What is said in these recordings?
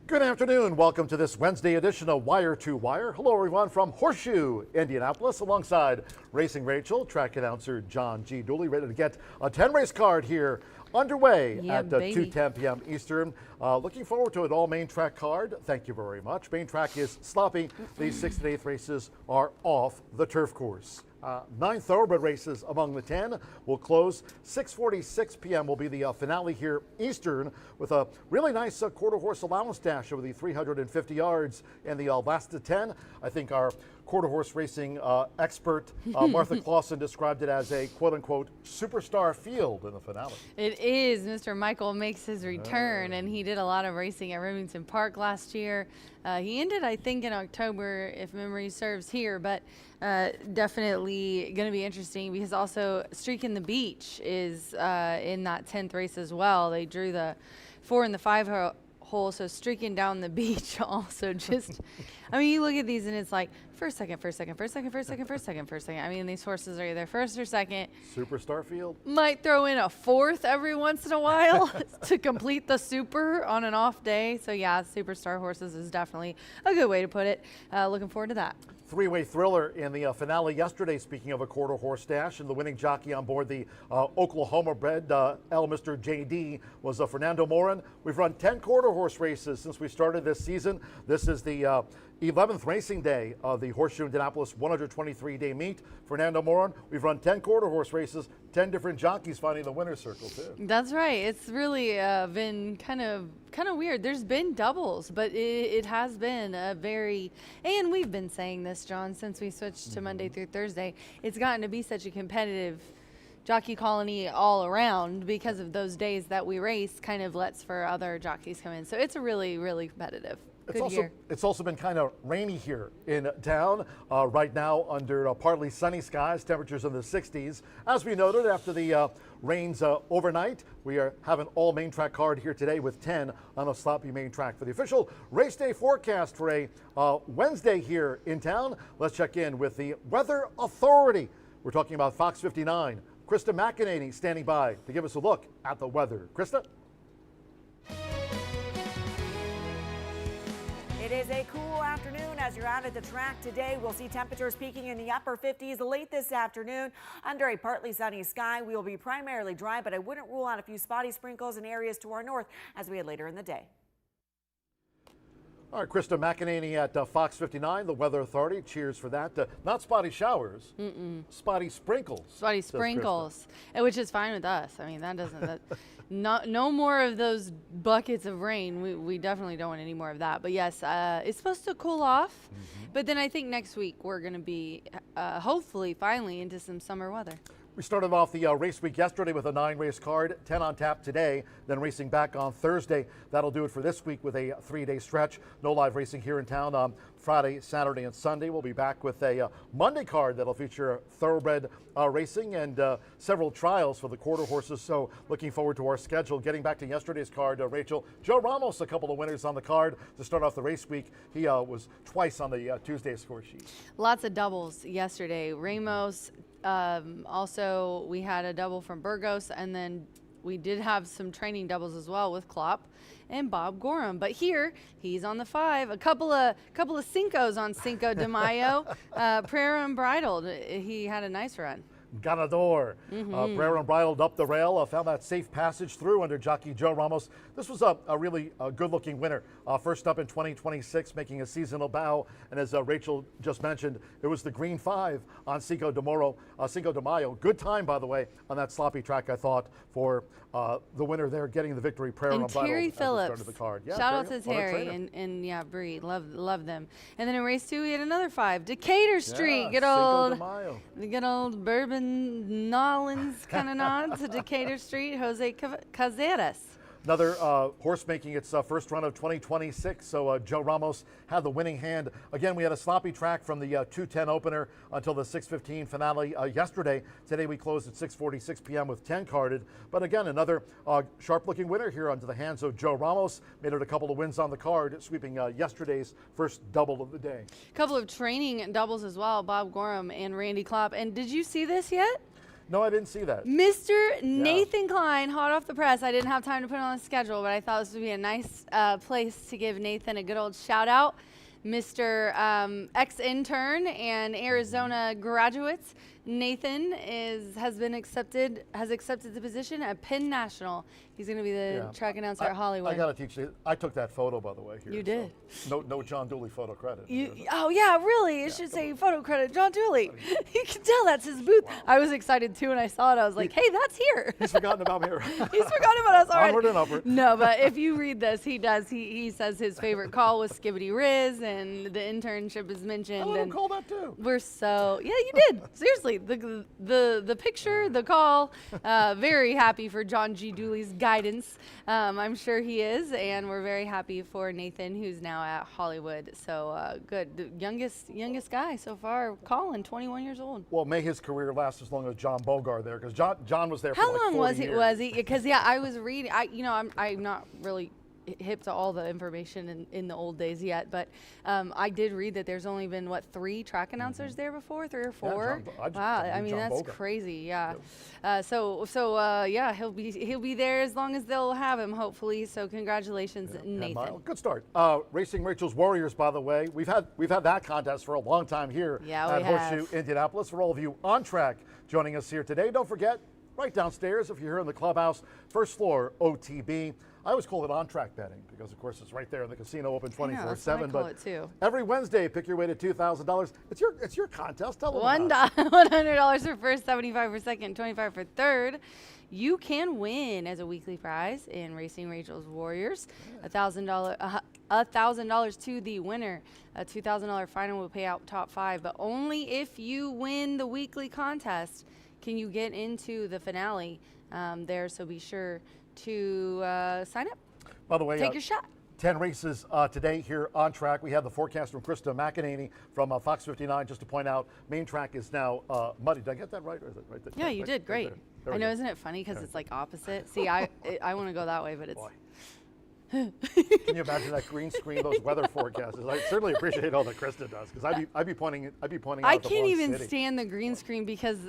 Good afternoon. Welcome to this Wednesday edition of Wire to Wire. Hello, everyone, from Horseshoe Indianapolis, alongside Racing Rachel, track announcer John G. Dooley, ready to get a 10-race card here underway at 2:10 p.m. Eastern. Looking forward to it. All main track card. Thank you very much. Main track is sloppy. These 6th and 8th races are off the turf course. 9 thoroughbred races among the 10 will close. 6:46 p.m. will be the finale here Eastern, with a really nice quarter horse allowance dash over the 350 yards in the last of 10. I think our quarter horse racing expert Martha Clausen described it as a quote-unquote superstar field in the finale. It is. Mr. Michael makes his return, and he did a lot of racing at Remington Park last year. He ended, I think, in October, if memory serves here, but definitely going to be interesting because also Streaking the Beach is in that 10th race as well. They drew the 4 and the 5 hole, so Streaking Down the Beach also just, I mean, you look at these and it's like first, second, first, second, first, second, first, second, first, second, first, second. I mean, these horses are either first or second. Superstar field. Might throw in a 4th every once in a while to complete the super on an off day. So yeah, superstar horses is definitely a good way to put it. Looking forward to that. 3-way thriller in the finale yesterday, speaking of a quarter horse dash, and the winning jockey on board the Oklahoma bred Mr. JD was Fernando Morin. We've run 10 quarter horse races since we started this season. This is the 11th racing day of the Horseshoe Indianapolis 123-day meet. Fernando Morin, we've run 10 quarter horse races, 10 different jockeys finding the winner's circle too. That's right. It's really been kind of weird. There's been doubles, but it has been a very, and we've been saying this, John, since we switched to Monday through Thursday. It's gotten to be such a competitive jockey colony all around because of those days that we race kind of lets for other jockeys come in. So it's a really, really competitive. It's also been kind of rainy here in town right now under partly sunny skies, temperatures in the 60s. As we noted, after the rains overnight, we have an all main track card here today with 10 on a sloppy main track. For the official race day forecast for a Wednesday here in town, let's check in with the Weather Authority. We're talking about Fox 59. Krista McEnany standing by to give us a look at the weather. Krista? It is a cool afternoon as you're out at the track today. We'll see temperatures peaking in the upper 50s late this afternoon. Under a partly sunny sky, we will be primarily dry, but I wouldn't rule out a few spotty sprinkles in areas to our north as we head later in the day. All right, Krista McEnany at Fox 59, the Weather Authority. Cheers for that. Not spotty showers, spotty sprinkles. Spotty sprinkles, which is fine with us. I mean, that doesn't, no more of those buckets of rain. We definitely don't want any more of that. But yes, it's supposed to cool off. But then I think next week we're going to be hopefully finally into some summer weather. We started off the race week yesterday with a 9-race card, 10 on tap today, then racing back on Thursday. That'll do it for this week with a 3-day stretch. No live racing here in town on Friday, Saturday, and Sunday. We'll be back with a Monday card that'll feature thoroughbred racing and several trials for the quarter horses. So looking forward to our schedule. Getting back to yesterday's card, Rachel, Joe Ramos, a couple of winners on the card to start off the race week. He was twice on the Tuesday score sheet. Lots of doubles yesterday. Ramos. Also, we had a double from Burgos, and then we did have some training doubles as well with Klopp and Bob Gorham. But here, he's on the 5. A couple of Cincos on Cinco de Mayo. Prayer Unbridled. He had a nice run. Ganador. Prayer Unbridled up the rail, found that safe passage through under jockey Joe Ramos. This was a really good-looking winner. First up in 2026, making a seasonal bow. And as Rachel just mentioned, it was the green 5 on Cinco de Mayo. Good time, by the way, on that sloppy track, I thought, for the winner there getting the victory. Prayer Unbridled. Terry Phillips. The card. Yeah, shout out to Terry and yeah, Bree. Love them. And then in race 2, we had another 5. Decatur Street. Yeah, good old Bourbon Nolans kind of nod to Decatur Street. Jose Cazares. Another horse making its first run of 2026, so Joe Ramos had the winning hand. Again, we had a sloppy track from the 2:10 opener until the 6:15 finale yesterday. Today we closed at 6:46 p.m. with 10 carded. But again, another sharp-looking winner here onto the hands of Joe Ramos. Made it a couple of wins on the card, sweeping yesterday's first double of the day. A couple of training doubles as well, Bob Gorham and Randy Klopp. And did you see this yet? No, I didn't see that. Mr. Nathan Klein, hot off the press. I didn't have time to put it on the schedule, but I thought this would be a nice place to give Nathan a good old shout out. Mr. Ex-intern and Arizona graduates, Nathan has accepted the position at Penn National. He's going to be the track announcer at Hollywood. I got to teach you. I took that photo, by the way. Here, you did. So no John Dooley photo credit. Oh yeah, really? It should say photo credit John Dooley. You can tell that's his booth. Wow. I was excited too when I saw it. I was like, hey, that's here. He's forgotten about me. He's forgotten about us already. Onward and upward. No, but if you read this, he does. He says his favorite call was Skibbity Riz, and the internship is mentioned. I let him call that too. We're so you did. Seriously, the picture, the call. Very happy for John G. Dooley's guidance. I'm sure he is, and we're very happy for Nathan, who's now at Hollywood. So good, the youngest guy so far, calling, 21 years old. Well, may his career last as long as John Bogart there, because John was there for How like long 40 years. was he? Because I was reading. I'm not really hip to all the information in the old days yet, but I did read that there's only been 3 track announcers there before, 3 or 4. Wow, I mean that's Bogart. crazy. Yeah. Yep. He'll be there as long as they'll have him, hopefully. So congratulations, Nathan. Good start. Racing Rachel's Warriors, by the way, we've had that contest for a long time here at Horseshoe Indianapolis. For all of you on track joining us here today, don't forget, right downstairs, if you're here in the clubhouse, first floor OTB. I always call it on-track betting because, of course, it's right there in the casino, open 24/7. But it too. Every Wednesday, pick your way to $2,000. It's your contest. Tell them $100 for first, 75 for second, 25 for third. You can win as a weekly prize in Racing Rachel's Warriors. $1,000 to the winner. A $2,000 final will pay out top 5, but only if you win the weekly contest can you get into the finale there. So be sure to sign up. By the way, take your shot. 10 races today here on track. We have the forecast from Krista McEnany from Fox 59. Just to point out, main track is now muddy. Did I get that right? Or is it right there? Yeah, you did great. I know, isn't it funny because it's like opposite? See, I want to go that way, but it's. Boy. Can you imagine that green screen, those weather forecasts? I certainly appreciate all that Krista does, because I'd be pointing out. I can't even stand the green screen because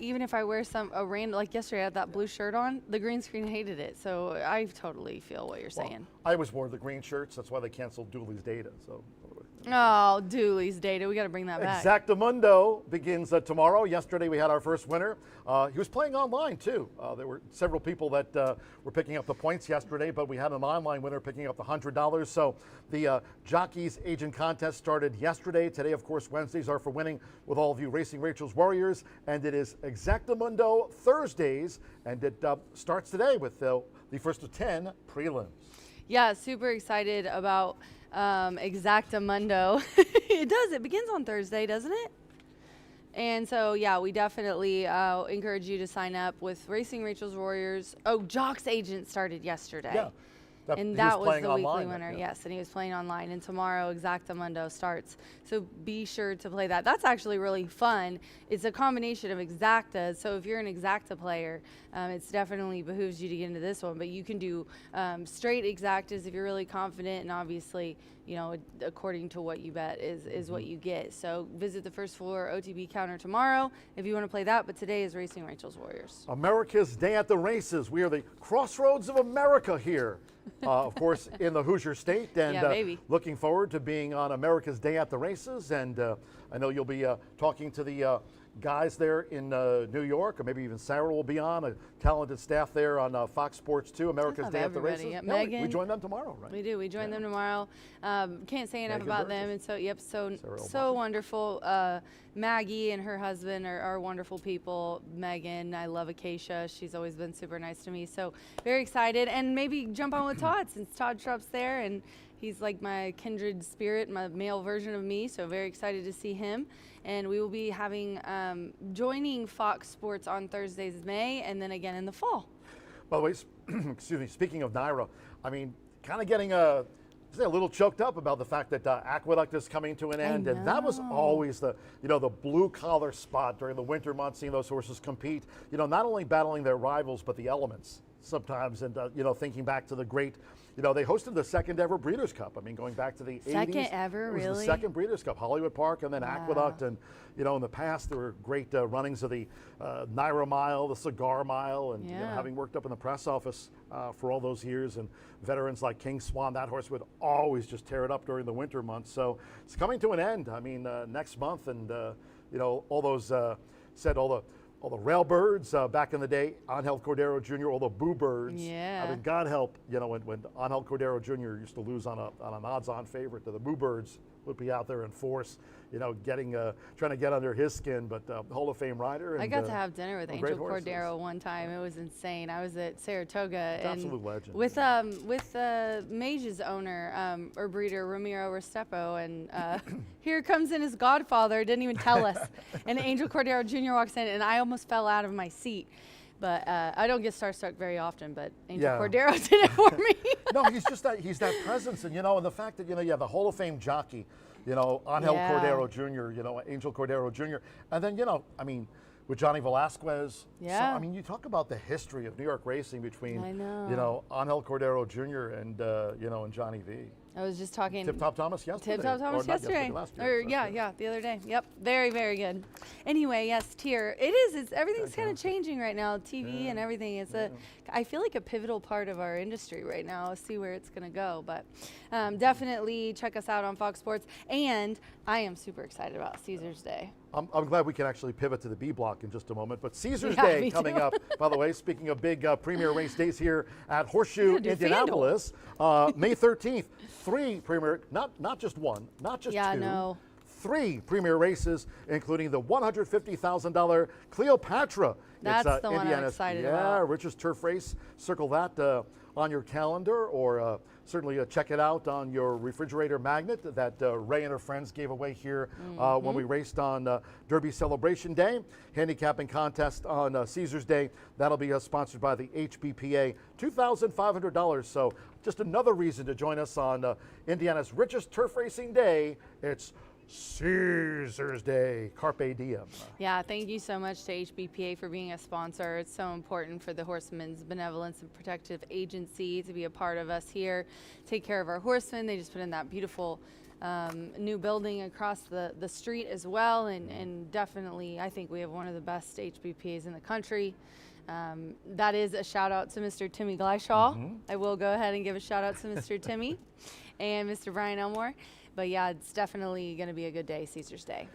even if I wear a random, like yesterday I had that blue shirt on, the green screen hated it. So I totally feel what you're saying. I always wore the green shirts. That's why they canceled Dooley's data. So. Oh, Dooley's data. We got to bring that back. Exactamundo begins tomorrow. Yesterday we had our first winner. He was playing online too. There were several people that were picking up the points yesterday, but we had an online winner picking up the $100. So the Jockeys Agent Contest started yesterday. Today, of course, Wednesdays are for winning with all of you Racing Rachel's Warriors, and it is Exactamundo Thursdays, and it starts today with the first of 10 prelims. Yeah, super excited about Exactamundo. It does. It begins on Thursday, doesn't it? And so, yeah, we definitely encourage you to sign up with Racing Rachel's Warriors. Oh, Jock's Agent started yesterday. Yeah. That was the weekly winner, yes, and he was playing online. And tomorrow, Exactamundo starts. So be sure to play that. That's actually really fun. It's a combination of exactas. So if you're an exacta player, it's definitely behooves you to get into this one. But you can do straight exactas if you're really confident, and obviously, you know, according to what you bet is what you get. So visit the first floor OTB counter tomorrow if you want to play that. But today is Racing Rachel's Warriors. America's Day at the Races. We are the crossroads of America here. Of course, in the Hoosier State, and looking forward to being on America's Day at the Races. And I know you'll be talking to the guys there in New York, or maybe even Sarah will be on, a talented staff there on Fox Sports 2, America's Day at the Races. Yep. Yeah, Megan, we join them tomorrow, right? We do. We join them tomorrow. Can't say enough about them. And so wonderful. Maggie and her husband are wonderful people. Megan, I love Acacia. She's always been super nice to me. So very excited. And maybe jump on with Todd, since Todd Schrupp's there, and he's like my kindred spirit, my male version of me. So very excited to see him. And we will be having joining Fox Sports on Thursdays, May, and then again in the fall. By the way, excuse me, speaking of NYRA, I mean, kind of getting a little choked up about the fact that Aqueduct is coming to an end, and that was always the blue collar spot during the winter months, seeing those horses compete. You know, not only battling their rivals but the elements. sometimes, and thinking back to the great, they hosted the second ever Breeders' Cup. I mean, going back to the 80s. Second ever, it was really? the second Breeders' Cup, Hollywood Park, and then Wow. Aqueduct, and in the past there were great runnings of the Naira Mile, the Cigar Mile, and having worked up in the press office for all those years, and veterans like King Swan, that horse would always just tear it up during the winter months. So it's coming to an end. I mean, next month, and all those all the railbirds back in the day, Angel Cordero Jr., all the boo birds. Yeah. I mean, God help, when Angel Cordero Jr. used to lose on an odds-on favorite, the boo birds would be out there in force, trying to get under his skin. But Hall of Fame rider. And, I got to have dinner with Angel horses. Cordero one time. It was insane. I was at Saratoga Absolute legend. with Mage's owner or breeder Ramiro Restrepo, and here comes in his godfather. Didn't even tell us. And Angel Cordero Jr. walks in, and I almost fell out of my seat. But I don't get starstruck very often, but Angel Cordero did it for me. No, he's that presence, and and the fact that you have the Hall of Fame jockey, Angel Cordero Jr., Angel Cordero Jr., and then with Johnny Velasquez. Yeah. So, you talk about the history of New York racing between I know. Angel Cordero Jr. and and Johnny V. I was just talking. Tip Top Thomas yesterday. Tip Top Thomas yesterday. Last year, the other day. Yep, very, very good. Anyway, yes, Tier. Everything's kind of changing right now. TV and everything. I feel like a pivotal part of our industry right now. Let's see where it's going to go. But definitely check us out on Fox Sports. And I am super excited about Caesar's Day. I'm glad we can actually pivot to the B block in just a moment. But Caesar's Day coming up, by the way, speaking of big premier race days here at Horseshoe Indianapolis, May 13th, 3 premier, not just one, not just two. No. 3 premier races, including the $150,000 Cleopatra. That's it's, the one I'm excited about. Yeah, richest turf race. Circle that on your calendar, or certainly check it out on your refrigerator magnet that Ray and her friends gave away here when we raced on Derby Celebration Day. Handicapping contest on Caesar's Day. That'll be sponsored by the HBPA. $2,500. So just another reason to join us on Indiana's richest turf racing day. It's Caesar's Day. Carpe diem. Yeah, thank you so much to HBPA for being a sponsor. It's so important for the Horsemen's Benevolence and Protective Agency to be a part of us here, take care of our horsemen. They just put in that beautiful new building across the street as well, and definitely I think we have one of the best HBPAs in the country. That is a shout out to Mr. Timmy Gleishaw. I will go ahead and give a shout out to Mr. Timmy and Mr. Brian Elmore. But yeah, it's definitely going to be a good day, Caesar's Day.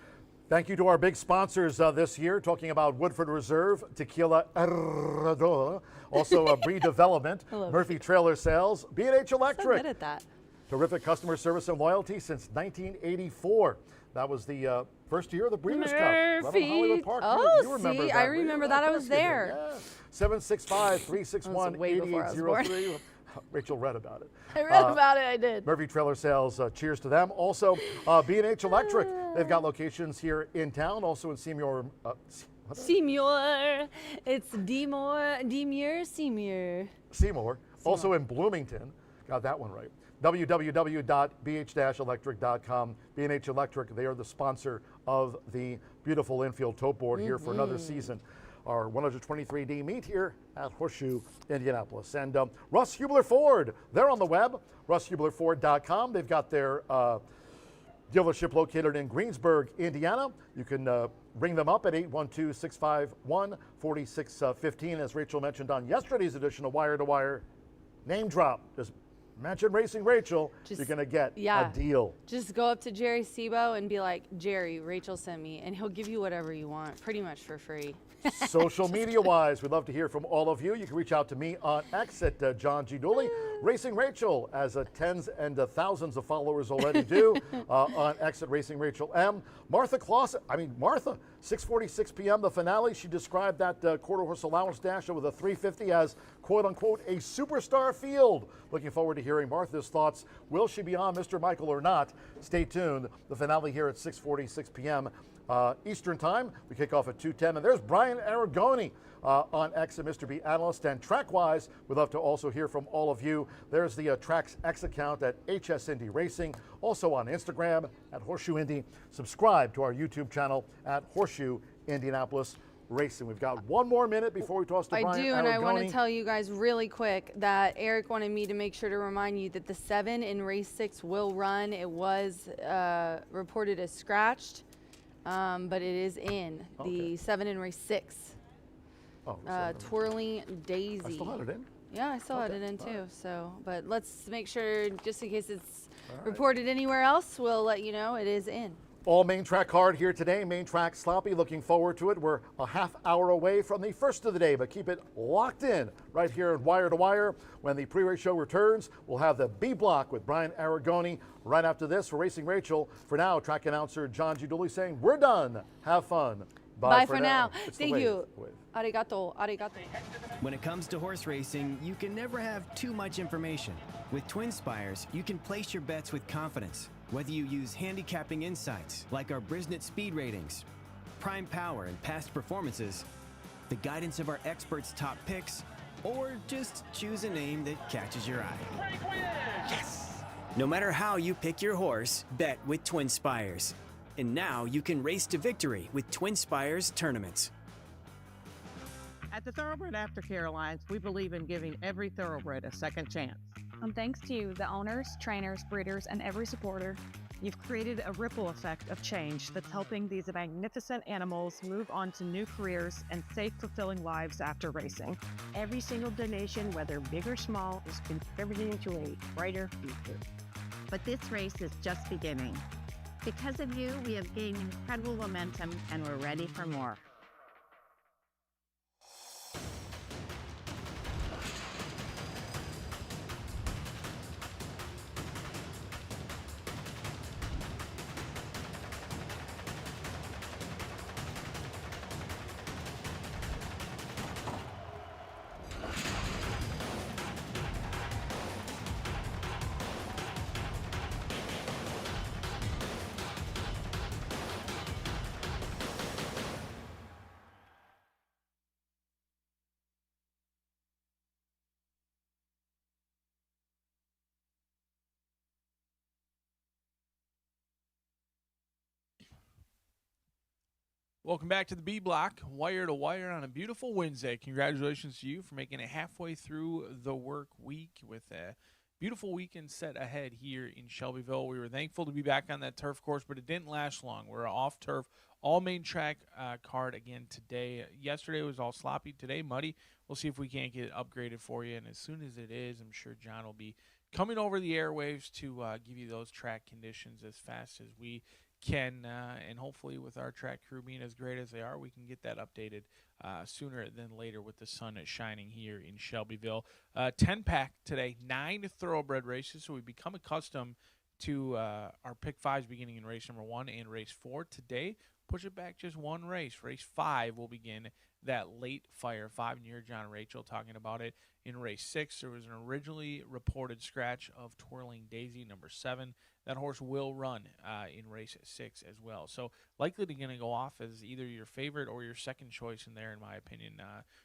Thank you to our big sponsors this year, talking about Woodford Reserve, Tequila Herrador, also Breed Development, Murphy Trailer Sales, B&H Electric. So good at that. Terrific customer service and loyalty since 1984. That was the first year of the Breeders' Cup. Right on Hollywood Park. Oh, you remember see, that. I remember that. I was there. Yeah. 765-361-8803. Rachel read about it. I read about it, I did. Murphy Trailer Sales, cheers to them. Also, B&H Electric, they've got locations here in town, also in Seymour. Seymour. It's Demure Seymour. Seymour. Also in Bloomington. Got that one right. www.bh-electric.com. B&H Electric, they are the sponsor of the beautiful infield tote board here for another season. Our 123D meet here at Horseshoe Indianapolis. And Russ Hubler Ford, they're on the web, russhublerford.com. They've got their dealership located in Greensburg, Indiana. You can ring them up at 812-651-4615. As Rachel mentioned on yesterday's edition of Wire to Wire, name drop. Just mention Racing Rachel, you're going to get a deal. Just go up to Jerry Sebo and be like, Jerry, Rachel sent me, and he'll give you whatever you want, pretty much for free. Social media-wise, we'd love to hear from all of you. You can reach out to me on X at John G. Dooley. Racing Rachel, as tens and thousands of followers already do, on X at Racing Rachel M. Martha Clausen, Martha, 6:46 p.m., the finale. She described that quarter horse allowance dasher with a 350 as, quote-unquote, a superstar field. Looking forward to hearing Martha's thoughts. Will she be on Mr. Michael or not? Stay tuned. The finale here at 6:46 p.m. Eastern Time. We kick off at 2:10. And there's Brian Aragoni on X, and Mr. B analyst. And track-wise, we'd love to also hear from all of you. There's the Tracks X account at HS Indy Racing. Also on Instagram at Horseshoe Indy. Subscribe to our YouTube channel at Horseshoe Indianapolis. Racing. We've got one more minute before we toss to I Brian do, and I want to Aragoni. tell you guys really quick that Eric wanted me to make sure to remind you that the 7 in race 6 will run. It was reported as scratched, but it is in. Okay. The 7 in race 6. Oh, Twirling Daisy. I still had it in. Yeah, I still had it in All too. right. So, but let's make sure, just in case it's right. reported anywhere else, we'll let you know it is in. All main track card here today. Main track sloppy. Looking forward to it. We're a half hour away from the first of the day, but keep it locked in right here at Wire to Wire. When the pre-race show returns, we'll have the B block with Brian Aragoni right after this for Racing Rachel. For now, track announcer John G. Dooley saying we're done. Have fun. Bye for now. It's the Thank wave. you. Wave. Arigato. Arigato. When it comes to horse racing, you can never have too much information. With Twin Spires, you can place your bets with confidence. Whether you use handicapping insights, like our Brisnet speed ratings, prime power and past performances, the guidance of our experts' top picks, or just choose a name that catches your eye. Yes! No matter how you pick your horse, bet with Twin Spires. And now you can race to victory with Twin Spires tournaments. At the Thoroughbred Aftercare Alliance, we believe in giving every thoroughbred a second chance. And thanks to you, the owners, trainers, breeders, and every supporter, You've created a ripple effect of change that's helping these magnificent animals move on to new careers and safe, fulfilling lives after racing. Every single donation, whether big or small, is contributing to a brighter future. But this race is just beginning. Because of you, we have gained incredible momentum and we're ready for more. Welcome back to the B Block, Wire to Wire on a beautiful Wednesday. Congratulations to you for making it halfway through the work week with a beautiful weekend set ahead here in Shelbyville. We were thankful to be back on that turf course, but it didn't last long. We're off turf, all main track card again today. Yesterday was all sloppy. Today, muddy. We'll see if we can't get it upgraded for you, and as soon as it is, I'm sure John will be coming over the airwaves to give you those track conditions as fast as we can, and hopefully with our track crew being as great as they are, we can get that updated sooner than later with the sun shining here in Shelbyville. 10-pack today, 9 thoroughbred races, so we become accustomed to our pick fives beginning in race number 1 and race 4. Today, push it back just one race. Race 5 will begin that late fire 5, and you hear John and Rachel talking about it. In race 6, there was an originally reported scratch of Twirling Daisy, number 7. That horse will run in race 6 as well. So likely to going to go off as either your favorite or your second choice in there, in my opinion.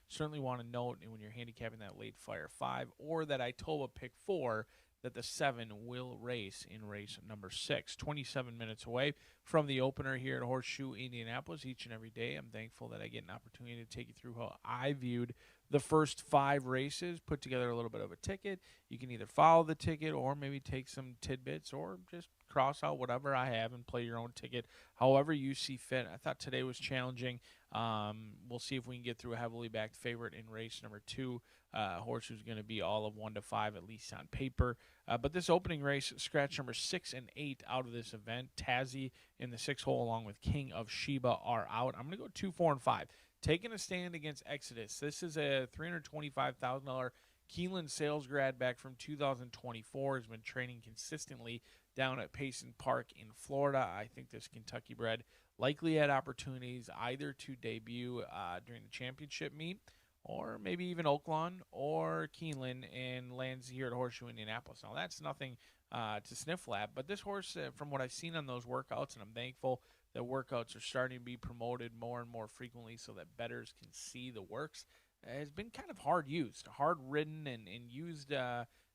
Certainly want to note when you're handicapping that late fire 5 or that Itoba pick 4 that the 7 will race in race number 6. 27 minutes away from the opener here at Horseshoe Indianapolis each and every day. I'm thankful that I get an opportunity to take you through how I viewed the first 5 races, put together a little bit of a ticket. You can either follow the ticket or maybe take some tidbits or just cross out whatever I have and play your own ticket however you see fit. I thought today was challenging. We'll see if we can get through a heavily backed favorite in race number 2. Horseshoe's going to be all of 1 to 5, at least on paper. But this opening race, scratch number 6 and 8 out of this event. Tazzy in the 6th hole along with King of Sheba are out. I'm going to go 2, 4, and 5. Taking a stand against Exodus. This is a $325,000 Keeneland sales grad back from 2024. Has been training consistently down at Payson Park in Florida. I think this Kentucky bred likely had opportunities either to debut during the championship meet or maybe even Oaklawn or Keeneland and lands here at Horseshoe Indianapolis. Now, that's nothing to sniff at, but this horse, from what I've seen on those workouts, and I'm thankful that workouts are starting to be promoted more and more frequently so that bettors can see the works, has been kind of hard used, hard ridden, and used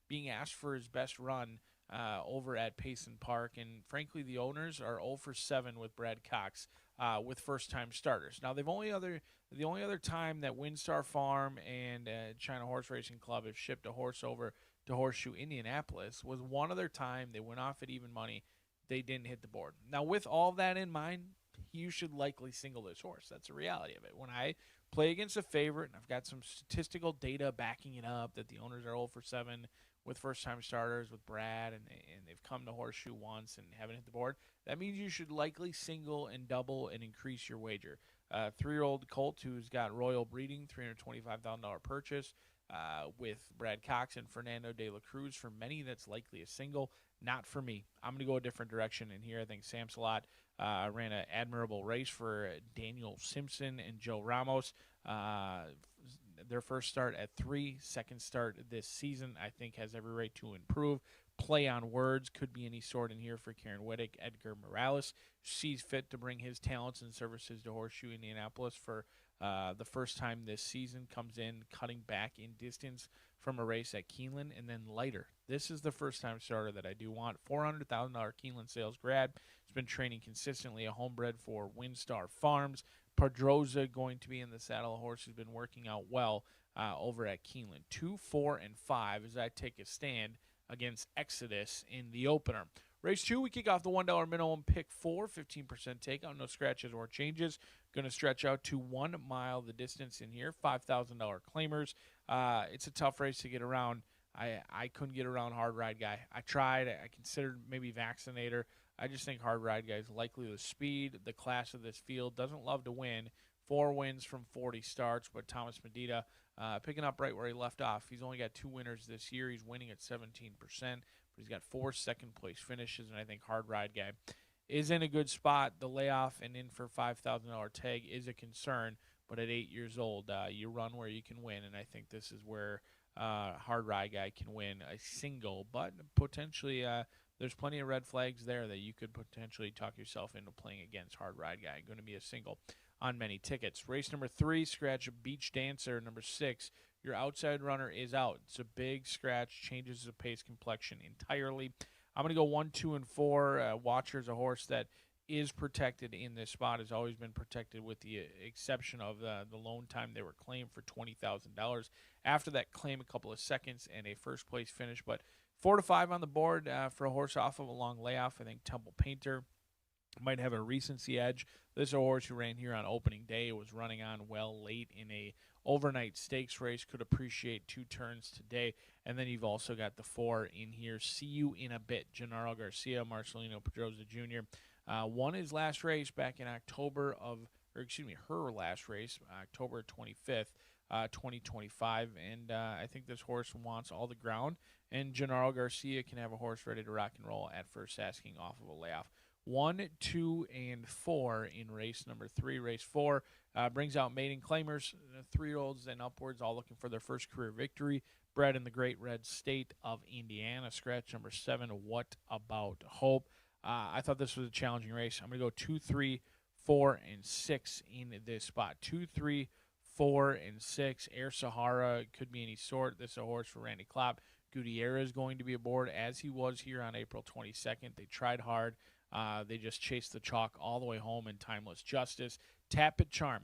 being asked for his best run over at Payson Park. And frankly, the owners are 0 for 7 with Brad Cox with first-time starters. Now, the only other time that WinStar Farm and China Horse Racing Club have shipped a horse over to Horseshoe Indianapolis was one other time. They went off at even money. They didn't hit the board. Now, with all that in mind, you should likely single this horse. That's the reality of it. When I play against a favorite, and I've got some statistical data backing it up that the owners are 0 for 7 with first-time starters with Brad, and they've come to Horseshoe once and haven't hit the board, that means you should likely single and double and increase your wager. 3-year-old colt who's got royal breeding, $325,000 purchase with Brad Cox and Fernando de la Cruz. For many, that's likely a single. Not for me. I'm going to go a different direction in here. I think Sam Salat ran an admirable race for Daniel Simpson and Joe Ramos. Their first start at 3, second start this season, I think has every right to improve. Play on words could be any sort in here for Karen Wittick. Edgar Morales sees fit to bring his talents and services to Horseshoe Indianapolis for the first time this season. Comes in cutting back in distance from a race at Keeneland and then lighter. This is the first time starter that I do want. $400,000 Keeneland sales grad. He's been training consistently, a homebred for WinStar Farms. Pedroza going to be in the saddle. A horse who's been working out well over at Keeneland. 2, 4, and 5 as I take a stand against Exodus in the opener. Race 2, we kick off the $1 minimum pick 4, 15% takeout, no scratches or changes. Going to stretch out to 1 mile the distance in here, $5,000 claimers. It's a tough race to get around. I couldn't get around Hard Ride Guy. I tried. I considered maybe Vaccinator. I just think Hard Ride Guy is likely the speed. The class of this field doesn't love to win. 4 wins from 40 starts, but Thomas Medina picking up right where he left off. He's only got 2 winners this year. He's winning at 17%, but he's got 4 second-place finishes, and I think Hard Ride Guy is in a good spot. The layoff and in for $5,000 tag is a concern, but at 8 years old, you run where you can win, and I think this is where Hard Ride Guy can win a single, but potentially there's plenty of red flags there that you could potentially talk yourself into playing against Hard Ride Guy. Going to be a single on many tickets. Race number 3, scratch Beach Dancer. Number 6, your outside runner is out. It's a big scratch, changes the pace complexion entirely. I'm going to go 1, 2, and 4. Watcher's a horse that is protected in this spot, has always been protected with the exception of the loan time. They were claimed for $20,000. After that claim, a couple of seconds and a first-place finish. But 4 to 5 on the board for a horse off of a long layoff. I think Temple Painter might have a recency edge. This is a horse who ran here on opening day. It was running on well late in a overnight stakes race. Could appreciate 2 turns today. And then you've also got the 4 in here. See you in a bit. Gennaro Garcia, Marcelino Pedroza Jr. Won his last race back in October of, her last race, October 25th, 2025. And I think this horse wants all the ground. And Gennaro Garcia can have a horse ready to rock and roll at first asking off of a layoff. 1, 2, and 4 in race number 3. Race 4 brings out maiden claimers, 3-year-olds and upwards, all looking for their first career victory. Bred in the great red state of Indiana. Scratch number 7, What About Hope? I thought this was a challenging race. I'm going to go 2, 3, 4, and 6 in this spot. 2, 3, 4, and 6. Air Sahara could be any sort. This is a horse for Randy Klopp. Gutierrez is going to be aboard, as he was here on April 22nd. They tried hard. They just chased the chalk all the way home in Timeless Justice. Tap It Charm.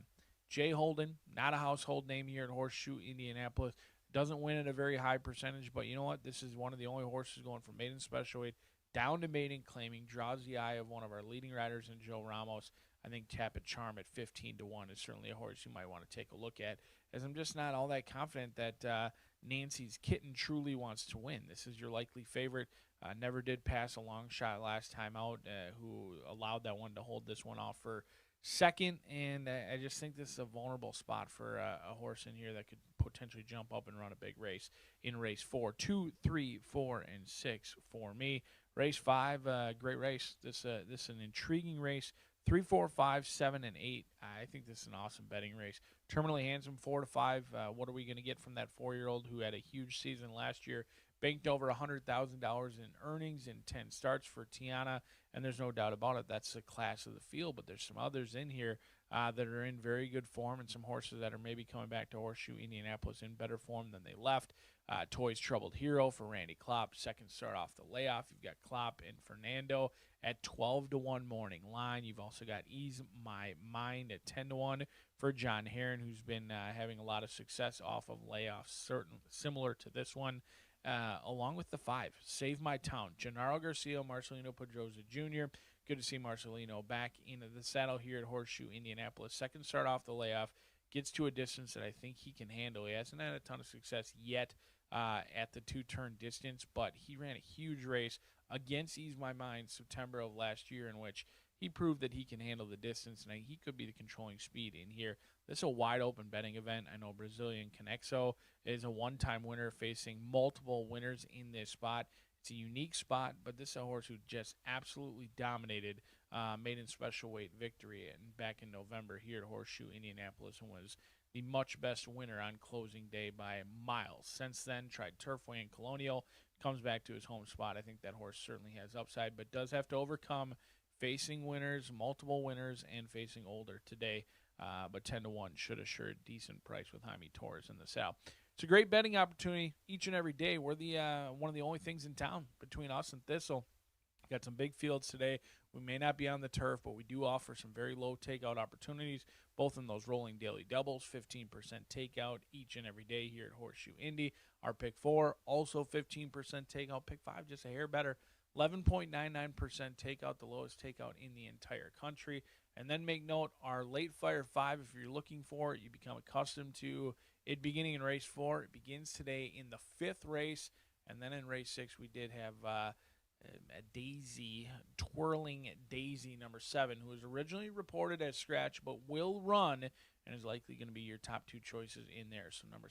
Jay Holden, not a household name here at Horseshoe Indianapolis. Doesn't win at a very high percentage, but you know what? This is one of the only horses going from maiden special weight down to maiden claiming. Draws the eye of one of our leading riders in Joe Ramos. I think Tap It Charm at 15 to 1 is certainly a horse you might want to take a look at, as I'm just not all that confident that Nancy's Kitten truly wants to win. This is your likely favorite. Never did pass a long shot last time out, who allowed that one to hold this one off for second, and I just think this is a vulnerable spot for a horse in here that could potentially jump up and run a big race in race 4. 2, 3, 4, and 6 for me. Race 5, great race. This is an intriguing race. 3, 4, 5, 7, and 8. I think this is an awesome betting race. Terminally Handsome, 4 to 5. What are we going to get from that 4-year-old who had a huge season last year? Banked over $100,000 in earnings in 10 starts for Tiana, and there's no doubt about it. That's the class of the field, but there's some others in here that are in very good form, and some horses that are maybe coming back to Horseshoe Indianapolis in better form than they left. Toy's Troubled Hero for Randy Klopp, second start off the layoff. You've got Klopp and Fernando at 12-1 morning line. You've also got Ease My Mind at 10-1 for John Heron, who's been having a lot of success off of layoffs, similar to this one. Along with the 5, Save My Town, Gennaro Garcia, Marcelino Pedroza Jr. Good to see Marcelino back into the saddle here at Horseshoe Indianapolis. Second start off the layoff, gets to a distance that I think he can handle. He hasn't had a ton of success yet at the 2-turn distance, but he ran a huge race against Ease My Mind September of last year, in which he proved that he can handle the distance, and he could be the controlling speed in here. This is a wide-open betting event. I know Brazilian Conexo is a one-time winner facing multiple winners in this spot. It's a unique spot, but this is a horse who just absolutely dominated Maiden special weight victory back in November here at Horseshoe Indianapolis, and was the much best winner on closing day by miles. Since then, tried Turfway and Colonial, comes back to his home spot. I think that horse certainly has upside, but does have to overcome facing winners, multiple winners, and facing older today. But 10-1 should assure a decent price with Jaime Torres in the saddle. It's a great betting opportunity each and every day. We're the one of the only things in town between us and Thistle. Got some big fields today. We may not be on the turf, but we do offer some very low takeout opportunities, both in those rolling daily doubles, 15% takeout each and every day here at Horseshoe Indy. Our pick 4, also 15% takeout. Pick 5, just a hair better, 11.99% takeout, the lowest takeout in the entire country. And then make note, our late fire 5, if you're looking for it, you become accustomed to it beginning in race 4. It begins today in the 5th race, and then in race 6 we did have a Daisy, Twirling Daisy number 7, who was originally reported as scratch but will run and is likely going to be your top 2 choices in there. So number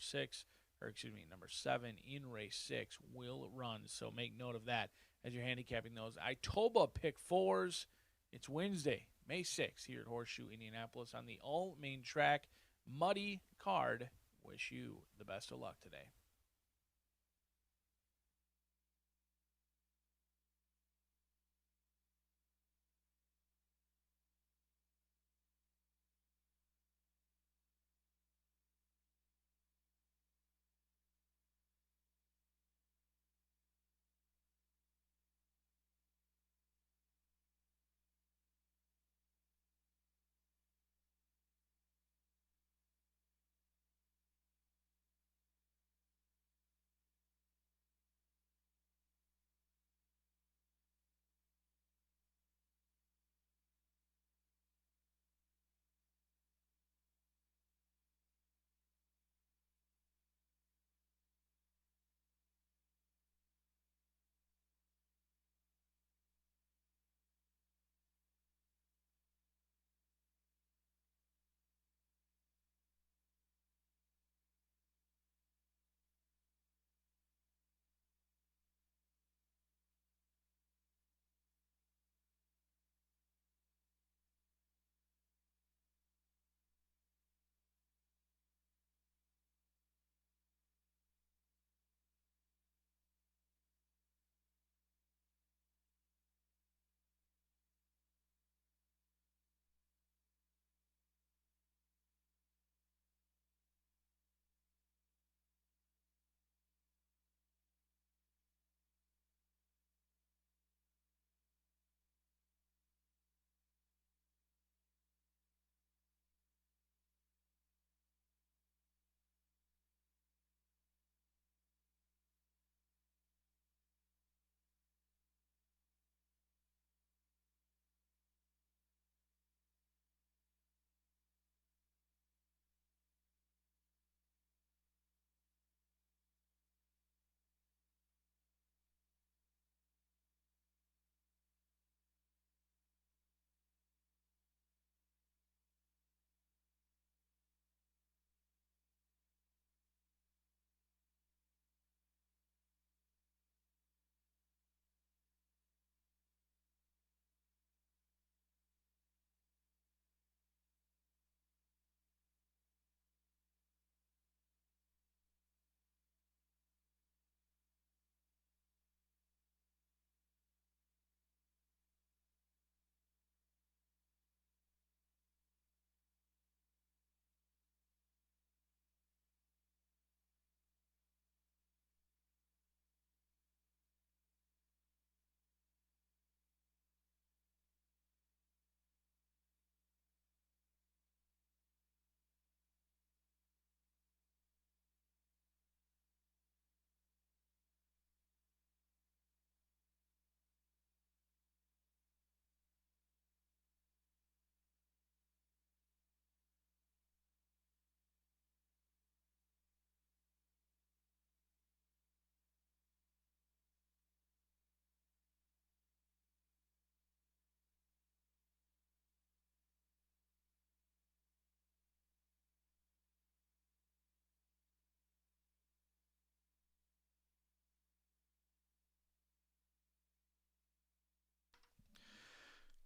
7 in race 6 will run, so make note of that as you're handicapping those Itoba pick 4s. It's Wednesday, May 6th here at Horseshoe Indianapolis on the all-main track. Muddy card. Wish you the best of luck today.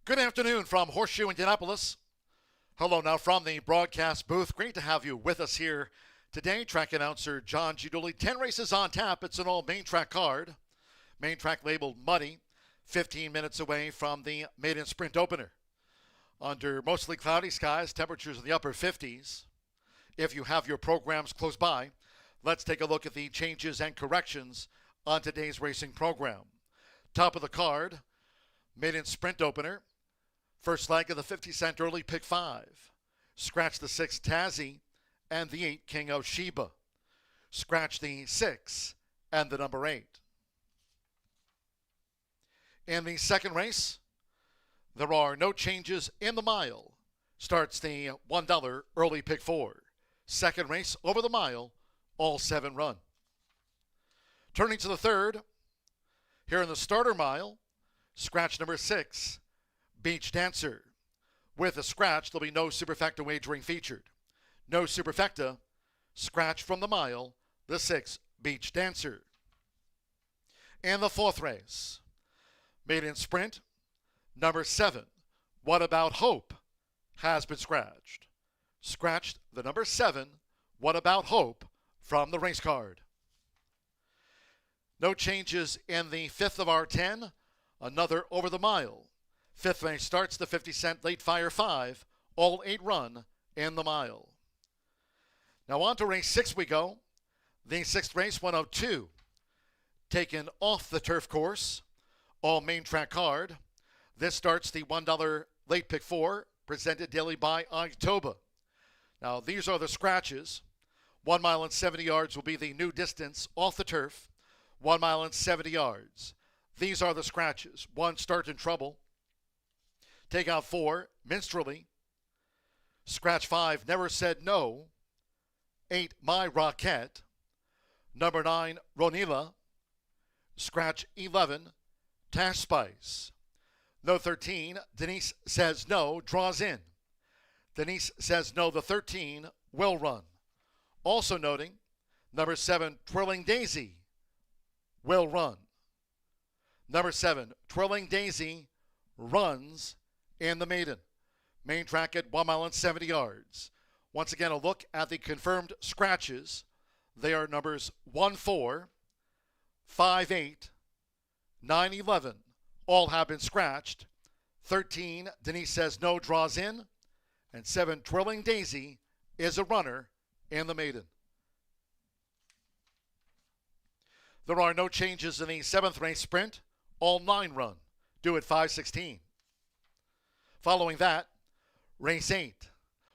Good afternoon from Horseshoe Indianapolis. Hello now from the broadcast booth. Great to have you with us here today. Track announcer John G. Dooley. 10 races on tap. It's an all main track card. Main track labeled Muddy. 15 minutes away from the Maiden Sprint opener. Under mostly cloudy skies, temperatures in the upper 50s. If you have your programs close by, let's take a look at the changes and corrections on today's racing program. Top of the card, Maiden Sprint opener. First leg of the 50-cent early pick 5. Scratch the 6 Tazzy and the 8 King of Sheba. Scratch the 6 and the number 8. In the second race, there are no changes in the mile. Starts the $1 early pick 4. Second race over the mile, all 7 run. Turning to the third, here in the starter mile, scratch number 6, Beach Dancer. With a scratch, there'll be no superfecta wagering featured. No superfecta, scratch from the mile, the 6, Beach Dancer. In the fourth race, Maiden Sprint, number 7, What About Hope, has been scratched. Scratched the number 7, What About Hope, from the race card. No changes in the fifth of our 10, another over the mile. Fifth race starts the 50-cent late fire 5, all 8 run in the mile. Now on to race 6 we go. The sixth race, 102, taken off the turf course, all main track card. This starts the $1 late pick 4, presented daily by October. Now these are the scratches. 1 mile and 70 yards will be the new distance off the turf. 1 mile and 70 yards. These are the scratches. 1, Start in Trouble. Take out 4, Minstrelly. Scratch 5, Never Said No. 8, My Rockette. Number 9, Ronila. Scratch 11, Tash Spice. No 13, Denise Says No, draws in. Denise Says No, the 13, will run. Also noting, number 7, Twirling Daisy, will run. Number 7, Twirling Daisy, runs in the Maiden. Main track at 1 mile and 70 yards. Once again, a look at the confirmed scratches. They are numbers 1-4, 5-8, 9-11. All have been scratched. 13, Denise Says No, draws in. And 7, Twirling Daisy, is a runner in the Maiden. There are no changes in the 7th race sprint. All 9 run, due at 5:16. Following that, race 8.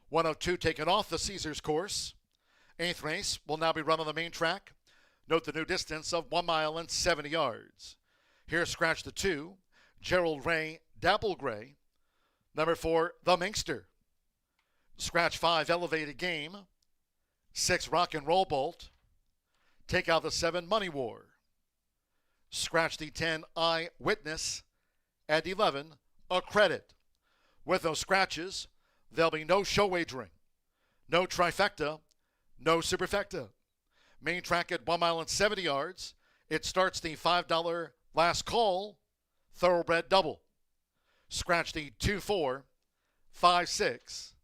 102 taken off the Caesars course. 8th race will now be run on the main track. Note the new distance of 1 mile and 70 yards. Here, scratch the 2, Gerald Ray Dapple Gray. Number 4, The Minkster. Scratch 5, Elevated Game. 6, Rock and Roll Bolt. Take out the 7, Money War. Scratch the 10, Eye Witness. And 11, A Credit. With those scratches, there'll be no show wagering, no trifecta, no superfecta. Main track at 1 mile and 70 yards. It starts the $5 last call, thoroughbred double. Scratch the 2-4, 5-6,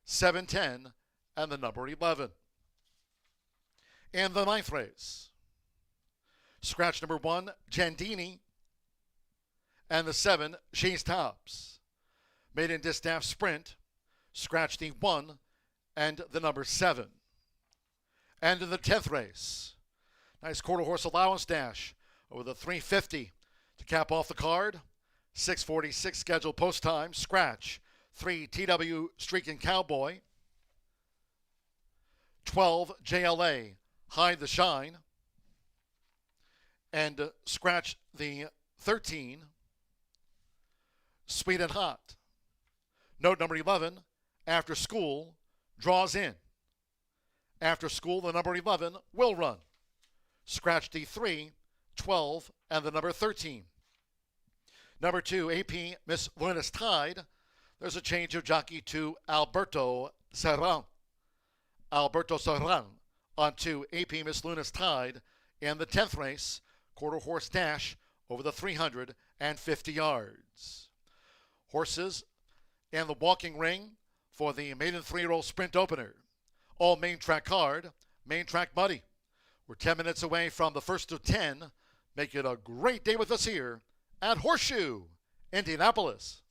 7-10, and the number 11. In the 9th race, scratch number 1, Jandini, and the 7, She's Tops. Maiden Distaff Sprint, scratch the 1 and the number 7. And in the 10th race, nice quarter horse allowance dash over the 350 to cap off the card. 6:46 scheduled post time. Scratch 3, TW Streaking Cowboy. 12, JLA Hide the Shine. And scratch the 13, Sweet and Hot. Note number 11, After School, draws in. After School, the number 11 will run. Scratch D3, 12, and the number 13. Number 2, AP Miss Luna's Tide. There's a change of jockey to Alberto Serran. Alberto Serran on 2, AP Miss Luna's Tide in the 10th race, quarter horse dash over the 350 yards. horses, and the walking ring for the Maiden 3-year-old sprint opener. All main track card, main track muddy. We're 10 minutes away from the first of 10. Make it a great day with us here at Horseshoe, Indianapolis.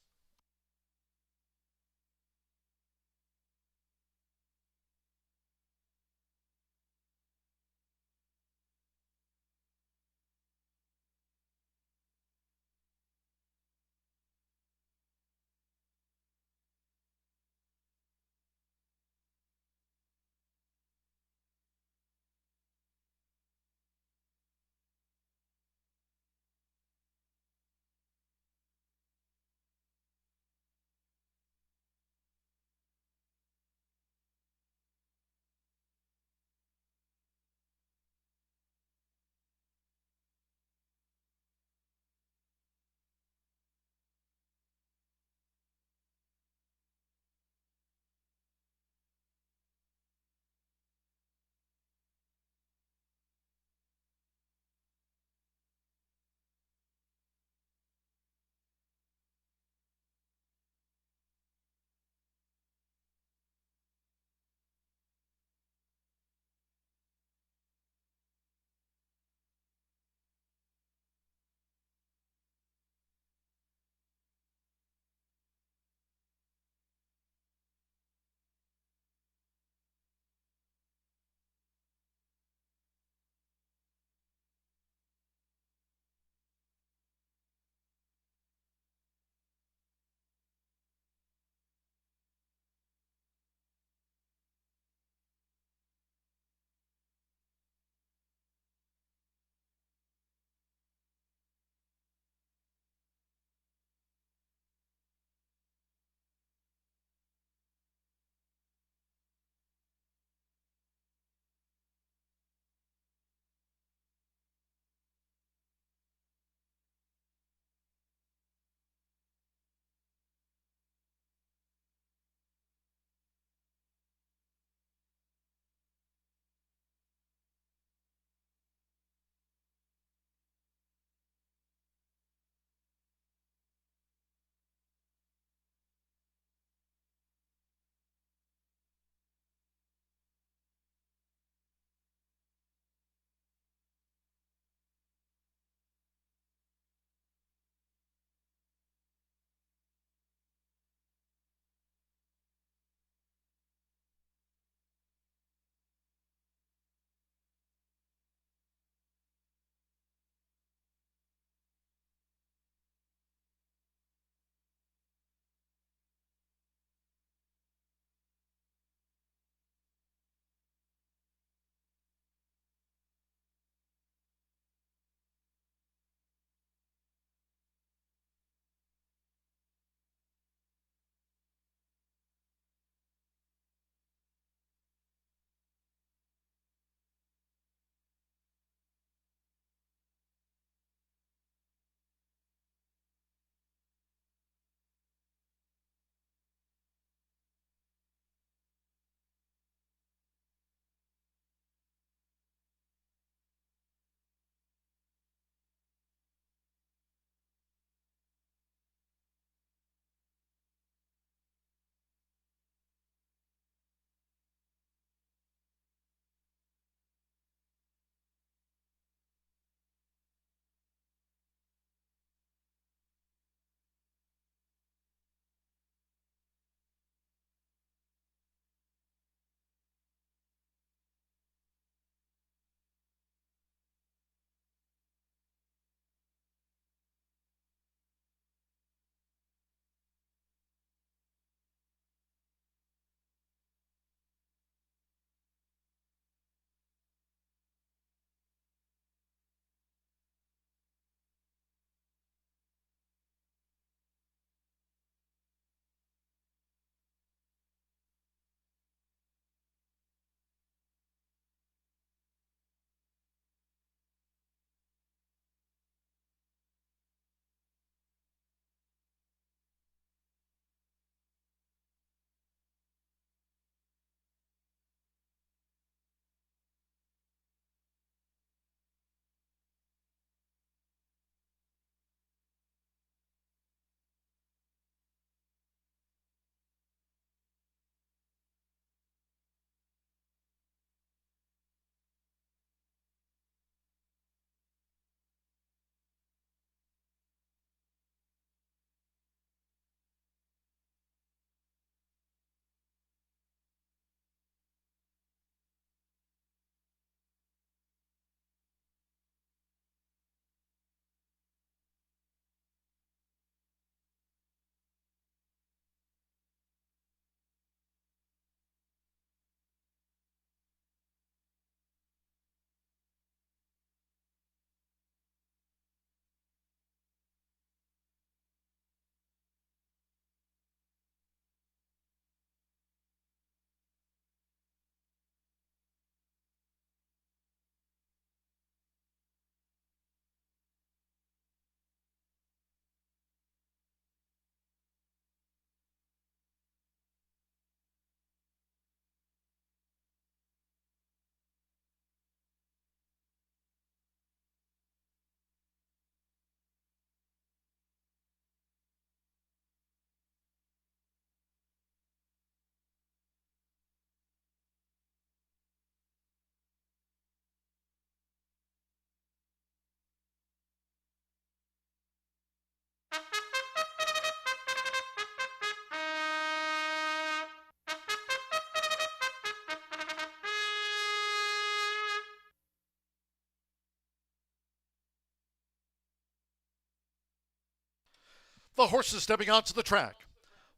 The horses stepping onto the track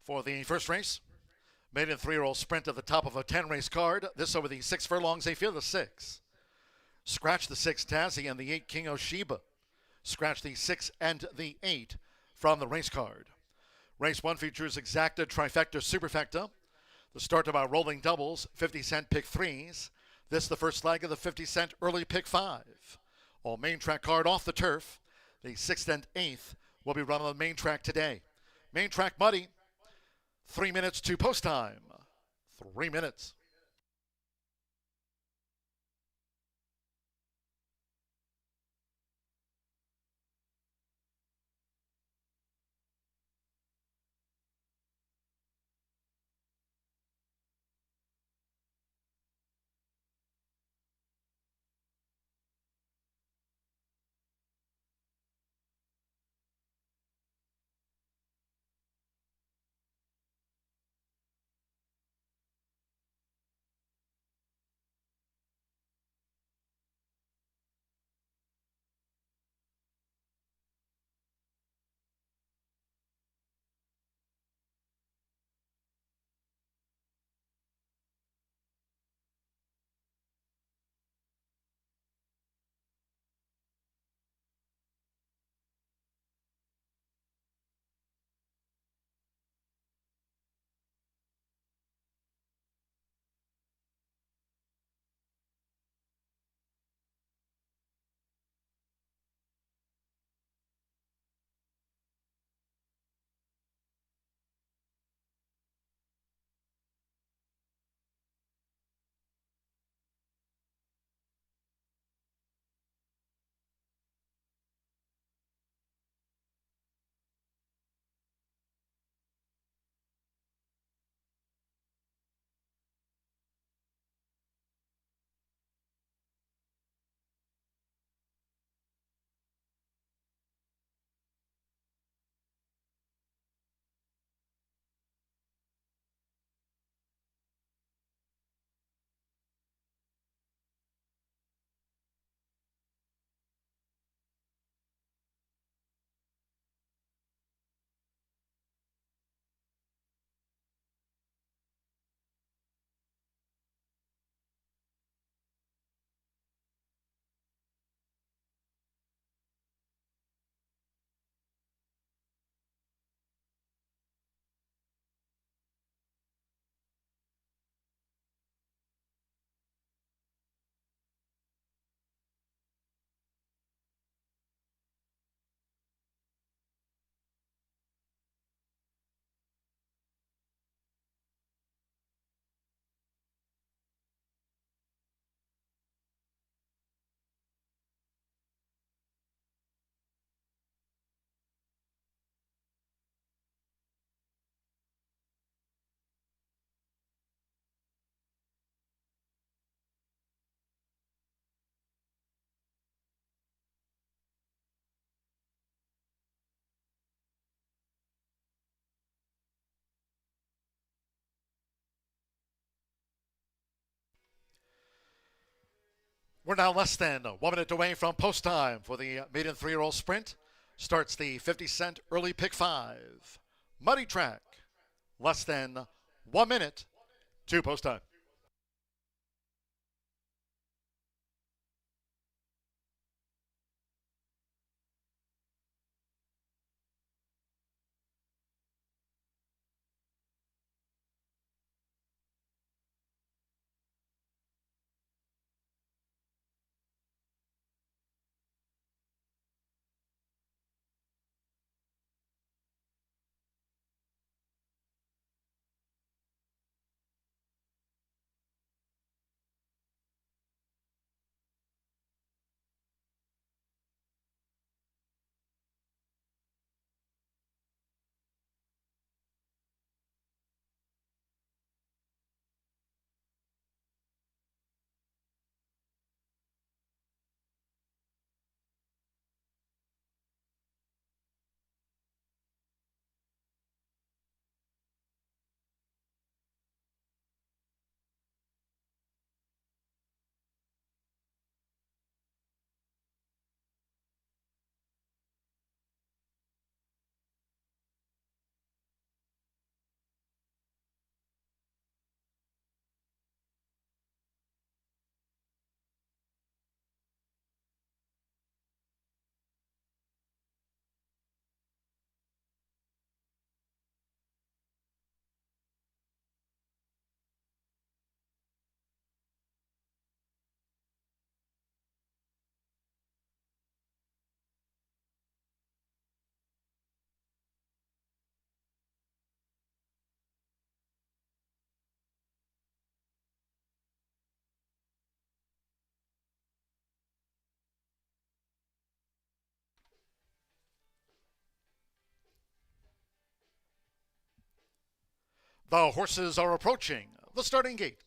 for the first race. Maiden 3-year-old sprint at the top of a 10-race card. This over the 6 furlongs. They feel the 6. Scratch the 6 Tazzy and the 8 King Oshiba. Scratch the 6 and the 8 from the race card. Race 1 features exacta, trifecta, superfecta. The start of our rolling doubles, 50-cent pick 3s. This the first leg of the 50-cent early pick 5. All main track card off the turf. The 6th and 8th will be run on the main track today. Main track muddy. 3 minutes to post time. 3 minutes. We're now less than 1 minute away from post time for the maiden 3-year-old sprint. Starts the 50-cent early pick 5. Muddy track. Less than 1 minute to post time. The horses are approaching the starting gate.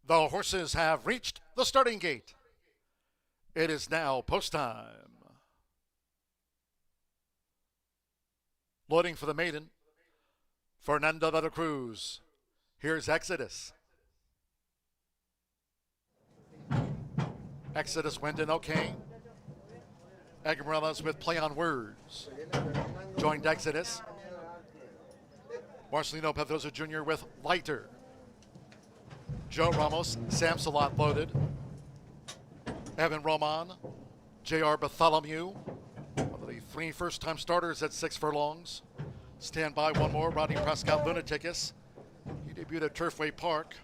The horses have reached the starting gate. It is now post time. Loading for the maiden, Fernando de la Cruz. Here's Exodus. Exodus went in okay. Agamarellas with play on words. Joined Exodus. Marcelino Pedrosa Jr. with Lighter. Joe Ramos, Sam Salat loaded. Evan Roman, J.R. Bartholomew. One of the 3 first-time starters at 6 furlongs. Stand by one more, Rodney Prescott Lunaticus. He debuted at Turfway Park.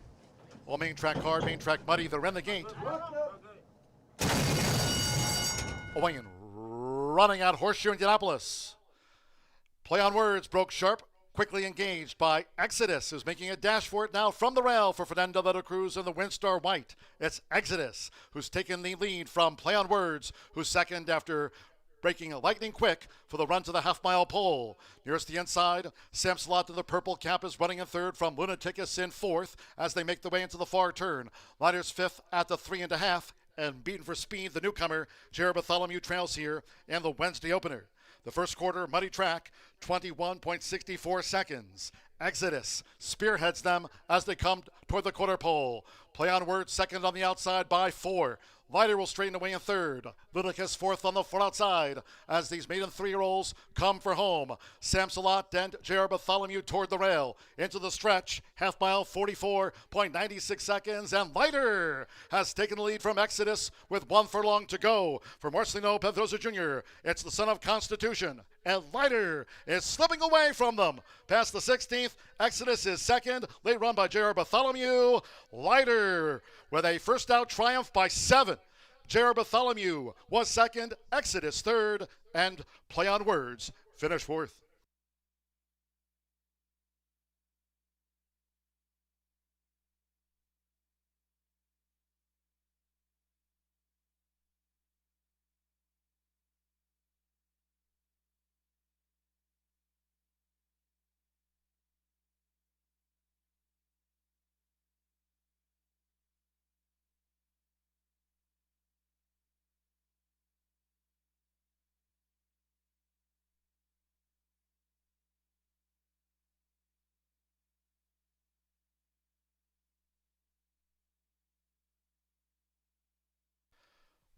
All main track hard, main track muddy. They're in the gate. Away and running out Horseshoe Indianapolis. Play on words broke sharp. Quickly engaged by Exodus, who's making a dash for it now from the rail for Fernando de la Cruz and the Windstar White. It's Exodus, who's taken the lead from Play on Words, who's second after breaking a lightning quick for the run to the half-mile pole. Nearest the inside, Sam Slot to the purple cap is running in third from Lunaticus in fourth as they make the way into the far turn. Lighter's fifth at the 3.5, and beaten for speed, the newcomer, Jared Bartholomew trails here in the Wednesday opener. The first quarter, muddy track, 21.64 seconds. Exodus spearheads them as they come toward the quarter pole. Play on words, second on the outside by 4. Lighter will straighten away in third. Lunaticus fourth on the far outside as these maiden 3-year-olds come for home. Sam Salat and J.R. Bartholomew toward the rail. Into the stretch, half mile, 44.96 seconds, and Lighter has taken the lead from Exodus with 1 furlong to go. For Marcelino Pedrosa Jr., it's the son of Constitution, and Lighter is slipping away from them. Past the 16th, Exodus is second, late run by J.R. Bartholomew. Lighter with a first out triumph by 7. J.R. Bartholomew was second, Exodus third, and Play on Words finished fourth.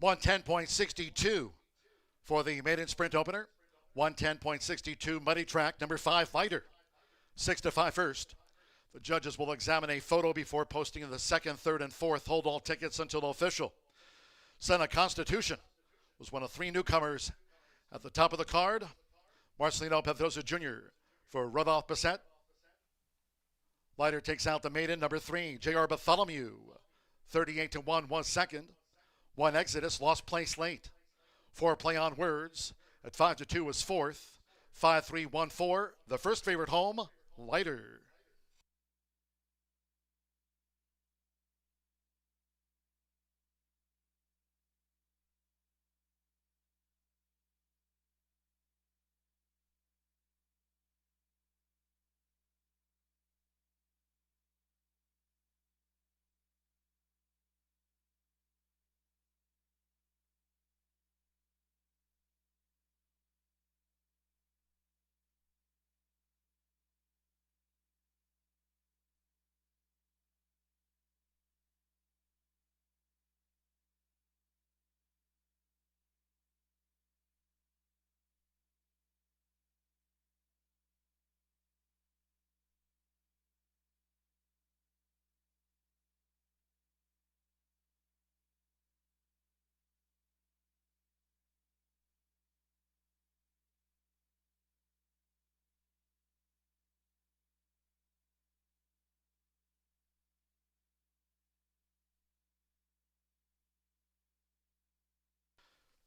.110.62 for the maiden sprint opener. 110.62 muddy track, number 5 Lighter. 6-5 first. The judges will examine a photo before posting the second, third, and fourth. Hold all tickets until official. Son of Constitution was one of 3 newcomers at the top of the card. Marcelino Pedrosa Jr. for Rudolph Bissett. Lighter takes out the maiden, number 3, J.R. Bartholomew. 38-1 was second. 1 Exodus, lost place late. 4 Play on Words at 5-2 was fourth. 5-3-1-4, the first favorite home, Lighter.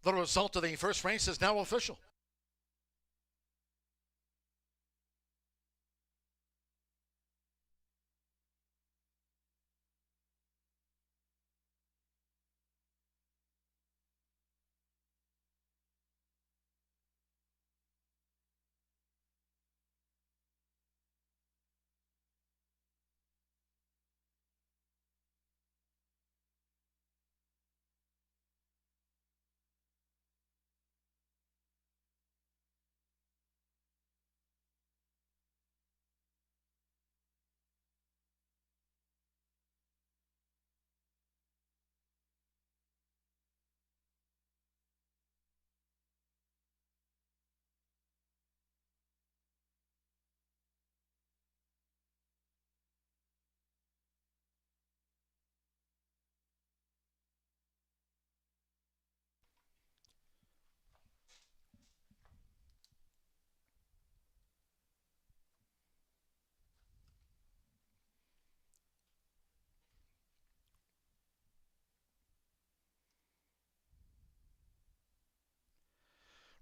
The result of the first race is now official.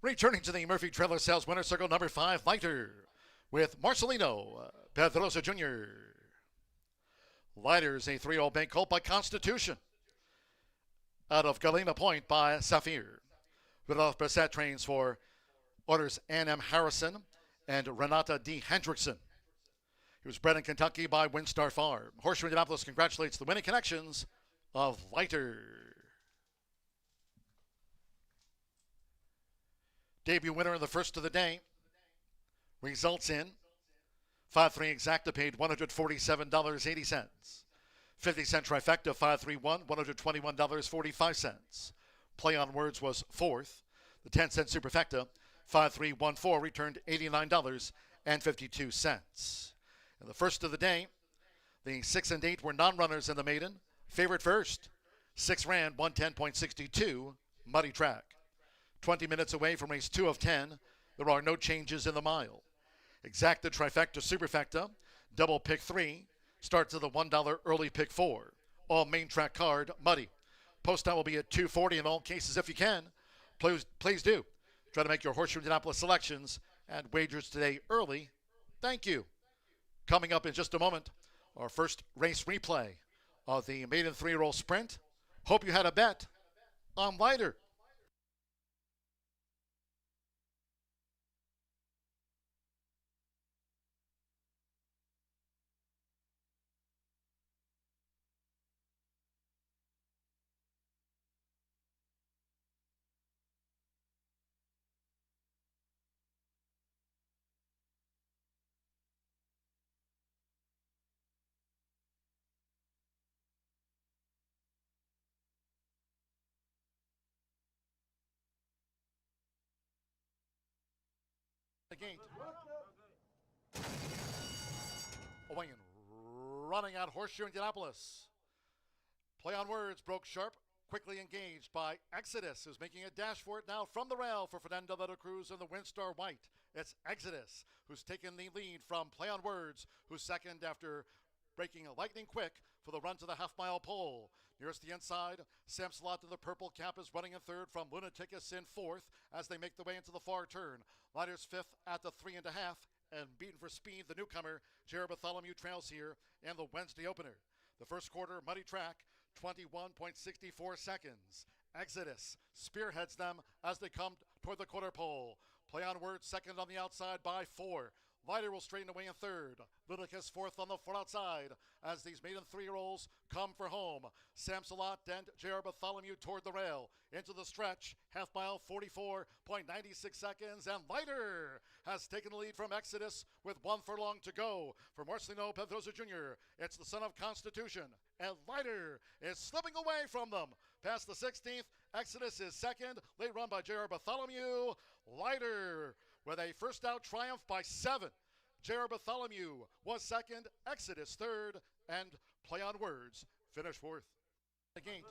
Returning to the Murphy Trailer Sales Winner Circle number 5, Lighter, with Marcelino Pedrosa Jr. Lighter is a 3-year-old bank colt by Constitution. Out of Galena Point by Saphir. Rudolph Brissett trains for orders Ann M. Harrison and Renata D. Hendrickson. He was bred in Kentucky by Windstar Farm. Horseshoe Indianapolis congratulates the winning connections of Lighter. Debut winner in the first of the day. Results in 5-3 exacta paid $147.80. 50-cent trifecta 5-3-1, $121.45. Play on words was fourth. The 10-cent superfecta 5-3-1-4 returned $89.52. In the first of the day, the 6 and 8 were non-runners in the maiden. Favorite first. 6 ran 110.62, muddy track. 20 minutes away from race 2 of 10. There are no changes in the mile. Exacta trifecta superfecta, double pick 3, starts at the $1 early pick 4. All main track card, muddy. Post time will be at 2:40 in all cases if you can. Please do. Try to make your Horseshoe Indianapolis selections and wagers today early. Thank you. Coming up in just a moment, our first race replay of the maiden 3-year-old sprint. Hope you had a bet on Lighter. The gate. Away and running out Horseshoe Indianapolis. Play on words broke sharp, quickly engaged by Exodus, who's making a dash for it now from the rail for Fernando de la Cruz and the Windstar White. It's Exodus who's taken the lead from Play on Words, who's second after breaking a lightning quick for the run to the half-mile pole. Nearest the inside, Sam Slot in the purple cap is running in third from Lunaticus in fourth as they make the way into the far turn. Lighter's fifth at the 3.5, and beaten for speed, the newcomer, Jared Bartholomew trails here in the Wednesday opener. The first quarter, muddy track, 21.64 seconds. Exodus spearheads them as they come toward the quarter pole. Play on Words second on the outside by 4. Lighter will straighten away in third. Ludicrous fourth on the far outside as these maiden 3-year-olds come for home. Sam Salat and Jared Bartholomew toward the rail. Into the stretch, half mile, 44.96 seconds, and Lighter has taken the lead from Exodus with 1 furlong to go. For Marcelino Pedrosa Jr., it's the son of Constitution, and Lighter is slipping away from them. Past the 16th, Exodus is second, late run by Jared Bartholomew. Lighter with a first out triumph by 7. Jared Bartholomew was second, Exodus third, and Play on Words finished fourth. The gate.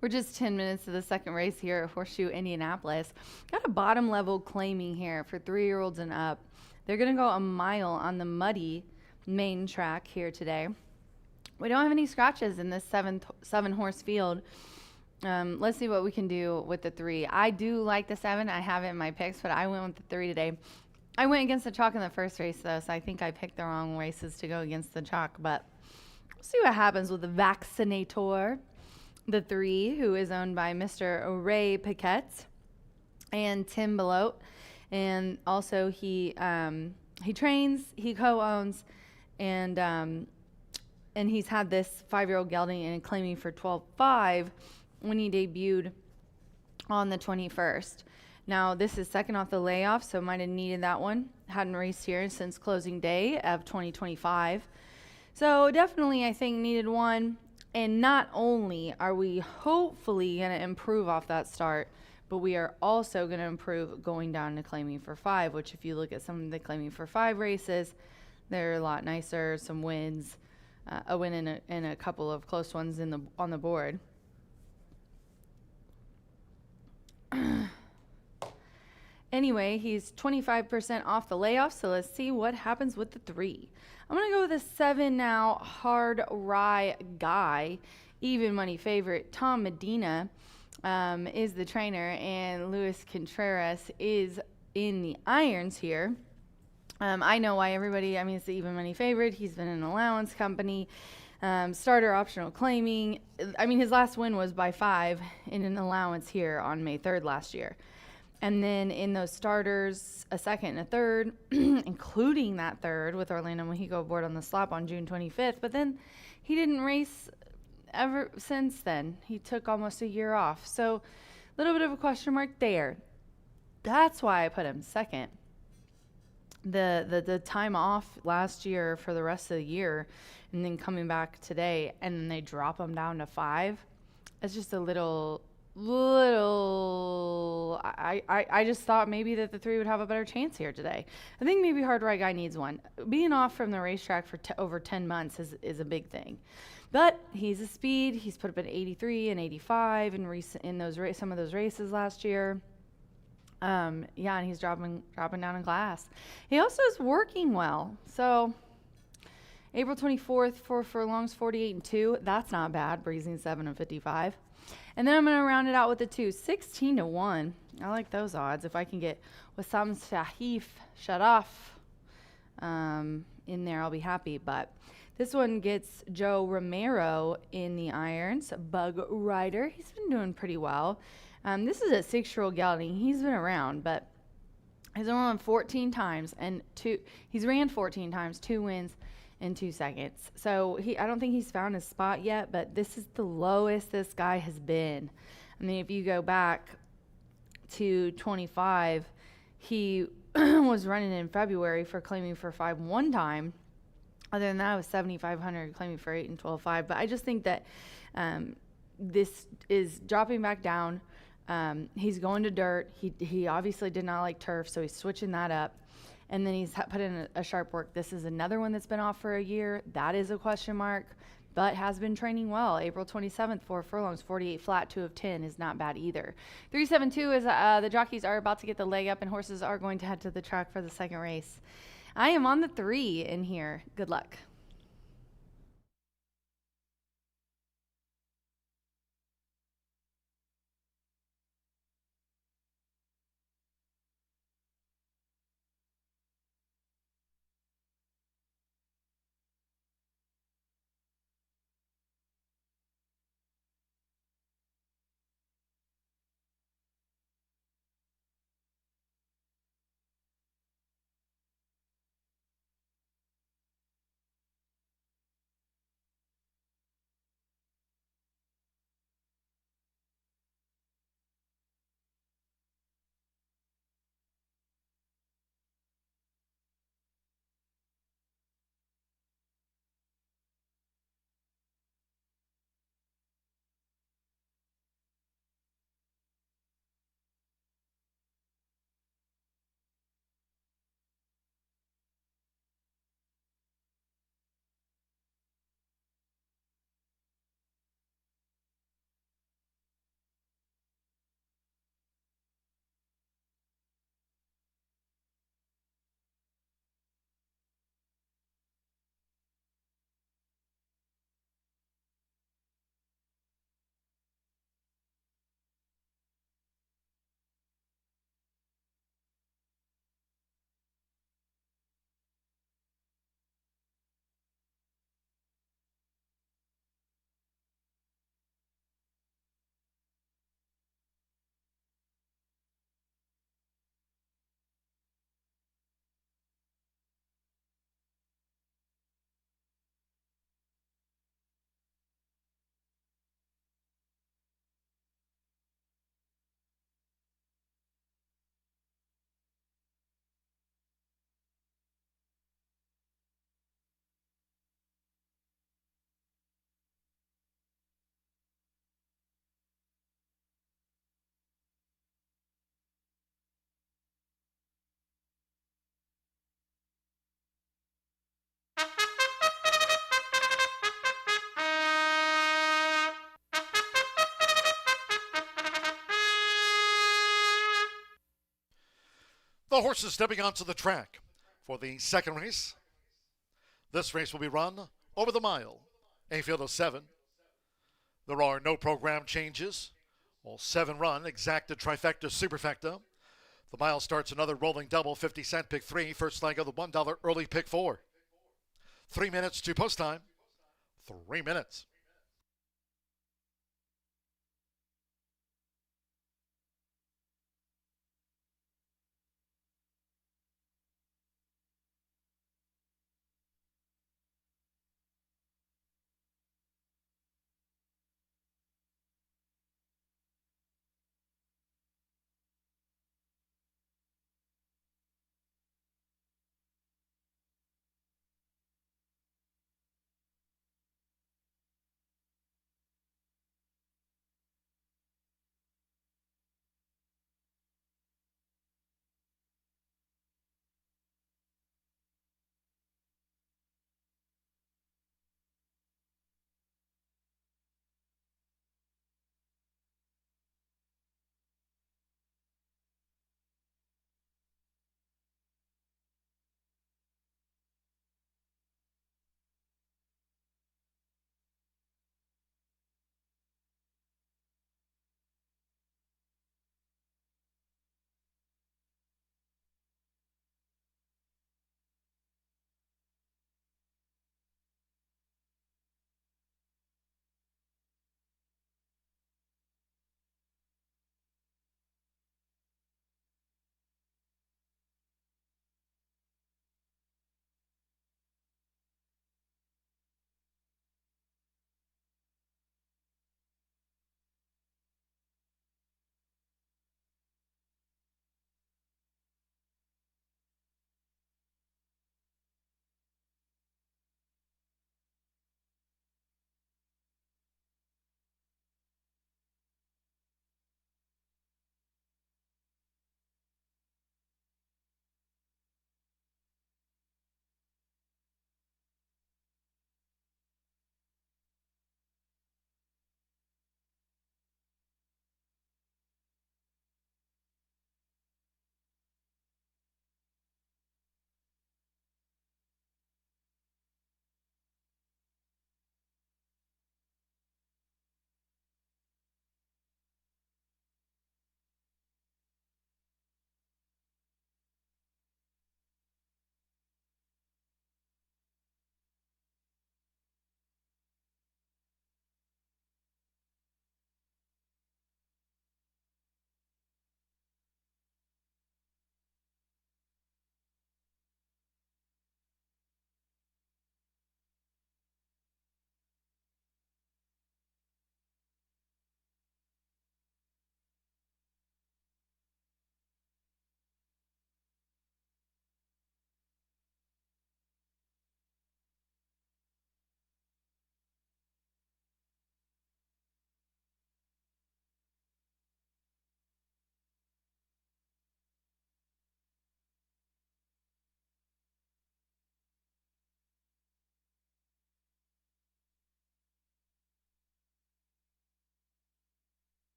We're just 10 minutes to the second race here at Horseshoe Indianapolis. Got a bottom level claiming here for 3-year-olds and up. They're going to go a mile on the muddy main track here today. We don't have any scratches in this seven horse field. Let's see what we can do with the 3. I do like the 7. I have it in my picks, but I went with the 3 today. I went against the chalk in the first race, though, so I think I picked the wrong races to go against the chalk. But we'll see what happens with the Vaccinator, the 3, who is owned by Mr. Ray Paquette and Tim Belote. And also he trains, he co-owns, and he's had this 5-year-old gelding and claiming for 12.5 when he debuted on the 21st. Now, this is second off the layoff, so might have needed that one. Hadn't raced here since closing day of 2025. So definitely, I think, needed one. And not only are we hopefully going to improve off that start, but we are also going to improve going down to claiming for 5, which if you look at some of the claiming for 5 races, they're a lot nicer, some wins, a win and a couple of close ones on the board. Anyway, he's 25% off the layoff, so let's see what happens with the 3. I'm going to go with a 7 now, Hard Rye Guy, even money favorite. Tom Medina is the trainer, and Luis Contreras is in the irons here. I know why everybody, it's the even money favorite. He's been in an allowance company, starter optional claiming. His last win was by 5 in an allowance here on May 3rd last year. And then in those starters, a second and a third, including that third with Orlando Mojico aboard on the slop on June 25th. But then he didn't race ever since then. He took almost a year off. So a little bit of a question mark there. That's why I put him second. The time off last year for the rest of the year and then coming back today and then they drop him down to 5. It's just a little I just thought maybe that the 3 would have a better chance here today. I think maybe Hard Ride Guy needs one. Being off from the racetrack for over 10 months is a big thing. But he's a speed. He's put up an 83 and 85 in some of those races last year. And he's dropping down in class. He also is working well. So April 24th, 4 furlongs, 48 and 2. That's not bad. Breezing 7 and 55. And then I'm going to round it out with the 2, 16 to 1. I like those odds. If I can get Wissam Sharaf in there, I'll be happy. But this one gets Joe Romero in the irons, Bug Rider. He's been doing pretty well. This is a 6-year-old gelding. He's been around, but he's run 14 times and he's ran 14 times, 2 wins in 2 seconds. So I don't think he's found his spot yet, but this is the lowest this guy has been. If you go back to 25, he was running in February for claiming for 5 one time. Other than that, it was 7,500 claiming for 8 and 12.5. But I just think that this is dropping back down. He's going to dirt. He obviously did not like turf, so he's switching that up. And then he's put in a sharp work. This is another one that's been off for a year. That is a question mark, but has been training well. April 27th, 4 furlongs, 48 flat, 2 of 10 is not bad either. 372 is the jockeys are about to get the leg up and horses are going to head to the track for the second race. I am on the 3 in here. Good luck. The horses stepping onto the track for the second race. This race will be run over the mile, a field of 7. There are no program changes. All 7 run, exacta, trifecta, superfecta. The mile starts another rolling double, 50-cent pick 3, first leg of the $1 early pick 4. 3 minutes to post time. 3 minutes.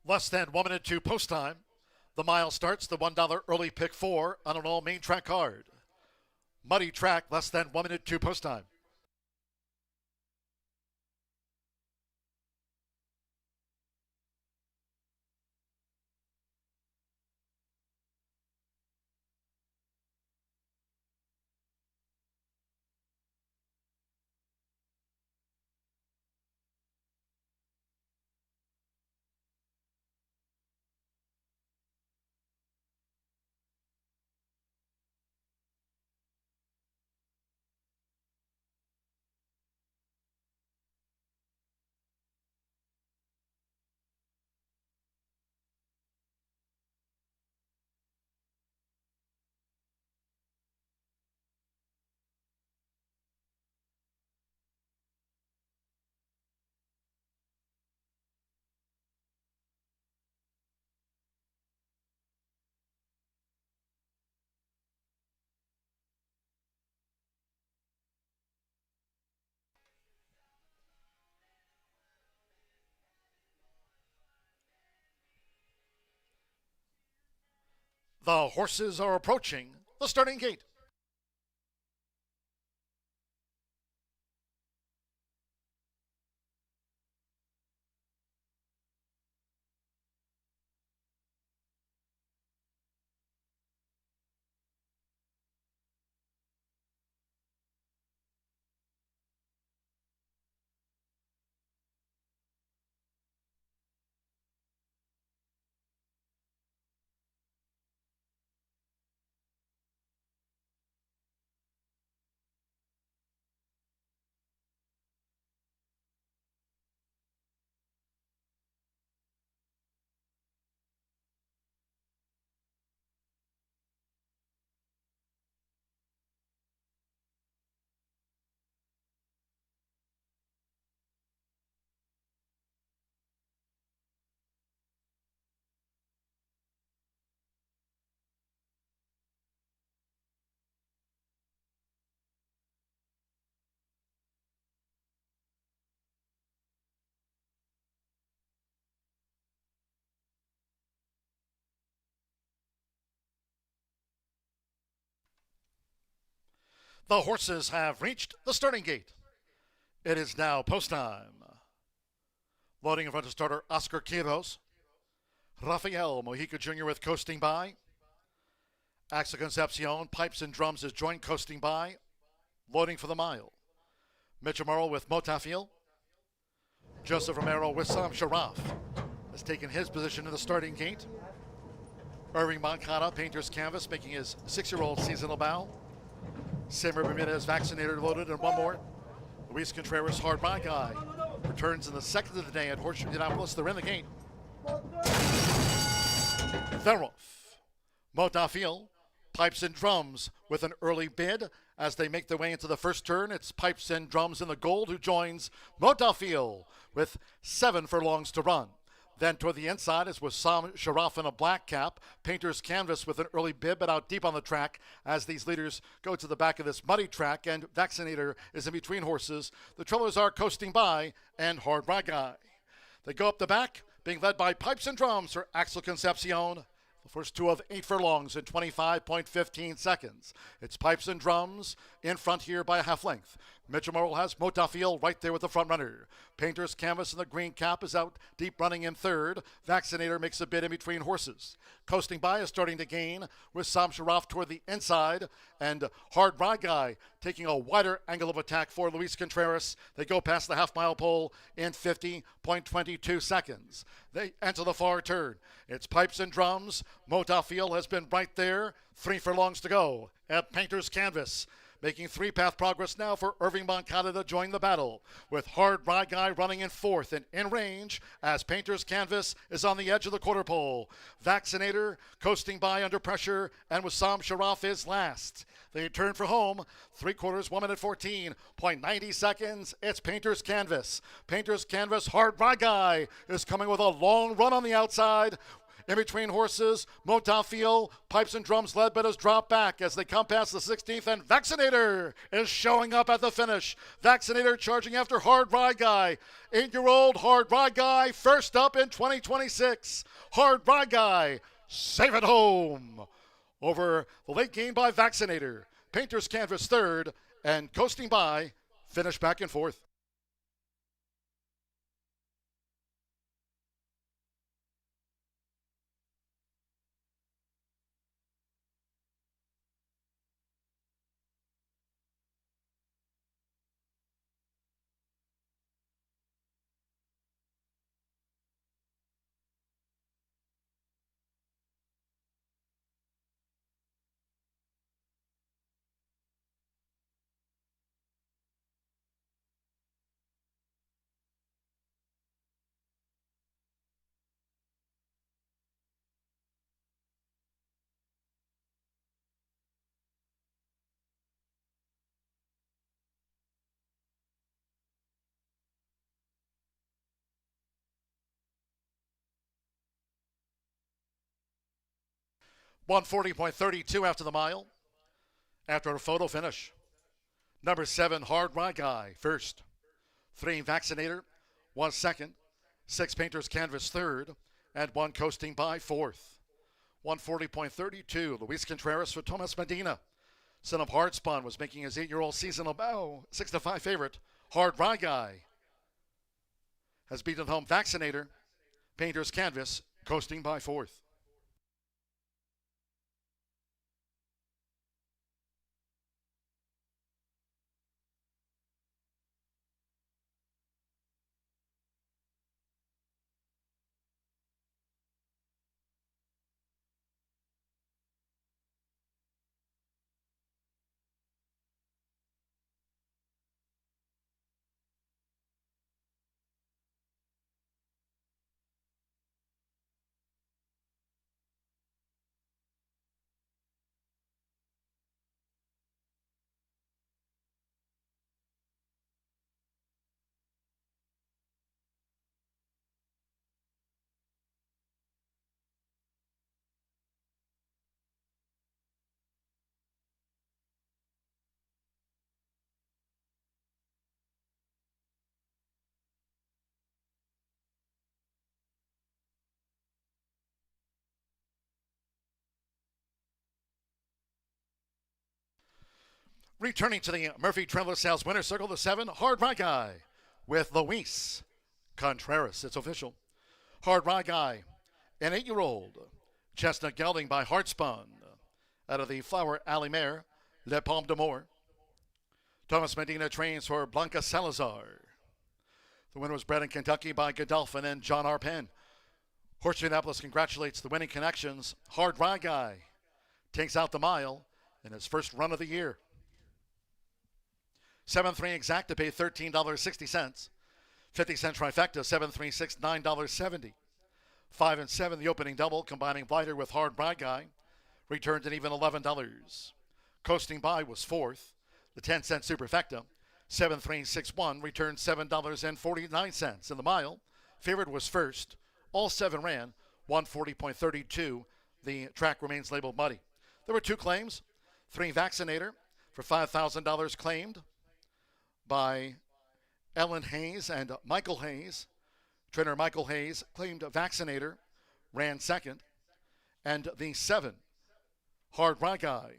Less than 1 minute to post time. The mile starts the $1 early pick 4 on an all main track card. Muddy track, less than 1 minute to post time. The horses are approaching the starting gate. The horses have reached the starting gate. It is now post time. Loading in front of starter Oscar Quiros. Rafael Mojica Jr. with Coasting By. Axel Concepcion, Pipes and Drums is joined Coasting By. Loading for the mile. Mitchell Morrow with Motafiel. Joseph Romero with Sam Sharaf has taken his position in the starting gate. Irving Moncada, Painter's Canvas, making his 6-year-old seasonal bow. Simmer Bermudez, Vaccinator loaded, and one more. Luis Contreras, Hard By Guy, returns in the second of the day at Horseshoe Indianapolis. They're in the gate. They're off. Motafiel, Pipes and Drums with an early bid as they make their way into the first turn. It's Pipes and Drums in the gold who joins Motafiel with 7 furlongs to run. Then toward the inside is Wissam Sharaf in a black cap. Painter's Canvas with an early bib, but out deep on the track as these leaders go to the back of this muddy track, and Vaccinator is in between horses. The trailers are Coasting By and Hard By Guy. They go up the back, being led by Pipes and Drums for Axel Concepcion. The first 2 of 8 furlongs in 25.15 seconds. It's Pipes and Drums in front here by a half length. Mitchell Morrow has Motafiel right there with the front runner. Painter's Canvas in the green cap is out deep running in third. Vaccinator makes a bid in between horses. Coasting By is starting to gain with Sam Sharaf toward the inside, and Hard By Guy taking a wider angle of attack for Luis Contreras. They go past the half-mile pole in 50.22 seconds. They enter the far turn. It's Pipes and Drums. Motafiel has been right there. 3 furlongs to go at Painter's Canvas. Making 3-path progress now for Irving Moncada to join the battle, with Hard By Guy running in fourth and in range as Painter's Canvas is on the edge of the quarter pole. Vaccinator Coasting By under pressure, and Wissam Sharaf is last. They turn for home, 3/4, 1 minute 14.90 seconds. It's Painter's Canvas. Painter's Canvas, Hard By Guy is coming with a long run on the outside. In between horses, Motafiel, Pipes and Drums led, but has dropped back as they come past the 16th, and Vaccinator is showing up at the finish. Vaccinator charging after Hard By Guy. 8-year-old Hard By Guy, first up in 2026. Hard By Guy, save it home. Over the late gain by Vaccinator. Painter's Canvas third, and Coasting By finish back and forth. .140.32 after the mile. After a photo finish. Number 7, Hard By Guy, first. 3, Vaccinator, 1 second. 6, Painter's Canvas, third. And 1, Coasting By, fourth. 140.32. Luis Contreras for Tomas Medina. Son of Hard Spun was making his 8-year-old season about 6-5 favorite. Hard Rye Guy has beaten home Vaccinator. Painter's Canvas coasting by 4th. Returning to the Murphy Trailer Sales Winner Circle, the 7, Hard Rye Guy with Luis Contreras. It's official. Hard Rye Guy, an 8-year-old. Chestnut Gelding by Heartspun out of the Flower Alley Mare, Le Palme d'Amour. Thomas Medina trains for Blanca Salazar. The winner was bred in Kentucky by Godolphin and John R. Penn. Horseshoe Indianapolis congratulates the winning connections. Hard Rye Guy takes out the mile in his first run of the year. 7-3 exact to pay $13.60. 50-cent trifecta, 7-3-6, $9.70. 5 and 7, the opening double, combining Blighter with Hard Rye Guy, returned an even $11. Coasting by was 4th. The 10-cent superfecta, 7-3-6-1, returned $7.49. In the mile, favorite was first. All 7 ran, 140.32. The track remains labeled muddy. There were 2 claims. 3 Vaccinator for $5,000 claimed by Ellen Hayes and Michael Hayes. Trainer Michael Hayes claimed Vaccinator, ran second. And the 7, Hard Rye Guy.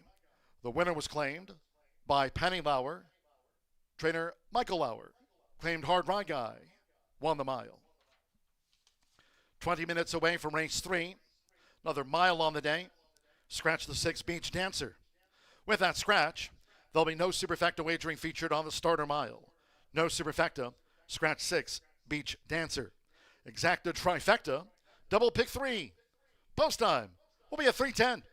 The winner was claimed by Penny Lauer. Trainer Michael Lauer claimed Hard Rye Guy, won the mile. 20 minutes away from race 3. Another mile on the day. Scratch the 6, Beach Dancer. With that scratch, there'll be no superfecta wagering featured on the starter mile. No superfecta, scratch 6, Beach Dancer. Exacta trifecta, double pick 3. Post time will be at 3:10.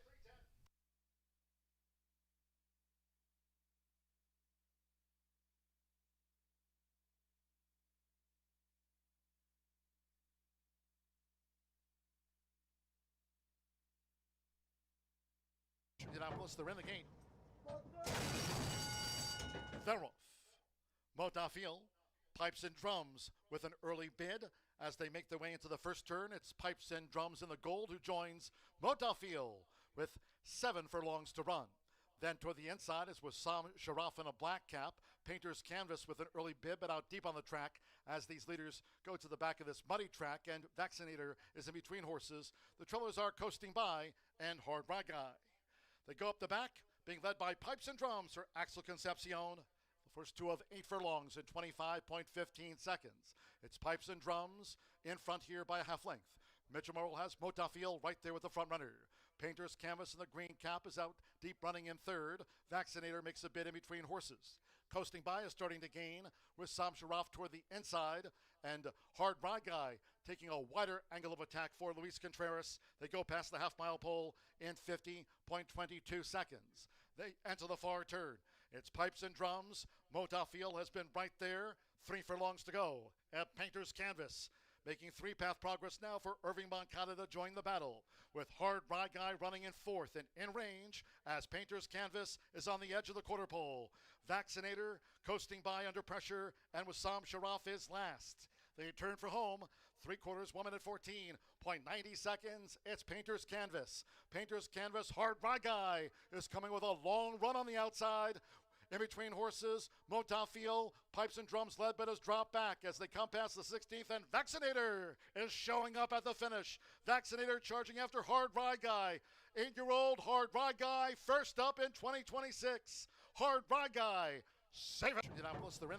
Indianapolis, they're in the gate. They're off. Modafiel, Pipes and Drums with an early bid as they make their way into the first turn. It's Pipes and Drums in the gold who joins Modafiel with 7 furlongs to run. Then toward the inside is Wissam Sharaf in a black cap. Painter's Canvas with an early bid, but out deep on the track as these leaders go to the back of this muddy track, and Vaccinator is in between horses. The trailers are coasting by, and Hard Rye Guy. They go up the back, being led by Pipes and Drums for Axel Concepcion. The first 2 of 8 furlongs in 25.15 seconds. It's Pipes and Drums in front here by a half length. Mitchell Morrill has Modafiel right there with the front runner. Painter's Canvas in the green cap is out deep running in third. Vaccinator makes a bid in between horses. Coasting by is starting to gain with Sam Sharaf toward the inside, and Hard Rye Guy taking a wider angle of attack for Luis Contreras. They go past the half-mile pole in 50.22 seconds. They enter the far turn. It's Pipes and Drums. Modafiel has been right there. 3 furlongs to go at Painter's Canvas. Making 3-path progress now for Irving Moncada to join the battle, with Hard Rye Guy running in 4th and in range as Painter's Canvas is on the edge of the quarter pole. Vaccinator coasting by under pressure, and Wissam Sharaf is last. They turn for home. 3/4, 1 minute 14.90 seconds. It's Painter's Canvas. Painter's Canvas, Hard Rye Guy is coming with a long run on the outside. In between horses, Motown Feel, pipes and drums led but has dropped back as they come past the 16th, and Vaccinator is showing up at the finish. Vaccinator charging after Hard Ride Guy. 8-year-old Hard Ride Guy first up in 2026. Hard Ride Guy, save it. Indianapolis, they're in.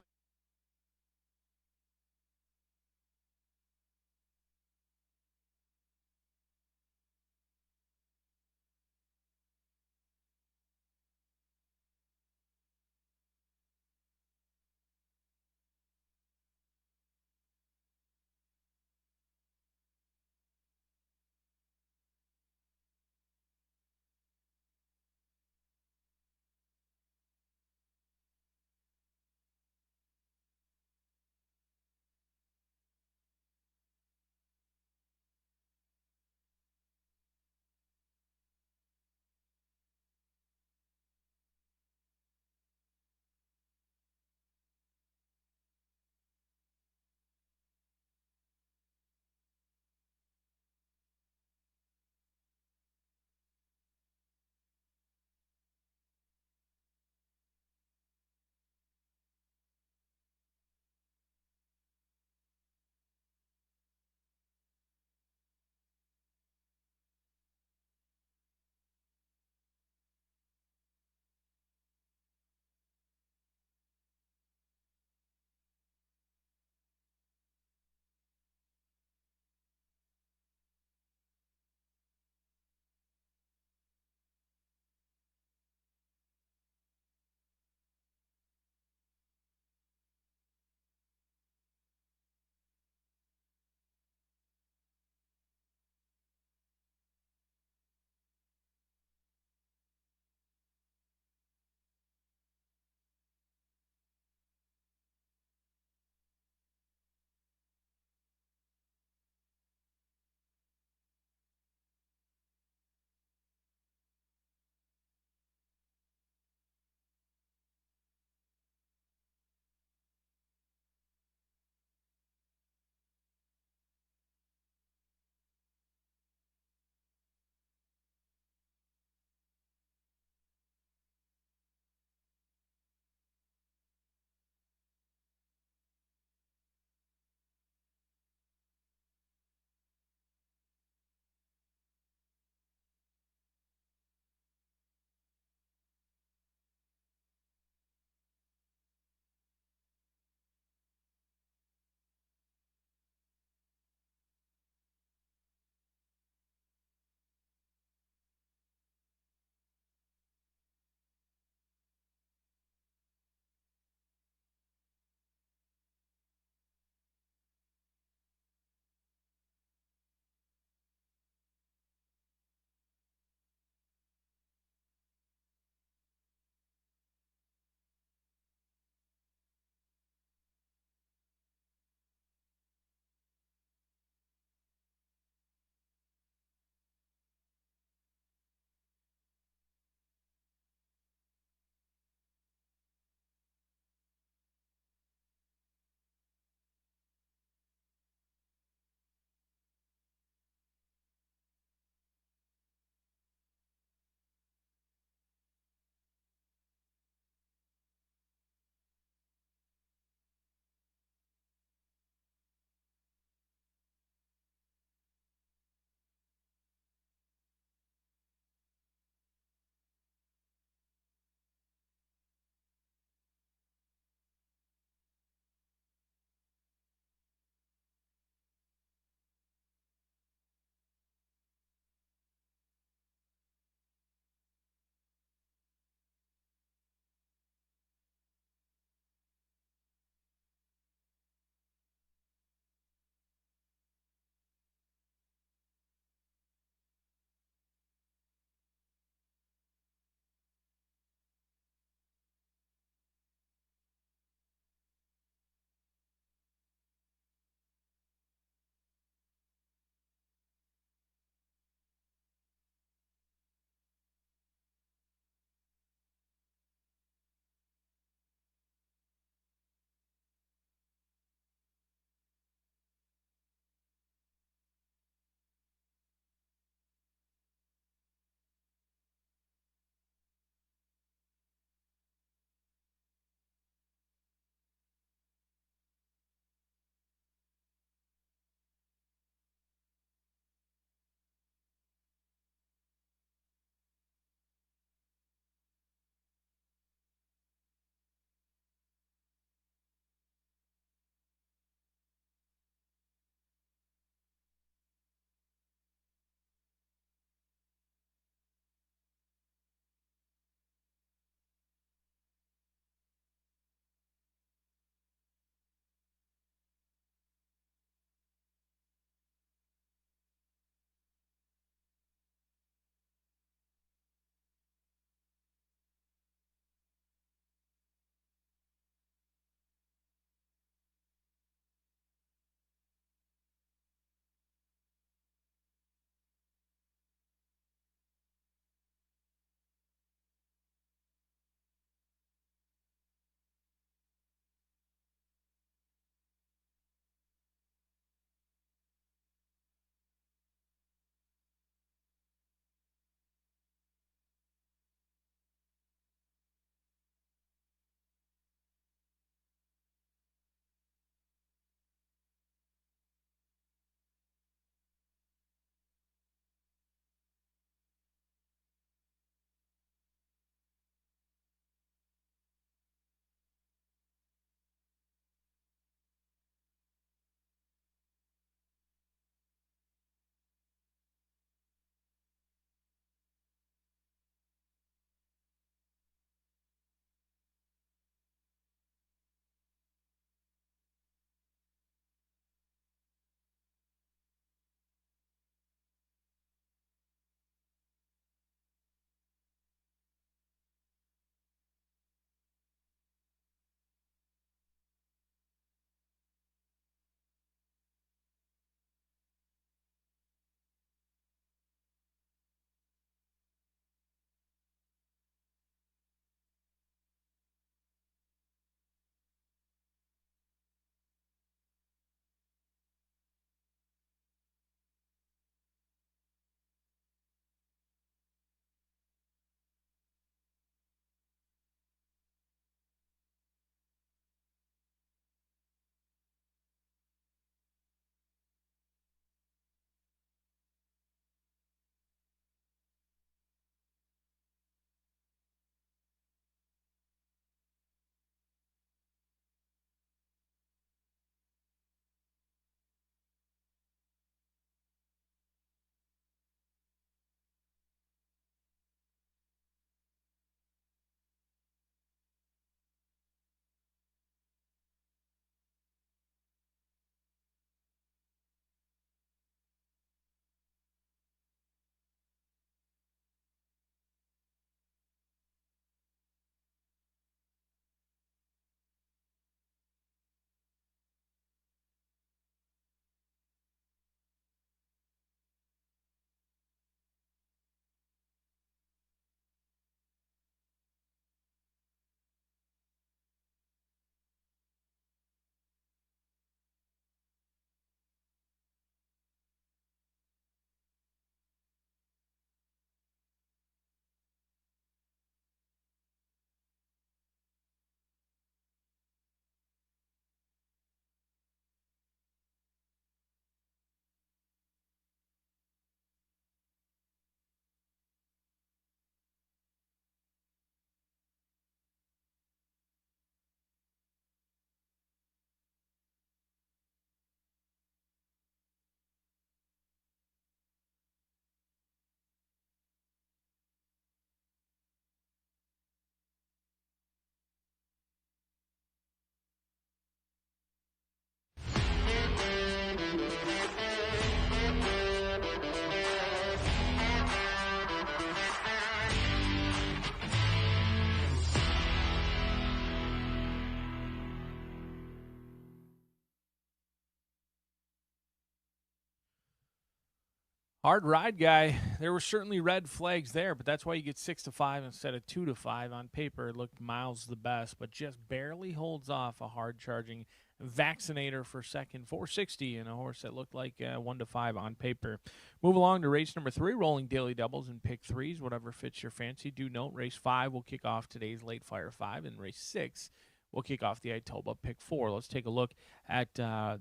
Hard ride guy. There were certainly red flags there, but that's why you get 6-5 instead of 2-5. On paper, it looked miles the best, but just barely holds off a hard charging Vaccinator for second, 460, and a horse that looked like 1-5 on paper. Move along to race number 3, rolling daily doubles and pick threes, whatever fits your fancy. Do note, race 5 will kick off today's late fire 5, and race 6 will kick off the Itoba pick 4. Let's take a look at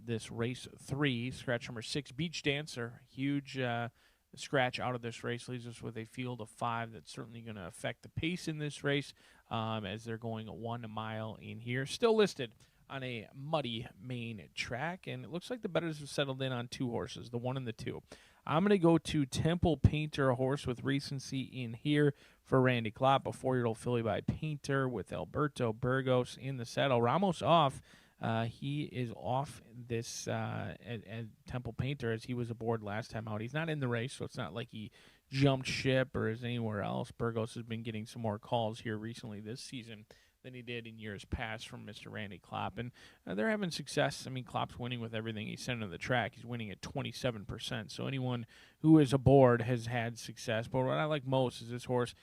this race 3, scratch number 6, Beach Dancer. Huge scratch out of this race leaves us with a field of 5 that's certainly going to affect the pace in this race as they're going 1 mile in here. Still listed on a muddy main track, and it looks like the bettors have settled in on 2 horses, the 1 and the 2. I'm going to go to Temple Painter, a horse with recency in here for Randy Klopp, a 4-year-old filly by Painter with Alberto Burgos in the saddle. Ramos off. He is off this at Temple Painter as he was aboard last time out. He's not in the race, so it's not like he jumped ship or is anywhere else. Burgos has been getting some more calls here recently this season than he did in years past from Mr. Randy Klopp. And they're having success. I mean, Klopp's winning with everything he's sent to the track. He's winning at 27%. So anyone who is aboard has had success. But what I like most is this horse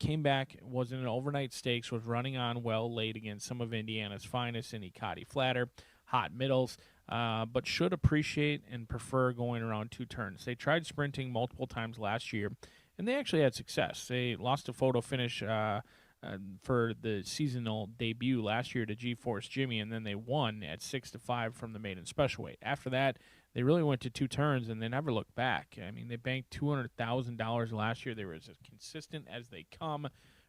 came back, was in an overnight stakes, was running on well late against some of Indiana's finest in Ecati Flatter, Hot Middles, but should appreciate and prefer going around 2 turns. They tried sprinting multiple times last year, and they actually had success. They lost a photo finish for the seasonal debut last year to G-Force Jimmy, and then they won at 6-5 from the maiden special weight. After that, they really went to 2 turns, and they never looked back. I mean, they banked $200,000 last year. They were as consistent as they come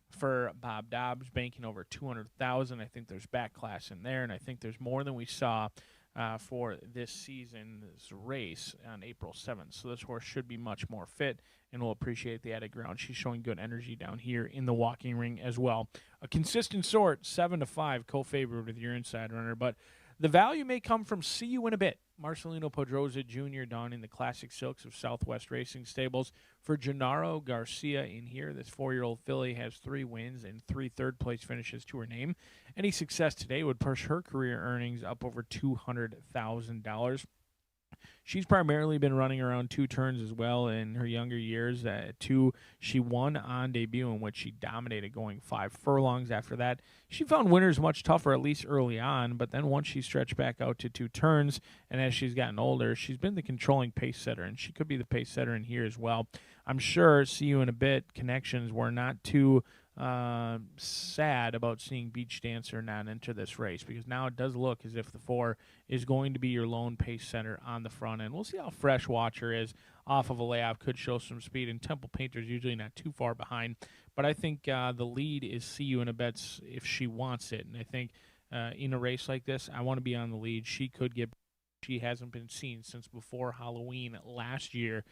for Bob Dobbs, banking over $200,000. I think there's back class in there, and I think there's more than we saw for this season's race on April 7th. So this horse should be much more fit and will appreciate the added ground. She's showing good energy down here in the walking ring as well. A consistent sort, 7-5, co-favored with your inside runner, but the value may come from See You in a Bit. Marcelino Pedroza Jr. donning the classic silks of Southwest Racing Stables. For Gennaro Garcia in here, this 4-year-old filly has 3 wins and 3 third-place finishes to her name. Any success today would push her career earnings up over $200,000. She's primarily been running around 2 turns as well in her younger years. 2, she won on debut, in which she dominated, going 5 furlongs. After that, she found winners much tougher, at least early on, but then once she stretched back out to 2 turns, and as she's gotten older, she's been the controlling pace setter, and she could be the pace setter in here as well. I'm sure See You in a Bit connections were not too sad about seeing Beach Dancer not enter this race, because now it does look as if the 4 is going to be your lone pace center on the front end. We'll see how fresh Watcher is off of a layoff, could show some speed, and Temple Painter's usually not too far behind, but I think the lead is See You in a Bit if she wants it, and I think in a race like this, I want to be on the lead. She could get, she hasn't been seen since before Halloween last year.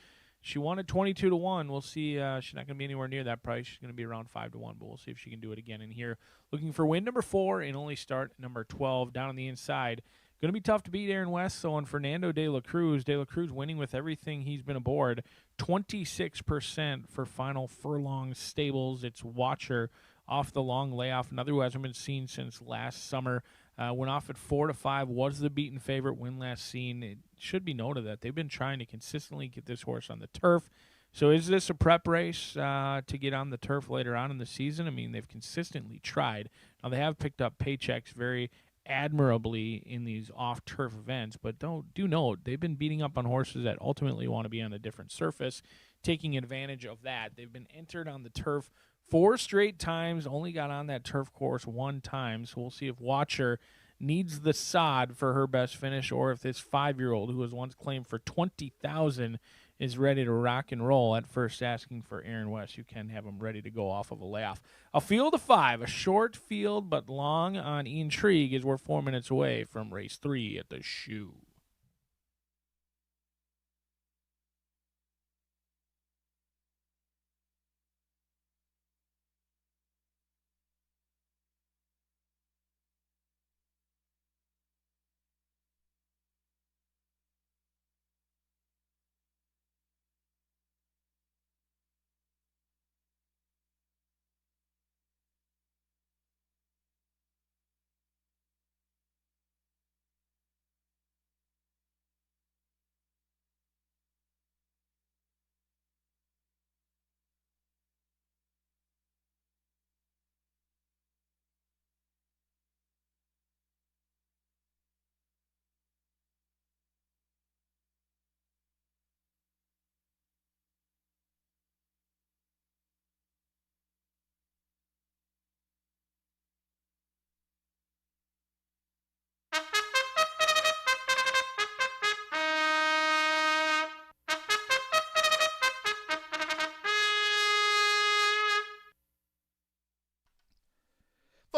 She won at 22-1. We'll see. She's not going to be anywhere near that price. She's going to be around 5-1, but we'll see if she can do it again in here. Looking for win number 4 and only start number 12 down on the inside. Going to be tough to beat Aaron West, so on Fernando De La Cruz. De La Cruz winning with everything he's been aboard. 26% for final furlong stables. It's Watcher off the long layoff. Another who hasn't been seen since last summer. Went off at 4-5, was the beaten favorite when last seen. It should be noted that they've been trying to consistently get this horse on the turf. So is this a prep race to get on the turf later on in the season? I mean, they've consistently tried. Now, they have picked up paychecks very admirably in these off-turf events, but do note, they've been beating up on horses that ultimately want to be on a different surface, taking advantage of that. They've been entered on the turf 4 straight times, only got on that turf course 1 time, so we'll see if Watcher needs the sod for her best finish, or if this 5-year-old who was once claimed for $20,000 is ready to rock and roll. At first asking for Aaron West, you can have him ready to go off of a layoff. A field of 5, a short field but long on intrigue, as we're 4 minutes away from race 3 at the Shoe.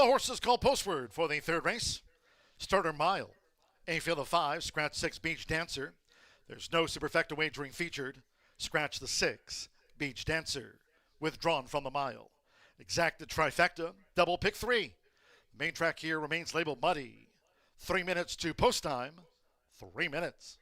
The horses called postward for the third race. Starter Mile, a field of 5, scratch 6, Beach Dancer. There's no superfecta wagering featured. Scratch the 6, Beach Dancer, withdrawn from the mile. Exacta trifecta, double pick 3. Main track here remains labeled muddy. 3 minutes to post time. 3 minutes.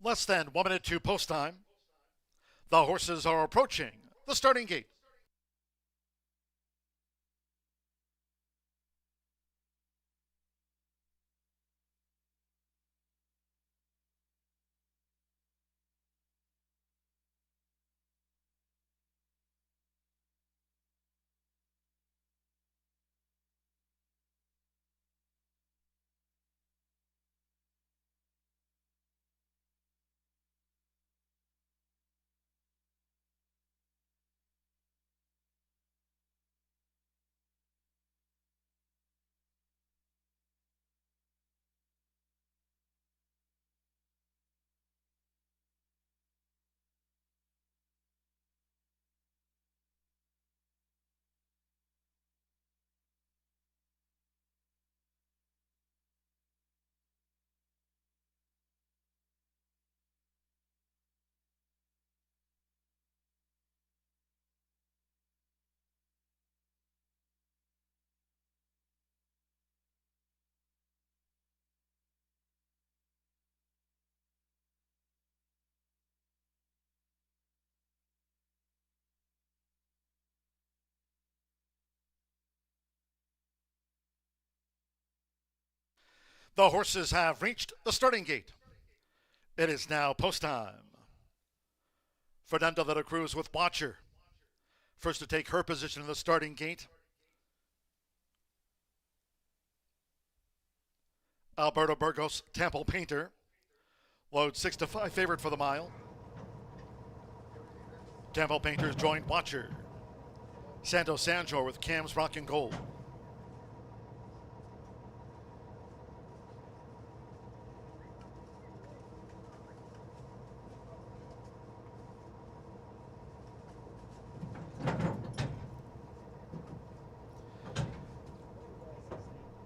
Less than 1 minute to post time. The horses are approaching the starting gate. The horses have reached the starting gate. It is now post time. Fernando de la Cruz with Watcher. First to take her position in the starting gate. Alberto Burgos, Temple Painter. Load 6-5 favorite for the mile. Temple Painter's joined Watcher. Santo Sanjor with Cam's Rockin' Gold.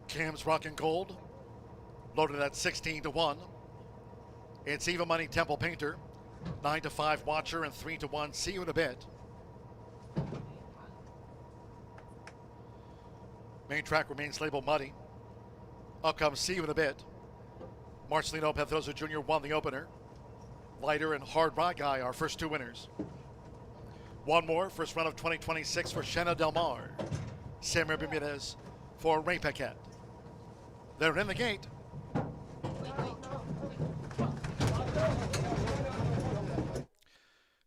Cam's Rockin' Gold, loaded at 16-1. It's even money Temple Painter, 9-5 Watcher, and 3-1 See You in a Bit. Main track remains labeled muddy. Up comes See You in a Bit. Marcelino Pedrosa Jr. won the opener. Lighter and Hard Rock Guy, our first two winners. One more, first run of 2026 for Shanna Del Mar. Samuel Bermudez for Ray Paquette. They're in the gate.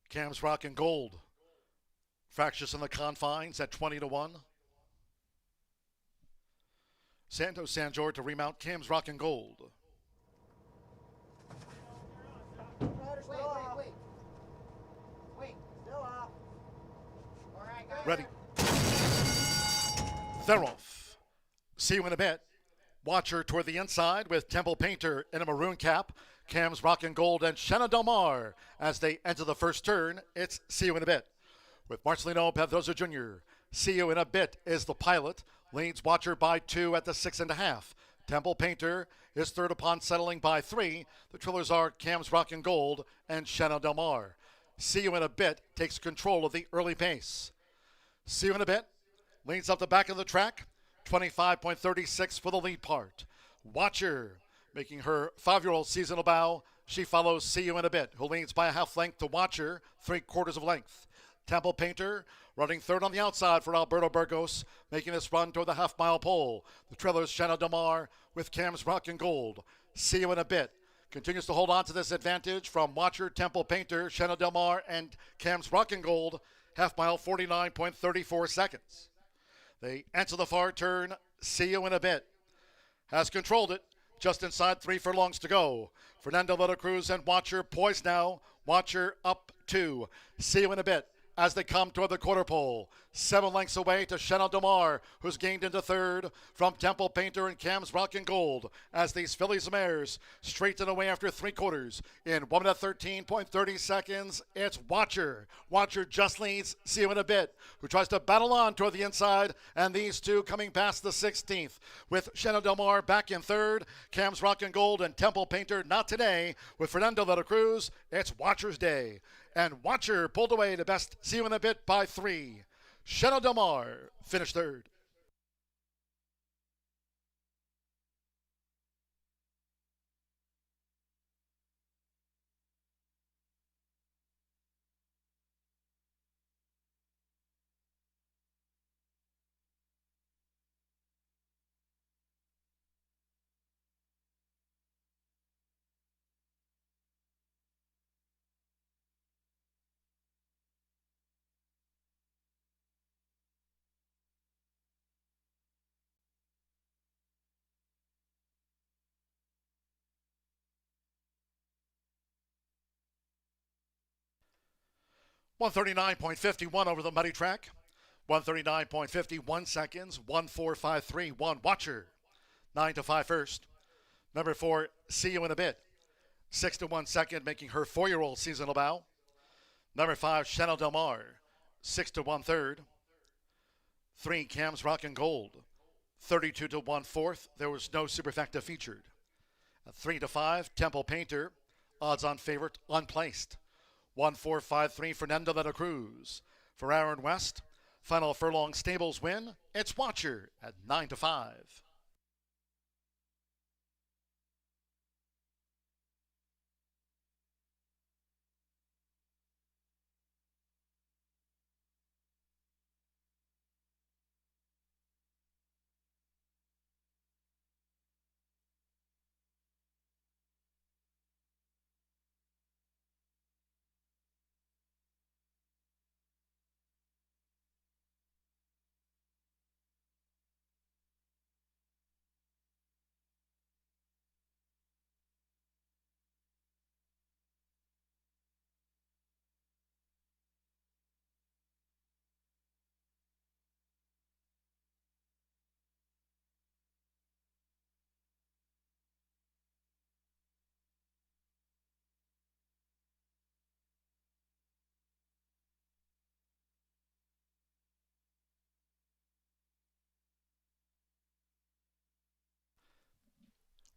Cam's Rockin' Gold. Fractious in the confines at 20-1. Santo Sanjor to remount Cam's Rockin' Gold. Wait. Still off. All right, guys. Ready. They're off. See you in a bit. Watcher toward the inside with Temple Painter in a maroon cap. Cam's Rockin' Gold and Shanna Del Mar as they enter the first turn. It's See You in a Bit. With Marcelino Pedrosa Jr. See You in a Bit is the pilot. Leads Watcher by 2 at the 6.5. Temple Painter is third upon settling by 3. The trailers are Cam's Rockin' Gold and Shanna Del Mar. See You in a Bit takes control of the early pace. See You in a Bit leads up the back of the track. 25.36 for the lead part. Watcher making her 5-year-old seasonal bow. She follows See You in a Bit, who leads by a half length to Watcher, 3/4 of length. Temple Painter running third on the outside for Alberto Burgos, making this run toward the half-mile pole. The trailers Shanna Del Mar with Cam's Rockin' Gold. See You in a Bit continues to hold on to this advantage from Watcher, Temple Painter, Shanna Del Mar, and Cam's Rockin' Gold. Half-mile, 49.34 seconds. They enter the far turn. See You in a Bit has controlled it. Just inside 3 furlongs to go. Fernando de la Cruz and Watcher poised now. Watcher up 2. See You in a Bit as they come toward the quarter pole. 7 lengths away to Shanna Del Mar, who's gained into third from Temple Painter and Cam's Rockin' Gold as these fillies and mares straighten away after 3/4. In 1 minute 13.30 seconds, it's Watcher. Watcher just leads See You in a Bit, who tries to battle on toward the inside, and these two coming past the 16th. With Shanna Del Mar back in third, Cam's Rockin' Gold and Temple Painter not today. With Fernando de la Cruz, it's Watcher's day. And Watcher pulled away to best See You in a Bit by 3. Shanna Del Mar finished third. .139.51 over the muddy track. 139.51 seconds. 1:4:53.1 Watcher. 9-5 first. Number 4, See You in a Bit. 6-1 second, making her 4-year-old seasonal bow. Number 5, Shanna Del Mar. 6-1 third. 3, Cam's Rockin' Gold. 32-1 fourth. There was no superfecta featured. At 3-5, Temple Painter. Odds on favorite, unplaced. 1-4-5-3, Fernando de la Cruz. For Aaron West, final furlong stables win. It's Watcher at 9-5.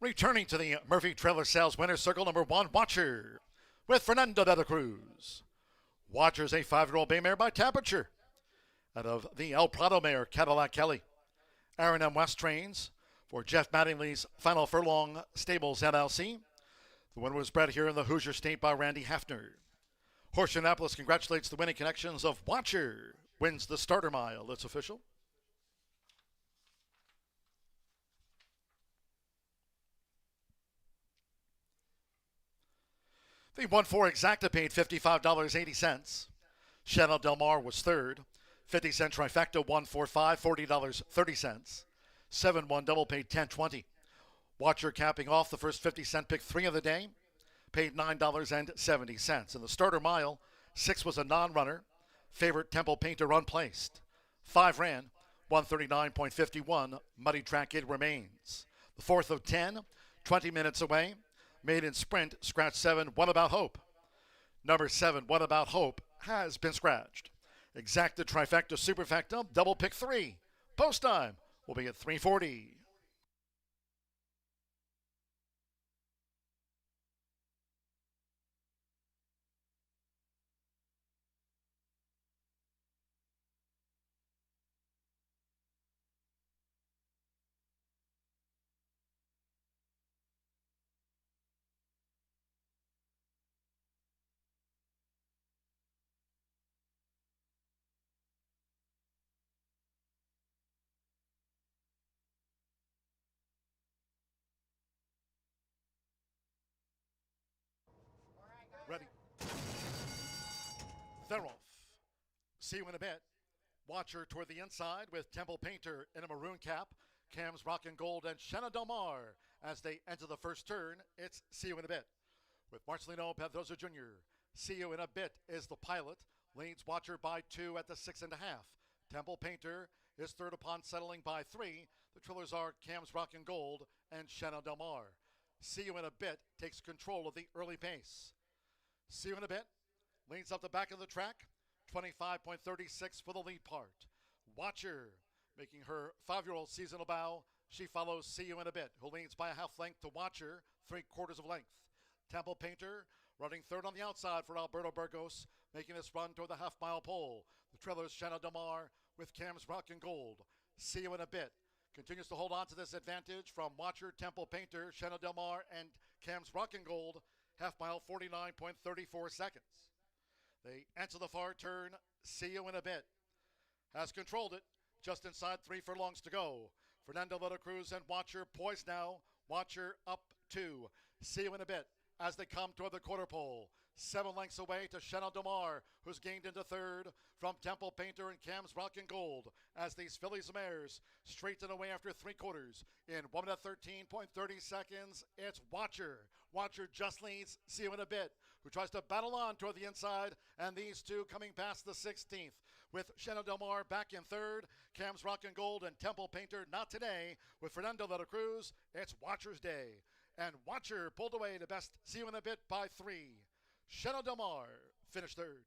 Returning to the Murphy Trailer Sales Winner's Circle, number 1, Watcher, with Fernando de la Cruz. Watcher's a 5-year-old bay mare by temperature. Out of the El Prado mare, Cadillac Kelly. Aaron M. West trains for Jeff Mattingly's Final Furlong Stables LLC. The winner was bred here in the Hoosier State by Randy Hafner. Horseshoe Indianapolis congratulates the winning connections of Watcher. Wins the starter mile. It's official. The 1-4 exacta paid $55.80. Chanel Del Mar was third. 50-cent trifecta 145, $40.30. 7-1 double paid $10.20. Watcher capping off the first 50-cent pick 3 of the day. Paid $9.70. In the starter mile, 6 was a non-runner. Favorite Temple Painter unplaced. 5 ran, 139.51. Muddy track it remains. The 4th of 10, 20 minutes away. Maiden sprint, scratch 7, What About Hope? Number 7, What About Hope, has been scratched. Exacta, trifecta, superfecta, double pick 3. Post time will be at 3:40. Ready. They're off. See you in a bit. Watcher toward the inside with Temple Painter in a maroon cap. Cam's Rockin' Gold and Shanna Del Mar as they enter the first turn. It's See You in a Bit. With Marcelino Pedrosa Jr. See You in a Bit is the pilot. Leads Watcher by 2 at the 6.5. Temple Painter is third upon settling by 3. The trillers are Cam's Rockin' Gold and Shanna Del Mar. See You in a Bit takes control of the early pace. See You in a Bit leads up the back of the track, 25.36 for the lead part. Watcher making her 5-year-old seasonal bow. She follows See You in a Bit, who leads by a half length to Watcher, 3/4 of length. Temple Painter running third on the outside for Alberto Burgos, making this run toward the half-mile pole. The trailers Shanna Del Mar with Cam's Rockin' Gold. See You in a Bit continues to hold on to this advantage from Watcher, Temple Painter, Shanna Del Mar, and Cam's Rockin' Gold. Half mile, 49.34 seconds. They enter the far turn. See You in a Bit has controlled it. Just inside 3 furlongs to go. Fernando de la Cruz and Watcher poised now. Watcher up 2. See You in a Bit as they come toward the quarter pole. 7 lengths away to Chanel Del Mar, who's gained into third from Temple Painter and Cam's Rockin' Gold as these fillies and mares straighten away after 3/4. In 1 minute 13.30 seconds, it's Watcher. Watcher just leads See You in a Bit, who tries to battle on toward the inside, and these two coming past the 16th. With Chanel Del Mar back in third, Cam's Rockin' Gold and Temple Painter not today. With Fernando de la Cruz, it's Watcher's day. And Watcher pulled away to best See You in a Bit by 3. Chanel Del Mar finished third.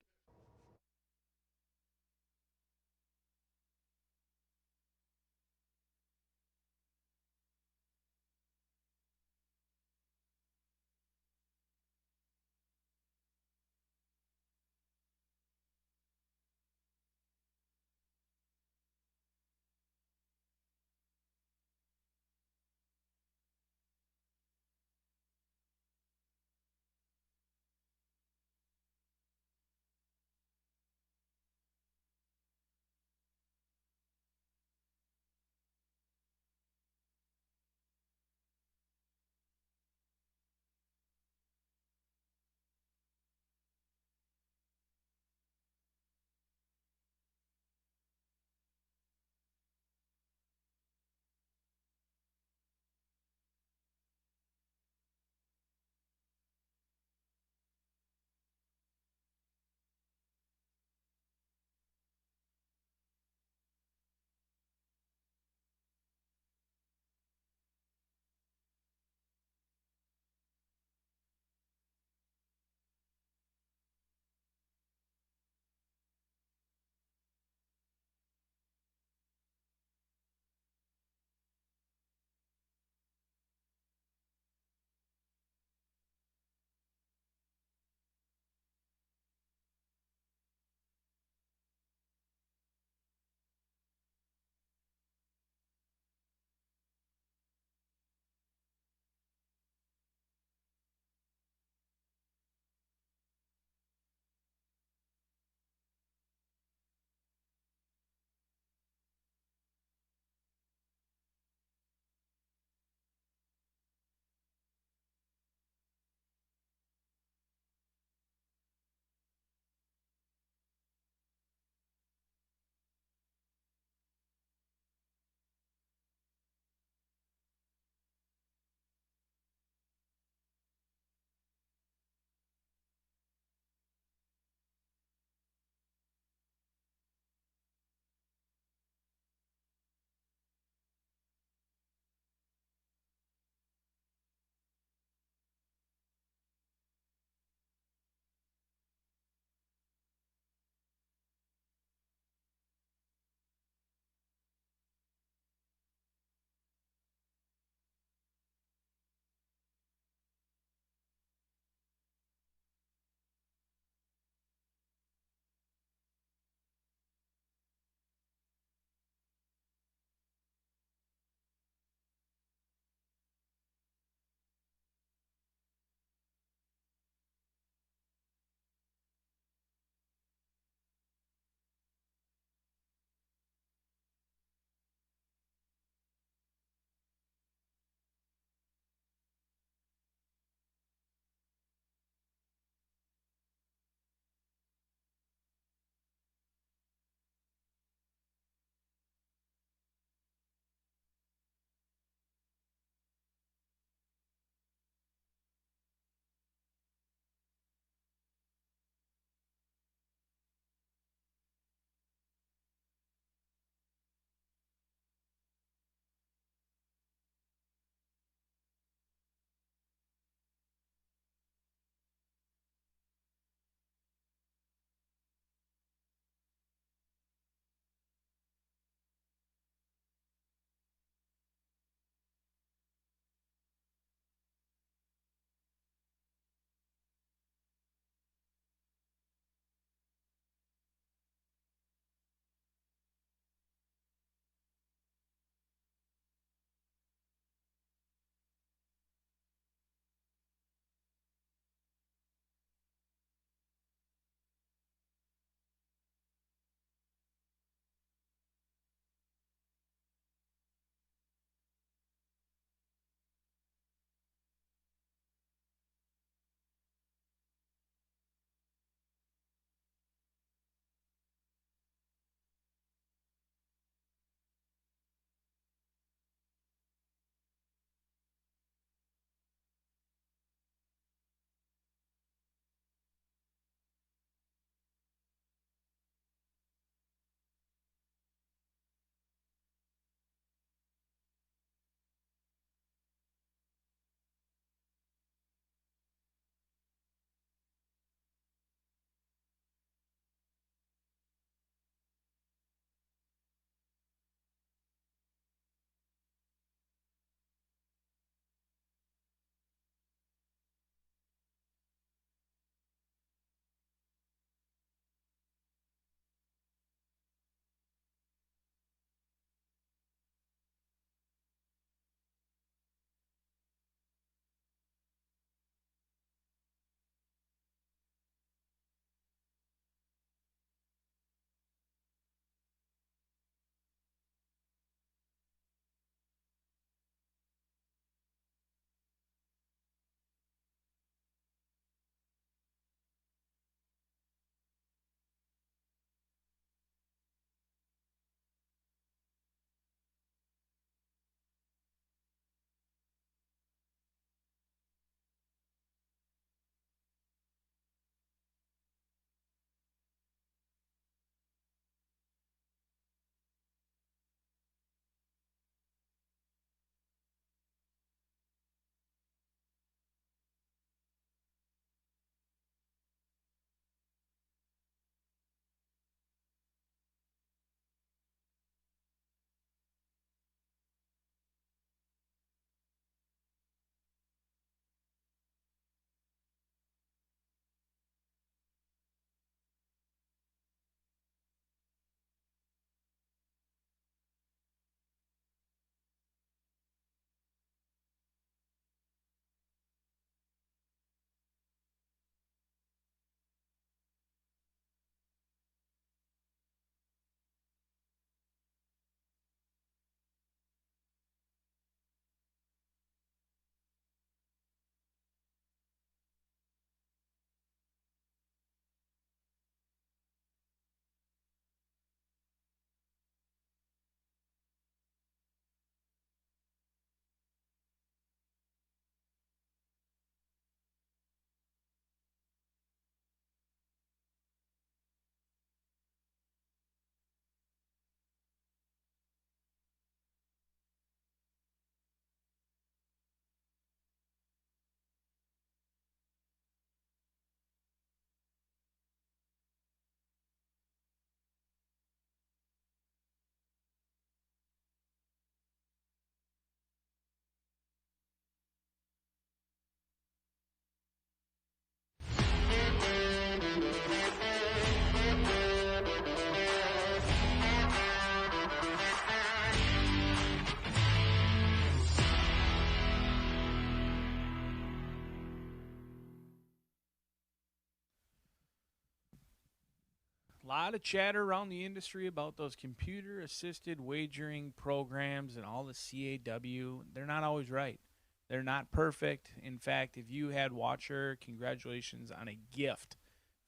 lot of chatter around the industry about those computer-assisted wagering programs and all the CAW. They're not always right. They're not perfect. In fact, if you had Watcher, congratulations on a gift.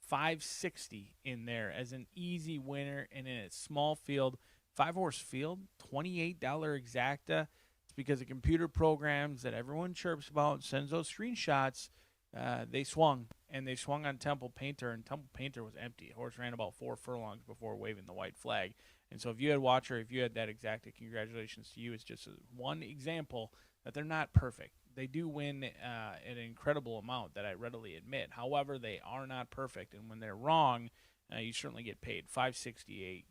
560 in there as an easy winner, and in a small field, 5-horse field, $28 exacta. It's because the computer programs that everyone chirps about and sends those screenshots, they swung, and they swung on Temple Painter, and Temple Painter was empty. Horse ran about 4 furlongs before waving the white flag. And so if you had Watcher, if you had that exacta, congratulations to you. It's just one example that they're not perfect. They do win an incredible amount that I readily admit. However, they are not perfect, and when they're wrong, you certainly get paid. 568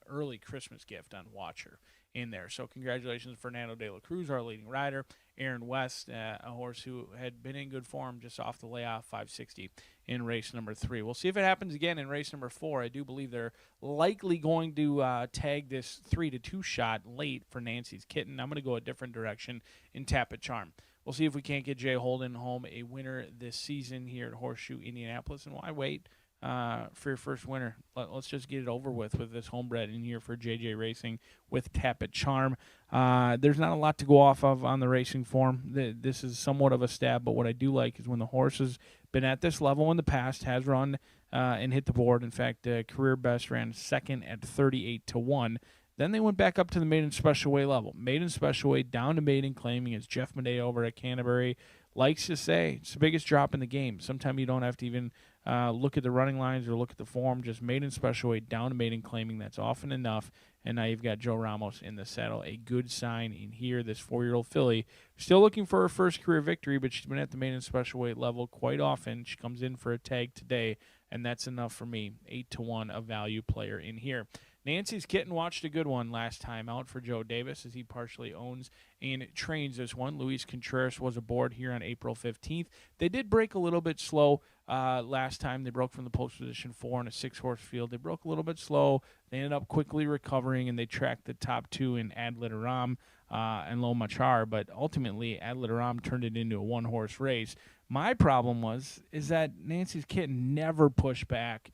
early Christmas gift on Watcher in there. So congratulations, Fernando de la Cruz, our leading rider. Aaron West, a horse who had been in good form just off the layoff, 560 in race number 3. We'll see if it happens again in race number 4. I do believe they're likely going to tag this 3-2 shot late for Nancy's Kitten. I'm going to go a different direction in Tap It Charm. We'll see if we can't get Jay Holden home a winner this season here at Horseshoe Indianapolis. And why wait for your first winner? Let's just get it over with this homebred in here for JJ Racing with Tap It Charm. There's not a lot to go off of on the racing form. This is somewhat of a stab, but what I do like is when the horse has been at this level in the past, has run and hit the board. In fact, career best ran second at 38-1. Then they went back up to the Maiden Special Weight level. Maiden Special Weight down to Maiden Claiming, as Jeff Madej over at Canterbury likes to say, it's the biggest drop in the game. Sometimes you don't have to even look at the running lines or look at the form. Just Maiden Special Weight down to Maiden Claiming. That's often enough. And now you've got Joe Ramos in the saddle. A good sign in here. This 4-year-old filly still looking for her first career victory, but she's been at the Maiden Special Weight level quite often. She comes in for a tag today, and that's enough for me. 8-1, a value player in here. Nancy's Kitten watched a good one last time out for Joe Davis, as he partially owns and trains this one. Luis Contreras was aboard here on April 15th. They did break a little bit slow last time. They broke from the post position 4 in a 6-horse field. They broke a little bit slow. They ended up quickly recovering, and they tracked the top 2 in Ad Literam and Lo Machar, but ultimately Ad Literam turned it into a 1-horse race. My problem is that Nancy's Kitten never pushed past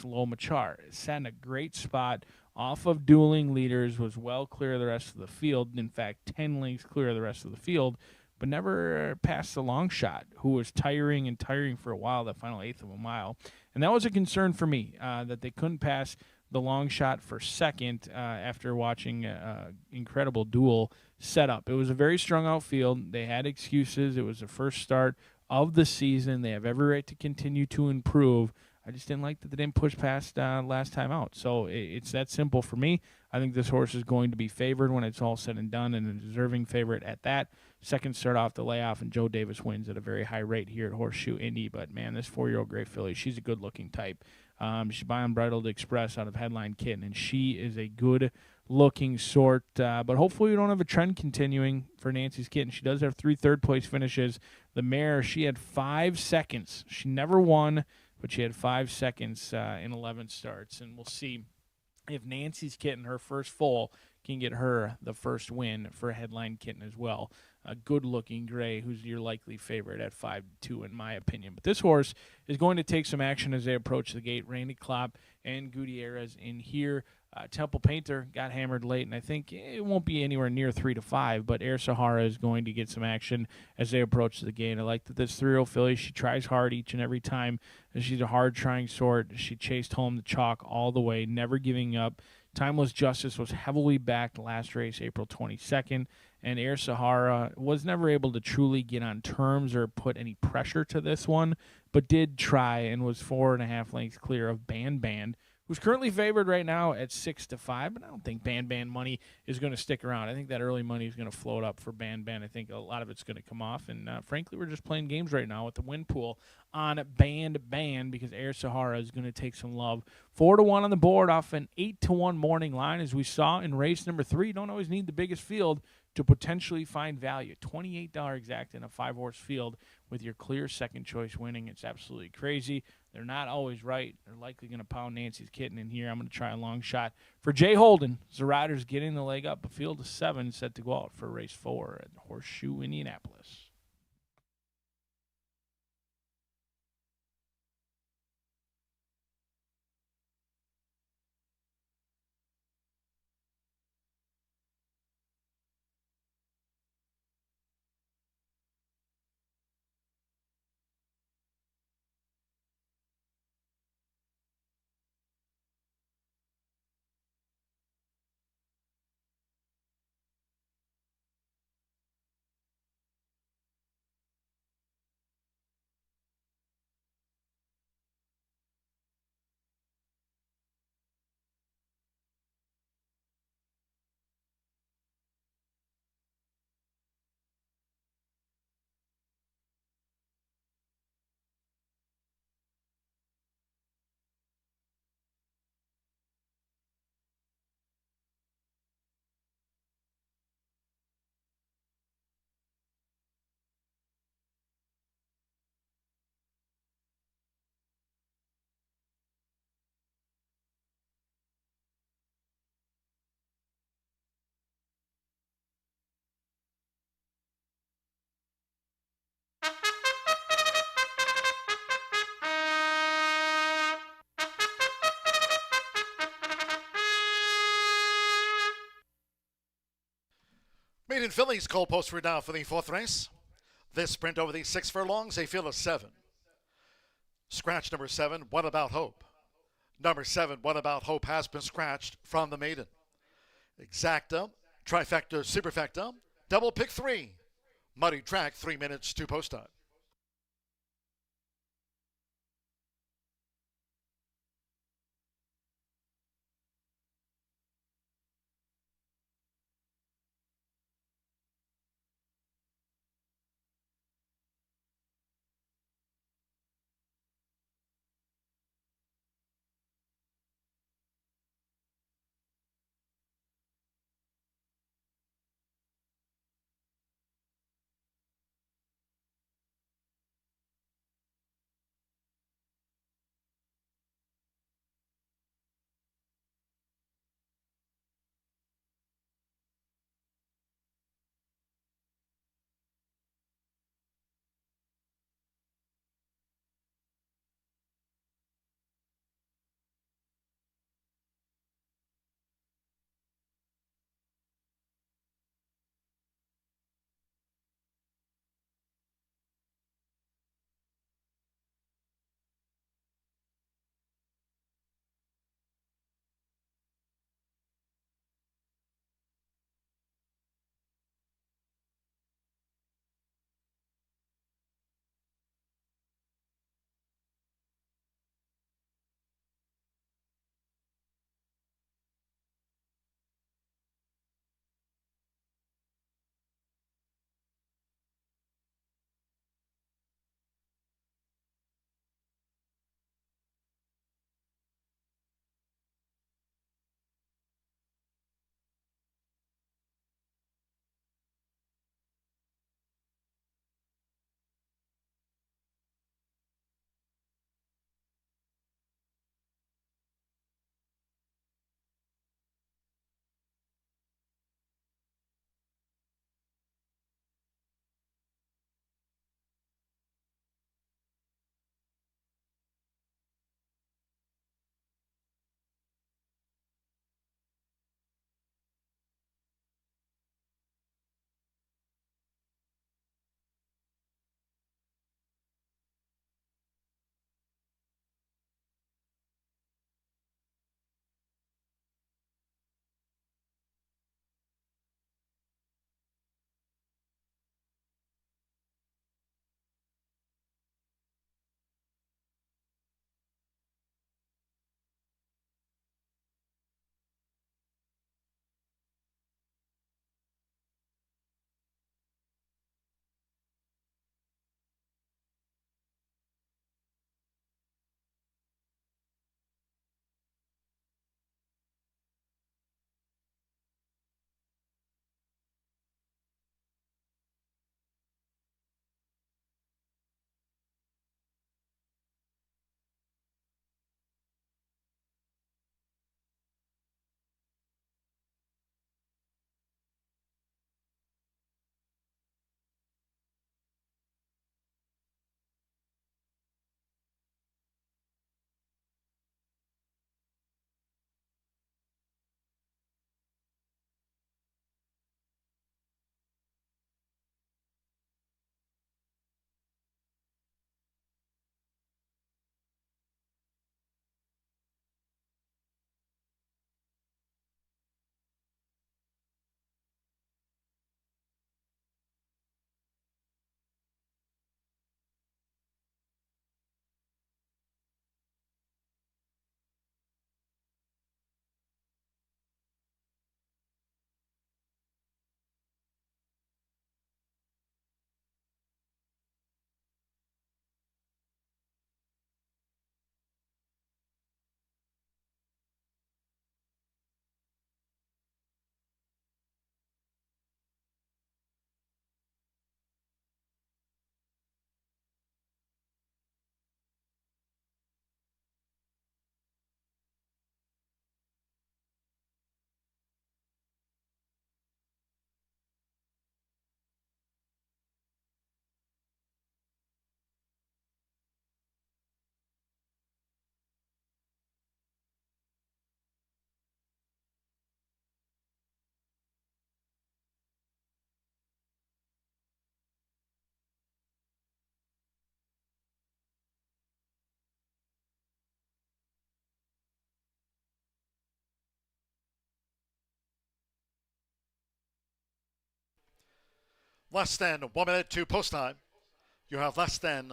Lo Machar. It sat in a great spot off of dueling leaders, was well clear of the rest of the field. In fact, 10 lengths clear of the rest of the field, but never past the long shot, who was tiring for a while, that final eighth of a mile. And that was a concern for me, that they couldn't pass the long shot for second after watching incredible duel setup. It was a very strung out field. They had excuses. It was the first start of the season. They have every right to continue to improve. I just didn't like that they didn't push past last time out. So it's that simple for me. I think this horse is going to be favored when it's all said and done, and a deserving favorite at that. Second start off the layoff, and Joe Davis wins at a very high rate here at Horseshoe Indy. But, man, this 4-year-old gray filly, she's a good-looking type. She's by Unbridled Express out of Headline Kitten, and she is a good-looking sort. But hopefully we don't have a trend continuing for Nancy's Kitten. She does have 3 third-place finishes. The mare, she had 5 seconds. She never won, but she had 5 seconds in 11 starts. And we'll see if Nancy's Kitten, her first foal, can get her the first win for Headline Kitten as well. A good-looking gray who's your likely favorite at 5-2 in my opinion. But this horse is going to take some action as they approach the gate. Randy Klopp and Gutierrez in here. Temple Painter got hammered late, and I think it won't be anywhere near 3-5, but Air Sahara is going to get some action as they approach the gate. I like that this 3-year-old filly, she tries hard each and every time. She's a hard-trying sort. She chased home the chalk all the way, never giving up. Timeless Justice was heavily backed last race, April 22nd, and Air Sahara was never able to truly get on terms or put any pressure to this one, but did try and was 4.5 lengths clear of Band, who's currently favored right now at 6-5, but I don't think Band money is going to stick around. I think that early money is going to float up for Band. I think a lot of it's going to come off, and frankly, we're just playing games right now with the win pool on Band because Air Sahara is going to take some love. 4-1 on the board off an 8-1 morning line, as we saw in race number 3. You don't always need the biggest field to potentially find value. $28 exact in a 5-horse field with your clear second choice winning. It's absolutely crazy. They're not always right. They're likely going to pound Nancy's Kitten in here. I'm going to try a long shot for Jay Holden. The rider's getting the leg up. A field of 7 set to go out for race 4 at Horseshoe Indianapolis. Maiden Phillies goalpost for now for the fourth race. This sprint over the 6 furlongs, a field of 7. Scratch number 7, What About Hope? Number 7, What About Hope has been scratched from the Maiden. Exacta, trifecta, superfecta, double pick 3. Muddy track, 3 minutes to post time. Less than 1 minute to post time. You have less than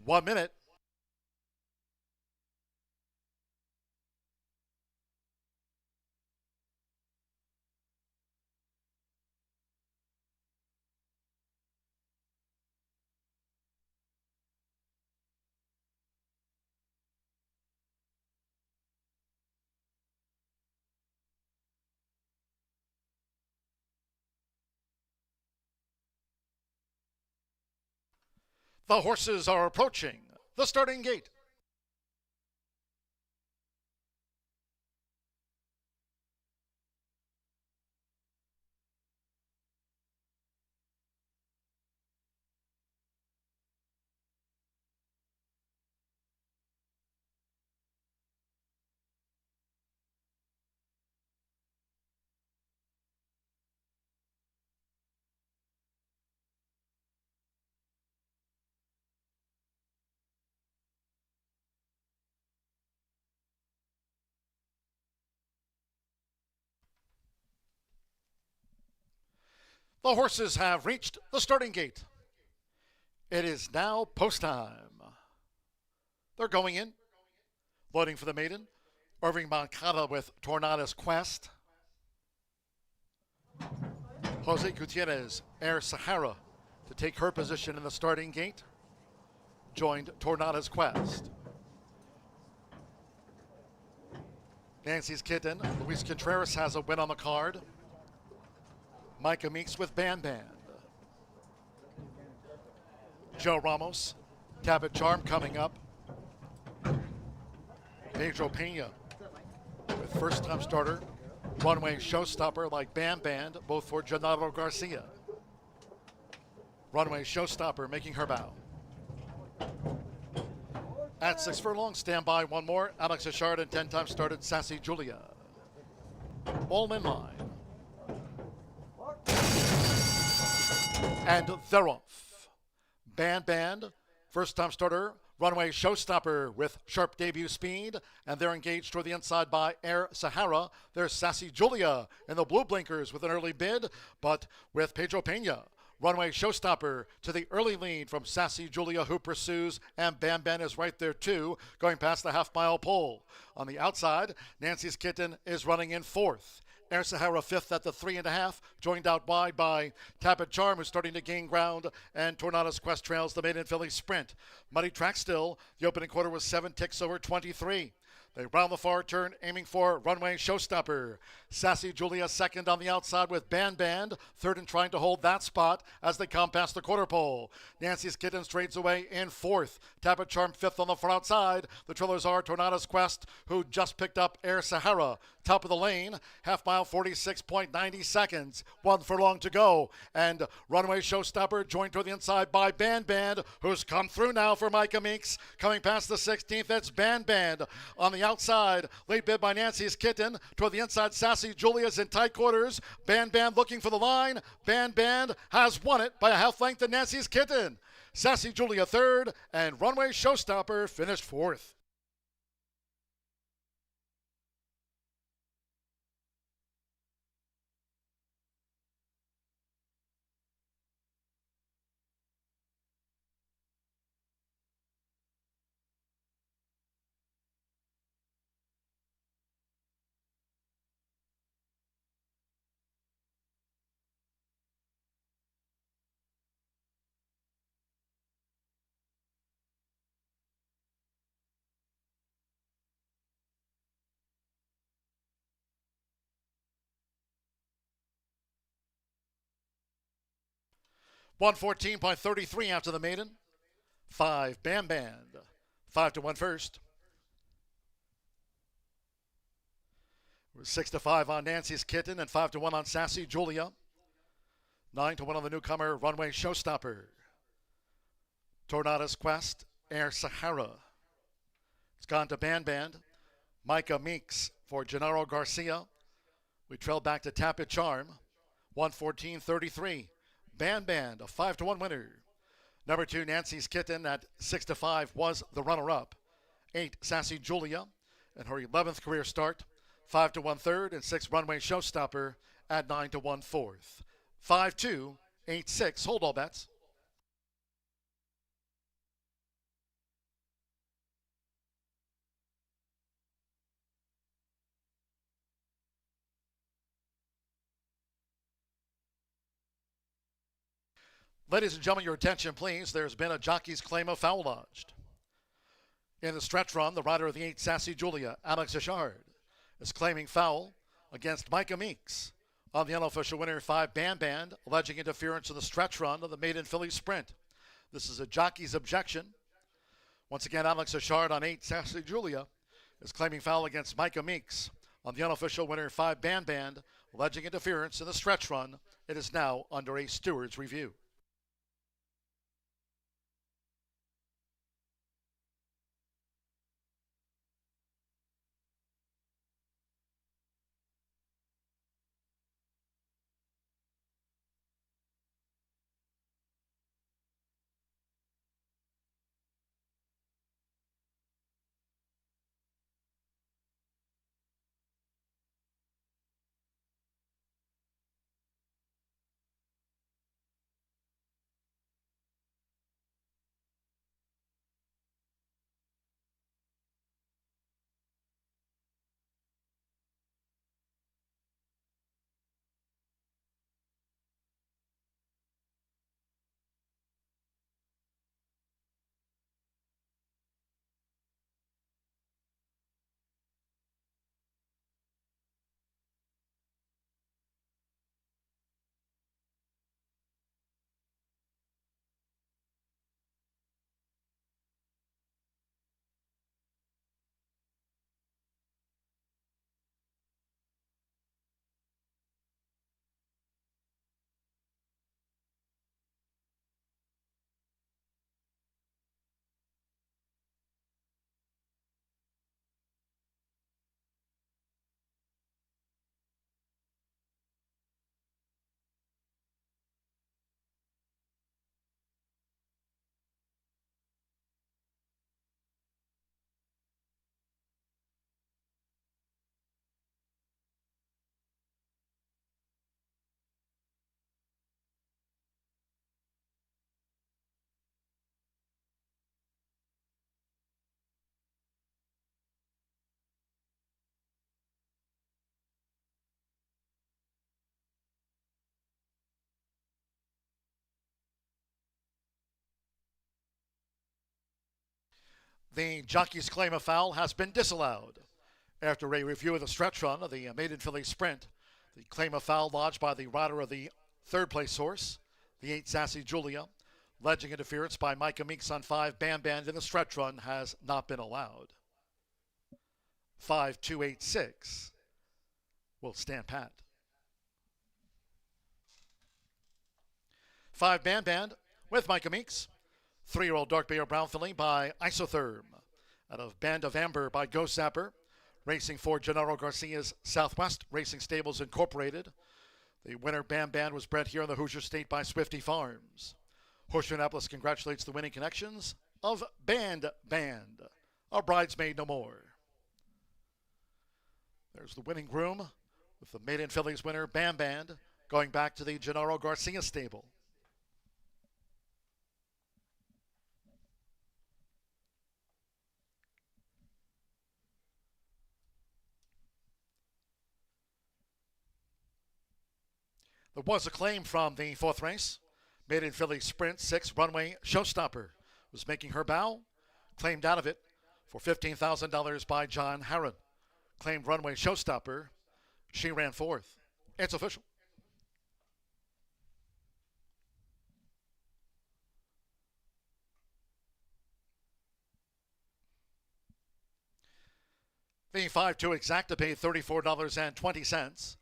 1 minute. The horses are approaching the starting gate. The horses have reached the starting gate. It is now post time. They're going in. Loading for the maiden. Irving Moncada with Tornada's Quest. Jose Gutierrez, Air Sahara, to take her position in the starting gate. Joined Tornada's Quest. Nancy's Kitten. Luis Contreras has a win on the card. Micah Meeks with Band Band. Joe Ramos, Tabit Charm coming up. Pedro Pena with first-time starter. Runway Showstopper like Band Band, both for Gennaro Garcia. Runway Showstopper making her bow. At 6 furlongs, stand by one more. Alex Achard and 10-time started Sassy Julia. All in line. And they're off. Band Band, first-time starter, Runway Showstopper with sharp debut speed, and they're engaged toward the inside by Air Sahara. There's Sassy Julia in the blue blinkers with an early bid, but with Pedro Pena. Runway Showstopper to the early lead from Sassy Julia, who pursues, and Bam Bam is right there too, going past the half-mile pole. On the outside, Nancy's Kitten is running in fourth. Air Sahara fifth at the 3.5, joined out wide by Tabit Charm, who's starting to gain ground, and Tornada's Quest trails the Maiden Filly Sprint. Muddy track still. The opening quarter was 7 ticks over 23. They round the far turn, aiming for Runway Showstopper. Sassy Julia second on the outside with Band Band, third and trying to hold that spot as they come past the quarter pole. Nancy's Kitten trades away in fourth. Tabit Charm fifth on the far outside. The trailers are Tornada's Quest, who just picked up Air Sahara. Top of the lane, half mile, 46.90 seconds. 1 furlong to go. And Runway Showstopper joined to the inside by Band Band, who's come through now for Micah Meeks. Coming past the 16th, it's Band Band. On the outside, late bid by Nancy's Kitten. Toward the inside, Sassy Julia's in tight quarters. Band Band looking for the line. Band Band has won it by a half length to Nancy's Kitten. Sassy Julia third, and Runway Showstopper finished fourth. $114.33 after the maiden. 5 Bam Band. 5-1 first. 6-5 on Nancy's Kitten and 5-1 on Sassy Julia. 9-1 on the newcomer Runway Showstopper. Tornada's Quest, Air Sahara. It's gone to Band Band. Micah Meeks for Gennaro Garcia. We trail back to Tabit Charm. 114.33. Band Band, a 5-1 winner. Number 2, Nancy's Kitten at 6-5 was the runner-up. 8, Sassy Julia in her 11th career start. 5-1 third and 6 Runway Showstopper at 9-1 fourth. 5-2 5-2-8-6. Hold all bets. Ladies and gentlemen, your attention, please. There's been a jockey's claim of foul lodged. In the stretch run, the rider of the 8, Sassy Julia, Alex Achard, is claiming foul against Micah Meeks on the unofficial winner, 5, Band Band, alleging interference in the stretch run of the Maiden Filly Sprint. This is a jockey's objection. Once again, Alex Achard on 8, Sassy Julia, is claiming foul against Micah Meeks on the unofficial winner, 5, Band Band, alleging interference in the stretch run. It is now under a steward's review. The jockey's claim of foul has been disallowed. After a review of the stretch run of the Maiden Filly Sprint, the claim of foul lodged by the rider of the third place horse, the 8, Sassy Julia, alleging interference by Micah Meeks on 5, Band Band in the stretch run, has not been allowed. 5-2-8-6 will stand pat. 5, Band Band with Micah Meeks. 3-year-old Dark Bay or Brown filly by Isotherm. Out of Band of Amber by Ghost Zapper. Racing for Gennaro Garcia's Southwest Racing Stables Incorporated. The winner, Band Band, was bred here in the Hoosier State by Swifty Farms. Horseshoe Indianapolis congratulates the winning connections of Band Band. A bridesmaid no more. There's the winning groom with the Maiden Fillies winner, Band Band, going back to the Gennaro Garcia stable. There was a claim from the fourth race. Maiden Filly Sprint 6 Runway Showstopper was making her bow. Claimed out of it for $15,000 by John Harron. Claimed Runway Showstopper. She ran fourth. It's official. The 5-2 exacta paid $34.20.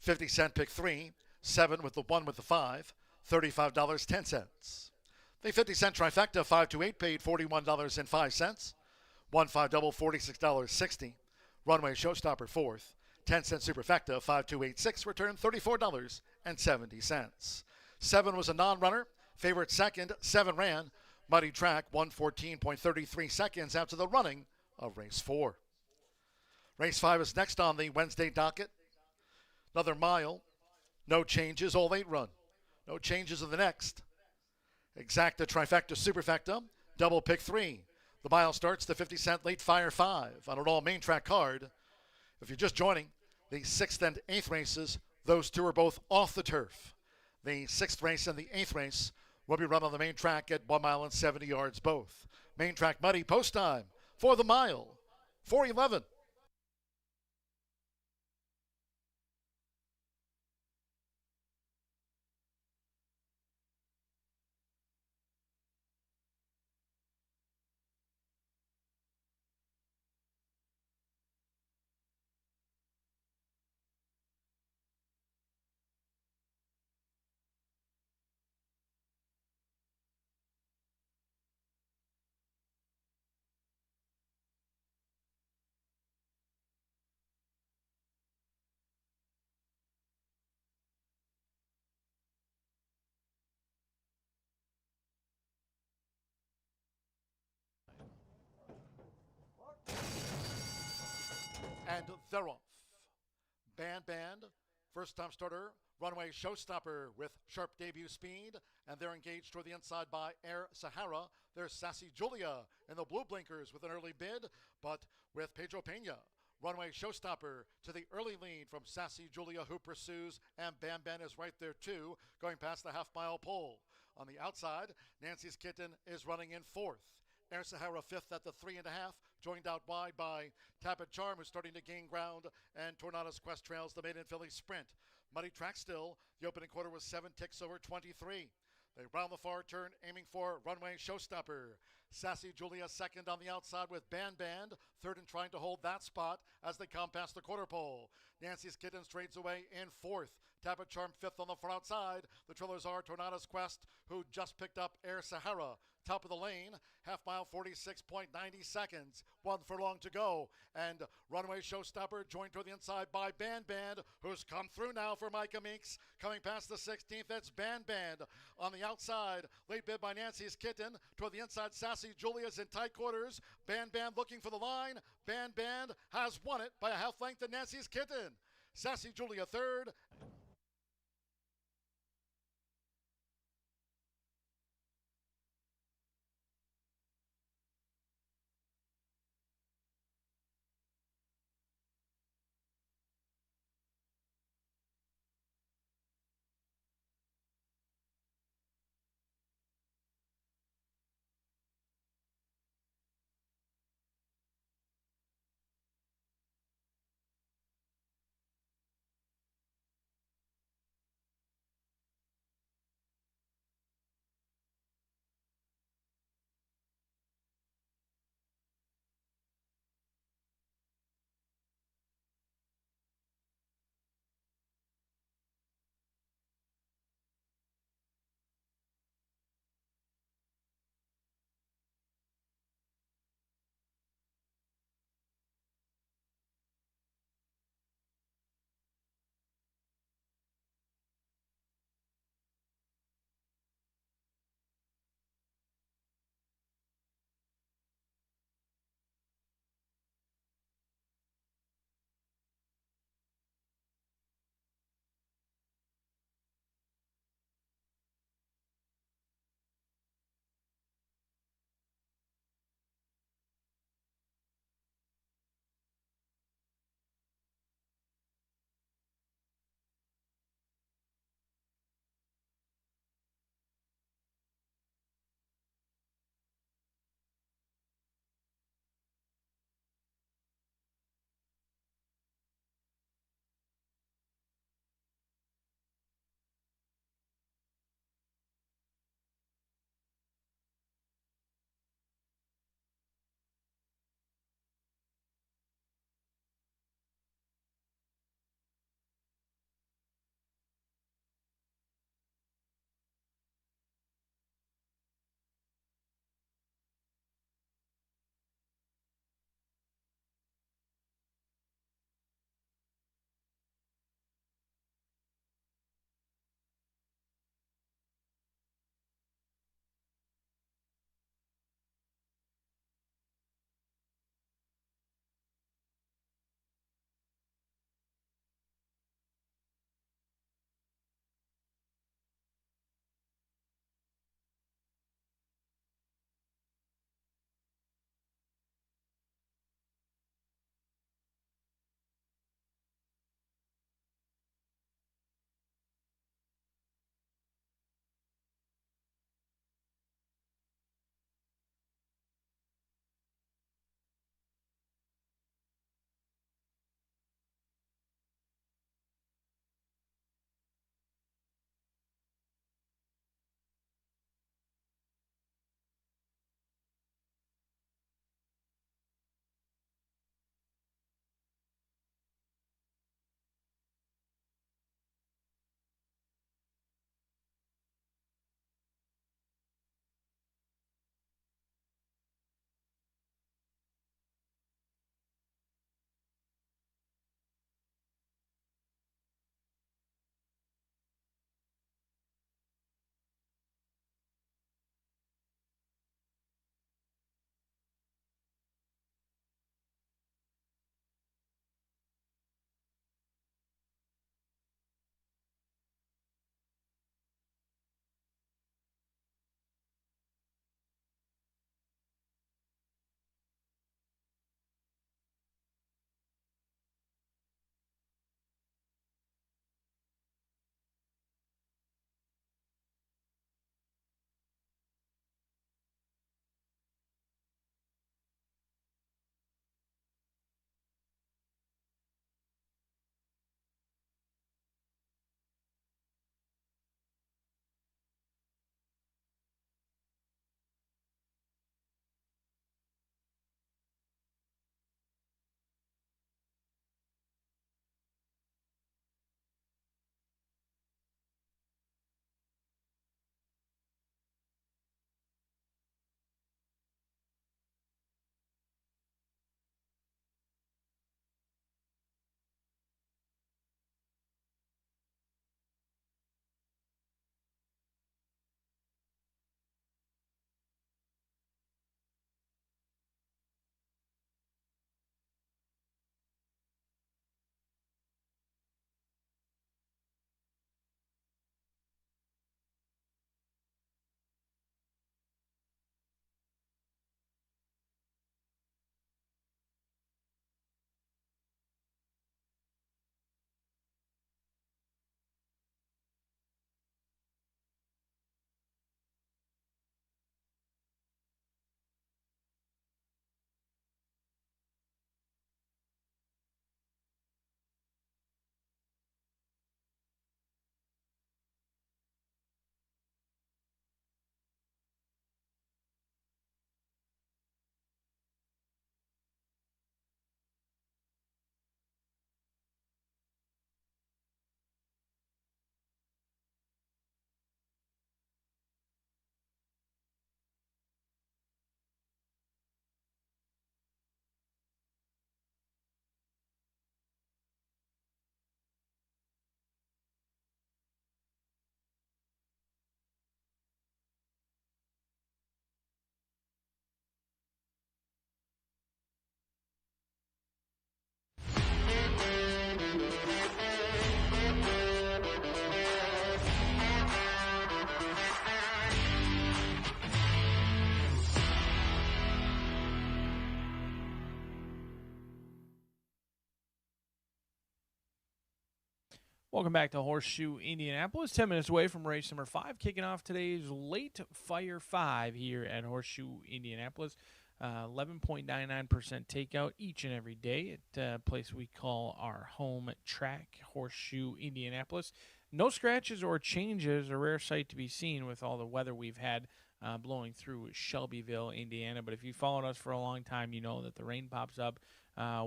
50-cent pick 3. 7 with the 1 with the 5, $35.10. The 50-cent trifecta 5-8 paid $41.05. 1-5 double $46.60. Runway Showstopper 4th. 10-cent superfecta 5-2-8-6 returned $34.70. 7 was a non-runner. Favorite second, 7 ran. Muddy track 1:14.33 seconds after the running of race 4. Race 5 is next on the Wednesday docket. Another mile. No changes, all 8 run. No changes in the next. Exacta, trifecta, superfecta, double pick 3. The mile starts the 50-cent late fire 5 on an all main track card. If you're just joining, the 6th and 8th races, those two are both off the turf. The 6th race and the 8th race will be run on the main track at 1 mile and 70 yards both. Main track muddy, post time for the mile, 4:11. And they're off. Band, first time starter, runway showstopper with sharp debut speed, and they're engaged toward the inside by Air Sahara. There's Sassy Julia in the blue blinkers with an early bid, but with Pedro Pena. Runway showstopper to the early lead from Sassy Julia, who pursues, and Bam Bam is right there too, going past the half-mile pole. On the outside, Nancy's Kitten is running in 4th. Air Sahara 5th at the 3.5, joined out wide by Tabit Charm, who's starting to gain ground, and Tornado's Quest trails the Maiden Philly Sprint. Muddy track still. The opening quarter was 7 ticks over 23. They round the far turn, aiming for runway showstopper. Sassy Julia 2nd on the outside with Band, 3rd and trying to hold that spot as they come past the quarter pole. Nancy's Kitten trades away in 4th. Tabit Charm 5th on the far outside. The trailers are Tornado's Quest, who just picked up Air Sahara. Top of the lane, half mile, 46.90 seconds. 1 furlong to go. And runway showstopper joined toward the inside by Band, who's come through now for Micah Meeks. Coming past the 16th, that's Band. On the outside, late bid by Nancy's Kitten. Toward the inside, Sassy Julia's in tight quarters. Band looking for the line. Band has won it by a half length to Nancy's Kitten. Sassy Julia 3rd. Welcome back to Horseshoe Indianapolis. 10 minutes away from race number 5, kicking off today's Late Fire 5 here at Horseshoe Indianapolis. 11.99% takeout each and every day at a place we call our home track, Horseshoe Indianapolis. No scratches or changes, a rare sight to be seen with all the weather we've had blowing through Shelbyville, Indiana. But if you've followed us for a long time, you know that the rain pops up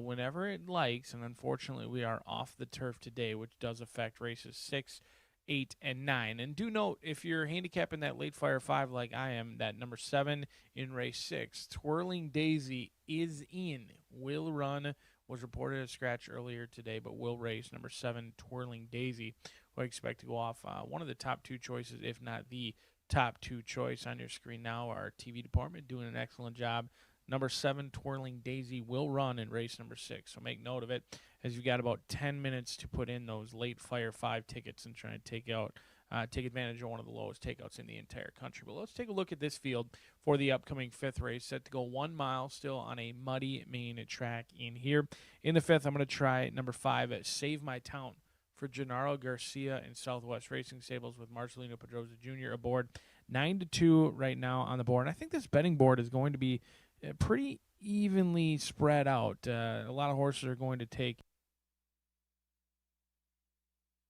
whenever it likes, and unfortunately we are off the turf today, which does affect races 6, 8, and 9. And do note, if you're handicapping that Late Fire 5 like I am, that number 7 in race 6, Twirling Daisy, is in. Will run, was reported as scratch earlier today, but will race. Number 7, Twirling Daisy, who I expect to go off one of the top 2 choices, if not the top 2 choice. On your screen now, our TV department doing an excellent job. Number 7, Twirling Daisy, will run in race number 6. So make note of it, as you've got about 10 minutes to put in those Late Fire 5 tickets and try and take advantage of one of the lowest takeouts in the entire country. But let's take a look at this field for the upcoming 5th race, set to go 1 mile, still on a muddy main track in here. In the 5th, I'm going to try number 5, Save My Town, for Gennaro Garcia and Southwest Racing Stables, with Marcelino Pedroza Jr. aboard. 9-2 right now on the board. And I think this betting board is going to be pretty evenly spread out. A lot of horses are going to take,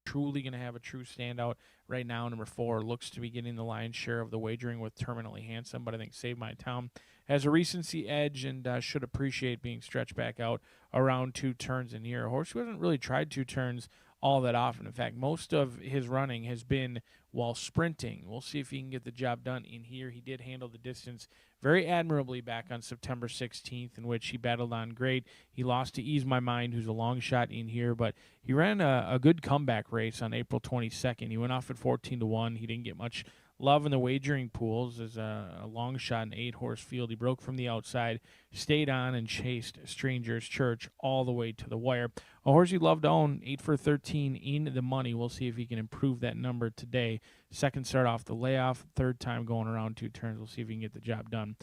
truly going to have a true standout right now. Number 4 looks to be getting the lion's share of the wagering with Terminally Handsome, but I think Save My Town has a recency edge and should appreciate being stretched back out around 2 turns in here. A horse who hasn't really tried 2 turns all that often. In fact, most of his running has been while sprinting. We'll see if he can get the job done in here. He did handle the distance very admirably back on September 16th, in which he battled on great. He lost to Ease My Mind, who's a long shot in here, but he ran a good comeback race on April 22nd. He went off at 14-1. He didn't get much love in the wagering pools as a long shot in 8-horse field. He broke from the outside, stayed on, and chased Stranger's Church all the way to the wire. A horse he loved to own, 8 for 13 in the money. We'll see if he can improve that number today. Second start off the layoff, 3rd time going around 2 turns. We'll see if he can get the job done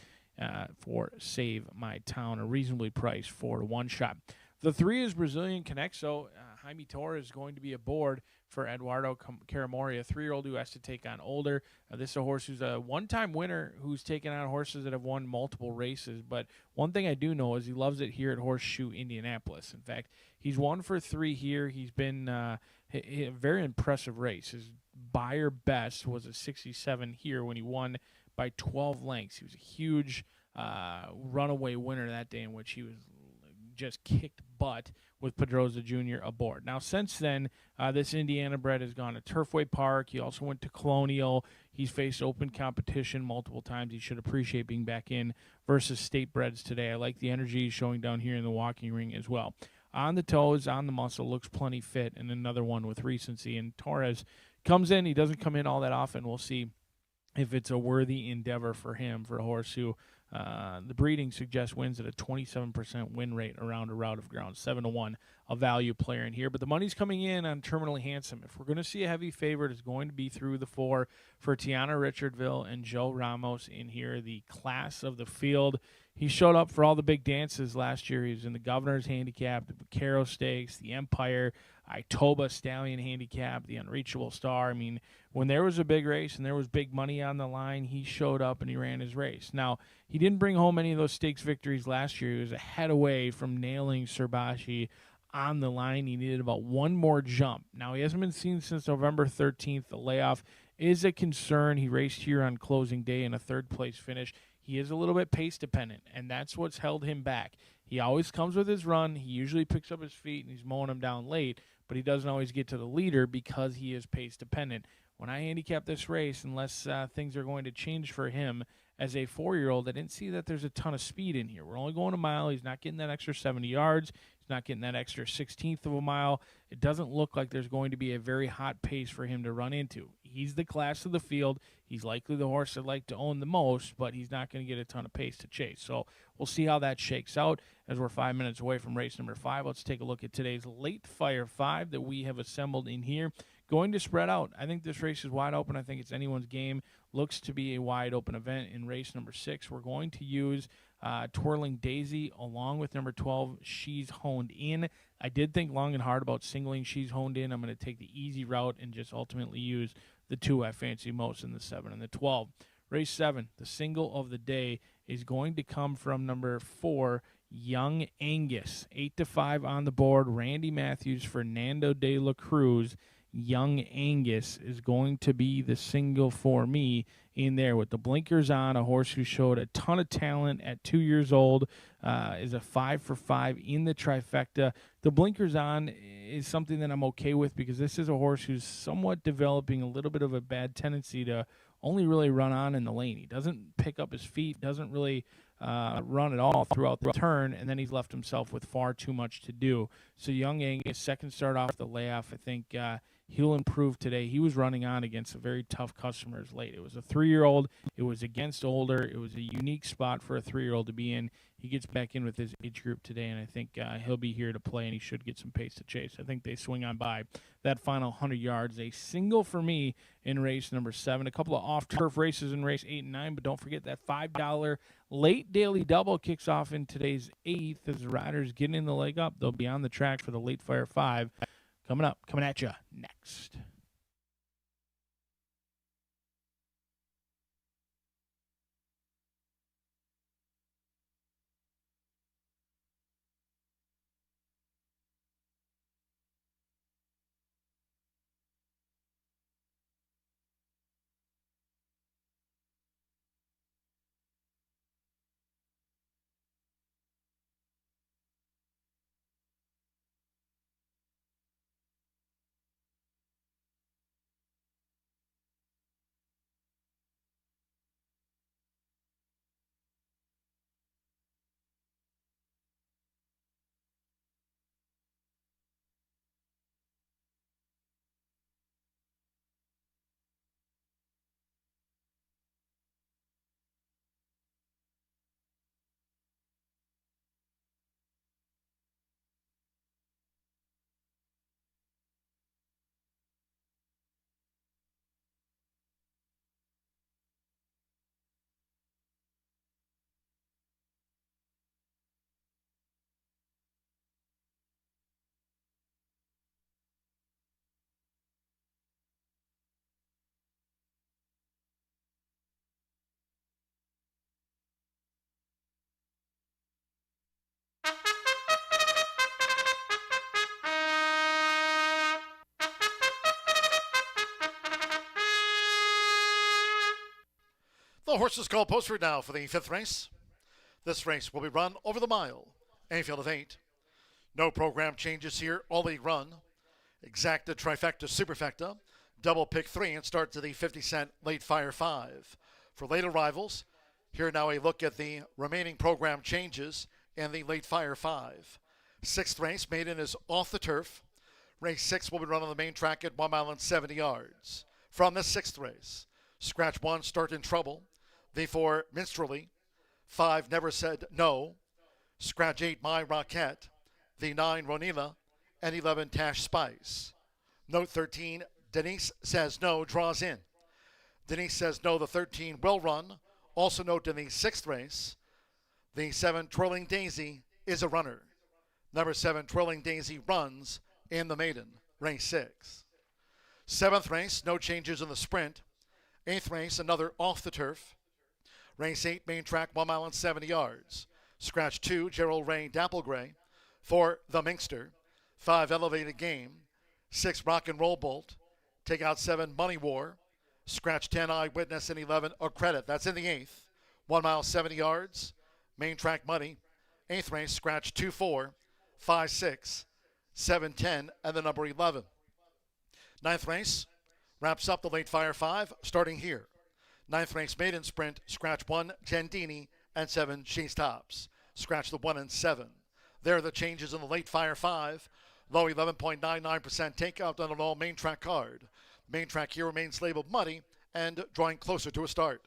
for Save My Town, a reasonably priced 4-1 shot. The 3 is Brazilian Connect, so Jaime Torres is going to be aboard for Eduardo Caramori, a 3-year-old who has to take on older. This is a horse who's a one-time winner who's taken on horses that have won multiple races. But one thing I do know is he loves it here at Horseshoe Indianapolis. In fact, he's 1 for 3 here. He's been a very impressive race. His Buyer best was a 67 here when he won by 12 lengths. He was a huge runaway winner that day, in which he was just kicked butt with Pedroza Jr. aboard. Now, since then, this Indiana bred has gone to Turfway Park. He also went to Colonial. He's faced open competition multiple times. He should appreciate being back in versus state breds today. I like the energy he's showing down here in the walking ring as well. On the toes, on the muscle, looks plenty fit, and another one with recency. And Torres comes in. He doesn't come in all that often. We'll see if it's a worthy endeavor for him, for a horse who the breeding suggests wins at a 27% win rate around a route of ground. 7-1, a value player in here. But the money's coming in on Terminally Handsome. If we're going to see a heavy favorite, it's going to be through the 4 for Tiana Richardville and Joe Ramos in here, the class of the field. He showed up for all the big dances last year. He was in the Governor's Handicap, the Vaquero Stakes, the Empire, Itoba Stallion Handicap, the Unreachable Star. I mean, when there was a big race and there was big money on the line, he showed up and he ran his race. Now, he didn't bring home any of those stakes victories last year. He was a head away from nailing Surbashi on the line. He needed about one more jump. Now, he hasn't been seen since November 13th. The layoff is a concern. He raced here on closing day in a 3rd-place finish. He is a little bit pace dependent, and that's what's held him back. He always comes with his run. He usually picks up his feet, and he's mowing them down late, but he doesn't always get to the leader because he is pace dependent. When I handicap this race, unless things are going to change for him as a 4-year-old, I didn't see that there's a ton of speed in here. We're only going a mile. He's not getting that extra 70 yards. He's not getting that extra 1/16 of a mile. It doesn't look like there's going to be a very hot pace for him to run into. He's the class of the field. He's likely the horse I'd like to own the most, but he's not going to get a ton of pace to chase. So we'll see how that shakes out as we're 5 minutes away from race number 5. Let's take a look at today's Late Fire 5 that we have assembled in here. Going to spread out. I think this race is wide open. I think it's anyone's game. Looks to be a wide open event in race number 6. We're going to use Twirling Daisy, along with number 12, She's Honed In. I did think long and hard about singling She's Honed In. I'm going to take the easy route and just ultimately use the 2 I fancy most in the 7 and the 12. Race 7, the single of the day, is going to come from number 4, Young Angus. 8-5 on the board. Randy Matthews, Fernando de la Cruz. Young Angus is going to be the single for me in there with the blinkers on. A horse who showed a ton of talent at 2 years old, is a 5 for 5 in the trifecta. The blinkers on is something that I'm okay with because this is a horse who's somewhat developing a little bit of a bad tendency to only really run on in the lane. He doesn't pick up his feet, doesn't really run at all throughout the turn, and then he's left himself with far too much to do. So Young Angus, second start off the layoff, I think he'll improve today. He was running on against a very tough customers late. It was a 3-year-old. It was against older. It was a unique spot for a 3-year-old to be in. He gets back in with his age group today, and I think he'll be here to play, and he should get some pace to chase. I think they swing on by that final 100 yards. A single for me in race number 7. A couple of off-turf races in race 8 and 9, but don't forget that $5 late daily double kicks off in today's 8th as the riders get in the leg up. They'll be on the track for the late fire 5. Coming at you next. The horses called Postford now for the 5th race. This race will be run over the mile, a field of 8. No program changes here, all league run. Exacta, trifecta, superfecta, double pick 3 and start to the 50-cent late fire 5. For late arrivals, here now a look at the remaining program changes in the late fire 5. 6th race, Maiden is off the turf. Race 6 will be run on the main track at 1 mile and 70 yards. From this 6th race, scratch 1, Start in Trouble. The 4, Minstrelly. 5, Never Said No. Scratch 8, My Rockette. The 9, Ronila. And 11, Tash Spice. Note 13, Denise Says No draws in. Denise Says No, the 13 will run. Also note in the 6th race, the 7, Twirling Daisy is a runner. Number 7, Twirling Daisy runs in the Maiden, race 6. 7th race, no changes in the sprint. 8th race, another off the turf. Race 8, main track, 1 mile and 70 yards. Scratch 2, Gerald Ray Dapplegray. 4, The Minkster. 5, Elevated Game. 6, Rock and Roll Bolt. Take out 7, Money War. Scratch 10, Eyewitness, and 11, A Credit. That's in the 8th. 1 mile, 70 yards. Main track, Money. 8th race, scratch 2, 4, 5, 6, 7, 10, and the number 11. 9th race wraps up the late fire 5, starting here. 9th race, Maiden Sprint, scratch 1, Gendini, and 7, She's Tops. Scratch the 1 and 7. There are the changes in the late fire 5. Low 11.99% takeout on an all main track card. Main track here remains labeled muddy and drawing closer to a start.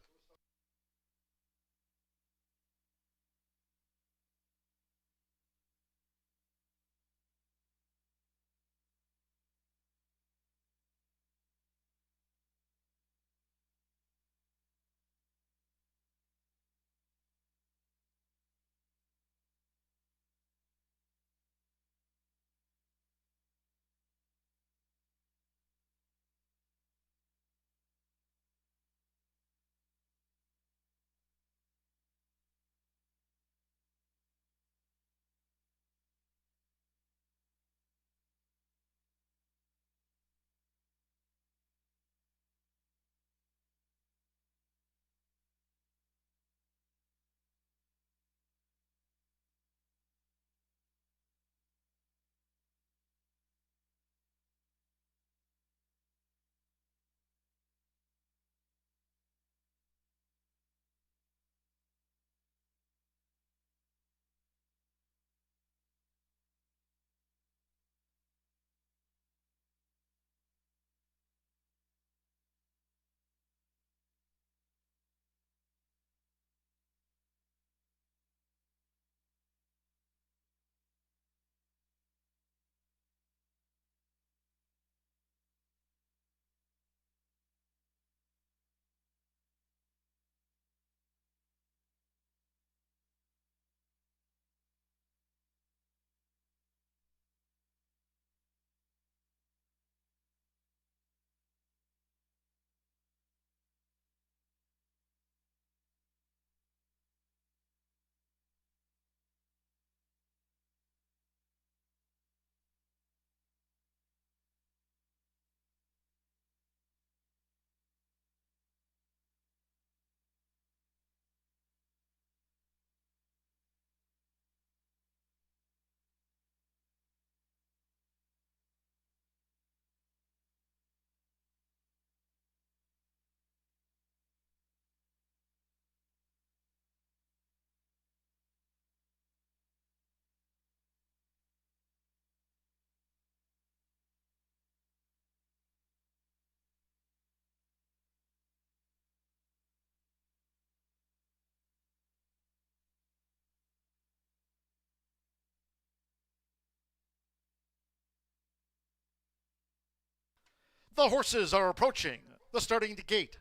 The horses are approaching the starting gate,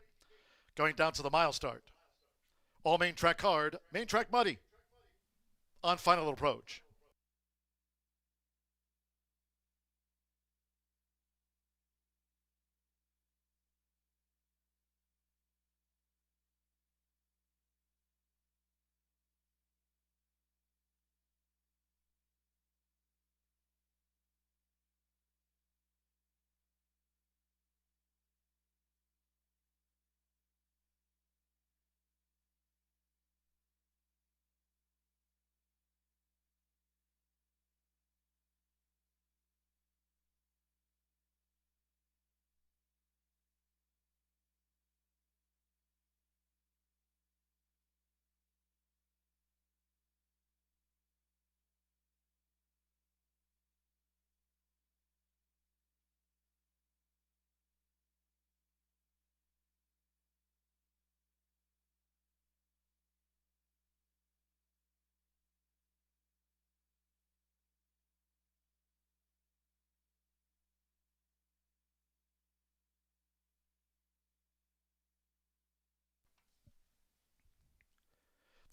going down to the mile start. All main track hard, main track muddy. On final approach.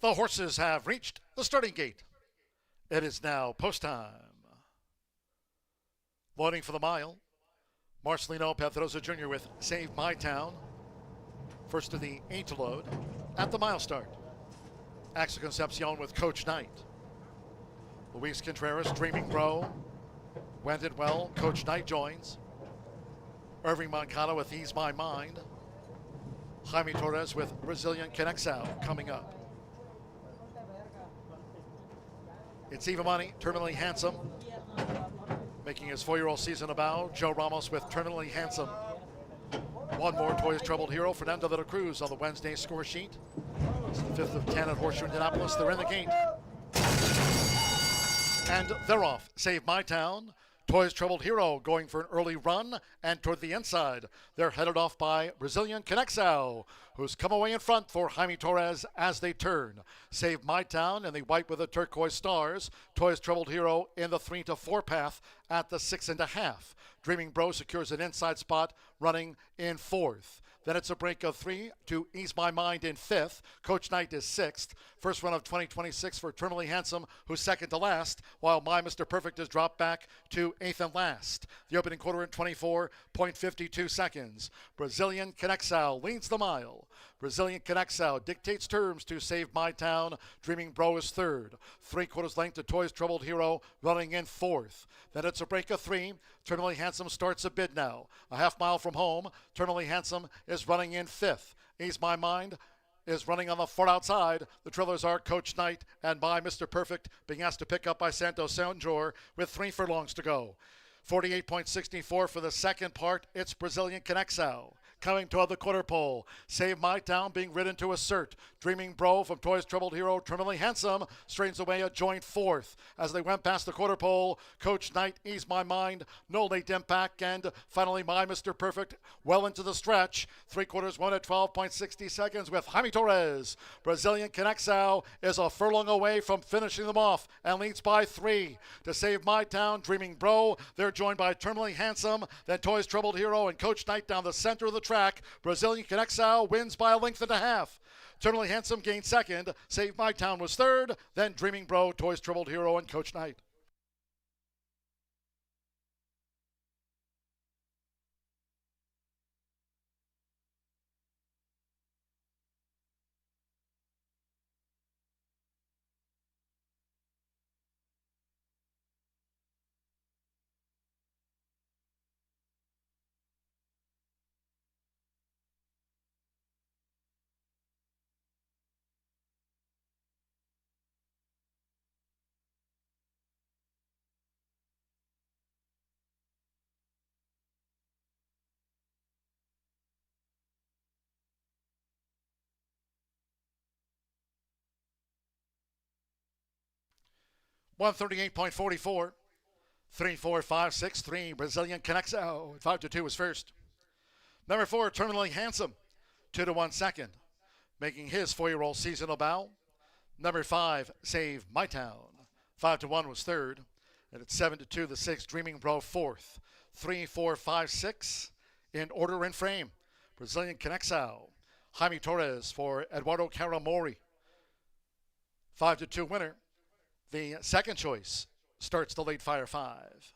The horses have reached the starting gate. It is now post time. Loading for the mile. Marcelino Pedrosa Jr. with Save My Town. First of the 8 to load at the mile start. Axel Concepcion with Coach Knight. Luis Contreras, Dreaming Bro. Wended Well, Coach Knight joins. Irving Moncada with Ease My Mind. Jaime Torres with Brazilian Conexao coming up. It's Eva Money, Terminally Handsome. Making his 4-year-old season about. Joe Ramos with Terminally Handsome. One more Toys Troubled Hero, Fernando de la Cruz on the Wednesday score sheet. It's the 5th of 10 at Horseshoe Indianapolis. They're in the gate. And they're off. Save My Town. Toys Troubled Hero going for an early run and toward the inside. They're headed off by Brazilian Conexao, who's come away in front for Jaime Torres as they turn. Save My Town in the white with the turquoise stars. Toys Troubled Hero in the 3 to 4 path at the 6.5. Dreaming Bro secures an inside spot running in 4th. Then it's a break of 3 to Ease My Mind in 5th. Coach Knight is 6th. First run of 2026 for Terminally Handsome, who's second to last, while My Mr. Perfect is dropped back to 8th and last. The opening quarter in 24.52 seconds. Brazilian Conexao leads the mile. Brazilian Conexao dictates terms to Save My Town. Dreaming Bro is 3rd. 3/4 length to Toys Troubled Hero running in 4th. Then it's a break of 3. Terminally Handsome starts a bid now. A half mile from home. Terminally Handsome is running in 5th. Ease My Mind is running on the far outside. The trailers are Coach Knight and My Mr. Perfect being asked to pick up by Santos Sanjor with 3 furlongs to go. 48.64 for the second part. It's Brazilian Conexao. Coming toward the quarter pole. Save My Town being ridden to assert. Dreaming Bro from Toys Troubled Hero, Terminally Handsome, straightens away a joint 4th. As they went past the quarter pole, Coach Knight, Ease My Mind, no late impact, and finally My Mr. Perfect well into the stretch. 3/4 won at 12.60 seconds with Jaime Torres. Brazilian Conexao is a furlong away from finishing them off and leads by 3. To Save My Town, Dreaming Bro, they're joined by Terminally Handsome, then Toys Troubled Hero and Coach Knight down the center of the track. Brazilian Conexao wins by a length and a half. Terminally Handsome gained 2nd. Save My Town was 3rd. Then Dreaming Bro, Toys Troubled Hero, and Coach Knight. $138.44. 3, 4, 5, 6, 3. Brazilian Conexao. 5 to 2 is first. Number 4, Terminally Handsome. 2 to 1 second. Making his 4-year-old seasonal bow. Number 5, Save My Town. 5 to 1 was 3rd. And it's 7 to 2, the 6th, Dreaming Bro 4th. 3, 4, 5, 6 in order and frame. Brazilian Conexao. Jaime Torres for Eduardo Caramori. 5-2 winner. The second choice starts the late fire 5.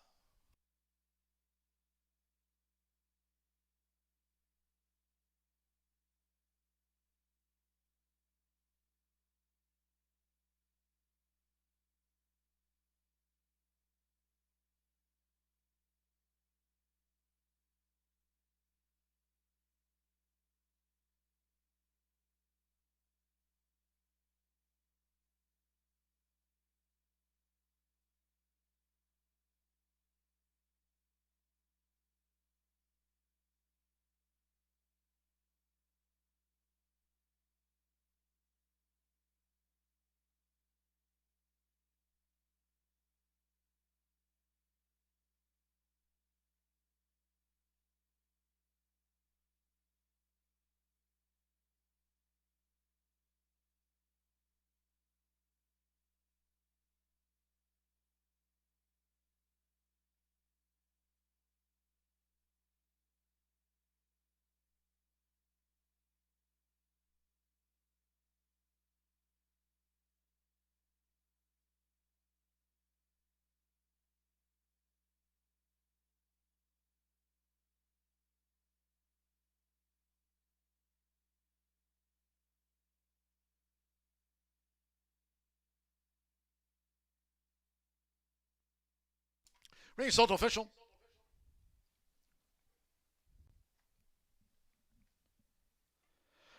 Result official.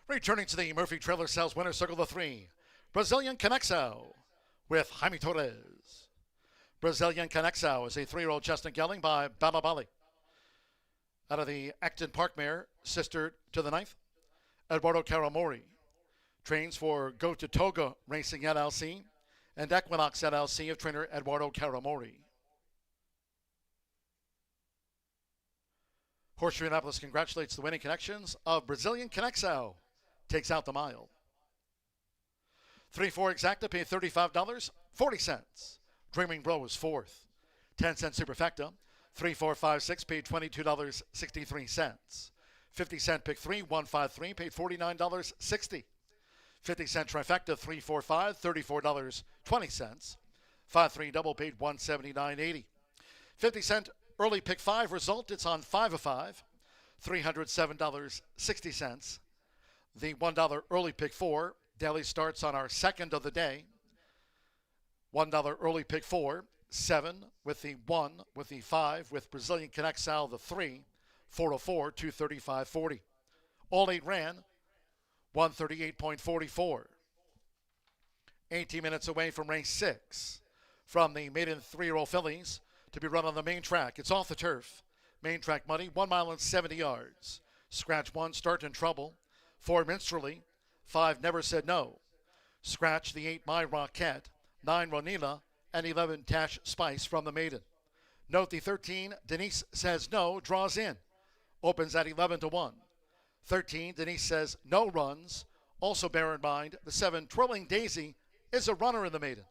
Returning to the Murphy Trailer Sales winner circle the 3. Brazilian Conexao with Jaime Torres. Brazilian Conexao is a 3-year-old chestnut gelding by Baba Bali. Out of the Acton Park mare, sister to the 9th, Eduardo Caramori. Trains for Go to Toga Racing LLC and Equinox LLC of trainer Eduardo Caramori. Horseshoe Indianapolis congratulates the winning connections of Brazilian Conexao. Takes out the mile. 3-4 exacta paid $35.40. Dreaming Bro was 4th. 10-cent superfecta. 3-4-5-6 paid $22.63. 50-cent pick 3, 153 paid $49.60. 50-cent trifecta 3-4-5, $34.20. 5-3 double paid $179.80. 50-cent early pick 5 result, it's on 5 of 5, $307.60. The $1 early pick 4 daily starts on our second of the day. $1 early pick 4, 7 with the 1, with the 5, with Brazilian Conexao the 3, 404, 235.40. All 8 ran 138.44. 18 minutes away from race 6 from the maiden 3-year-old fillies to be run on the main track. It's off the turf. Main track money, 1 mile and 70 yards. Scratch 1, Start in Trouble. 4, Minstrelly. 5, Never Said No. Scratch the 8, My Rockette. 9, Ronila. And 11, Tash Spice from the maiden. Note the 13, Denise Says No, draws in. Opens at 11-1. 13, Denise Says No runs. Also bear in mind, the 7, Twirling Daisy, is a runner in the maiden.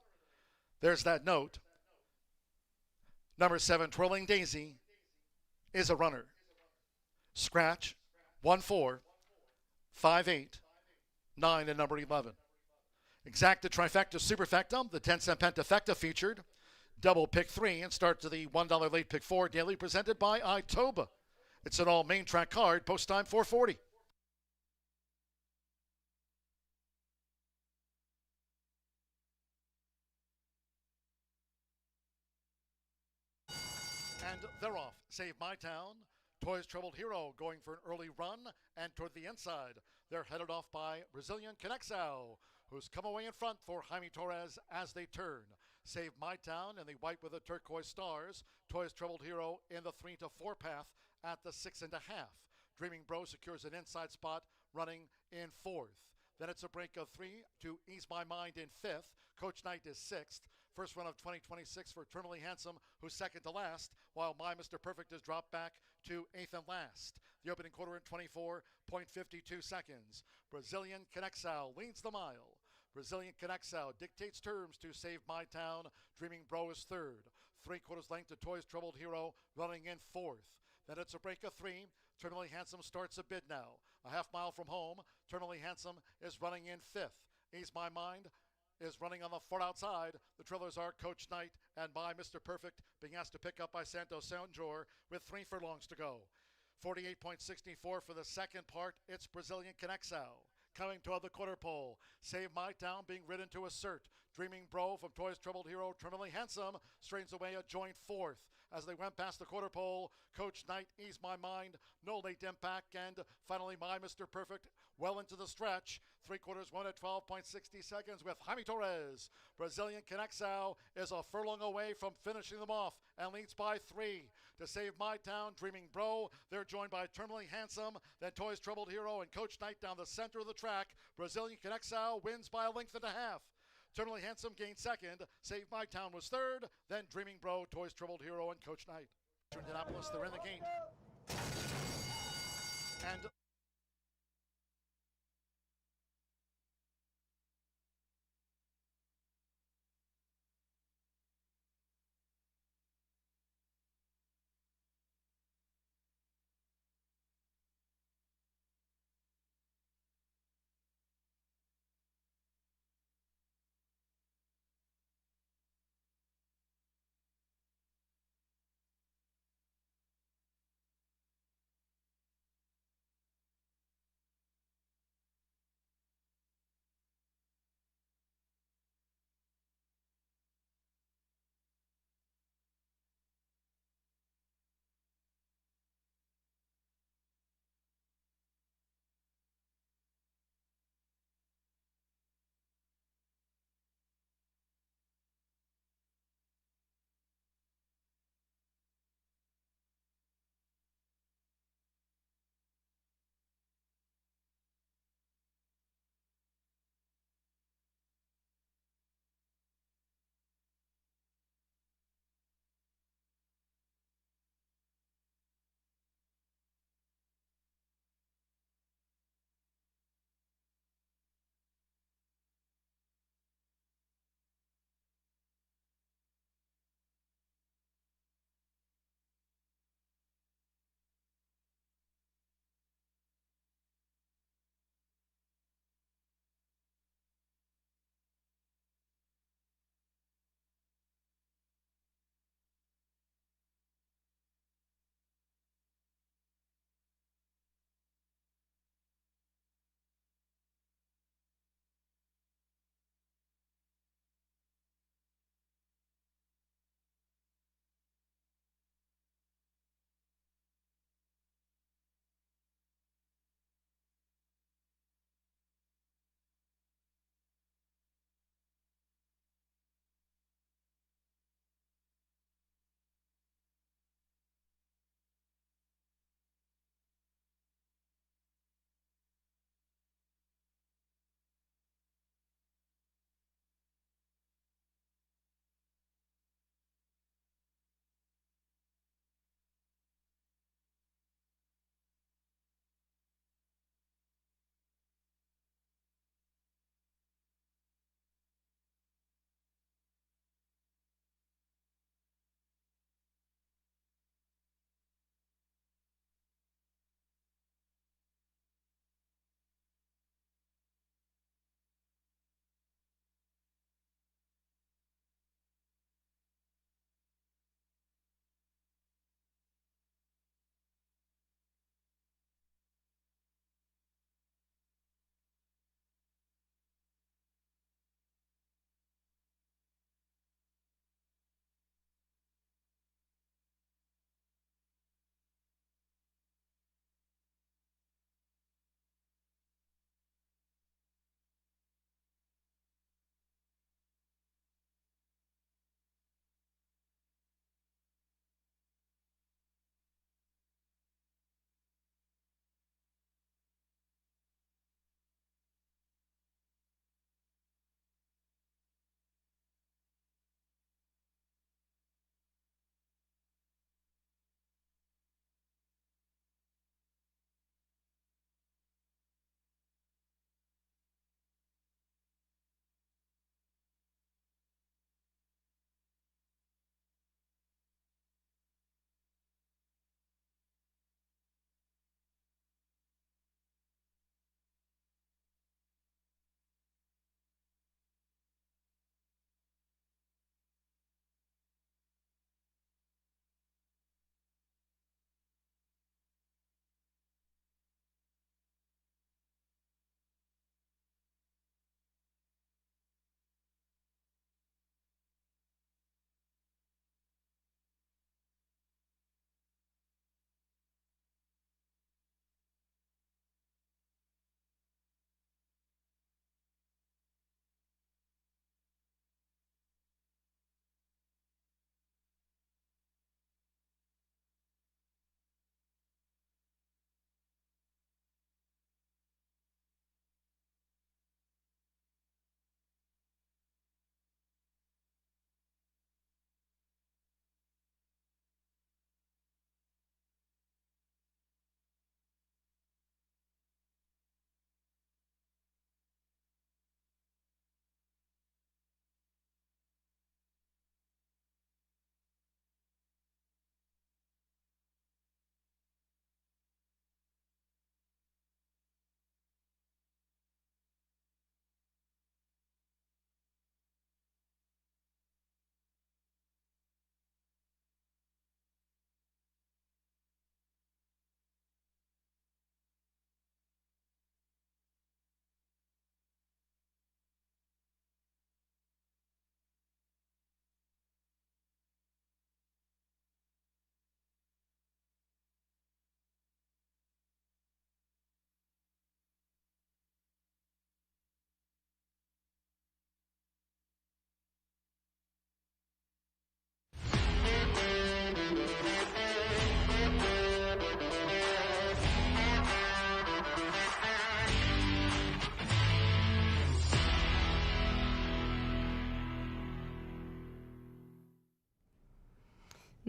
There's that note. Number 7, Twirling Daisy, is a runner. Scratch, 1-4, 5-8, 9, and number 11. Exacta, trifecta, superfecta, the 10-cent pentafecta featured. Double pick 3 and start to the $1 late pick 4 daily presented by Itoba. It's an all main track card, post time 4:40. And they're off. Save My Town. Toys Troubled Hero going for an early run, and toward the inside, they're headed off by Brazilian Conexao, who's come away in front for Jaime Torres as they turn. Save My Town in the white with the turquoise stars. Toys Troubled Hero in the 3-4 path at the 6.5. Dreaming Bro secures an inside spot running in 4th. Then it's a break of 3 to Ease My Mind in 5th. Coach Knight is 6th. First run of 2026 for Eternally Handsome, who's second to last, while My Mr. Perfect is dropped back to 8th and last. The opening quarter in 24.52 seconds. Brazilian Conexao leads the mile. Brazilian Conexao dictates terms to Save My Town. Dreaming Bro is 3rd. 3/4 length to Toys Troubled Hero running in 4th. Then it's a break of 3 Eternally Handsome starts a bid now. A half mile from home, Eternally Handsome is running in fifth. Ease My Mind is running on the far outside. The trailers are Coach Knight and by Mr. Perfect being asked to pick up by Santo Sanjor with 3 furlongs to go. 48.64 for the second part. It's Brazilian Conexao. Coming toward the quarter pole. Save My Town being ridden to assert. Dreaming Bro from Toy's Troubled Hero, Eternally Handsome, strains away a joint fourth. As they went past the quarter pole, Coach Knight, Ease My Mind, No Late Impact, and finally My Mr. Perfect well into the stretch. 3/4 won at 12.60 seconds with Jaime Torres. Brazilian Conexao is a furlong away from finishing them off and leads by 3. To Save My Town, Dreaming Bro, they're joined by Eternally Handsome, then Toy's Troubled Hero and Coach Knight down the center of the track. Brazilian Conexao wins by a length and a half. Eternally Handsome gained second. Save My Town was third. Then Dreaming Bro, Toys Troubled Hero, and Coach Knight. Indianapolis, they're in the gate. And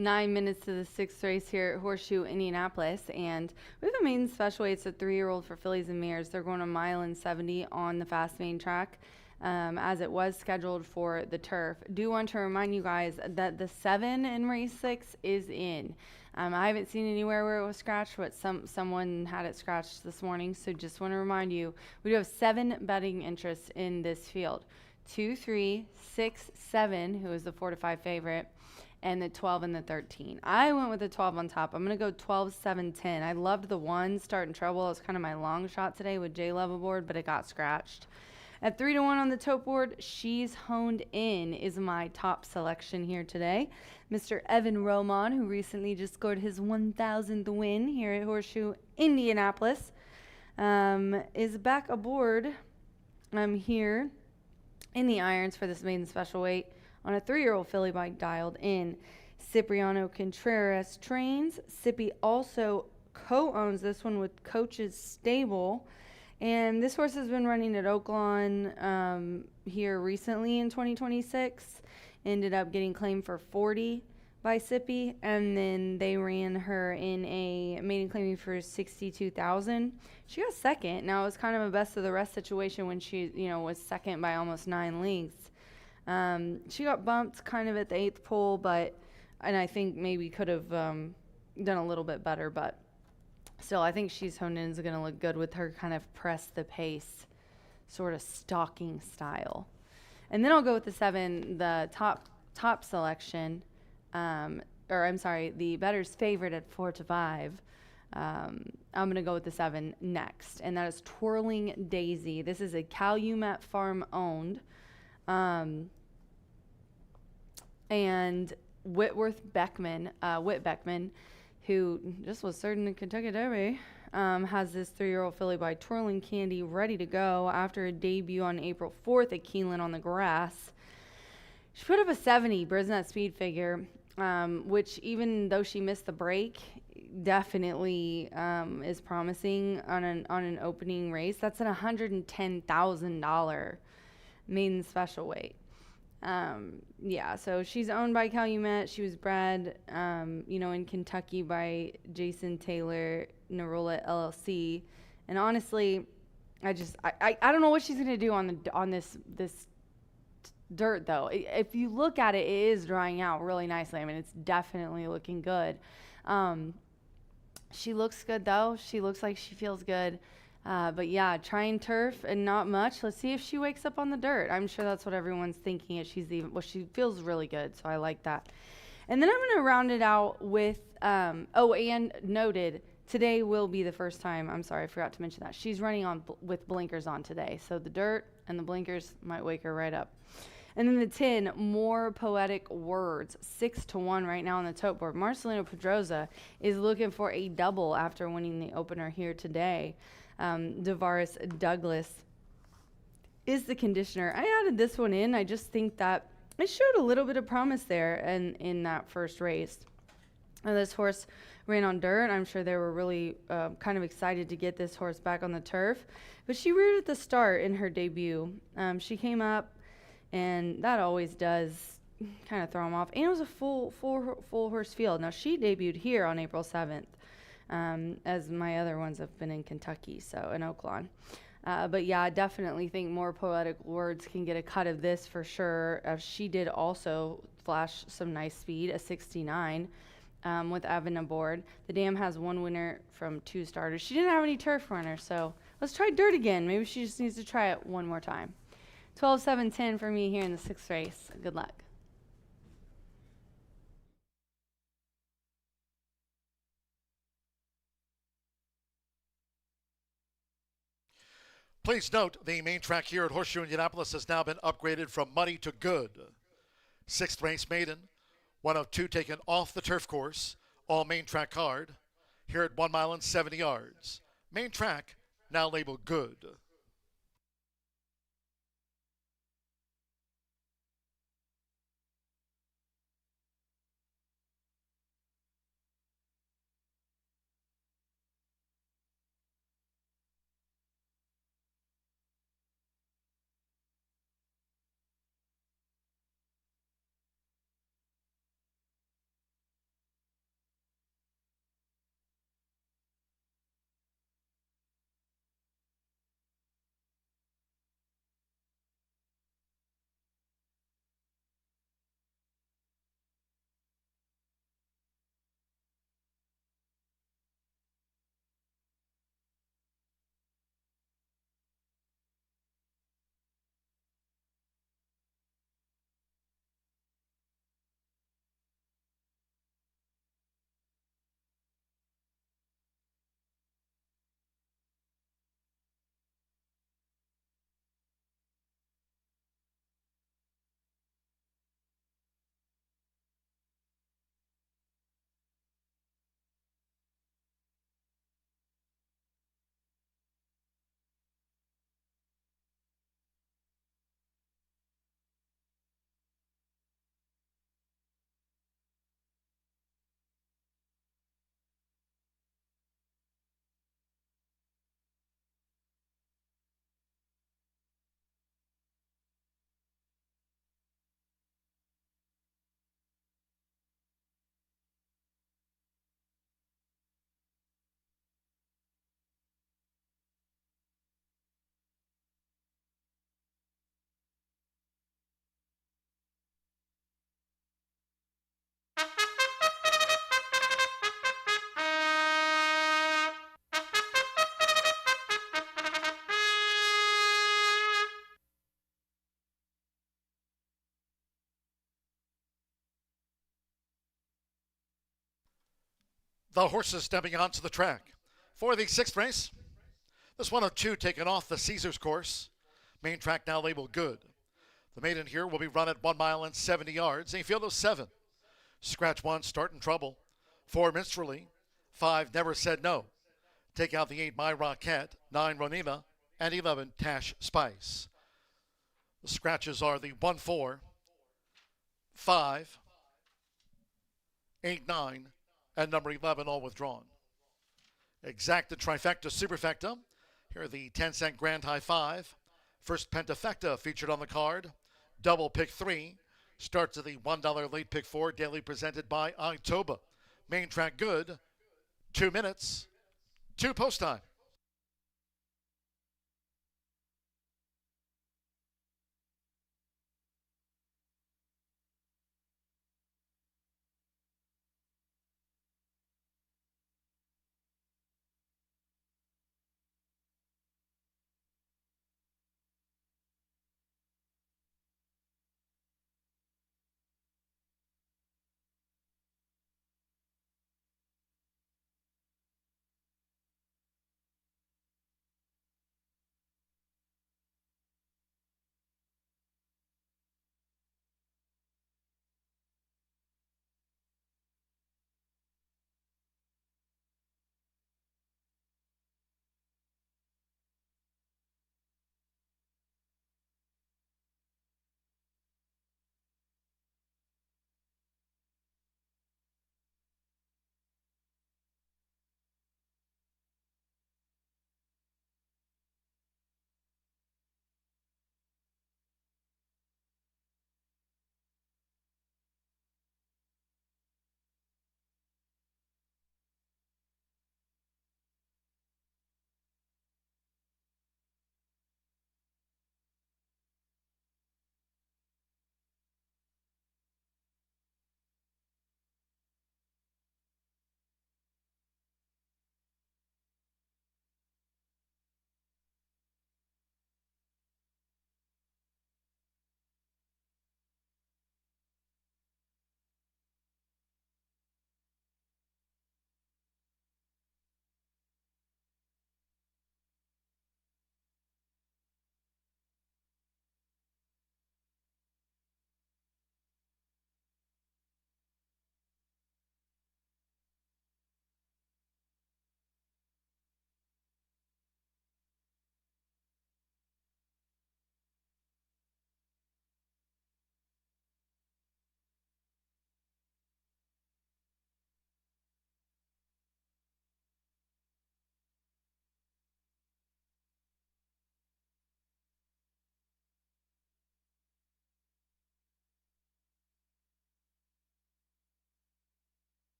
9 minutes to the sixth race here at Horseshoe Indianapolis, and we have a maiden special weight. It's a 3-year-old for fillies and mares. They're going a mile and 70 on the fast main track, as it was scheduled for the turf. Do want to remind you guys that the 7 in race 6 is in. I haven't seen anywhere where it was scratched, but someone had it scratched this morning. So just want to remind you, we do have 7 betting interests in this field: 2, 3, 6, 7, who is the 4 to 5 favorite, and the 12 and the 13. I went with the 12 on top. I'm going to go 12, 7, 10. I loved the 1 starting trouble. It was kind of my long shot today with J Love aboard, but it got scratched. At 3 to 1 on the tote board, She's Honed In is my top selection here today. Mr. Evan Roman, who recently just scored his 1,000th win here at Horseshoe Indianapolis, is back aboard here in the irons for this maiden special weight on a 3-year-old filly by Dialed In. Cipriano Contreras trains. Sippy also co-owns this one with Coach's Stable. And this horse has been running at Oaklawn here recently in 2026. Ended up getting claimed for 40 by Sippy, and then they ran her in a maiden claiming for 62,000. She got second. Now it was kind of a best of the rest situation when she, was second by almost 9 lengths. She got bumped kind of at the 8th pole, and I think maybe could have done a little bit better, but still, I think She's Honed In is going to look good with her kind of press the pace, sort of stalking style. And then I'll go with the 7, the top selection, the bettor's favorite at 4 to 5. I'm going to go with the 7 next, and that is Twirling Daisy. This is a Calumet Farm owned. And Whit Beckman, who just was third in the Kentucky Derby, has this 3-year-old filly by Twirling Candy ready to go after a debut on April 4th at Keeneland on the grass. She put up a 70 Brisnet speed figure, which even though she missed the break, definitely is promising on an opening race. That's an $110,000 maiden special weight. So she's owned by Calumet. She was bred, in Kentucky by Jason Taylor Narola LLC. And honestly, I don't know what she's gonna do on this dirt though. If you look at it, it is drying out really nicely. I mean, it's definitely looking good. She looks good though. She looks like she feels good. But yeah, trying turf and not much. Let's see if she wakes up on the dirt. I'm sure that's what everyone's thinking. She feels really good, so I like that. And then I'm going to round it out with, and noted, today will be the first time, I'm sorry, I forgot to mention that. She's running on with blinkers on today, so the dirt and the blinkers might wake her right up. And then the 10, More Poetic Words, 6 to 1 right now on the tote board. Marcelino Pedroza is looking for a double after winning the opener here today. Devaris Douglas is the conditioner. I added this one in. I just think that it showed a little bit of promise there in that first race. This horse ran on dirt. I'm sure they were really kind of excited to get this horse back on the turf. But she reared at the start in her debut. She came up, and that always does kind of throw them off. And it was a full horse field. Now, she debuted here on April 7th. As my other ones have been in Kentucky, so in Oaklawn. But yeah, I definitely think More Poetic Words can get a cut of this for sure. She did also flash some nice speed, a 69, with Evan aboard. The dam has 1 winner from 2 starters. She didn't have any turf runners, so let's try dirt again. Maybe she just needs to try it one more time. 12, 7, 10 for me here in the 6th race. Good luck. Please note, the main track here at Horseshoe Indianapolis has now been upgraded from muddy to good. 6th race maiden, 1 of 2 taken off the turf course, all main track card, here at 1 mile and 70 yards. Main track, now labeled good. The horses stepping onto the track for the 6th race. This one of 2 taken off the Caesars course. Main track now labeled good. The maiden here will be run at 1 mile and 70 yards. A field of 7. Scratch 1, Start in Trouble. 4, Minstrelly. 5, Never Said No. Take out the 8, My Rockette. 9, Ronima. And 11, Tash Spice. The scratches are the 1, 4, 5, 8, 9, and number 11 all withdrawn. Exacta, trifecta, superfecta. Here are the 10-cent grand high 5. First pentafecta featured on the card. Double pick 3. Starts at the $1 late pick 4. Daily presented by October. Main track good. 2 minutes. 2 post time.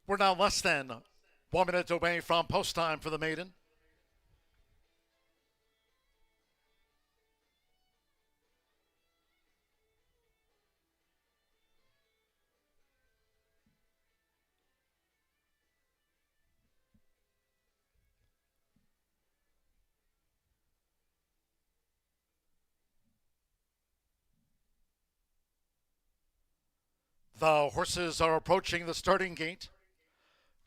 We're now less than 1 minute away from post time for the maiden. The horses are approaching the starting gate,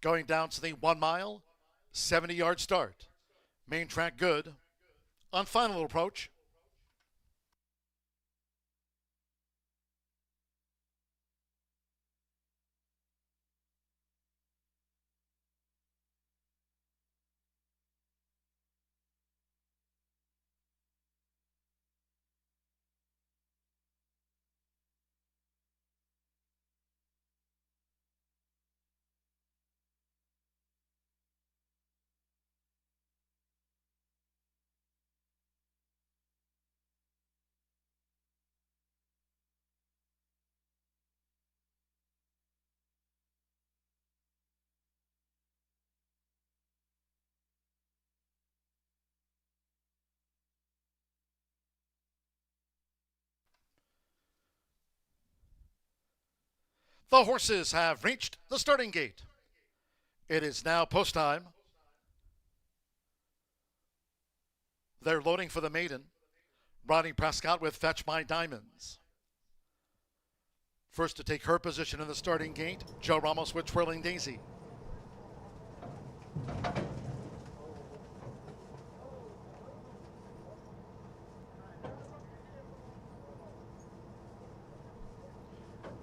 going down to the 1 mile, 70-yard start. Main track good. on final approach. The horses have reached the starting gate. It is now post time. They're loading for the maiden. Ronnie Prescott with Fetch My Diamonds. First to take her position in the starting gate, Joe Ramos with Twirling Daisy.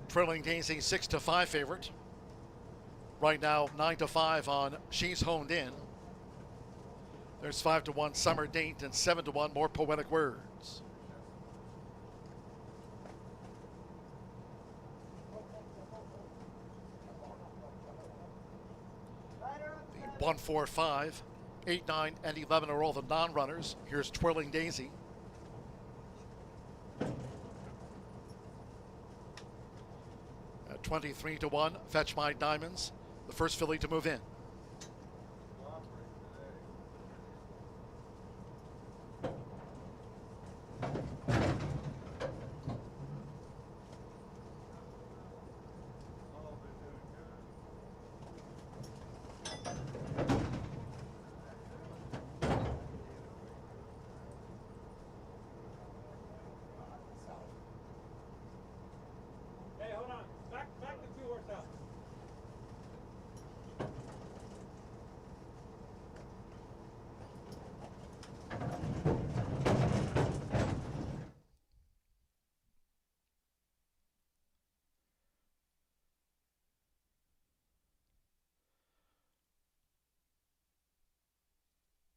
Twirling Daisy 6-5 favorite. Right now 9-5 on She's Honed In. There's 5-1 Summer Date and 7-1 More Poetic Words. The 1, 4, 5, 8, 9, and 11 are all the non-runners. Here's Twirling Daisy. At 23-1, Fetch My Diamonds, the first filly to move in.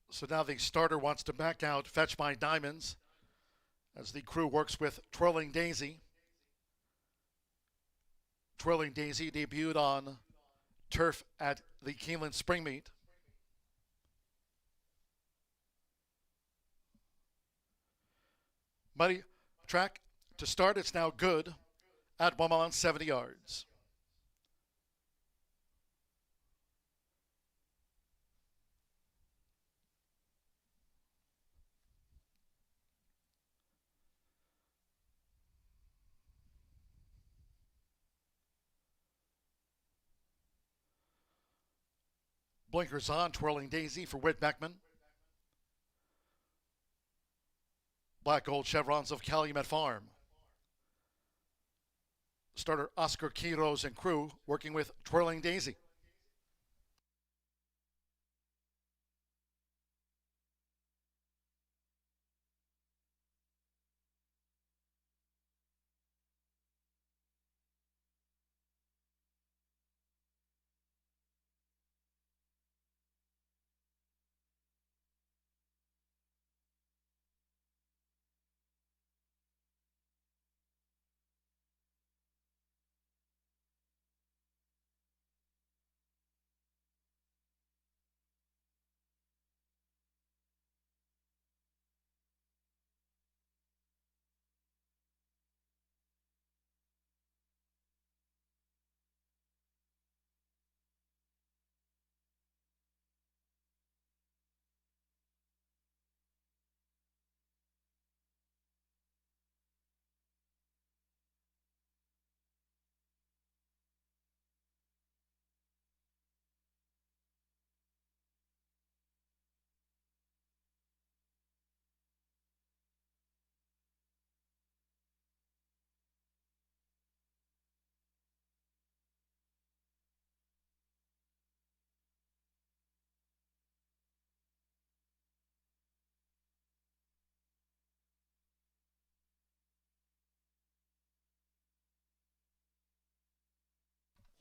So now the starter wants to back out Fetch My Diamonds as the crew works with Twirling Daisy. Twirling Daisy debuted on turf at the Keeneland Spring Meet. Muddy track to start. It's now good at 1 mile and 70 yards. Blinkers on, Twirling Daisy for Whit Beckman. Black gold chevrons of Calumet Farm. Starter Oscar Quiros and crew working with Twirling Daisy.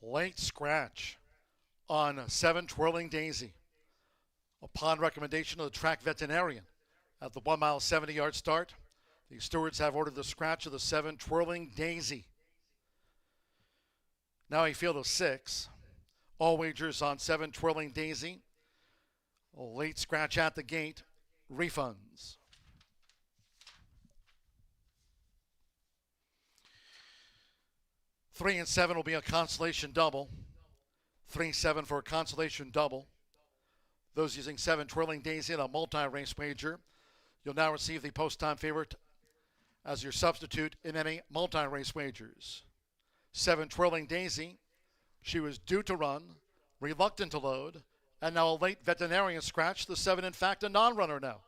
Late scratch on 7 Twirling Daisy. Upon recommendation of the track veterinarian at the 1 mile 70-yard start, the stewards have ordered the scratch of the 7 Twirling Daisy. Now a field of 6. All wagers on 7 Twirling Daisy. A late scratch at the gate. Refunds. Three and 7 will be a consolation double. 3-7 for a consolation double. Those using 7 Twirling Daisy in a multi-race wager, you'll now receive the post-time favorite as your substitute in any multi-race wagers. 7 Twirling Daisy, she was due to run, reluctant to load, and now a late veterinarian scratch. The 7, in fact, a non-runner now.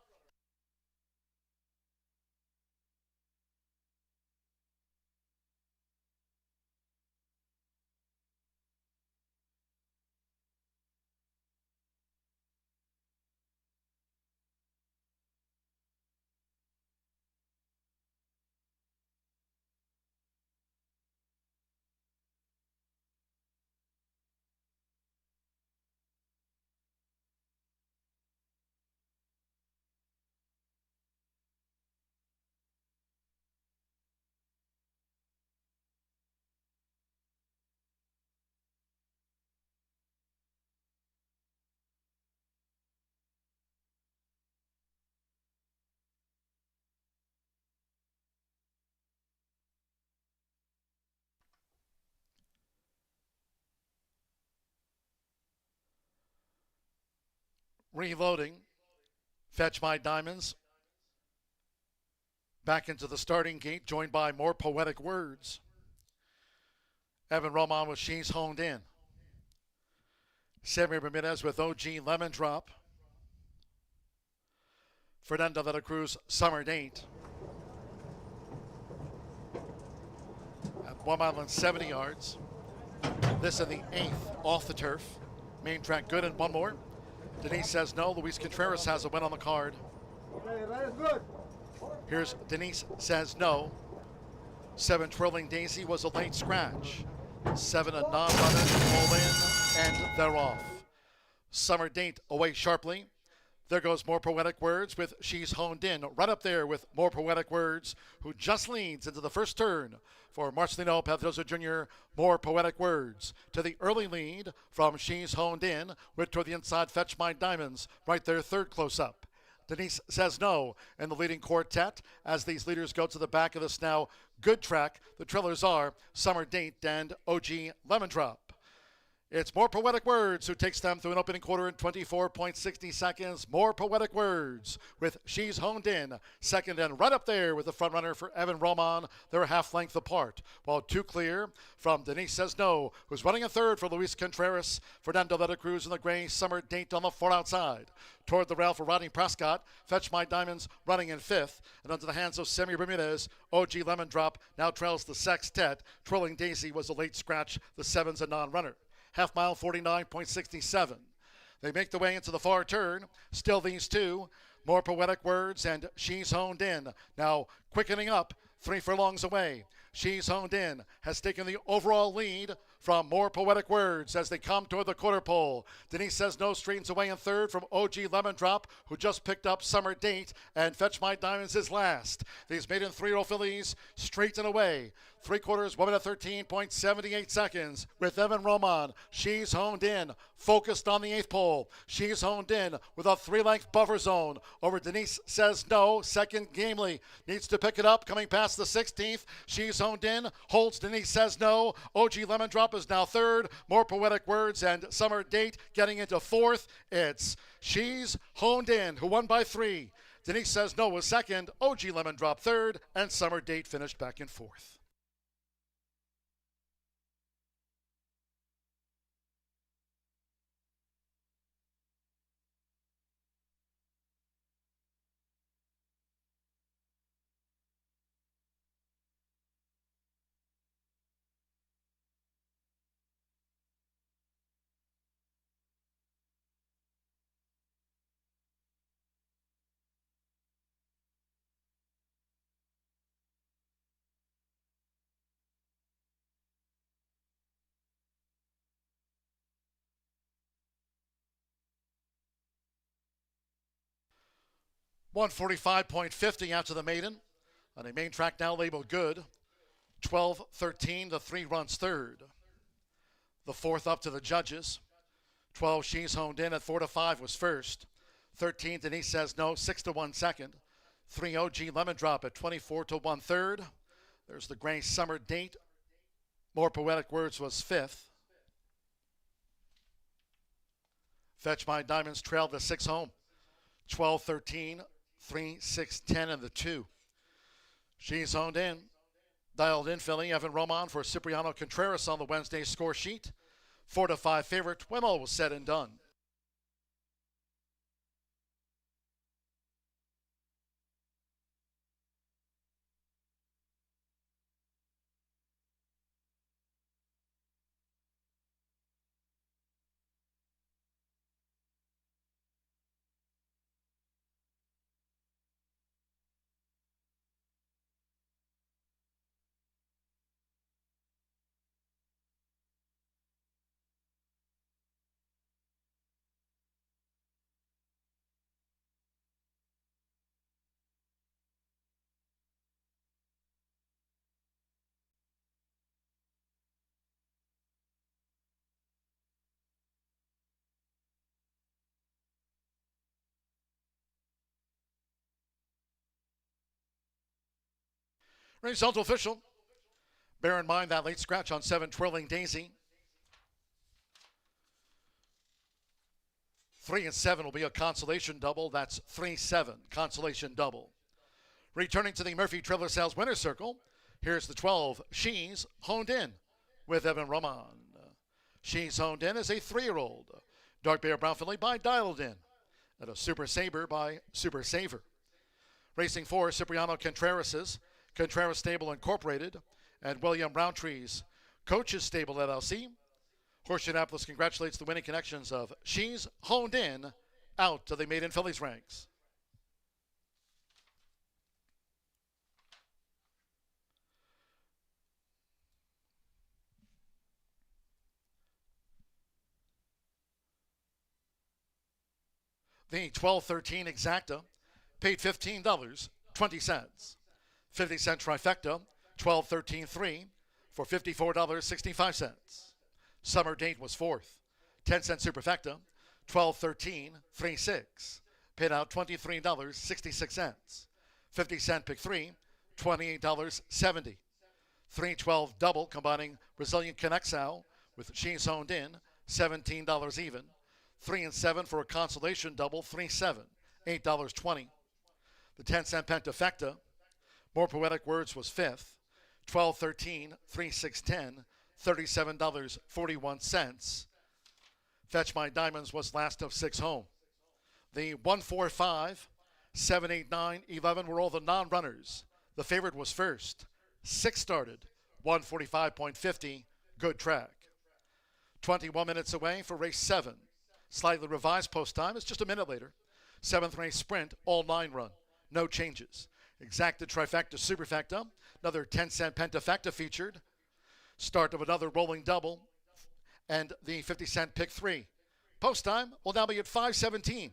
Reloading. Fetch My Diamonds. Back into the starting gate, joined by More Poetic Words. Evan Roman with She's Honed In. Sammy Ramirez with OG Lemon Drop. Fernando de la Cruz, Summer Date. At 1 mile and 70 yards. This in the 8th off the turf. Main track good and one more. Denise says no. Luis Contreras has a win on the card. Okay, that is good. Here's Denise says no. 7 Twirling Daisy was a late scratch. 7 a non-runner, all in, and they're off. Summer Date away sharply. There goes More Poetic Words with She's Honed In. Right up there with More Poetic Words, who just leads into the first turn for Marcelino Pedrosa Jr. More Poetic Words. To the early lead from She's Honed In, with toward the inside Fetch My Diamonds. Right there, third close up. Denise says no in the leading quartet as these leaders go to the back of this now good track. The trailers are Summer Date and OG Lemon Drop. It's More Poetic Words who takes them through an opening quarter in 24.60 seconds. More Poetic Words with She's Honed In. Second and right up there with the front runner for Evan Roman. They're a half length apart. While two clear from Denise Says No, who's running a third for Luis Contreras. Fernando de la Cruz in the gray. Summer Date on the far outside. Toward the rail for Rodney Prescott. Fetch My Diamonds running in fifth. And under the hands of Sammy Ramirez, OG Lemon Drop now trails the sextet. Twirling Daisy was a late scratch. The 7's a non-runner. Half mile, 49.67. They make the way into the far turn. Still these two. More Poetic Words and She's Honed In. Now quickening up, 3 furlongs away. She's Honed In has taken the overall lead from More Poetic Words as they come toward the quarter pole. Denise Says No straightens away in third from OG Lemon Drop, who just picked up Summer Date, and Fetch My Diamonds is last. These maiden 3-year-old fillies straighten away. 3/4, 1 minute 13.78 seconds with Evan Roman. She's Honed In, focused on the 8th pole. She's Honed In with a 3-length buffer zone over Denise Says No. Second, Gamely needs to pick it up, coming past the 16th. She's Honed In, holds Denise Says No. OG Lemon Drop is now third. More Poetic Words and Summer Date getting into fourth. It's She's Honed In, who won by 3. Denise Says No was second. OG Lemon Drop third, and Summer Date finished back in fourth. 145.50 out to the Maiden. On a main track now labeled good. 12-13, the 3 runs third. The 4th up to the judges. 12, She's Honed In at 4-5 was first. 13, Denise Says No, 6-1 second. 3, OG Lemon Drop at 24-1 third. There's the Gray Summer Date. More Poetic Words was 5th. Fetch My Diamonds trailed the 6 home. 12-13, 3, 6, 10 and the 2. She's Honed In. Dialed in filling Evan Roman for Cipriano Contreras on the Wednesday score sheet. 4-5 favorite when all was said and done. Result official. Bear in mind that late scratch on 7, Twirling Daisy. 3 and 7 will be a consolation double. That's 3-7, consolation double. Returning to the Murphy Trailer Sales winner's circle, here's the 12, She's Honed In with Evan Roman. She's Honed In is a 3-year-old. Dark Bear Brown Filly by Dialed In. And a Super Saber by Super Saver. Racing for Cipriano Contreras' Contreras Stable Incorporated, and William Roundtree's Coaches Stable LLC. Horseshoe Indianapolis congratulates the winning connections of She's Honed In out to the Maiden Fillies ranks. The 12-13 exacta paid $15.20. 50-cent trifecta, 12-13-3 for $54.65. Summer Date was 4th. 10-cent superfecta, 12-13-3-6. Paid out $23.66. 50-cent pick 3, $28.70. 3-12 double combining Brazilian Conexao with She's Honed In, $17 even. 3 and 7 for a consolation double, 3-7, $8.20. The 10-cent pentafecta, More Poetic Words was 5th. 12-13, 3-6-10, $37.41. Fetch My Diamonds was last of 6 home. The 1-4-5, 7-8-9, 11 were all the non-runners. The favorite was first. 6 started, 145.50, good track. 21 minutes away for race 7. Slightly revised post time. It's just a minute later. 7th race sprint, all 9 run. No changes. Exacta trifecta superfecta. Another 10-cent pentafecta featured. Start of another rolling double. And the 50-cent pick 3. Post time will now be at 5:17.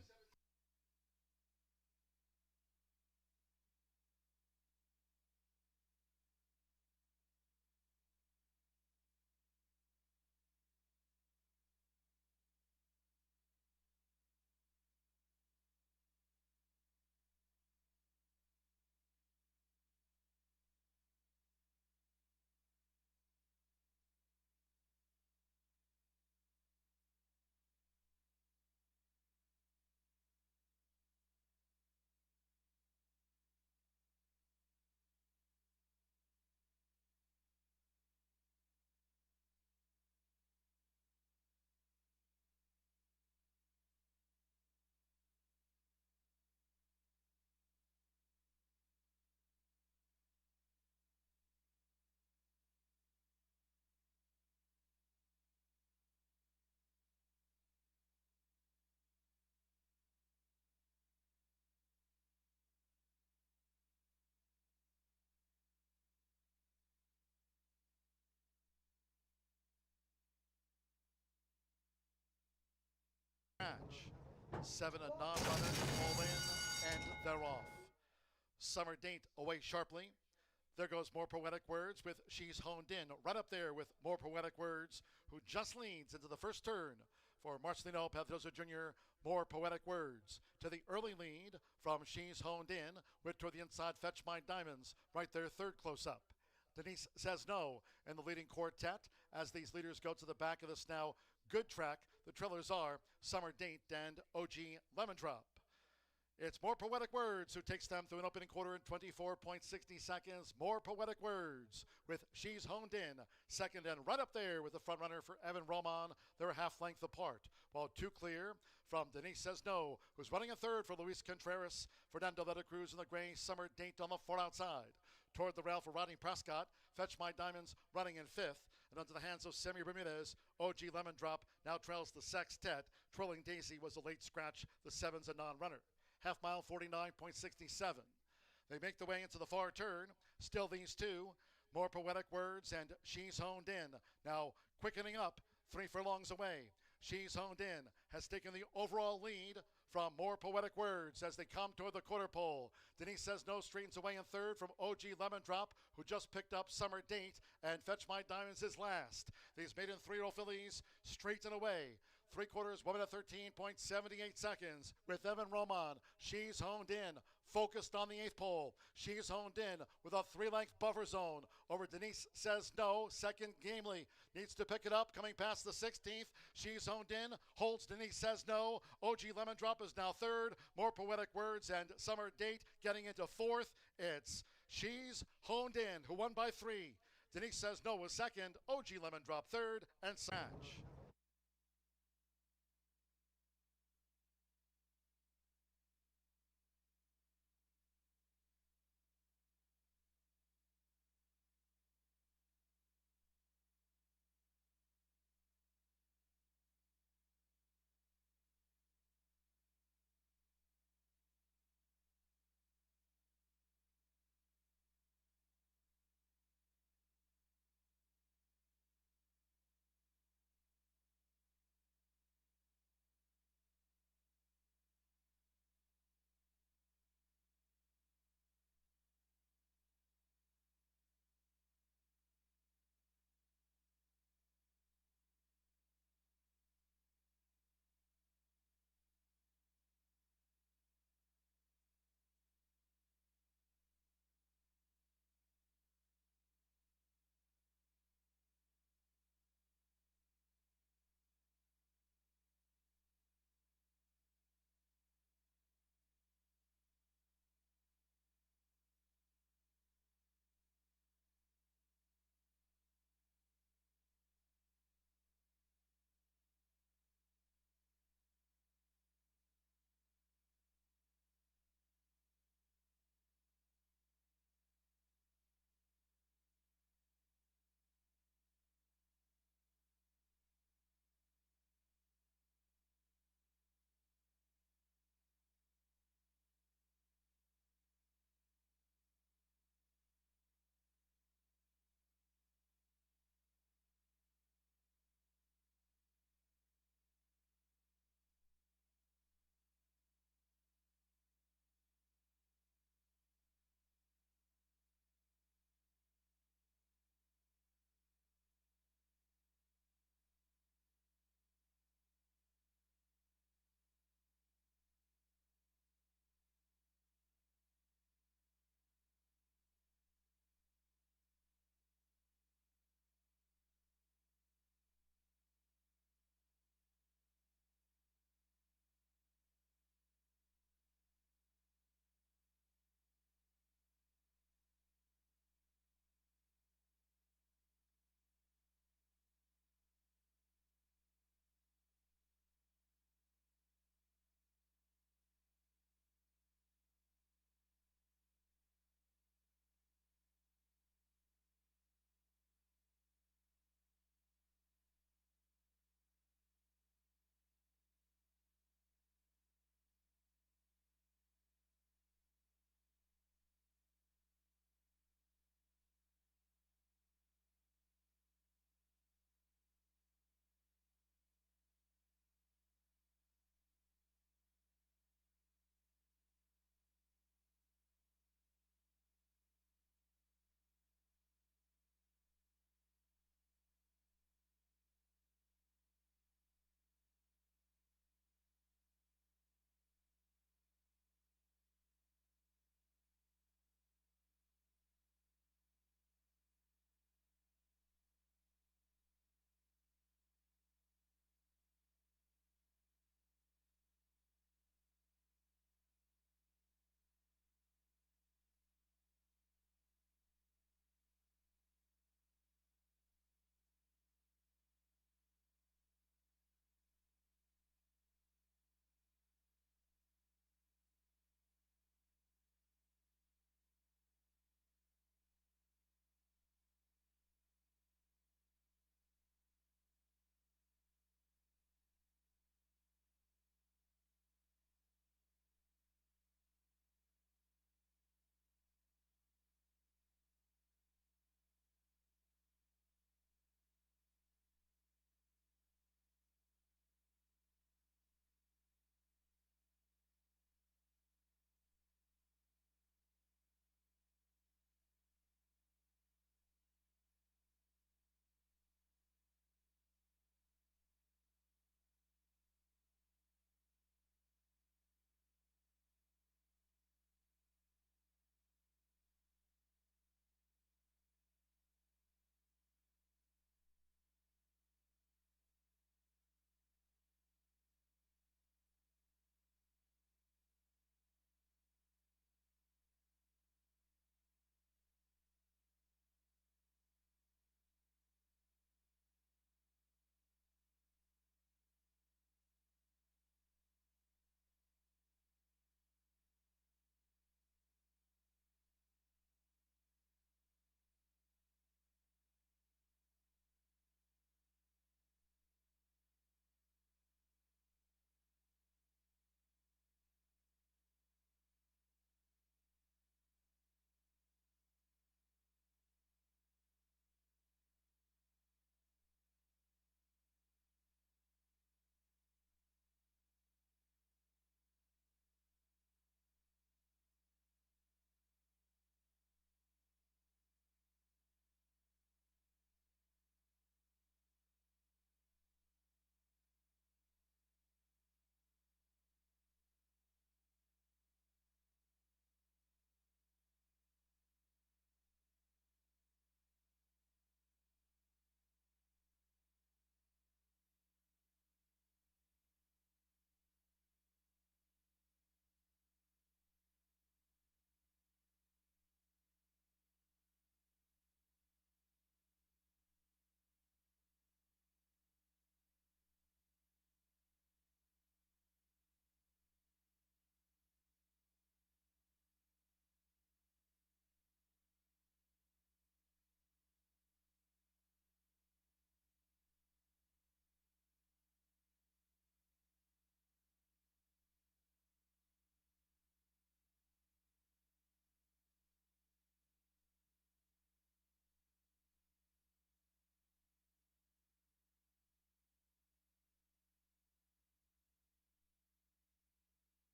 Match. 7 and non-runners all in. and they're off. Summer Date away sharply. There goes More Poetic Words with She's Honed In. Right up there with More Poetic Words, who just leads into the first turn for Marcelino Pedrosa Jr. More Poetic Words. To the early lead from She's Honed In, with toward the inside Fetch My Diamonds, right there, third close up. Denise Says No in the leading quartet as these leaders go to the back of this now good track. The trailers are Summer Date and OG Lemon Drop. It's More Poetic Words who takes them through an opening quarter in 24.60 seconds. More Poetic Words with She's Honed In. Second and right up there with the front runner for Evan Roman. They're a half length apart. While two clear from Denise Says No, who's running a third for Luis Contreras. Fernando Letta Cruz in the gray. Summer Date on the far outside. Toward the rail for Rodney Prescott. Fetch My Diamonds running in fifth. And under the hands of Sammy Bermudez, OG Lemon Drop now trails the sextet. Trolling Daisy was a late scratch. The seven's a non-runner. Half mile 49.67. They make the way into the far turn. Still these two. More Poetic Words and She's Honed In. Now quickening up 3 furlongs away. She's Honed In has taken the overall lead from More Poetic Words as they come toward the quarter pole. Denise Says No straightens away in third from OG Lemon Drop, who just picked up Summer Date, and Fetch My Diamonds is last. These maiden 3-year-old fillies straighten away. 3/4, 1 minute 13.78 seconds with Evan Roman. She's Honed In, focused on the 8th pole. She's Honed In with a 3-length buffer zone over Denise Says No. Second, Gamely needs to pick it up, coming past the 16th. She's Honed In, holds Denise Says No. OG Lemon Drop is now third. More Poetic Words and Summer Date getting into fourth. It's She's Honed In, who won by 3. Denise Says No was second. OG Lemon Drop third, and Satch.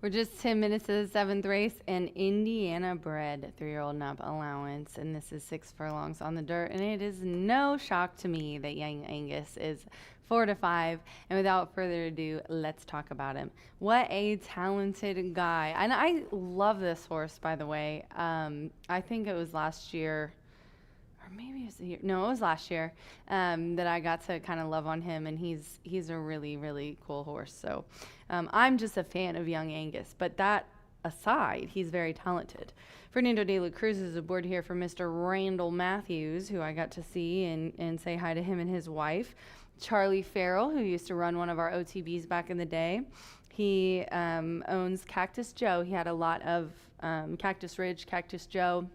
We're just 10 minutes to the 7th race, and Indiana bred 3-year-old and up allowance, and this is 6 furlongs on the dirt, and it is no shock to me that Young Angus is 4 to 5. And without further ado, let's talk about him. What a talented guy. And I love this horse, by the way. I think it was last year, or maybe it was the year. No, it was last year that I got to kind of love on him, and he's a really, really cool horse. So I'm just a fan of Young Angus. But that aside, he's very talented. Fernando de la Cruz is aboard here for Mr. Randall Matthews, who I got to see and say hi to him and his wife. Charlie Farrell, who used to run one of our OTBs back in the day. He owns Cactus Joe. He had a lot of Cactus Ridge, Cactus Joe.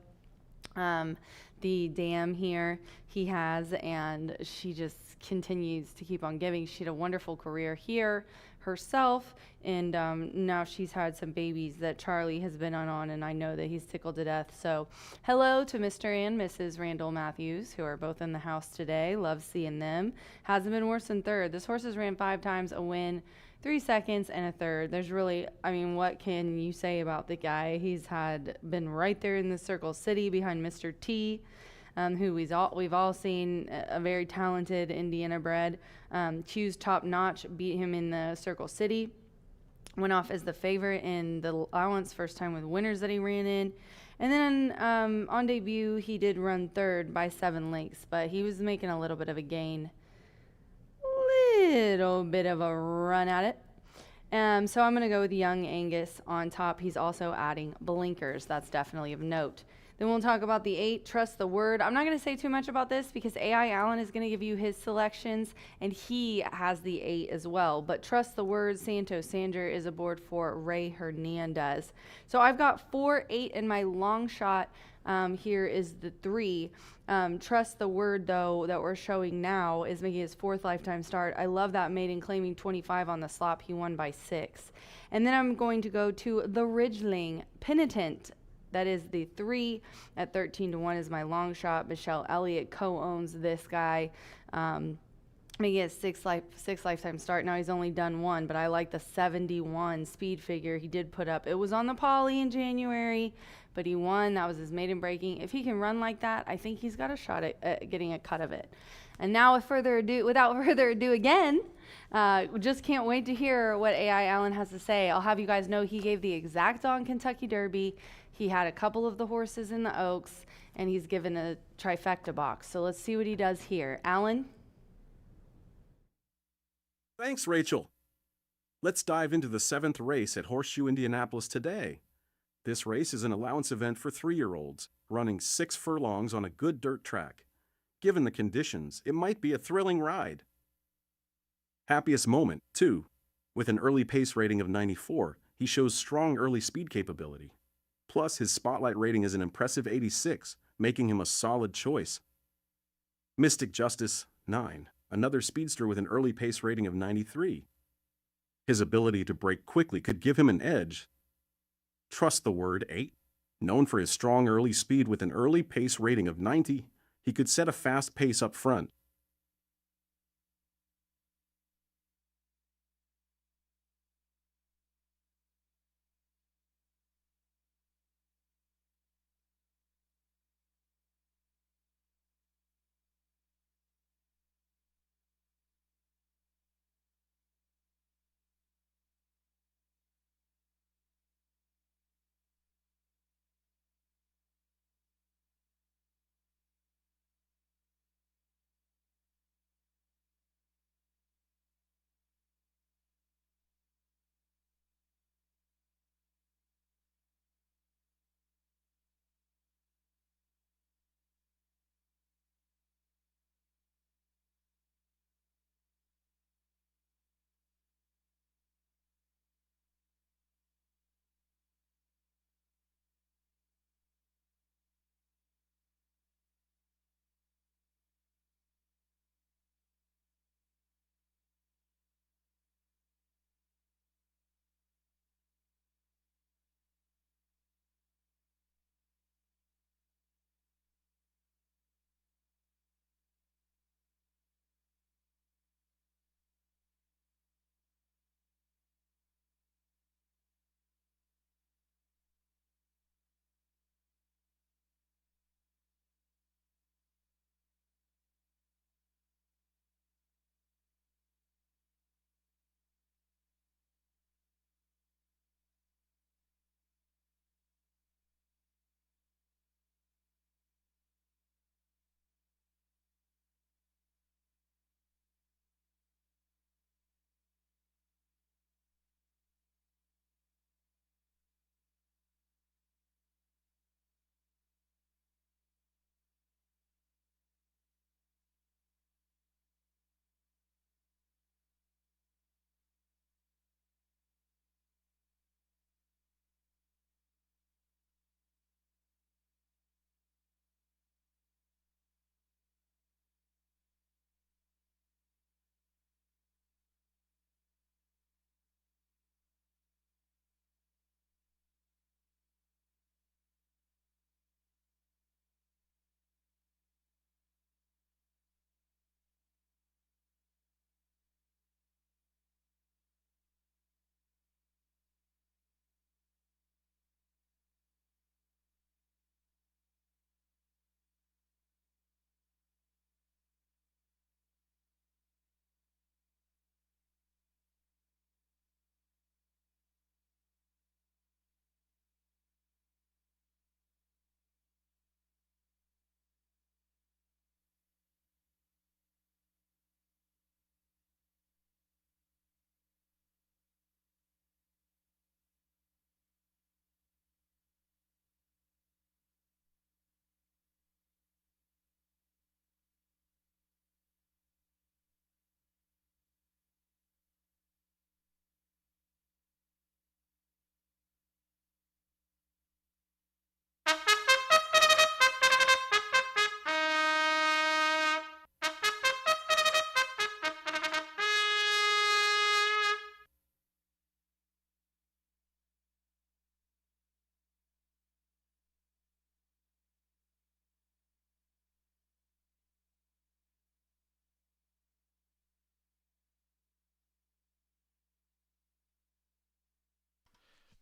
The dam here he has, and she just continues to keep on giving. She had a wonderful career here herself, and now she's had some babies that Charlie has been on, and I know that he's tickled to death. So hello to Mr. and Mrs. Randall Matthews, who are both in the house today. Love seeing them. Hasn't been worse than third. This horse has ran 5 times, a win, 3 seconds, and a third. There's really, I mean, what can you say about the guy? He's been right there in the Circle City behind Mr. T, who we've all seen, a very talented Indiana bred. Q's Top Notch beat him in the Circle City. Went off as the favorite in the allowance, first time with winners that he ran in. And then on debut, he did run third by 7 lengths, but he was making a little bit of a gain. Little bit of a run at it. So I'm going to go with Young Angus on top. He's also adding blinkers. That's definitely of note. Then we'll talk about the 8, Trust the Word. I'm not going to say too much about this because AI Allen is going to give you his selections, and he has the 8 as well. But Trust the Word, Santos Sanger is aboard for Ray Hernandez. So I've got 4, 8 in my long shot. Here is the 3. Trust the Word, though, that we're showing now is making his 4th lifetime start. I love that maiden, claiming 25 on the slop. He won by 6. And then I'm going to go to the Ridgeling Penitent. That is the 3 at 13 to 1 is my long shot. Michelle Elliott co-owns this guy. Making a 6 lifetime start. Now he's only done 1, but I like the 71 speed figure he did put up. It was on the Poly in January, but he won. That was his maiden breaking. If he can run like that, I think he's got a shot at getting a cut of it. And now without further ado again, just can't wait to hear what AI Allen has to say. I'll have you guys know he gave the exact on Kentucky Derby. He had a couple of the horses in the Oaks, and he's given a trifecta box. So let's see what he does here. Allen? Thanks, Rachel. Let's dive into the 7th race at Horseshoe Indianapolis today. This race is an allowance event for 3-year-olds, running 6 furlongs on a good dirt track. Given the conditions, it might be a thrilling ride. Happiest moment, too. With an early pace rating of 94, he shows strong early speed capability. Plus, his spotlight rating is an impressive 86, making him a solid choice. Mystic Justice, 9. Another speedster with an early pace rating of 93. His ability to break quickly could give him an edge. Trust the Word, 8. Known for his strong early speed with an early pace rating of 90, he could set a fast pace up front.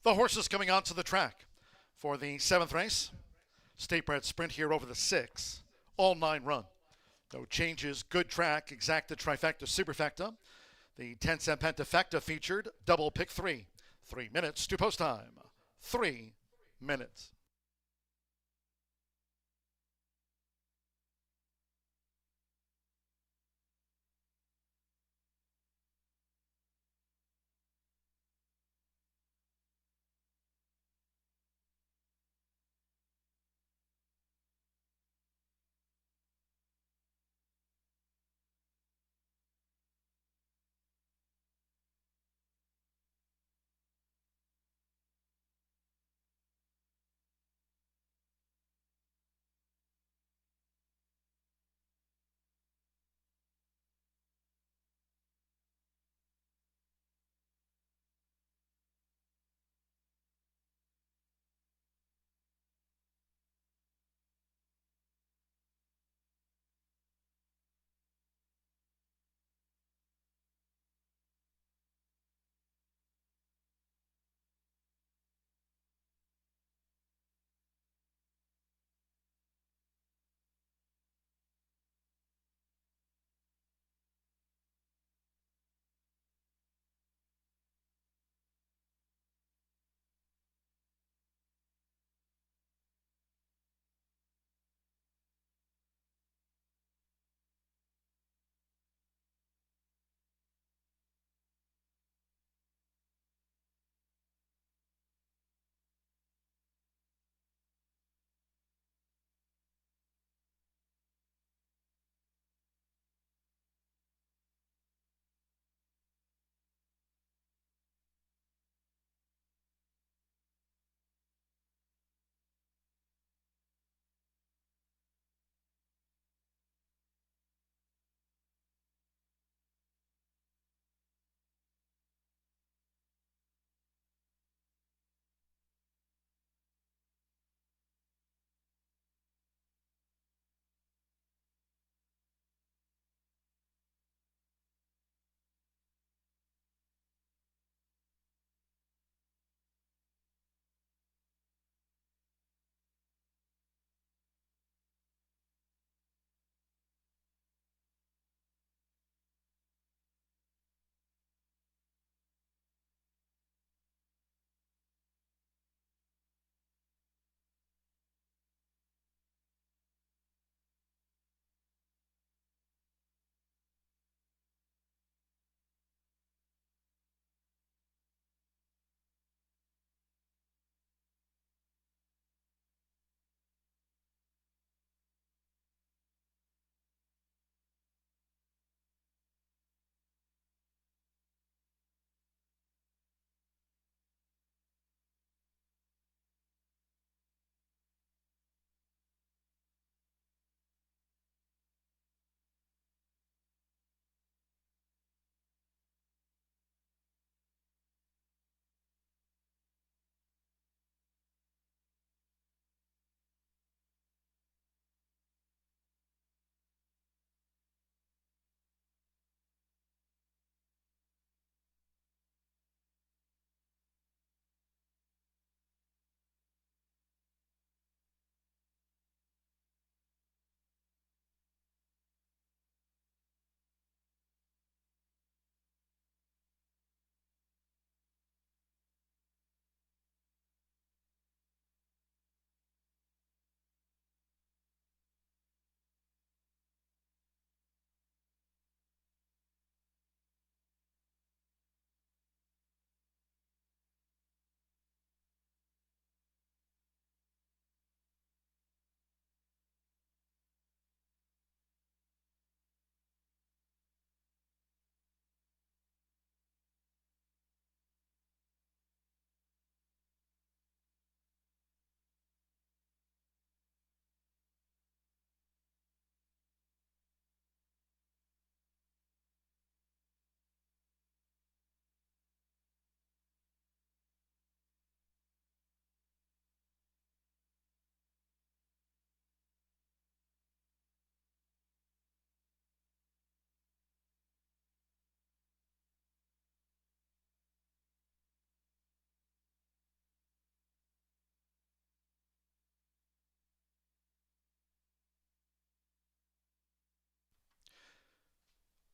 The horses coming onto the track for the 7th race. State bred sprint here over the 6. All 9 run. No changes, good track, exacta, trifecta, superfecta. The 10-cent pentafecta featured double pick 3. 3 minutes to post time. 3 minutes.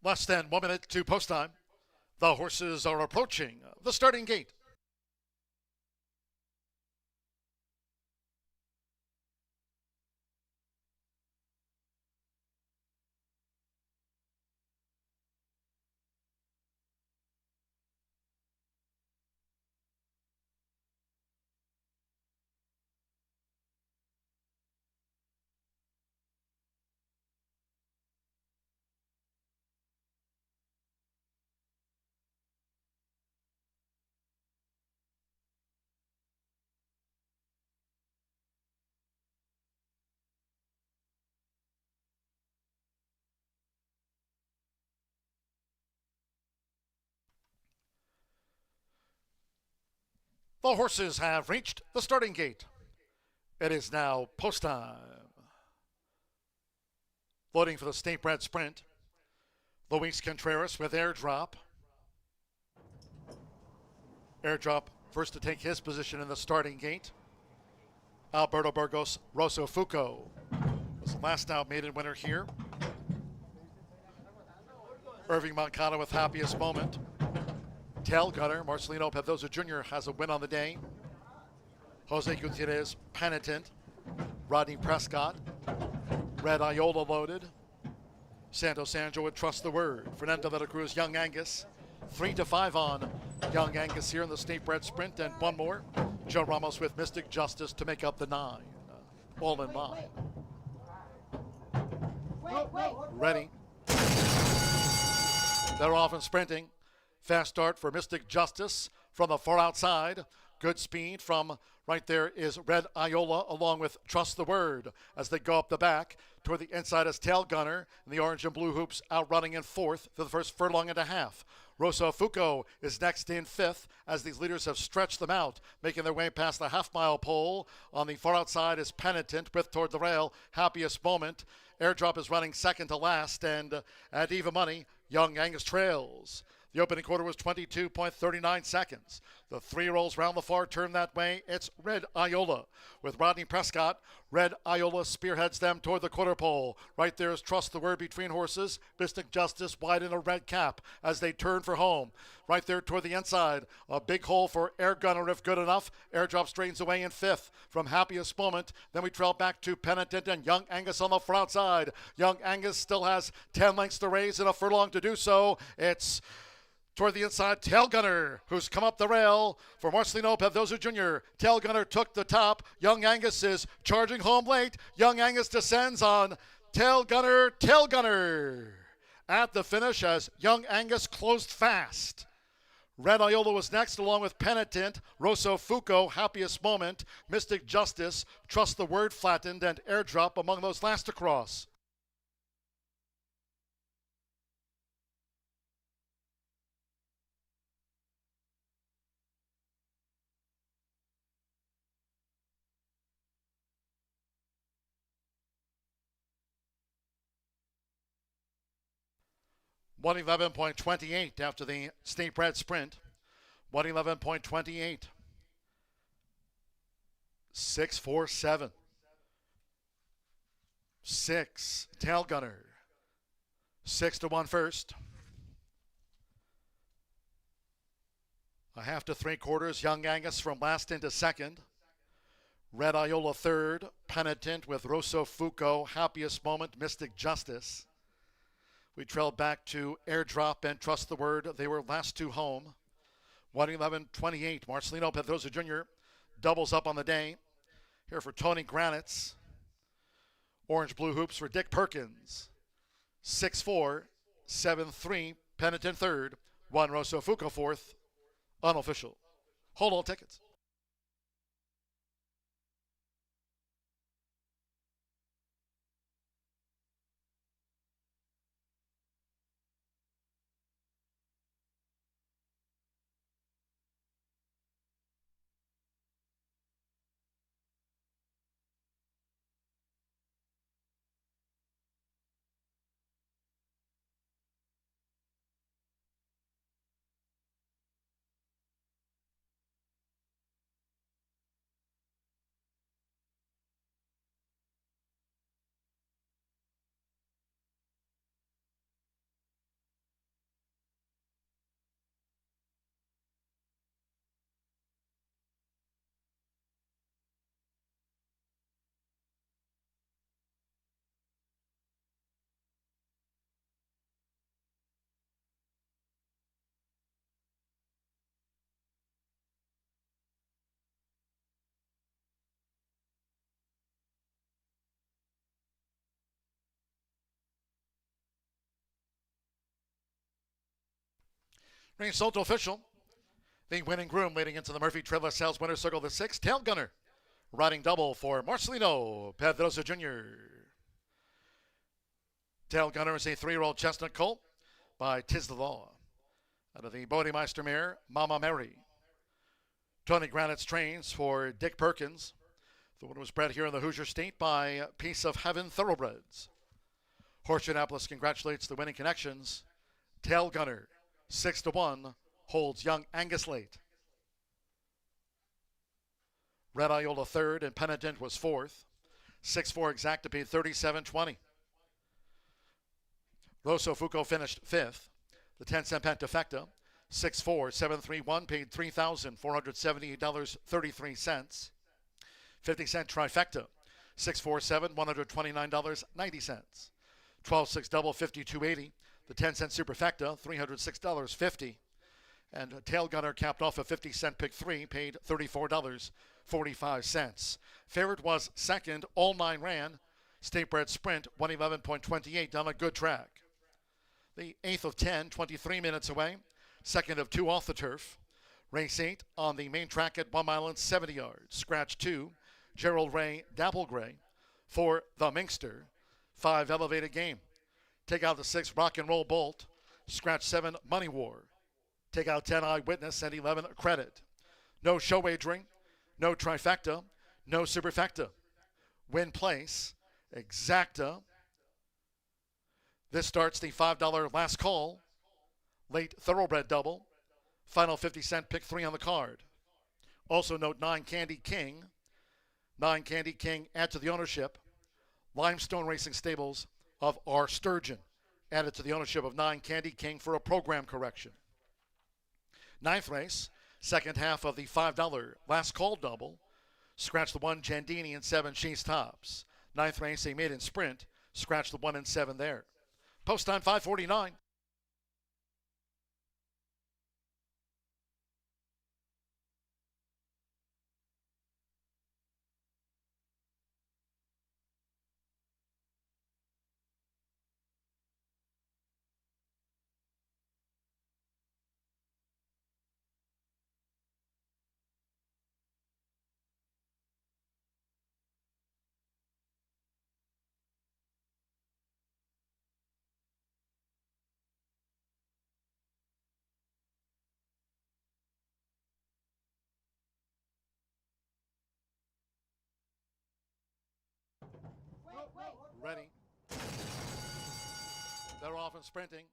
Less than 1 minute to post time. The horses are approaching the starting gate. The horses have reached the starting gate. It is now post time. Loading for the State Bred Sprint. Luis Contreras with Airdrop. Airdrop first to take his position in the starting gate. Alberto Burgos Rosso Fuco was the last out maiden winner here. Irving Moncada with Happiest Moment. Tail Gunner Marcelino Pedroza Jr. has a win on the day. Jose Gutierrez Penitent. Rodney Prescott. Red Iola loaded. Santos Sanjo would Trust the Word. Fernando de la Cruz Young Angus. 3-5 on Young Angus here in the State Bred Sprint. And one more. Joe Ramos with Mystic Justice to make up the 9. All in line. Ready. They're off and sprinting. Fast start for Mystic Justice from the far outside. Good speed from right there is Red Iola along with Trust the Word as they go up the back. Toward the inside is Tail Gunner and the orange and blue hoops outrunning in fourth for the first furlong and a half. Rosso Fuco is next in fifth as these leaders have stretched them out, making their way past the half-mile pole. On the far outside is Penitent with toward the rail, Happiest Moment. Airdrop is running second to last, and at even money, Young Angus trails. The opening quarter was 22.39 seconds. The 3 rolls round the far turn that way. It's Red Iola with Rodney Prescott. Red Iola spearheads them toward the quarter pole. Right there is Trust the Word between horses. Mystic Justice wide in a red cap as they turn for home. Right there toward the inside, a big hole for Air Gunner if good enough. Airdrop straightens away in fifth from Happiest Moment. Then we trail back to Penitent and Young Angus on the far outside. Young Angus still has 10 lengths to raise and a furlong to do so. It's toward the inside, Tail Gunner, who's come up the rail for Marcelino Pedroza Jr. Tail Gunner took the top. Young Angus is charging home late. Young Angus descends on Tail Gunner. Tail Gunner at the finish as Young Angus closed fast. Red Iola was next along with Penitent, Rosso Fuco, Happiest Moment, Mystic Justice, Trust the Word flattened, and Airdrop among those last to cross. .111.28 after the State Bred Sprint. 111.28. 6-4-7. 6. Tail Gunner. 6-1 first. A half to 3/4. Young Angus from last into second. Red Iola third. Penitent with Rosso Fuco. Happiest Moment. Mystic Justice. We trailed back to Airdrop and Trust the Word. They were last two home. 111.28. Marcelino Pedroza Jr. doubles up on the day. Here for Tony Granitz. Orange blue hoops for Dick Perkins. 6-4, 7-3. Penitent third. 1 Rosso Fuco fourth. Unofficial. Hold all tickets. Rain Soto official. The winning groom leading into the Murphy Trail Sales Winner Circle, the 6th, Tail Gunner. Riding double for Marcelino Pedrosa Jr. Tail Gunner is a 3-year-old chestnut colt by Tis the Law. Out of the Bodemeister mare, Mama Mary. Tony Granite's trains for Dick Perkins. The one was bred here in the Hoosier State by Piece of Heaven Thoroughbreds. Horseshoe Indianapolis congratulates the winning connections. Tail Gunner, 6-1, holds young Angus late. Red Iola 3rd and Penitent was 4th. 6-4 Exacta paid $37.20. Rosso Fuco finished 5th. The 10-cent Pentafecta, 6-4, 7-3-1 paid $3,478.33. 50-cent Trifecta, 6-4-7, $129.90. 12-6 double, $52.80. The 10-cent Superfecta, $306.50. And Tail Gunner capped off a 50-cent pick 3, paid $34.45. Favorite was second, all 9 ran. State Bred Sprint, 111.28, done a good track. The 8th of 10, 23 minutes away. Second of 2 off the turf. Race 8 on the main track at 1 mile and 70 yards. Scratch 2, Gerald Ray Dapple Gray. 4, The Minkster. 5, Elevated Game. Take out the 6, Rock and Roll Bolt. Scratch 7, Money War. Take out 10, Eyewitness, and 11, Credit. No show wagering, no trifecta, no superfecta. Win place, Exacta. This starts the $5 last call. Late Thoroughbred double. Final 50-cent pick 3 on the card. Also note 9 Candy King. 9 Candy King add to the ownership. Limestone Racing Stables of R. Sturgeon added to the ownership of 9 Candy King for a program correction. 9th race, second half of the $5 last call double. Scratch the 1 Jandini and 7 She's Tops. 9th race, a maiden sprint. Scratch the 1 and 7 there. Post time 5:49. Ready. They're off and sprinting.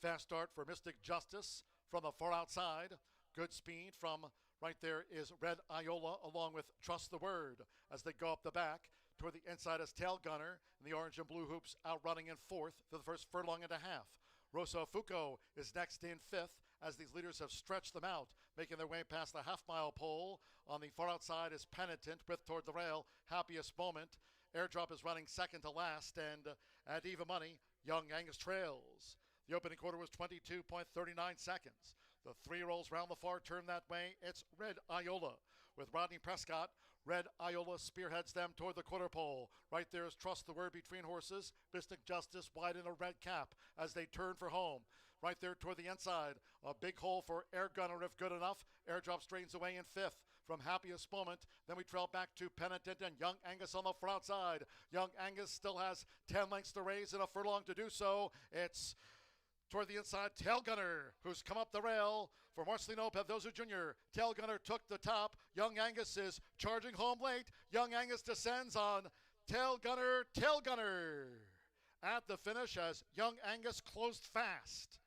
Fast start for Mystic Justice from the far outside. Good speed from right there is Red Iola along with Trust the Word as they go up the back. Toward the inside is Tail Gunner, and the orange and blue hoops outrunning in 4th for the first furlong and a half. Rosso Fuco is next in 5th as these leaders have stretched them out, making their way past the half-mile pole. On the far outside is Penitent with Toward the Rail, Happiest Moment. Airdrop is running second to last, and at even money, Young Angus trails. The opening quarter was 22.39 seconds. The 3-year-olds round the far turn that way. It's Red Iola with Rodney Prescott. Red Iola spearheads them toward the quarter pole. Right there is Trust the Word between horses. Mystic Justice wide in a red cap as they turn for home. Right there toward the inside, a big hole for Air Gunner if good enough. Airdrop straightens away in 5th. From Happiest Moment, then we trail back to Penitent and Young Angus on the far outside. Young Angus still has 10 lengths to raise and a furlong to do so. It's toward the inside, Tail Gunner, who's come up the rail for Marcelino Pedrosa Jr. Tail Gunner took the top. Young Angus is charging home late. Young Angus descends on Tail Gunner, Tail Gunner. At the finish as Young Angus closed fast.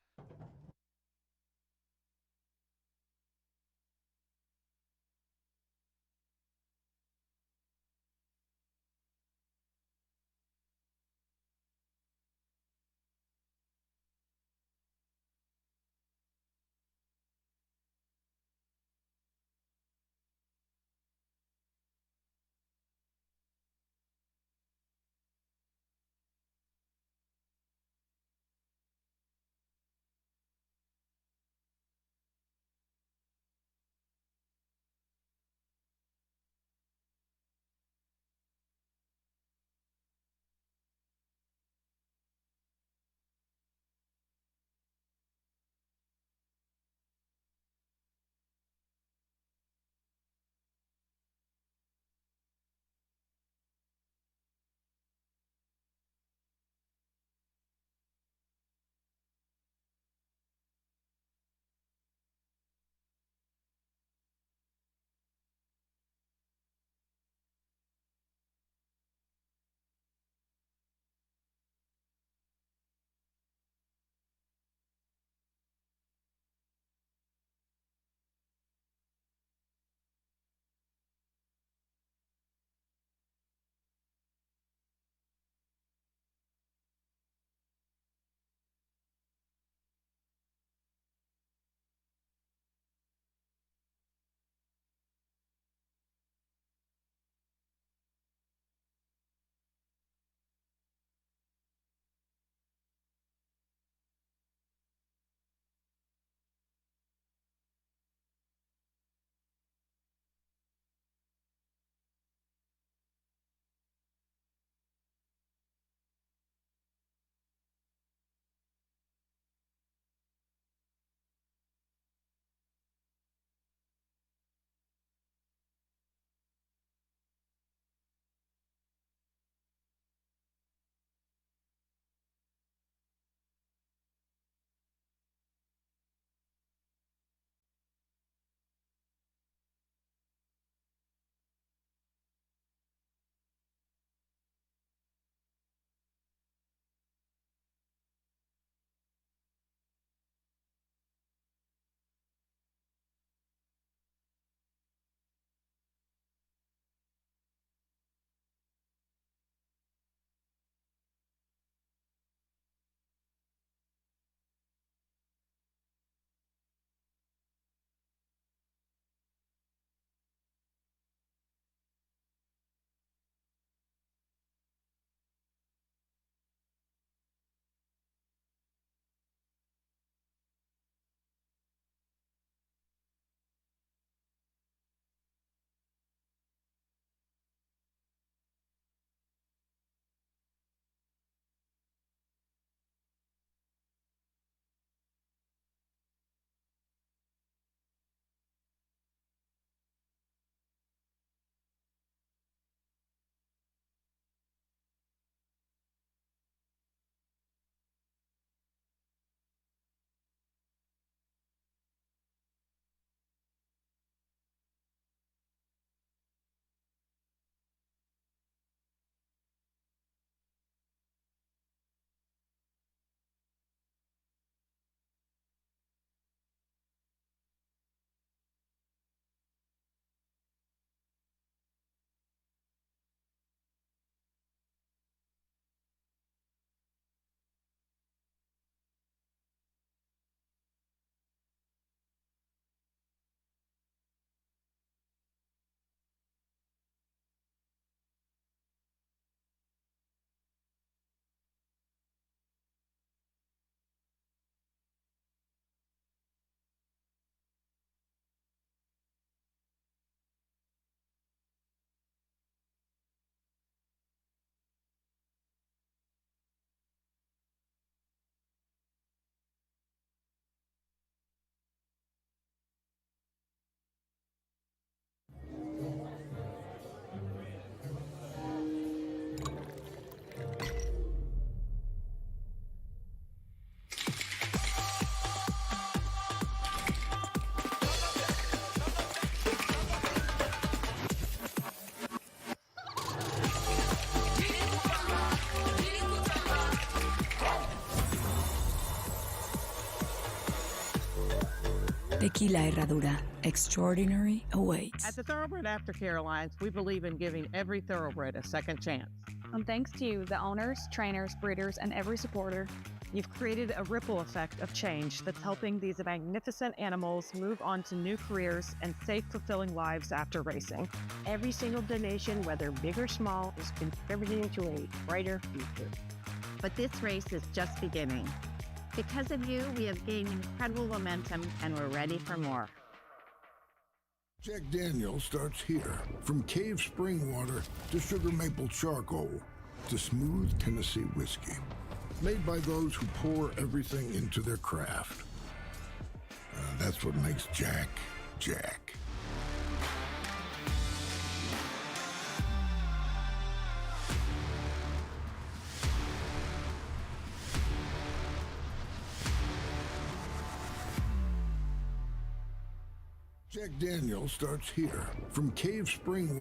Tequila Herradura. Extraordinary awaits. At the Thoroughbred Aftercare Alliance, we believe in giving every thoroughbred a second chance. And thanks to you, the owners, trainers, breeders, and every supporter, You've created a ripple effect of change that's helping these magnificent animals move on to new careers and safe, fulfilling lives after racing. Every single donation, whether big or small, is contributing to a brighter future. But this race is just beginning. Because of you, we have gained incredible momentum and we're ready for more. Jack Daniels starts here. From cave spring water to sugar maple charcoal to smooth Tennessee whiskey. Made by those who pour everything into their craft. That's what makes Jack, Jack. Jack Daniels starts here. From cave spring.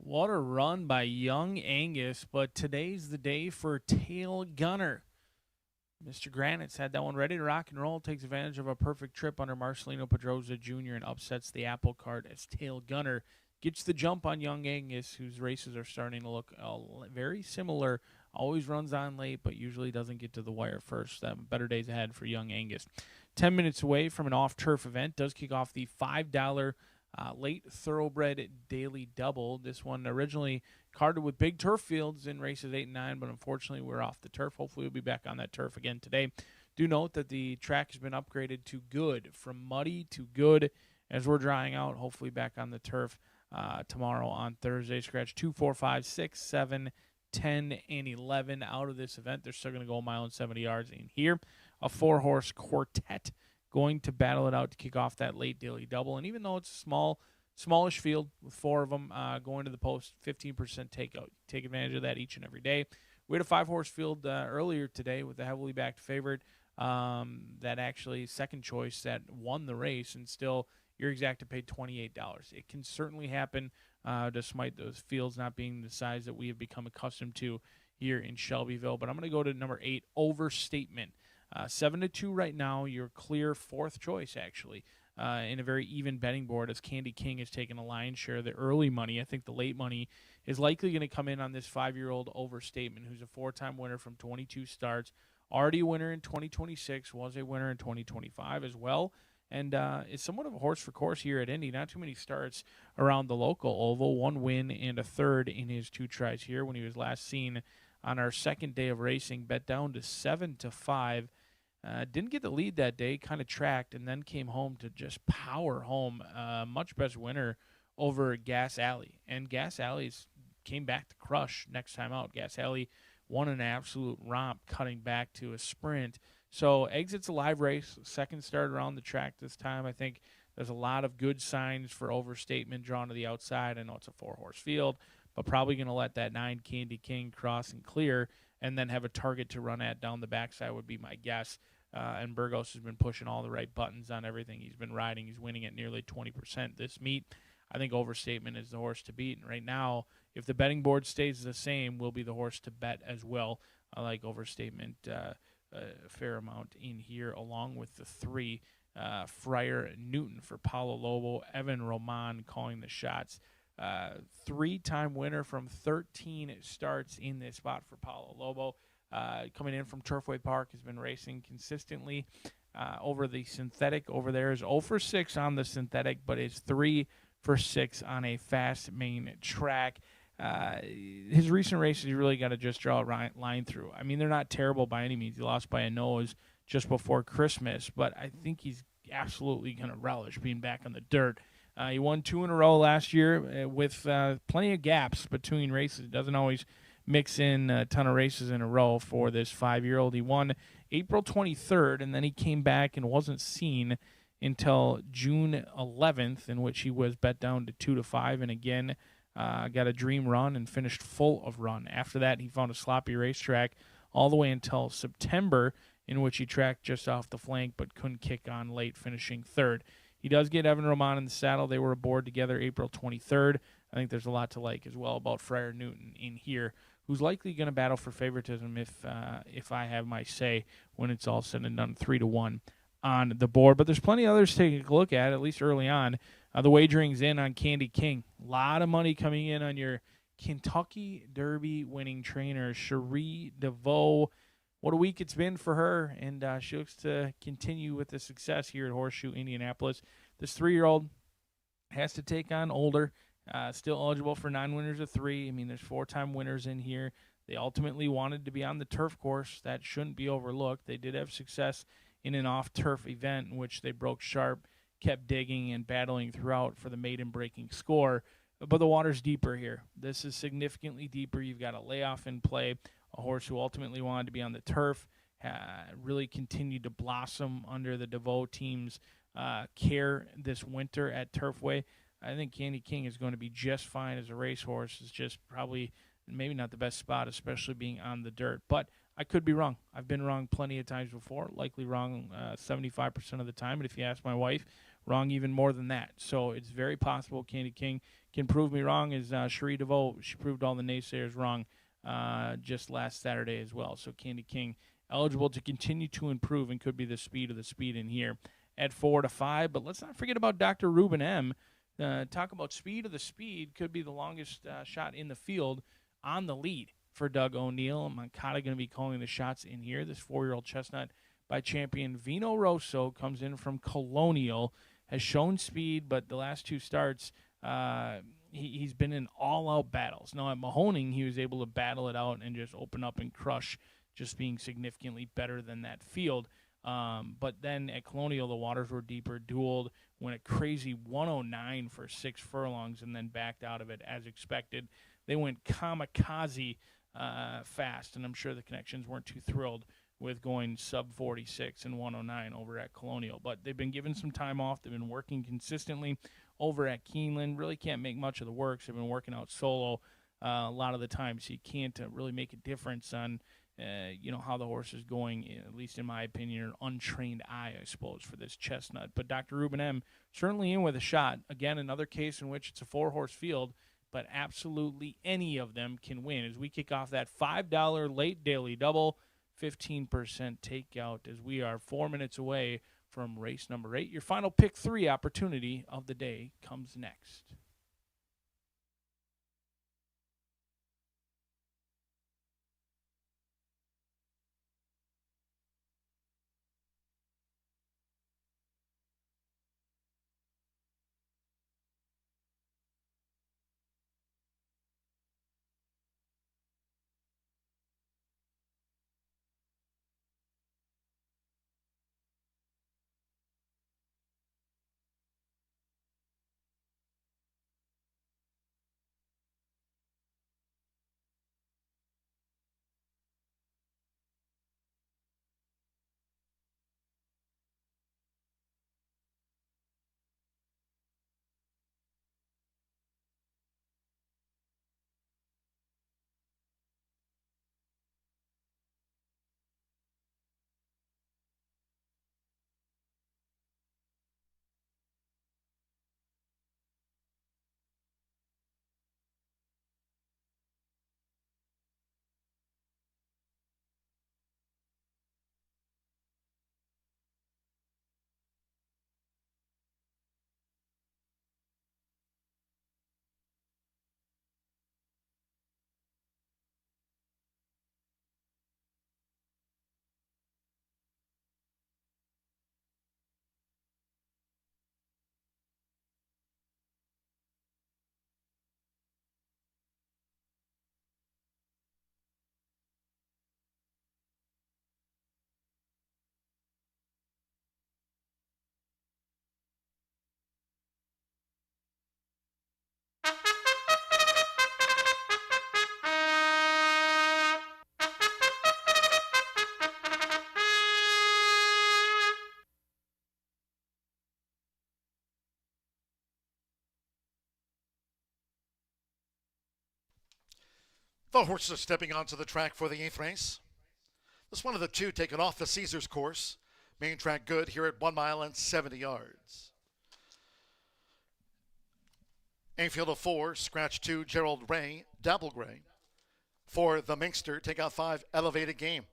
What a run by Young Angus, but today's the day for Tail Gunner. Mr. Granite's had that one ready to rock and roll, takes advantage of a perfect trip under Marcelino Pedroza Jr. and upsets the apple cart as Tail Gunner gets the jump on Young Angus, whose races are starting to look very similar. Always runs on late, but usually doesn't get to the wire first. Better days ahead for Young Angus. 10 minutes away from an off-turf event. Does kick off the $5 late thoroughbred daily double. This one originally carded with big turf fields in races 8 and 9, but unfortunately we're off the turf. Hopefully we'll be back on that turf again today. Do note that the track has been upgraded to good, from muddy to good, as we're drying out, hopefully back on the turf tomorrow on Thursday. Scratch 2, 4, 5, 6, 7, 10, and 11 out of this event. They're still going to go a mile and 70 yards in here. A 4-horse quartet going to battle it out to kick off that late daily double. And even though it's a smallish field with 4 of them going to the post, 15% takeout. Take advantage of that each and every day. We had a 5-horse field earlier today with a heavily backed favorite that actually second choice that won the race, and still your exacta paid $28. It can certainly happen despite those fields not being the size that we have become accustomed to here in Shelbyville. But I'm going to go to number 8, Overstatement. 7-2 right now, your clear 4th choice, actually, in a very even betting board, as Candy King has taken a lion's share of the early money. I think the late money is likely going to come in on this 5-year-old Overstatement, who's a 4-time winner from 22 starts, already a winner in 2026, was a winner in 2025 as well, and is somewhat of a horse for course here at Indy. Not too many starts around the local oval, 1 win and a 3rd in his 2 tries here when he was last seen on our second day of racing, bet down to 7-5. Didn't get the lead that day, kind of tracked, and then came home to just power home. Much best winner over Gas Alley. And Gas Alley's came back to crush next time out. Gas Alley won an absolute romp, cutting back to a sprint. So exits a live race, second start around the track this time. I think there's a lot of good signs for Overstatement drawn to the outside. I know it's a 4-horse field, but probably going to let that 9 Candy King cross and clear, and then have a target to run at down the backside would be my guess. And Burgos has been pushing all the right buttons on everything he's been riding. He's winning at nearly 20% this meet. I think Overstatement is the horse to beat. And right now, if the betting board stays the same, will be the horse to bet as well. I like Overstatement a fair amount in here, along with the 3, Friar Newton for Paulo Lobo, Evan Roman calling the shots. 3-time winner from 13 starts in this spot for Paulo Lobo. Coming in from Turfway Park, has been racing consistently over the synthetic. Over there is 0 for 6 on the synthetic, but is 3 for 6 on a fast main track. His recent races, you really got to just draw a line through. I mean, they're not terrible by any means. He lost by a nose just before Christmas, but I think he's absolutely going to relish being back on the dirt. He won 2 in a row last year with plenty of gaps between races. Doesn't always mix in a ton of races in a row for this 5-year-old. He won April 23rd, and then he came back and wasn't seen until June 11th, in which he was bet down to 2-5, and again got a dream run and finished full of run. After that, he found a sloppy racetrack all the way until September, in which he tracked just off the flank but couldn't kick on late, finishing 3rd. He does get Evan Roman in the saddle. They were aboard together April 23rd. I think there's a lot to like as well about Friar Newton in here, who's likely going to battle for favoritism if I have my say when it's all said and done, 3-1 on the board. But there's plenty of others to take a look at least early on. The wagering's in on Candy King. A lot of money coming in on your Kentucky Derby winning trainer, Cherie DeVoe. What a week it's been for her, and she looks to continue with the success here at Horseshoe Indianapolis. This 3-year-old has to take on older. Still eligible for 9 winners of 3. I mean, there's 4-time winners in here. They ultimately wanted to be on the turf course. That shouldn't be overlooked. They did have success in an off-turf event in which they broke sharp, kept digging and battling throughout for the maiden breaking score. But the water's deeper here. This is significantly deeper. You've got a layoff in play. A horse who ultimately wanted to be on the turf really continued to blossom under the DeVoe team's care this winter at Turfway. I think Candy King is going to be just fine as a racehorse. It's just probably maybe not the best spot, especially being on the dirt. But I could be wrong. I've been wrong plenty of times before, likely wrong 75% of the time. But if you ask my wife, wrong even more than that. So it's very possible Candy King can prove me wrong, as Cherie DeVoe, she proved all the naysayers wrong just last Saturday as well. So Candy King eligible to continue to improve and could be the speed of the speed in here at 4-5. But let's not forget about Dr. Ruben M. Talk about speed of the speed. Could be the longest shot in the field on the lead for Doug O'Neill. Moncada going to be calling the shots in here. This 4-year-old chestnut by champion Vino Rosso comes in from Colonial, has shown speed, but the last 2 starts, he's been in all-out battles. Now at Mahoning, he was able to battle it out and just open up and crush, just being significantly better than that field. But then at Colonial, the waters were deeper, dueled, went a crazy 109 for 6 furlongs, and then backed out of it as expected. They went kamikaze fast, and I'm sure the connections weren't too thrilled with going sub 46 and 109 over at Colonial. But they've been given some time off. They've been working consistently over at Keeneland. Really can't make much of the works. They've been working out solo a lot of the time, so you can't really make a difference on how the horse is going, at least in my opinion, an untrained eye, I suppose, for this chestnut. But Dr. Ruben M. certainly in with a shot. Again, another case in which it's a 4-horse field, but absolutely any of them can win. As we kick off that $5 late daily double, 15% takeout, as we are 4 minutes away from race number 8. Your final pick 3 opportunity of the day comes next. The horses stepping onto the track for the 8th race. This one of the 2 taken off the Caesars course. Main track good here at 1 mile and 70 yards. Infield of 4, scratch 2, Gerald Ray, Dapple Gray. For the Minkster, take out 5, Elevated Game.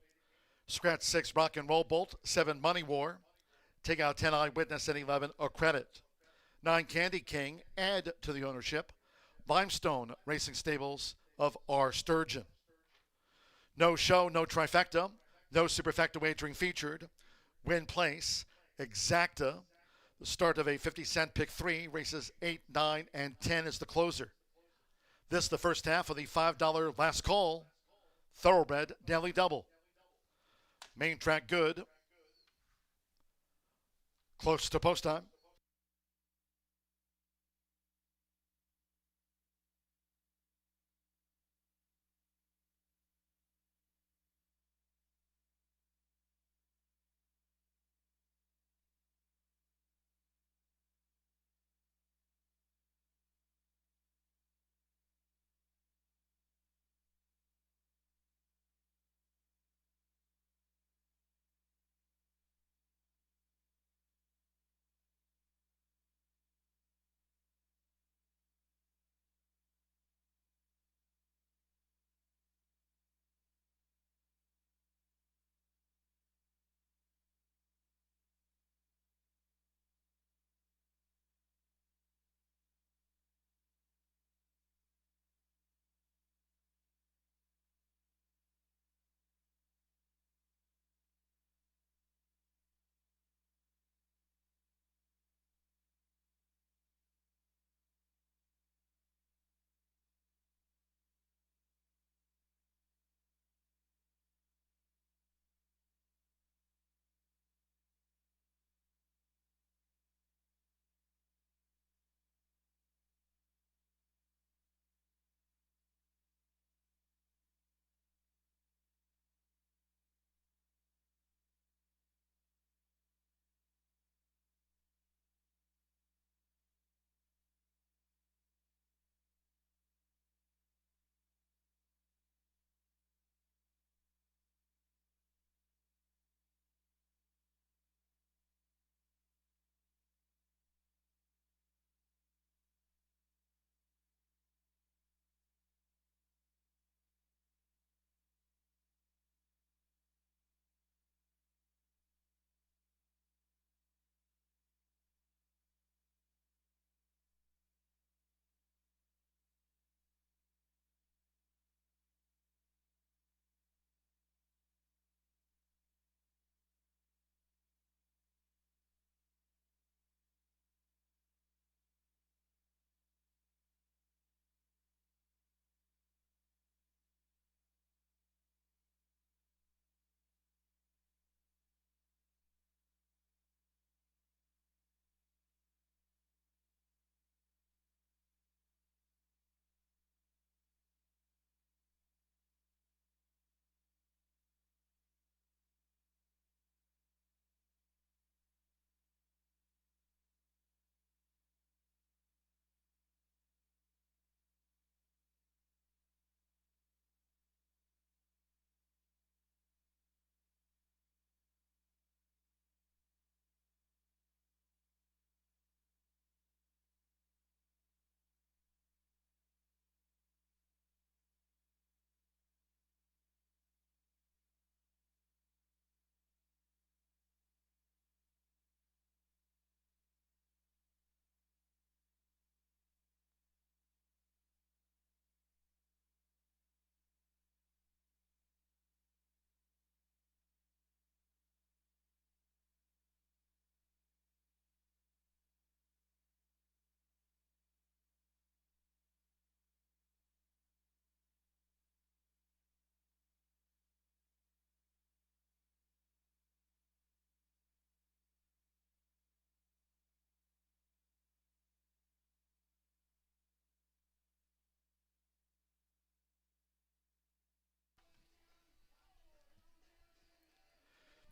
Scratch 6, Rock and Roll Bolt. 7, Money War. Take out 10, Eyewitness, and 11, A Credit. 9, Candy King, add to the ownership. Limestone Racing Stables of R. Sturgeon. No show, no trifecta, no superfecta wagering featured. Win place, Exacta. The start of a 50-cent pick 3, races 8, 9, and 10 is the closer. This the first half of the $5 last call, Thoroughbred Daily Double. Main track good. Close to post time.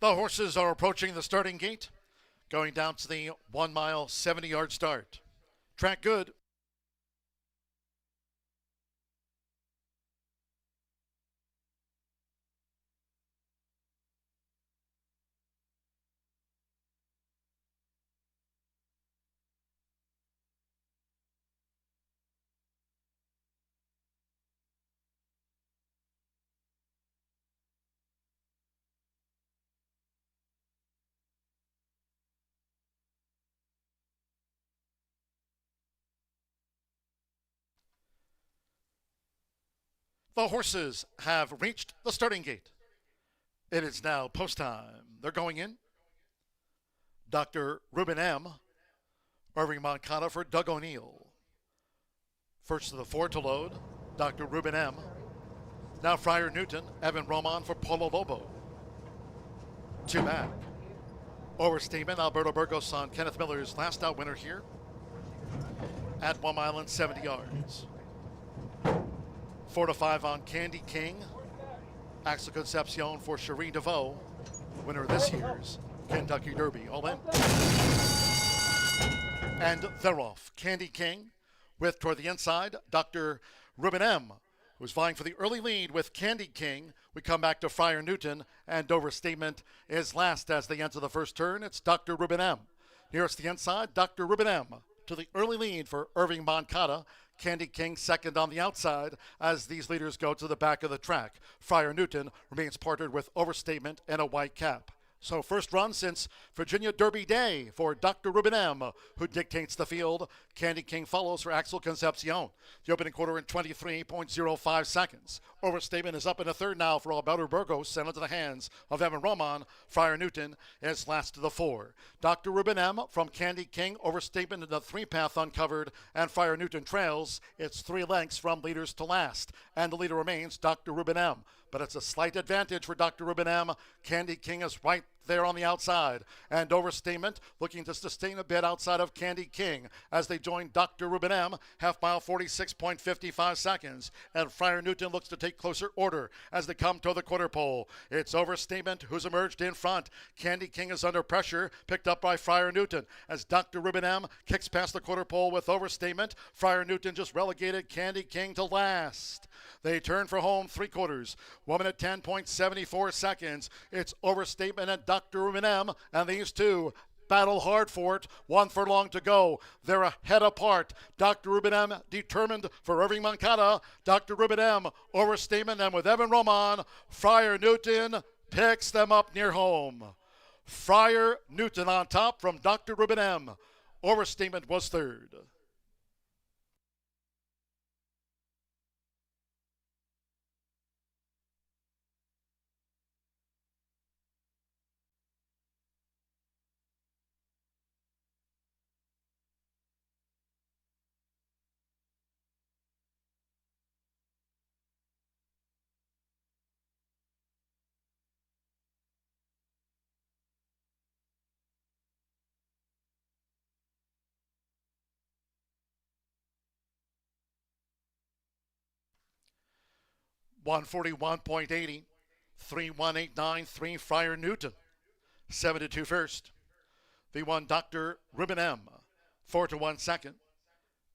The horses are approaching the starting gate, going down to the 1 mile, 70-yard start. Track good. The horses have reached the starting gate. It is now post time. They're going in. Dr. Ruben M. Irving Moncada for Doug O'Neill. First of the 4 to load, Dr. Ruben M. Now Friar Newton, Evan Roman for Polo Lobo. 2 back. Overstatement, Alberto Burgos on Kenneth Miller's last out winner here at 1 mile and 70 yards. 4 to 5 on Candy King. Axel Concepcion for Cherie DeVoe, winner of this year's Kentucky Derby. All in. And they're off. Candy King with toward the inside, Dr. Ruben M., who's vying for the early lead with Candy King. We come back to Friar Newton, and Overstatement is last as they enter the first turn. It's Dr. Ruben M. Nearest the inside, Dr. Ruben M. to the early lead for Irving Moncada. Candy King second on the outside as these leaders go to the back of the track. Friar Newton remains partnered with Overstatement and a white cap. So first run since Virginia Derby Day for Dr. Ruben M., who dictates the field. Candy King follows for Axel Concepcion. The opening quarter in 23.05 seconds. Overstatement is up in a third now for Alberto Burgos, sent into the hands of Evan Roman. Friar Newton is last of the 4. Dr. Ruben M. from Candy King. Overstatement in the 3-path uncovered, and Friar Newton trails. It's 3 lengths from leaders to last, and the leader remains Dr. Ruben M. But it's a slight advantage for Dr. Ruben M. Candy King is right there on the outside, and Overstatement looking to sustain a bit outside of Candy King as they join Dr. Ruben M. Half mile 46.55 seconds, and Friar Newton looks to take closer order as they come to the quarter pole. It's Overstatement who's emerged in front. Candy King is under pressure, picked up by Friar Newton as Dr. Ruben M. kicks past the quarter pole with Overstatement. Friar Newton just relegated Candy King to last. They turn for home 3/4. 1 minute 10.74 seconds. It's Overstatement and Dr. Ruben M. And these two battle hard for it. 1 furlong to go. They're a head apart. Dr. Ruben M. determined for Irving Moncada. Dr. Ruben M. Overstatement, and with Evan Roman, Friar Newton picks them up near home. Friar Newton on top from Dr. Ruben M. Overstatement was third. $141.80, 31893 Friar Newton, 7-2 first. The 1 Dr. Ruben M, 4-1 second.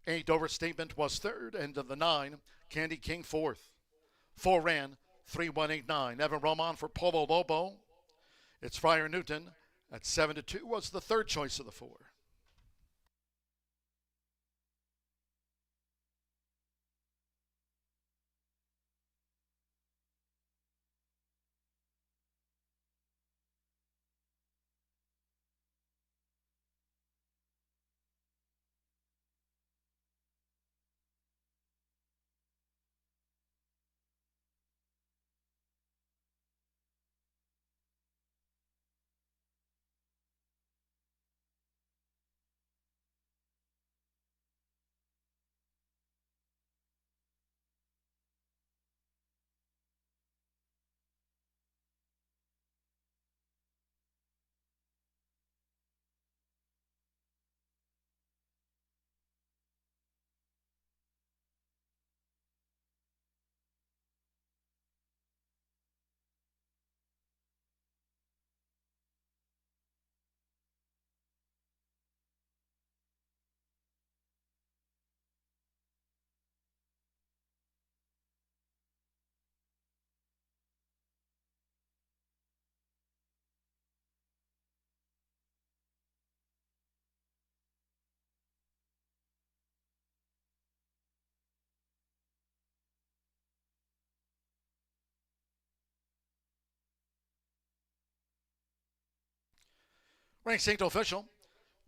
8 Overstatement was third, and the 9 Candy King fourth. 4 ran 3189. Evan Roman for Polo Lobo. It's Friar Newton at 7-2 was the third choice of the 4. Race 8 official.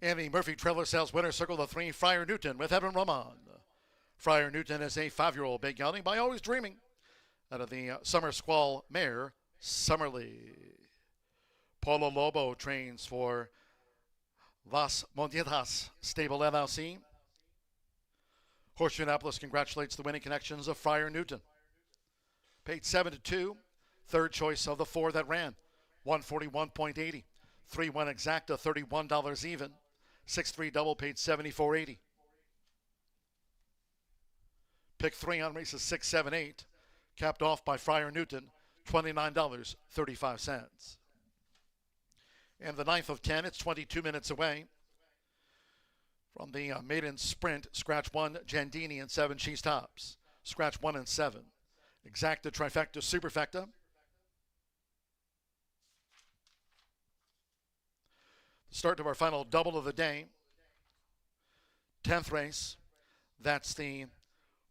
And the Murphy Trailer Sales winner, circle the 3, Friar Newton with Evan Roman. Friar Newton is a 5-year-old big gelding by Always Dreaming out of the Summer Squall mare, Summerly. Polo Lobo trains for Las Monditas Stable LLC. Horseshoe Indianapolis congratulates the winning connections of Friar Newton. Paid 7-2, third choice of the 4 that ran, 141.80. 3-1 exacta, $31 even. 6-3 double paid $74.80. Pick 3 on races 6, 7, 8, capped off by Friar Newton, $29.35. And the 9th of 10, it's 22 minutes away from the Maiden Sprint. Scratch 1, Jandini and 7 Cheese Tops. Scratch 1 and 7. Exacta, trifecta, superfecta. Start of our final double of the day. 10th race. That's the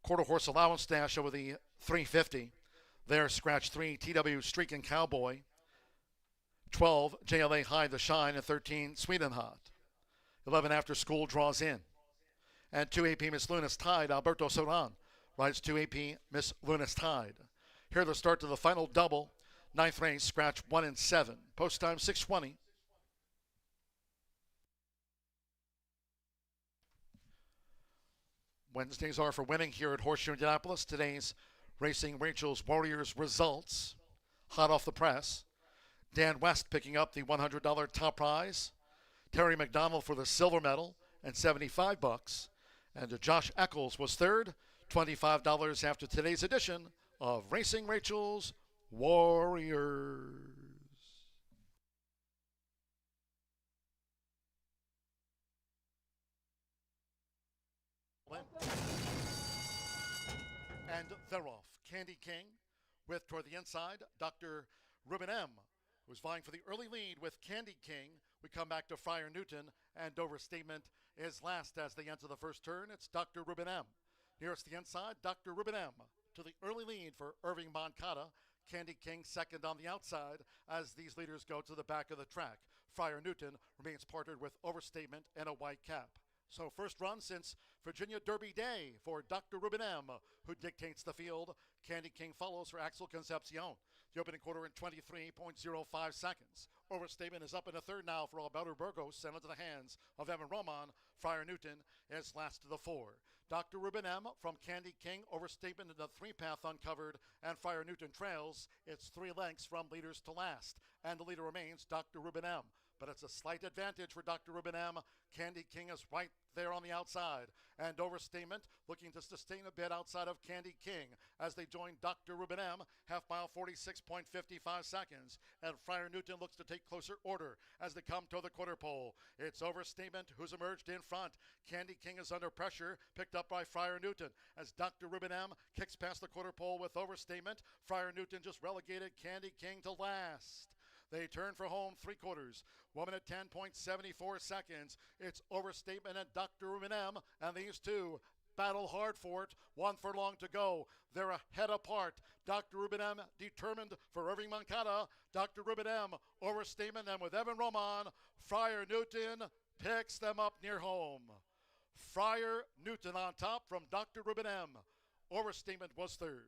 quarter horse allowance dash over the 350. There, scratch 3, TW Streakin' Cowboy. 12, JLA Hide the Shine, and 13, Sweet and Hot. 11, After School draws in. And 2 AP Miss Luna's Tide, Alberto Soran rides 2 AP Miss Luna's Tide. Here the start to the final double. 9th race, scratch 1 and 7. Post time 6:20. Wednesdays are for winning here at Horseshoe Indianapolis. Today's Racing Rachel's Warriors results, hot off the press. Dan West picking up the $100 top prize. Terry McDonald for the silver medal and $75. And Josh Eccles was third, $25 after today's edition of Racing Rachel's Warriors. And they're off. Candy King with, toward the inside, Dr. Ruben M., who's vying for the early lead with Candy King. We come back to Friar Newton, and Overstatement is last as they enter the first turn. It's Dr. Ruben M. Nearest the inside, Dr. Ruben M. To the early lead for Irving Moncada. Candy King second on the outside as these leaders go to the back of the track. Friar Newton remains partnered with Overstatement and a white cap. So first run since Virginia Derby Day for Dr. Ruben M., who dictates the field. Candy King follows for Axel Concepcion. The opening quarter in 23.05 seconds. Overstatement is up in the third now for Alberto Burgos, sent into the hands of Evan Roman. Friar Newton is last to the 4. Dr. Ruben M. from Candy King. Overstatement in the 3-path uncovered, and Friar Newton trails. It's 3 lengths from leaders to last, and the leader remains Dr. Ruben M. But it's a slight advantage for Dr. Ruben M. Candy King is right there on the outside. And Overstatement looking to sustain a bit outside of Candy King as they join Dr. Ruben M. Half mile 46.55 seconds. And Friar Newton looks to take closer order as they come to the quarter pole. It's Overstatement who's emerged in front. Candy King is under pressure, picked up by Friar Newton as Dr. Ruben M. kicks past the quarter pole with Overstatement. Friar Newton just relegated Candy King to last. They turn for home 3/4. 1 minute 10.74 seconds. It's Overstatement and Dr. Ruben M. And these two battle hard for it. 1 furlong to go. They're a head apart. Dr. Ruben M. determined for Irving Moncada. Dr. Ruben M. Overstatement, and with Evan Roman, Friar Newton picks them up near home. Friar Newton on top from Dr. Ruben M. Overstatement was third.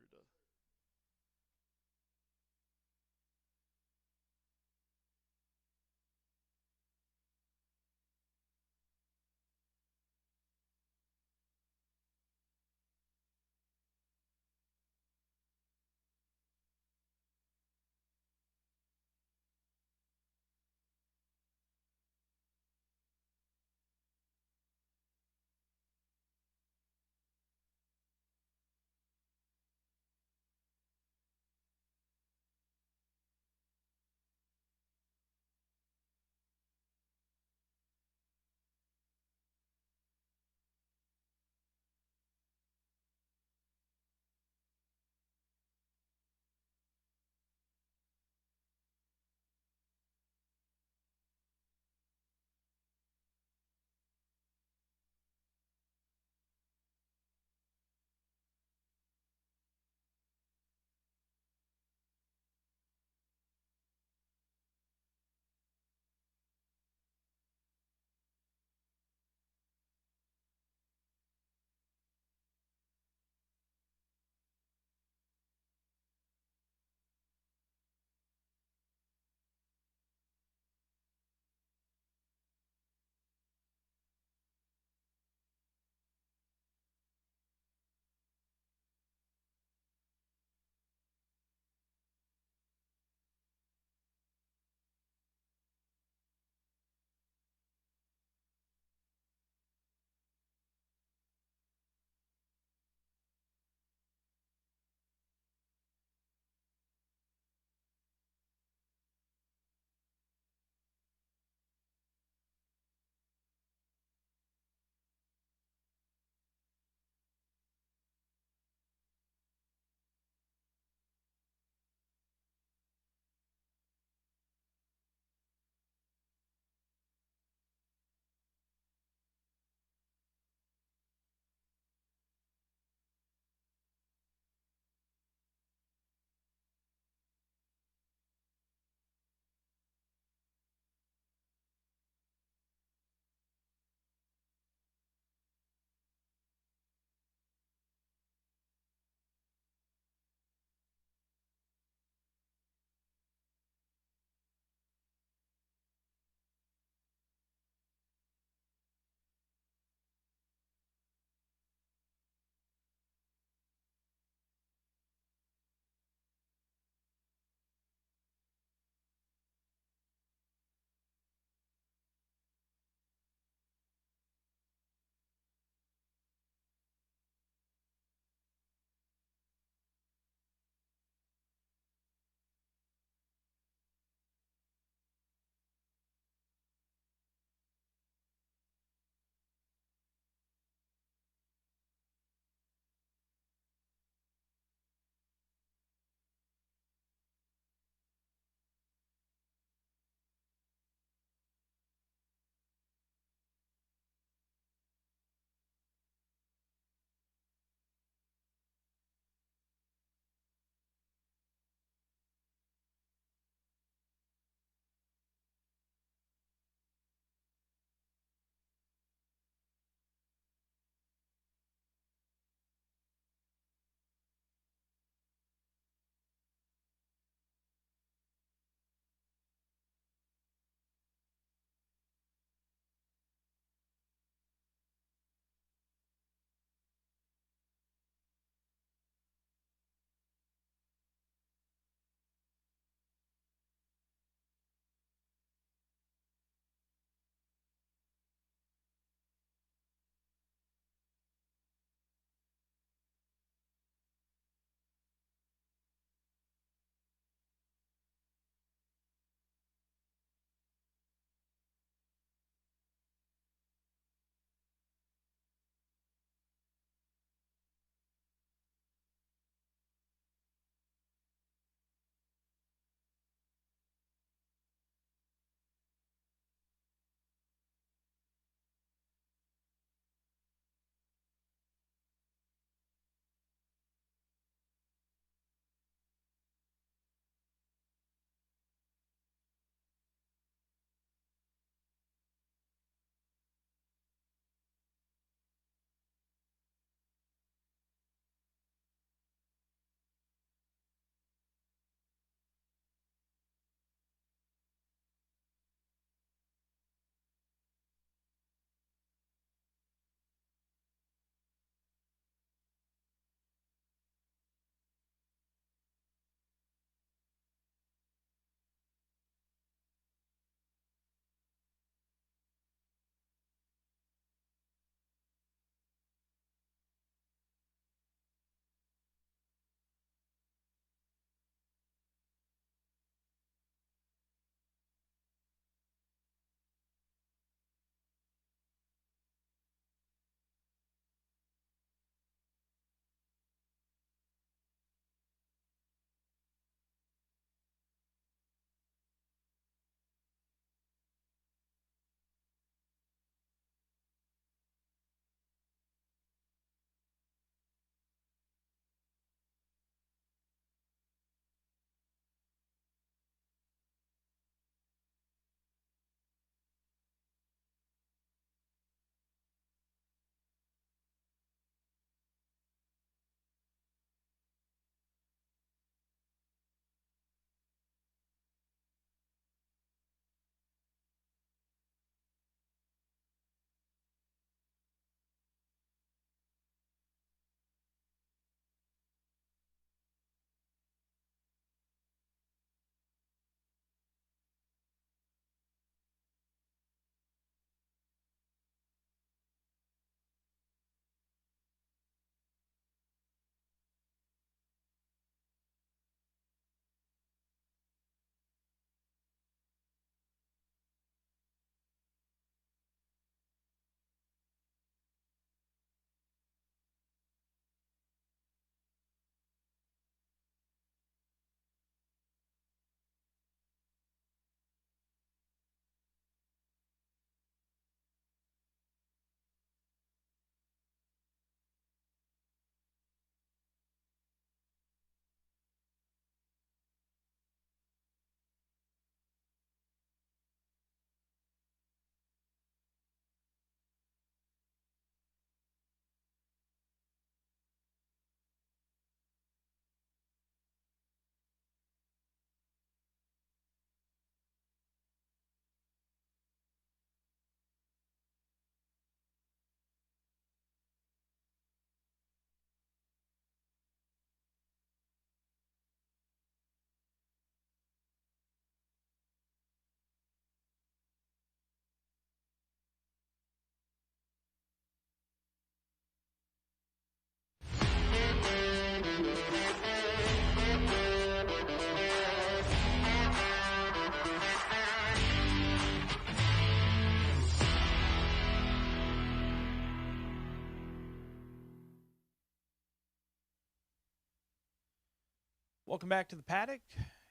Welcome back to the paddock.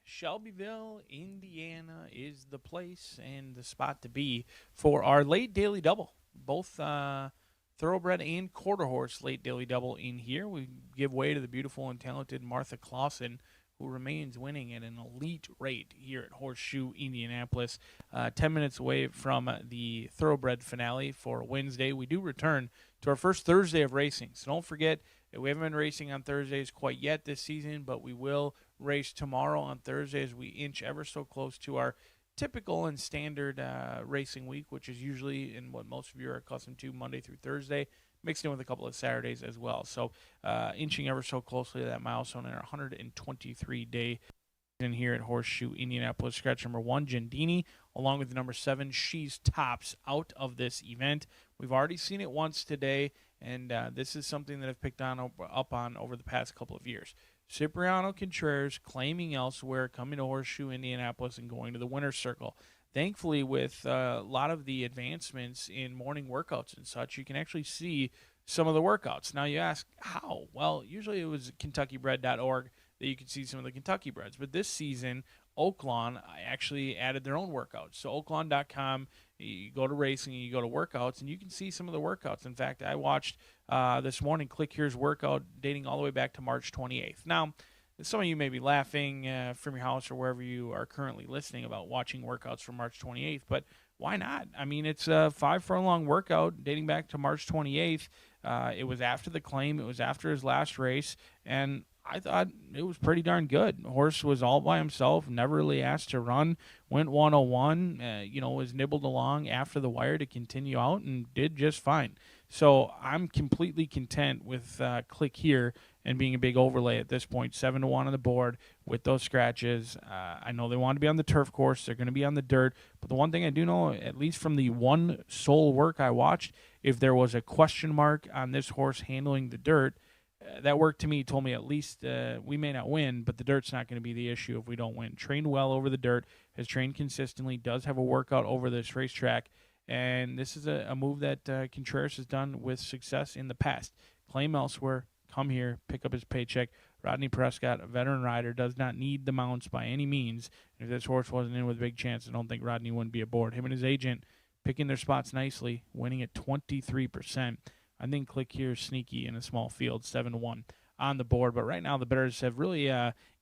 Shelbyville, Indiana is the place and the spot to be for our late daily double. Both thoroughbred and quarter horse late daily double in here. We give way to the beautiful and talented Martha Clausen, who remains winning at an elite rate here at Horseshoe Indianapolis. 10 minutes away from the thoroughbred finale for Wednesday. We do return to our first Thursday of racing. So don't forget, we haven't been racing on Thursdays quite yet this season, but we will race tomorrow on Thursday as we inch ever so close to our typical and standard racing week, which is usually in what most of you are accustomed to, Monday through Thursday, mixed in with a couple of Saturdays as well. So inching ever so closely to that milestone in our 123-day in here at Horseshoe Indianapolis. Scratch number 1, Gendini, along with the number 7, She's Tops, out of this event. We've already seen it once today, and this is something that I've picked up on over the past couple of years. Cipriano Contreras claiming elsewhere, coming to Horseshoe Indianapolis and going to the winner's circle. Thankfully, with a lot of the advancements in morning workouts and such, you can actually see some of the workouts. Now, you ask, how? Well, usually it was KentuckyBred.org that you could see some of the Kentucky Breds. But this season, Oaklawn actually added their own workouts. So Oaklawn.com, you go to racing and you go to workouts, and you can see some of the workouts. In fact, I watched this morning Click Here's workout dating all the way back to March 28th. Now, some of you may be laughing from your house or wherever you are currently listening about watching workouts from March 28th, but why not? I mean, it's a 5 furlong workout dating back to March 28th. It was after the claim. It was after his last race, and I thought it was pretty darn good. Horse was all by himself, never really asked to run, went 101, was nibbled along after the wire to continue out and did just fine. So I'm completely content with Click Here and being a big overlay at this point, 7-1 on the board with those scratches. I know they want to be on the turf course. They're going to be on the dirt. But the one thing I do know, at least from the one sole work I watched, if there was a question mark on this horse handling the dirt, that work to me told me at least we may not win, but the dirt's not going to be the issue if we don't win. Trained well over the dirt, has trained consistently, does have a workout over this racetrack, and this is a move that Contreras has done with success in the past. Claim elsewhere, come here, pick up his paycheck. Rodney Prescott, a veteran rider, does not need the mounts by any means. If this horse wasn't in with a big chance, I don't think Rodney wouldn't be aboard. Him and his agent picking their spots nicely, winning at 23%. I think Click Here is sneaky in a small field, 7-1 on the board. But right now the bettors have really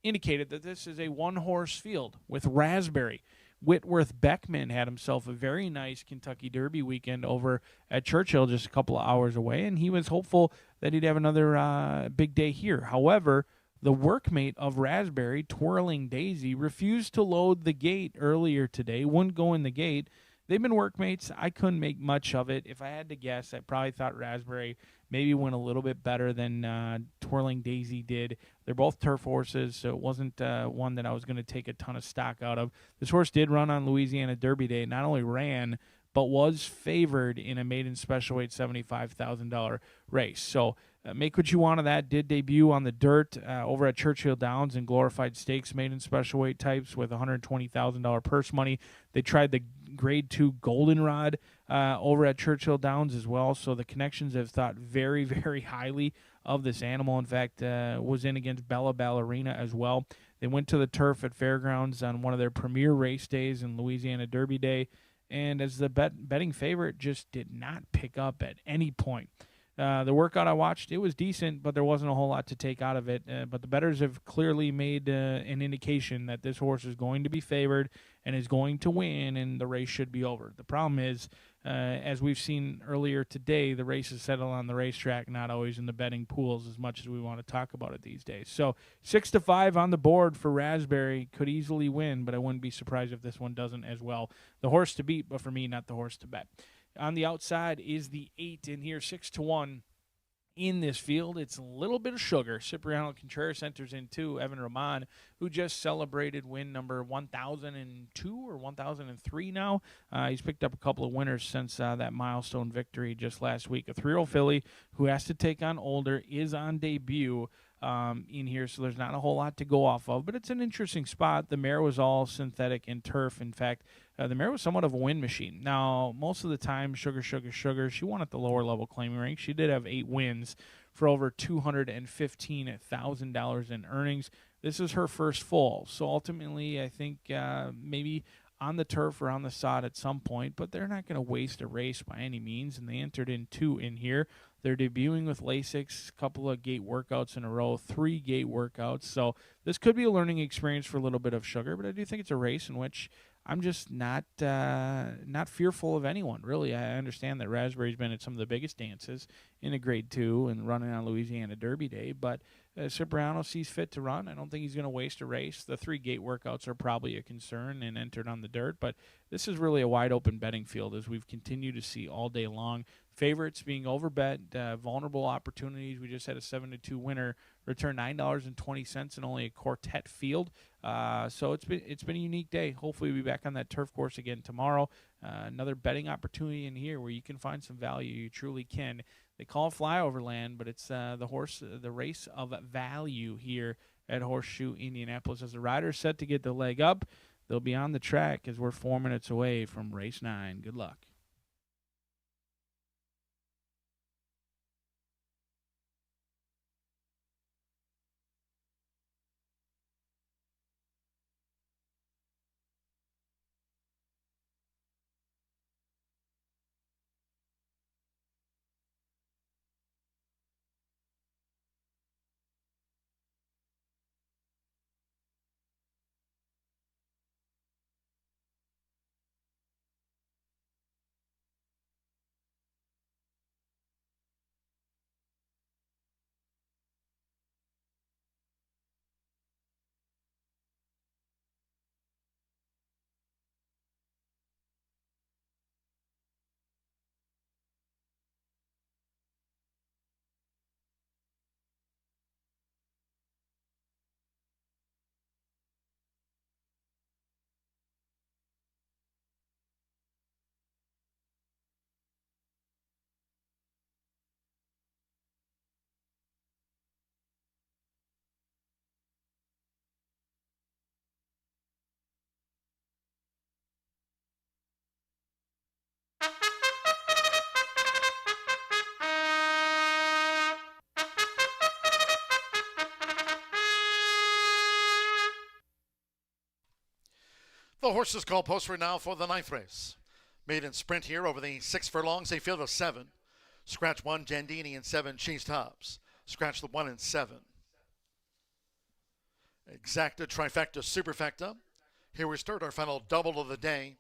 indicated that this is a one-horse field with Raspberry. Whitworth Beckman had himself a very nice Kentucky Derby weekend over at Churchill just a couple of hours away, and he was hopeful that he'd have another big day here. However, the workmate of Raspberry, Twirling Daisy, refused to load the gate earlier today, wouldn't go in the gate. They've been workmates. I couldn't make much of it. If I had to guess, I probably thought Raspberry maybe went a little bit better than Twirling Daisy did. They're both turf horses, so it wasn't one that I was going to take a ton of stock out of. This horse did run on Louisiana Derby Day. Not only ran, but was favored in a maiden special weight $75,000 race. So make what you want of that. Did debut on the dirt over at Churchill Downs in glorified stakes maiden special weight types with $120,000 purse money. They tried the Grade 2 Goldenrod over at Churchill Downs as well. So the connections have thought very, very highly of this animal. In fact, was in against Bella Ballerina as well. They went to the turf at Fairgrounds on one of their premier race days in Louisiana Derby Day. And as the betting favorite, just did not pick up at any point. The workout I watched, it was decent, but there wasn't a whole lot to take out of it. But the bettors have clearly made an indication that this horse is going to be favored and is going to win, and the race should be over. The problem is, as we've seen earlier today, the races settle on the racetrack, not always in the betting pools as much as we want to talk about it these days. So 6-5 on the board for Raspberry. Could easily win, but I wouldn't be surprised if this one doesn't as well. The horse to beat, but for me, not the horse to bet. On the outside is the 8 in here, 6-1 in this field. It's a little bit of sugar. Cipriano Contreras enters in 2. Evan Roman, who just celebrated win number 1,002 or 1,003 now. He's picked up a couple of winners since that milestone victory just last week. A 3-year-old filly who has to take on older is on debut in here, so there's not a whole lot to go off of, but it's an interesting spot. The mare was all synthetic and turf. In fact, the mare was somewhat of a win machine. Now, most of the time, sugar, she won at the lower level claiming rank. She did have 8 wins for over $215,000 in earnings. this is her first full. So ultimately, I think maybe on the turf or on the sod at some point, but they're not going to waste a race by any means. And they entered in 2 in here. They're debuting with Lasix, a couple of gate workouts in a row, 3 gate workouts. So this could be a learning experience for a little bit of Sugar, but I do think it's a race in which I'm just not fearful of anyone, really. I understand that Raspberry's been at some of the biggest dances in a Grade 2 and running on Louisiana Derby Day, but Cipriano sees fit to run. I don't think he's going to waste a race. The 3 gate workouts are probably a concern and entered on the dirt, but this is really a wide-open betting field as we've continued to see all day long. Favorites being overbet, vulnerable opportunities. We just had a 7-2 winner return $9.20 in only a quartet field. So it's been a unique day. Hopefully we'll be back on that turf course again tomorrow. Another betting opportunity in here where you can find some value. You truly can. They call it flyover land, but it's the race of value here at Horseshoe Indianapolis. As the riders set to get the leg up, they'll be on the track as we're 4 minutes away from race 9. Good luck. The horses call post right now for the 9th race. Maiden sprint here over the 6 furlongs, a field of 7. Scratch 1, Jandini, and 7, Cheese Tops. Scratch the 1 and 7. Exacta, trifecta, superfecta. Here we start our final double of the day.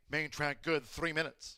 Main track good, 3 minutes.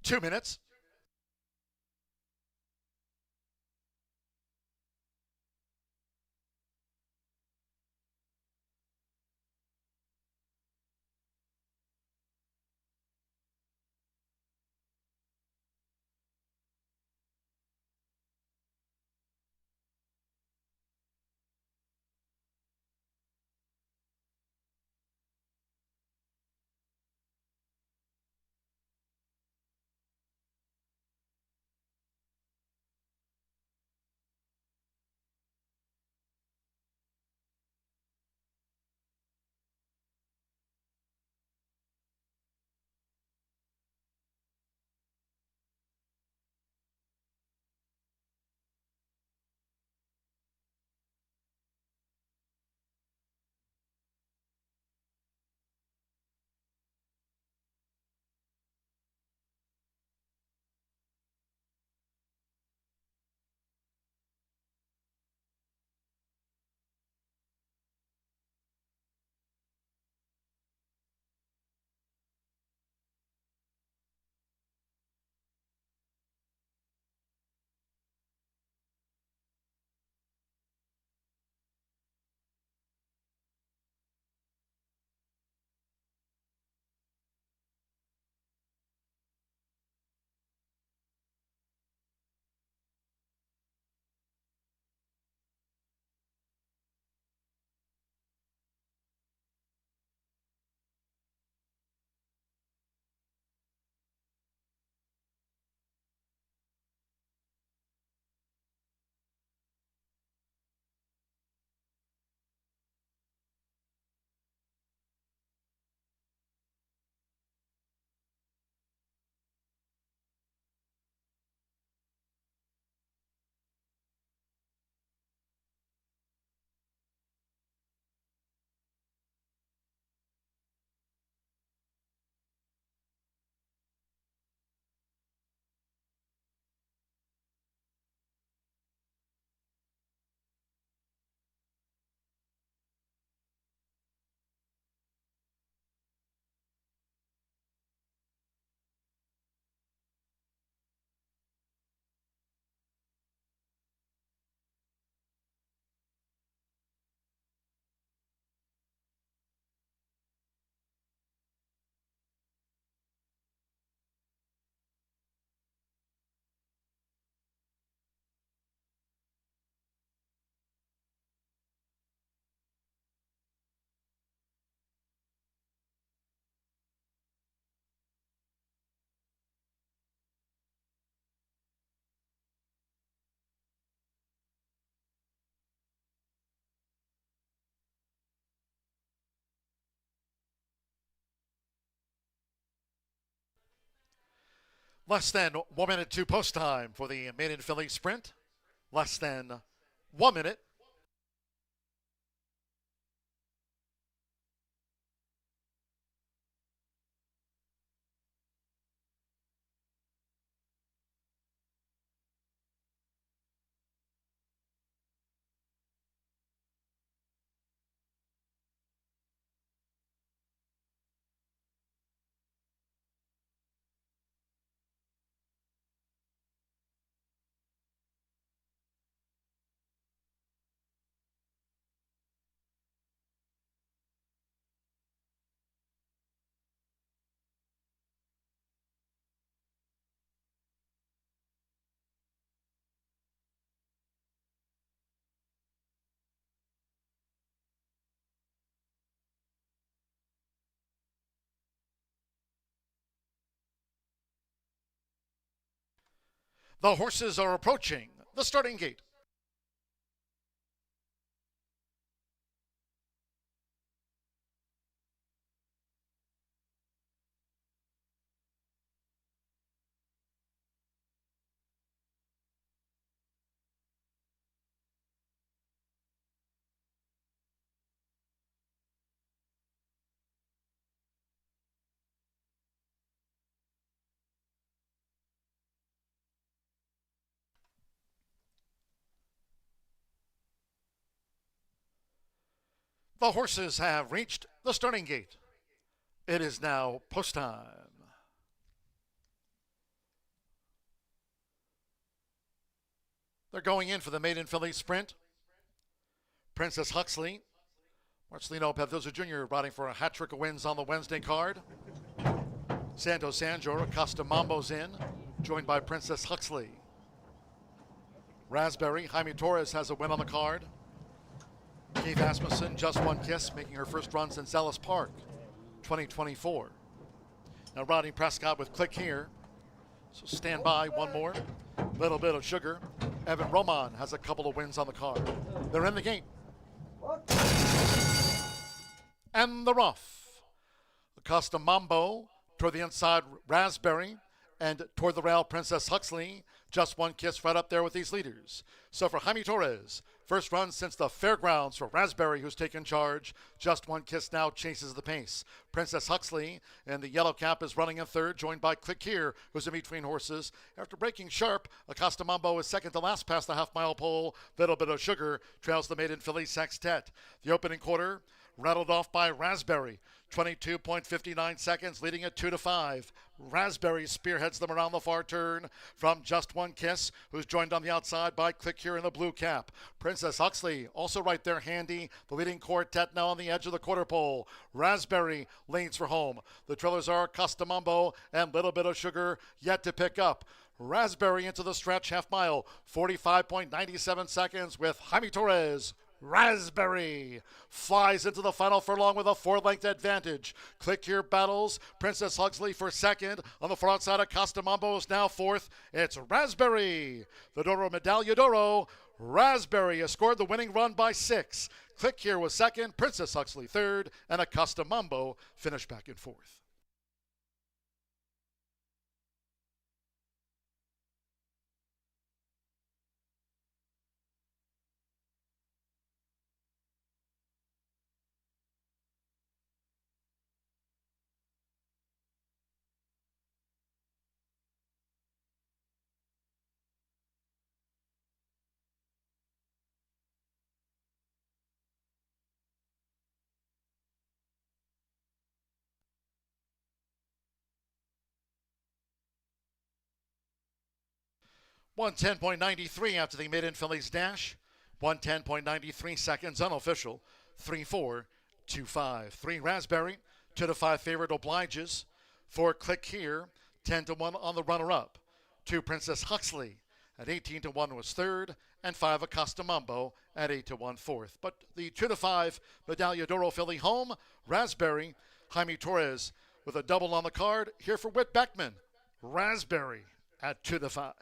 Two minutes. Less than 1 minute to post time for the Maiden Filly Sprint. Less than 1 minute. The horses are approaching the starting gate. The horses have reached the starting gate. It is now post time. They're going in for the Maiden Filly Sprint. Princess Huxley, Marcelino Pavdoza Jr. riding for a hat trick of wins on the Wednesday card. Santo Sanjor, Acosta Mambo's in, joined by Princess Huxley. Raspberry, Jaime Torres has a win on the card. Keith Asmussen, Just One Kiss, making her first run since Ellis Park, 2024. Now Rodney Prescott with Click Here. So stand by, one more. Little bit of sugar. Evan Roman has a couple of wins on the card. They're in the gate. And the rough. Acosta Mambo toward the inside, Raspberry, and toward the rail, Princess Huxley. Just One Kiss right up there with these leaders. So for Jaime Torres, first run since the fairgrounds for Raspberry, who's taken charge. Just One Kiss now chases the pace. Princess Huxley in the yellow cap is running in third, joined by Click Here, who's in between horses. After breaking sharp, Acosta Mambo is second to last past the half-mile pole. Little Bit of Sugar trails the Maiden Filly Sextet. The opening quarter rattled off by Raspberry. 22.59 seconds, leading at 2-5. Raspberry spearheads them around the far turn from Just One Kiss, who's joined on the outside by Click Here in the blue cap. Princess Huxley also right there handy. The leading quartet now on the edge of the quarter pole. Raspberry leans for home. The trailers are Acosta Mambo and Little Bit of Sugar yet to pick up. Raspberry into the stretch half mile, 45.97 seconds with Jaime Torres. Raspberry flies into the final furlong with a 4-length advantage. Click Here battles Princess Huxley for second. On the front side, Acosta Mambo is now fourth. It's Raspberry. The Doro Medaglia d'Oro. Raspberry has scored the winning run by 6. Click Here was second, Princess Huxley third, and Acosta Mambo finished back in fourth. One 10.93 after the Maiden Filly's dash. 110.93 seconds unofficial. 3-4-2-5. 3 Raspberry. 2-5 favorite obliges. 4 Click Here. 10-1 on the runner-up. 2 Princess Huxley at 18-1 was third. And 5 Acosta Mambo at 8-1 fourth. But the 2-5 Medaglia d'Oro filly home. Raspberry. Jaime Torres with a double on the card. Here for Whit Beckman. Raspberry at 2-5.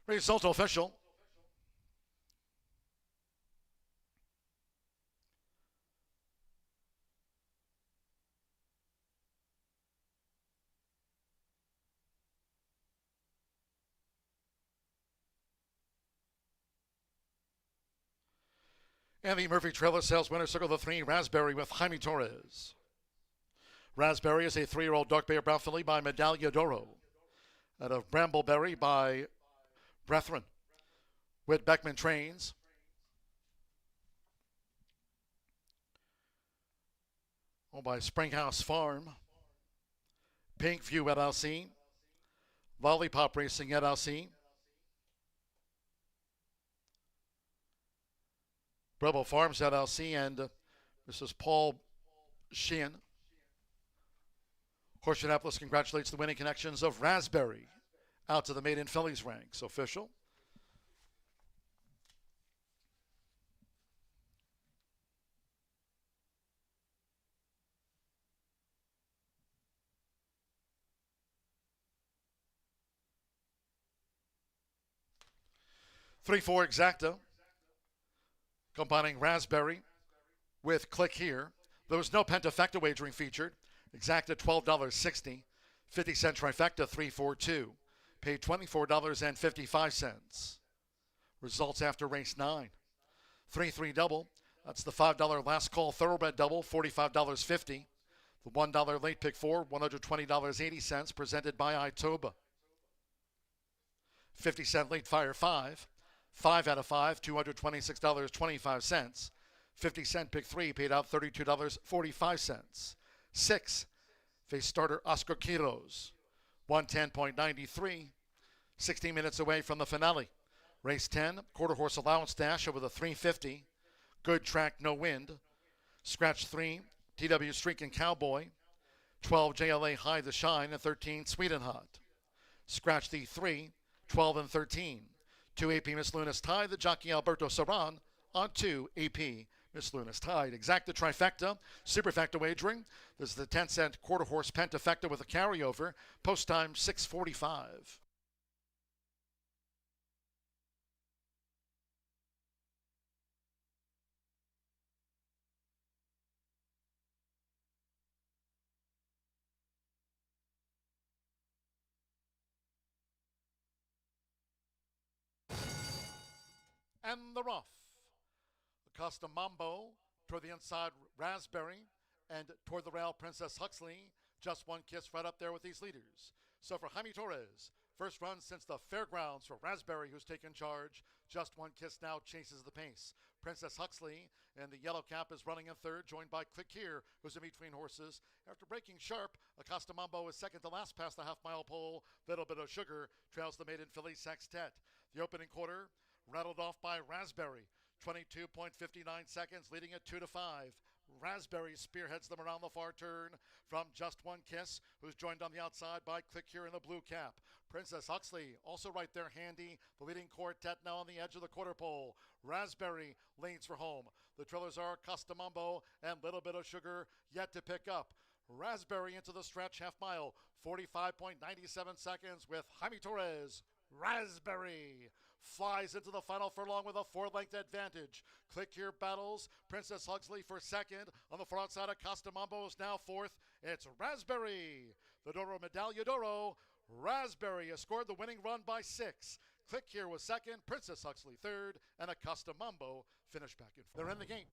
Result official. And the Murphy Trailer Sales winner, circle the 3, Raspberry with Jaime Torres. Raspberry is a 3-year-old dark bay brown filly by Medaglia d'Oro. Out of Brambleberry by Brethren. Whit Beckman trains. Owned by Springhouse Farm. Pink View LLC. Lollipop Racing LLC. Rebel Farms LLC and Mrs. Paul Sheehan. Horseshoe Indianapolis congratulates the winning connections of Raspberry out to the Maiden fillies ranks. Official. Three-four exacta. Combining Raspberry with Click Here. There was no pentafecta wagering featured. Exacta $12.60. 50-cent trifecta 342. Paid $24.55. Results after race 9. 3-3 double. That's the $5 last call thoroughbred double, $45.50. The $1 late pick 4, $120.80, presented by Itoba. 50-cent late fire 5. 5 out of 5, $226.25. 50-cent pick 3 paid out $32.45. 6, face starter Oscar Quiros, 110.93, 16 minutes away from the finale. Race 10, quarter horse allowance dash over the 350. Good track, no wind. Scratch 3, TW Streak and Cowboy. 12, JLA High the Shine, and 13, Sweet and Hot. Scratch the 3, 12 and 13. 2 AP Miss Lunas tied the jockey Alberto Saran on 2 AP Miss Lunas tied. Exacta trifecta, superfecta wagering. This is the 10-cent quarter horse pentafecta with a carryover. Post time 6:45. And the rough. The custom Mambo toward the inside Raspberry, and toward the rail Princess Huxley. Just one kiss right up there with these leaders. So for Jaime Torres, first run since the fairgrounds for Raspberry, who's taken charge. Just one kiss now chases the pace. Princess Huxley and the yellow cap is running in third, joined by Click Here, who's in between horses. After breaking sharp, Acosta Mambo is second to last past the half-mile pole. Little Bit of Sugar trails the maiden filly Sextet. The opening quarter rattled off by Raspberry. 22.59 seconds, leading at 2-5. Raspberry spearheads them around the far turn from Just One Kiss, who's joined on the outside by Click Here in the blue cap. Princess Huxley also right there handy. The leading quartet now on the edge of the quarter pole. Raspberry leans for home. The trailers are Costamambo and Little Bit of Sugar yet to pick up. Raspberry into the stretch half mile. 45.97 seconds with Jaime Torres. Raspberry flies into the final furlong with a 4-length advantage. Click Here battles Princess Huxley for second. On the far outside of Costamambo is now fourth. It's Raspberry. The Doro Medaglia d'Oro. Raspberry has scored the winning run by 6. Click Here was second. Princess Huxley third. And Costamambo finished back in fourth. They're in the game.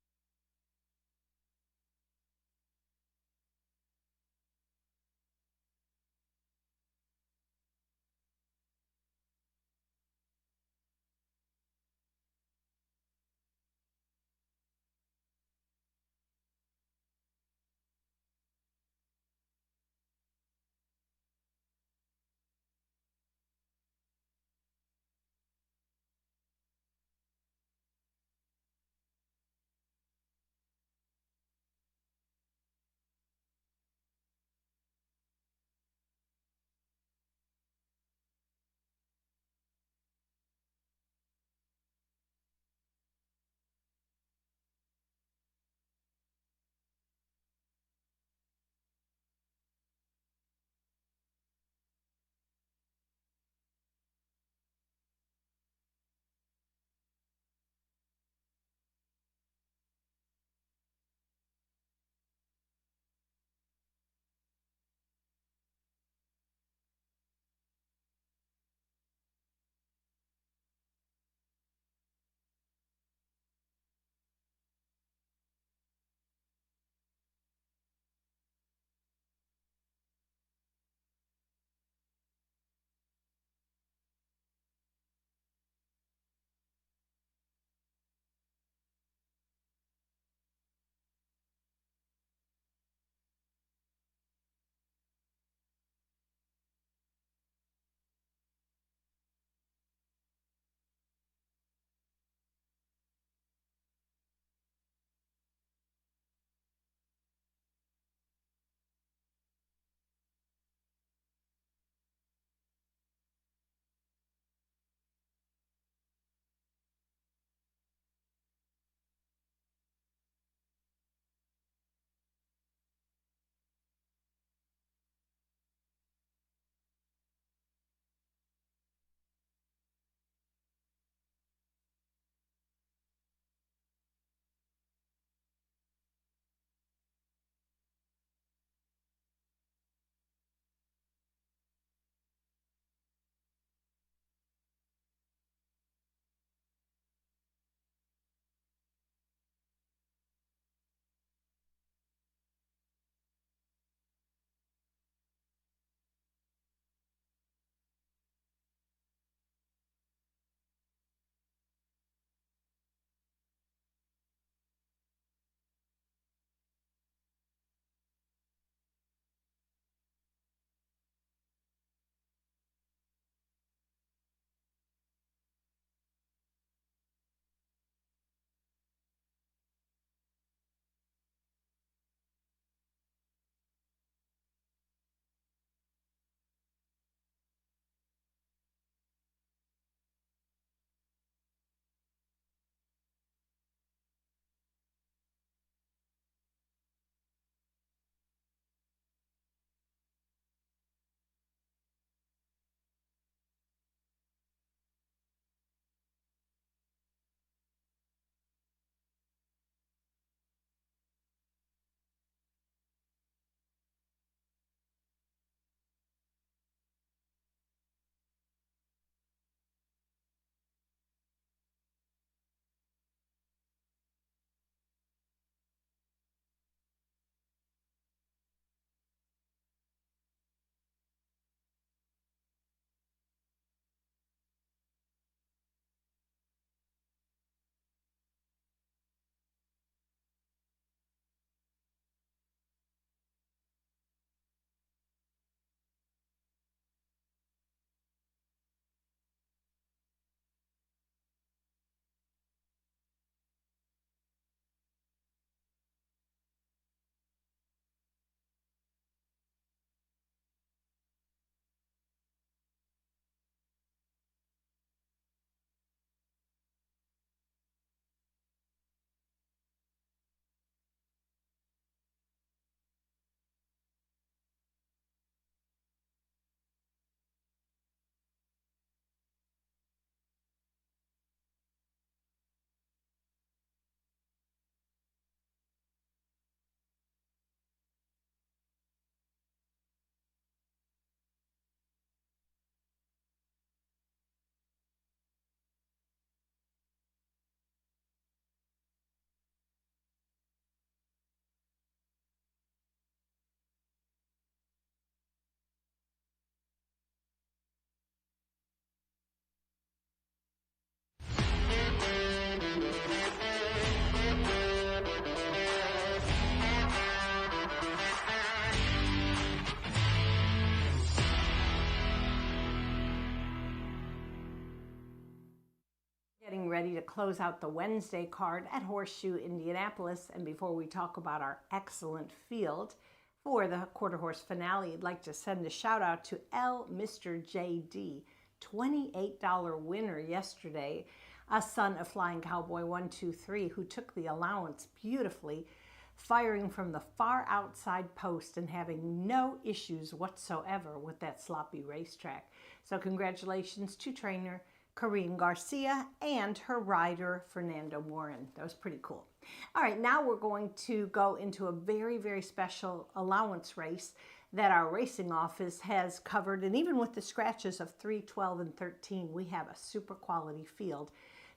ready to close out the Wednesday card at Horseshoe Indianapolis. And before we talk about our excellent field for the quarter horse finale, I'd like to send a shout out to Mr. JD, $28 winner yesterday, a son of Flying Cowboy 123, who took the allowance beautifully, firing from the far outside post and having no issues whatsoever with that sloppy racetrack. So congratulations to trainer Corinne Garcia and her rider Fernando Warren. That was pretty cool. All right, now we're going to go into a very, very special allowance race that our racing office has covered. And even with the scratches of 3, 12, and 13, we have a super quality field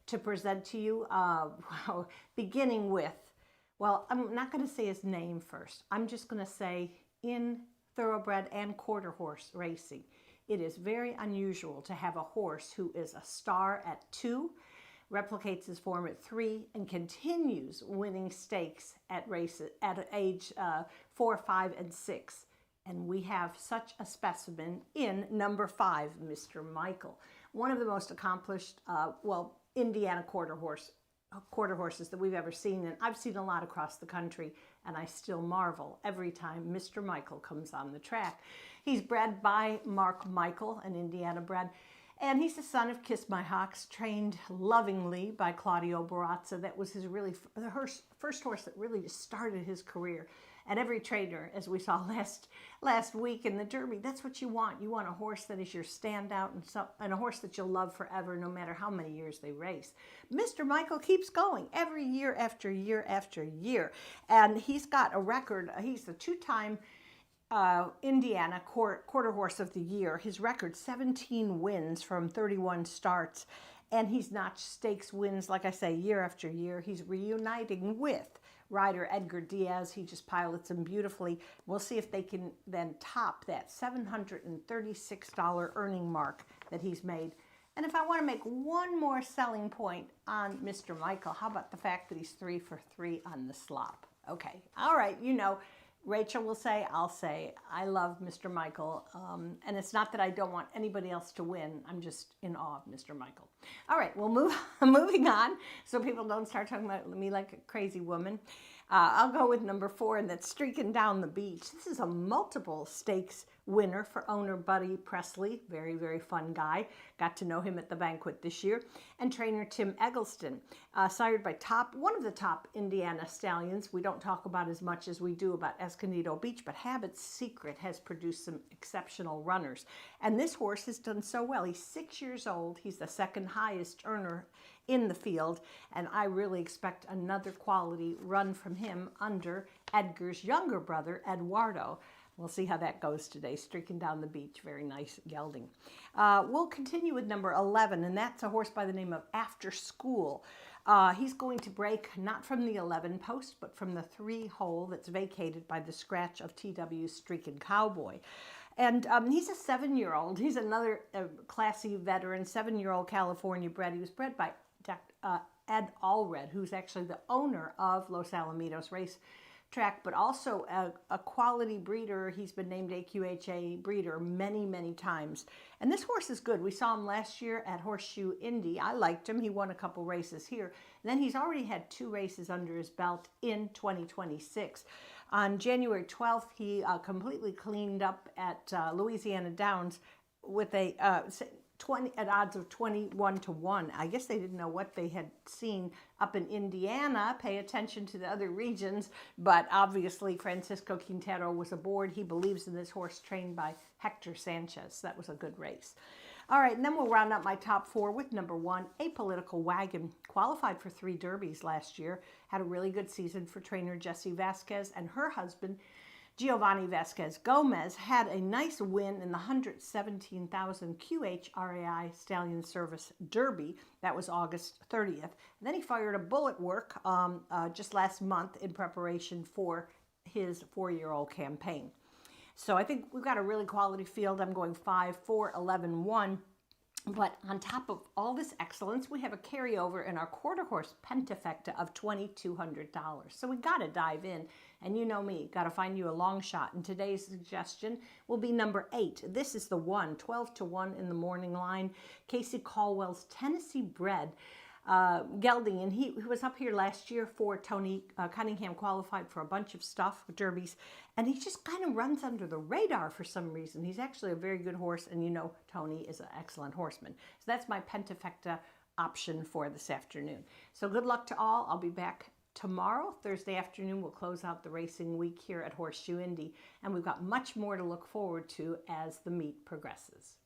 to present to you, beginning with, well, I'm not going to say his name first. I'm just going to say in thoroughbred and quarter horse racing, it is very unusual to have a horse who is a star at 2, replicates his form at 3, and continues winning stakes at races at age 4, 5, and 6. And we have such a specimen in number 5, Mr. Michael, one of the most accomplished, Indiana quarter horses that we've ever seen. And I've seen a lot across the country, and I still marvel every time Mr. Michael comes on the track. He's bred by Mark Michael, an Indiana bred, and he's the son of Kiss My Hawks, trained lovingly by Claudio Barazza. That was his first horse that really just started his career. And every trainer, as we saw last week in the Derby, that's what you want. You want a horse that is your standout and a horse that you'll love forever, no matter how many years they race. Mr. Michael keeps going every year after year after year. And he's got a record. He's the 2-time Indiana quarter horse of the year. His record, 17 wins from 31 starts. And he's notched stakes wins, like I say, year after year. He's reuniting with rider Edgar Diaz. He just pilots him beautifully. We'll see if they can then top that $736 earning mark that he's made. And if I want to make one more selling point on Mr. Michael, how about the fact that he's 3 for 3 on the slop? Okay, all right, you know, Rachel will say, I'll say, I love Mr. Michael, and it's not that I don't want anybody else to win. I'm just in awe of Mr. Michael. All right, we'll moving on so people don't start talking about me like a crazy woman. I'll go with number 4, and that's Streaking Down the Beach. This is a multiple stakes winner for owner Buddy Presley. Very, very fun guy. Got to know him at the banquet this year. And trainer Tim Eggleston, sired by one of the top Indiana stallions. We don't talk about as much as we do about Escondido Beach, but Habit's Secret has produced some exceptional runners. And this horse has done so well. He's 6 years old. He's the second highest earner in the field, and I really expect another quality run from him under Edgar's younger brother, Eduardo. We'll see how that goes today. Streaking Down the Beach, very nice gelding. We'll continue with number 11, and that's a horse by the name of After School. He's going to break not from the 11 post, but from the 3 hole that's vacated by the scratch of TW's Streaking Cowboy. And he's a 7-year-old. He's another classy veteran, 7-year-old California bred. He was bred by Ed Allred, who's actually the owner of Los Alamitos Racetrack, but also a quality breeder. He's been named AQHA breeder many, many times. And this horse is good. We saw him last year at Horseshoe Indy. I liked him. He won a couple races here. And then he's already had 2 races under his belt in 2026. On January 12th, he completely cleaned up at Louisiana Downs with a at odds of 21-1. I guess they didn't know what they had seen up in Indiana. Pay attention to the other regions, but obviously Francisco Quintero was aboard. He believes in this horse, trained by Hector Sanchez. That was a good race. All right, and then we'll round up my top 4 with number 1, Apolitical Wagon. Qualified for 3 derbies last year. Had a really good season for trainer Jessie Vasquez, and her husband, Giovanni Vasquez Gomez, had a nice win in the 117,000 QHRAI Stallion Service Derby. That was August 30th. And then he fired a bullet work just last month in preparation for his 4-year-old campaign. So I think we've got a really quality field. I'm going 5, 4, 11, 1. But on top of all this excellence, we have a carryover in our quarter horse pentafecta of $2,200. So we got to dive in. And you know me, got to find you a long shot. And today's suggestion will be number 8. This is the one, 12-1 in the morning line. Casey Caldwell's Tennessee bred. gelding, and he was up here last year for Tony Cunningham, qualified for a bunch of stuff, derbies, and he just kind of runs under the radar for some reason. He's actually a very good horse, and you know Tony is an excellent horseman. So that's my Pentafecta option for this afternoon. So good luck to all. I'll be back tomorrow, Thursday afternoon. We'll close out the racing week here at Horseshoe Indy, and we've got much more to look forward to as the meet progresses.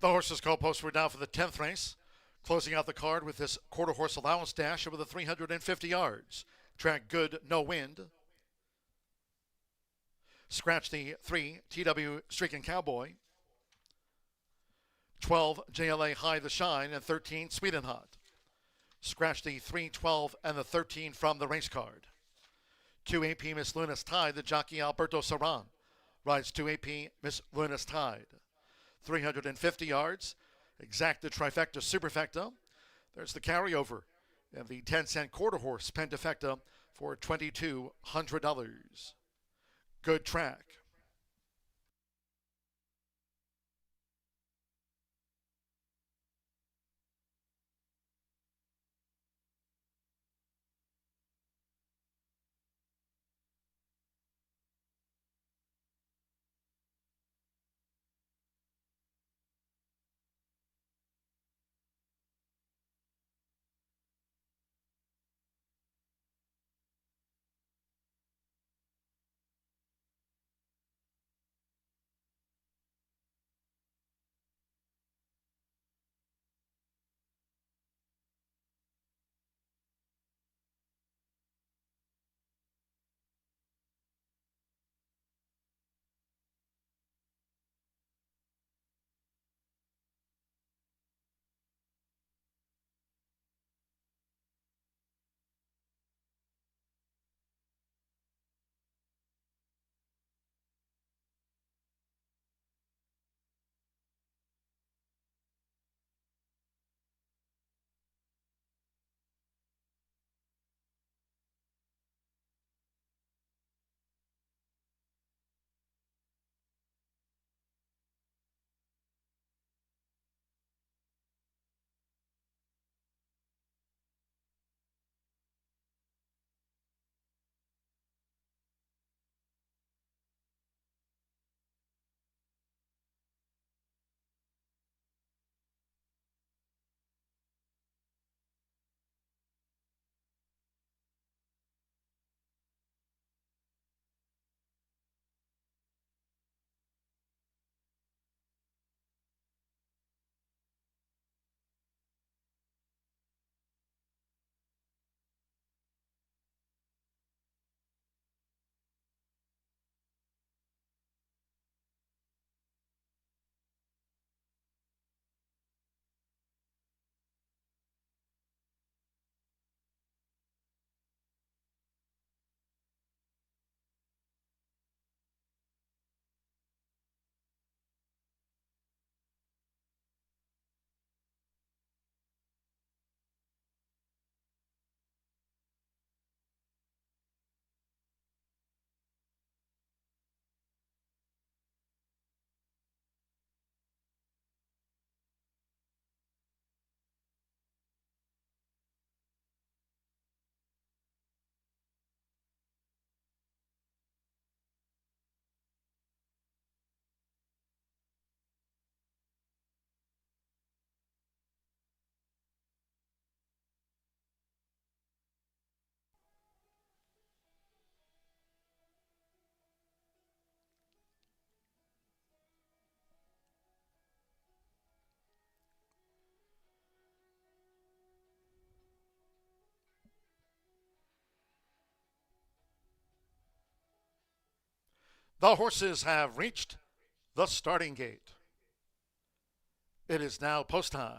The horses co-post were down for the 10th race. Closing out the card with this quarter horse allowance dash over the 350 yards. Track good, no wind. Scratch the 3 TW Streaking Cowboy. 12 JLA High the Shine and 13 Sweet and Hot. Scratch the 3, 12, and the 13 from the race card. 2 AP Miss Luna's Tide, the jockey Alberto Saran. Rides 2 AP Miss Luna's Tide. 350 yards. Exacta Trifecta Superfecta. There's the carryover. And the 10-cent quarter horse Pentafecta for $2,200. Good track. The horses have reached the starting gate. It is now post time.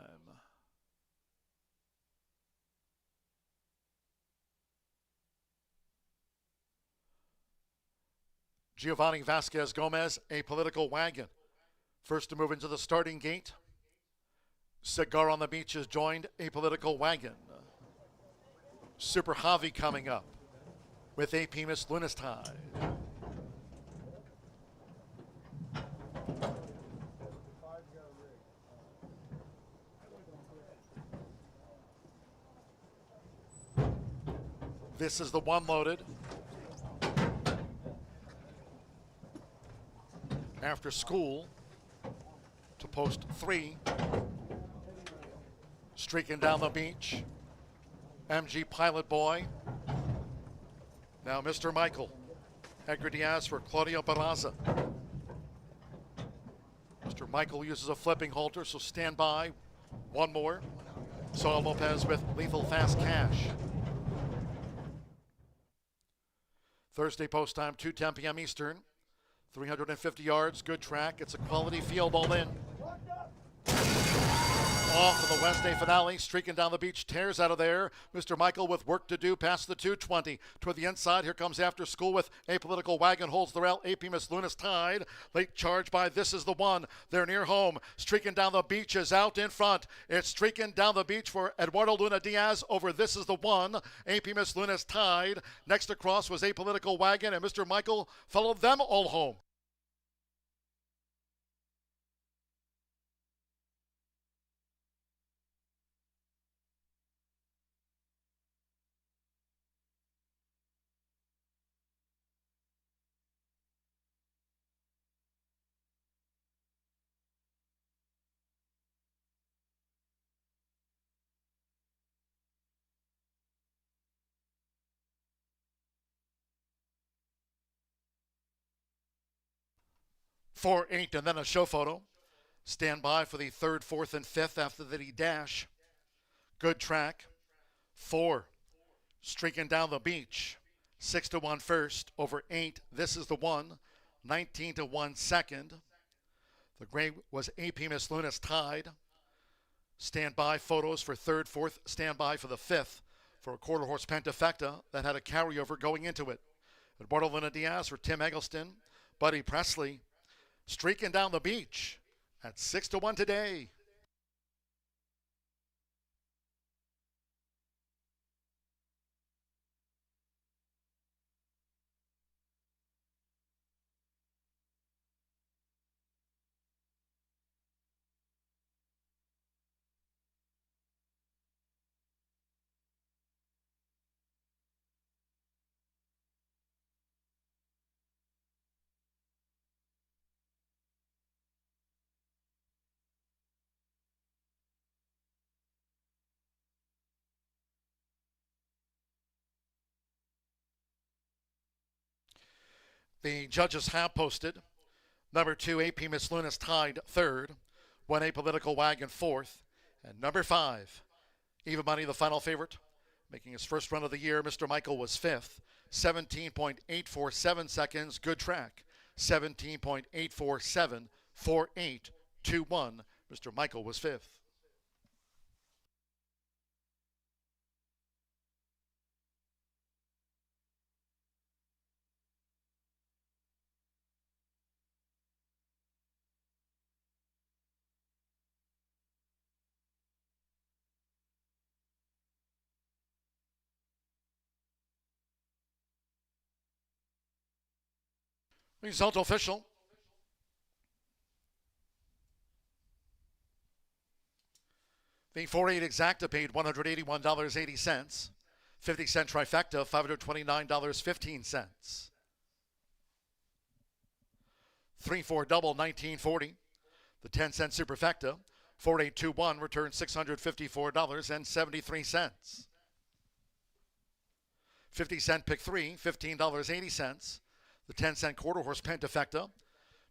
Giovanni Vasquez Gomez, Apolitical Wagon. First to move into the starting gate. Cigar on the Beach has joined Apolitical Wagon. Super Javi coming up with AP Miss Luna's Tide. This is the one loaded. After school to post 3. Streaking down the beach. MG Pilot Boy. Now Mr. Michael. Edgar Diaz for Claudio Barraza. Mr. Michael uses a flipping halter, so stand by. One more. Saul Lopez with Lethal Fast Cash. Thursday post time, 2:10 p.m. Eastern. 350 yards, good track. It's a quality field all in. Off of the Wednesday finale, streaking down the beach, tears out of there. Mr. Michael with work to do past the 220. Toward the inside, here comes After School with Apolitical Wagon, holds the rail. AP Miss Luna's Tide. Late charge by This Is the One. They're near home. Streaking down the beach is out in front. It's streaking down the beach for Eduardo Luna Diaz over This Is the One. AP Miss Luna's Tide. Next across was Apolitical Wagon, and Mr. Michael followed them all home. Four, 8, and then a show photo. Stand by for the 3rd, 4th, and 5th after the dash. Good track. 4, streaking down the beach. 6-1 first, over 8. This is the one. 19-1 second. The gray was AP Miss Luna's Tide. Stand by photos for 3rd, 4th. Stand by for the 5th for a quarter horse Pentafecta that had a carryover going into it. Eduardo Luna Diaz for Tim Eggleston. Buddy Presley. Streaking down the beach at 6-1 today. The judges have posted number 2, AP Miss Luna's Tide, 3rd. 1, Apolitical Wagon, 4th. And number 5, Even Money, the final favorite. Making his first run of the year, Mr. Michael was 5th. 17.847 seconds, good track. 17.847, 4.821. Mr. Michael was 5th. Result official. The 4-8 exacta paid $181.80. 50-cent trifecta, $529.15. 3-4 double, $19.40. The 10-cent superfecta, 4821, returned $654.73. 50-cent pick 3, $15.80. The 10-cent quarter horse Pentafecta,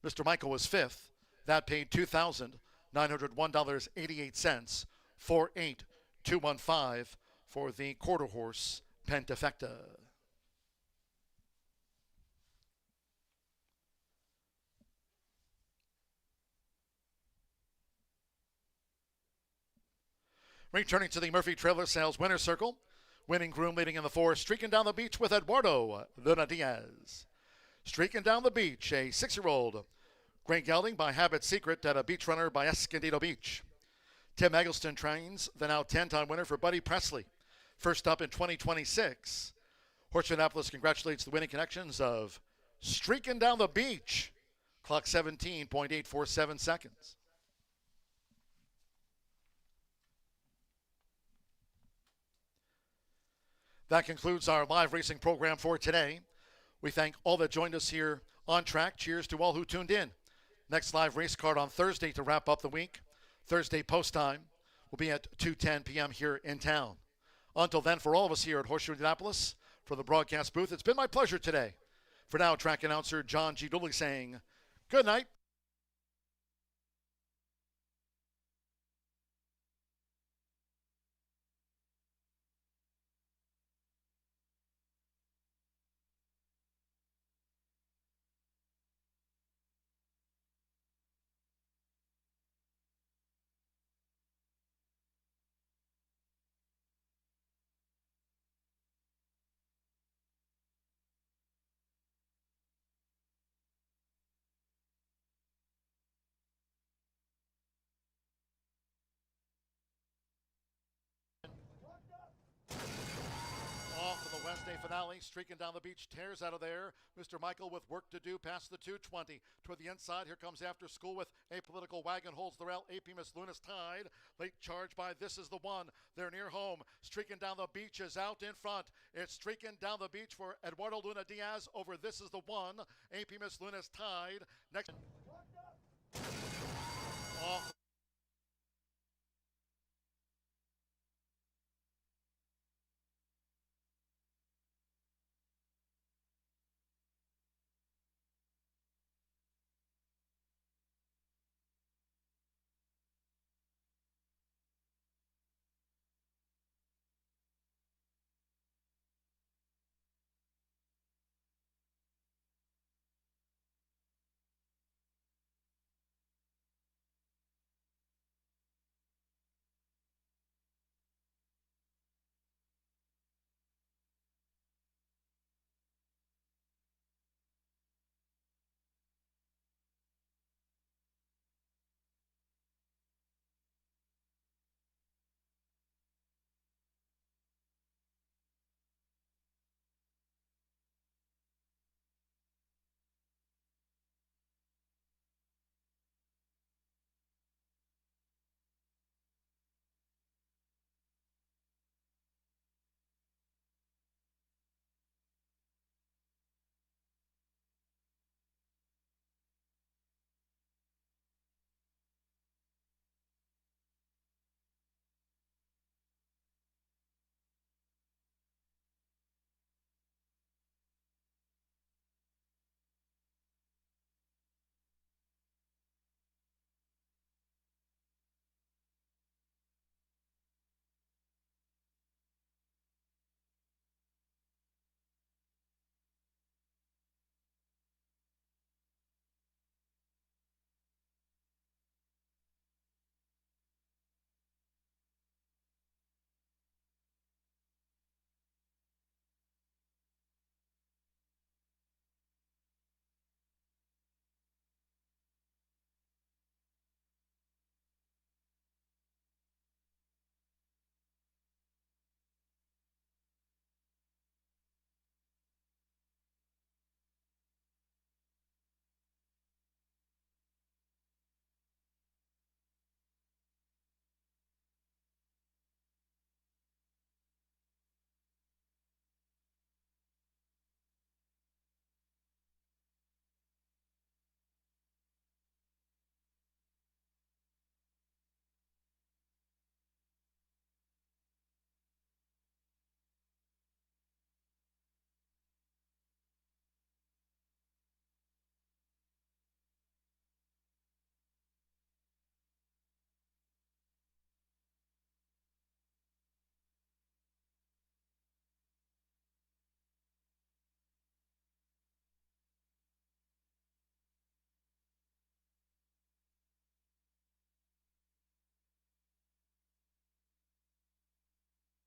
Mr. Michael was 5th. That paid $2,901.88. 48215 for the quarter horse Pentafecta. Returning to the Murphy Trailer Sales Winner's Circle. Winning groom leading in the 4, streaking down the beach with Eduardo Luna Diaz. Streaking down the beach, a 6-year-old. Great gelding by Habit Secret at a beach runner by Escondido Beach. Tim Eggleston trains the now 10-time winner for Buddy Presley. First up in 2026. Horseshoe Indianapolis congratulates the winning connections of Streaking Down the Beach. Clock 17.847 seconds. That concludes our live racing program for today. We thank all that joined us here on track. Cheers to all who tuned in. Next live race card on Thursday to wrap up the week. Thursday post time will be at 2:10 p.m. here in town. Until then, for all of us here at Horseshoe Indianapolis, for the broadcast booth, it's been my pleasure today. For now, track announcer John G. Dooley saying good night. Off to the Wednesday finale, streaking down the beach, tears out of there. Mr. Michael with work to do past the 220. Toward the inside, here comes After School with a political wagon, holds the rail. AP Miss Luna's Tide. Late charge by This Is the One. They're near home. Streaking down the beach is out in front. It's streaking down the beach for Eduardo Luna Diaz over This Is the One. AP Miss Luna's Tide. Next. Off.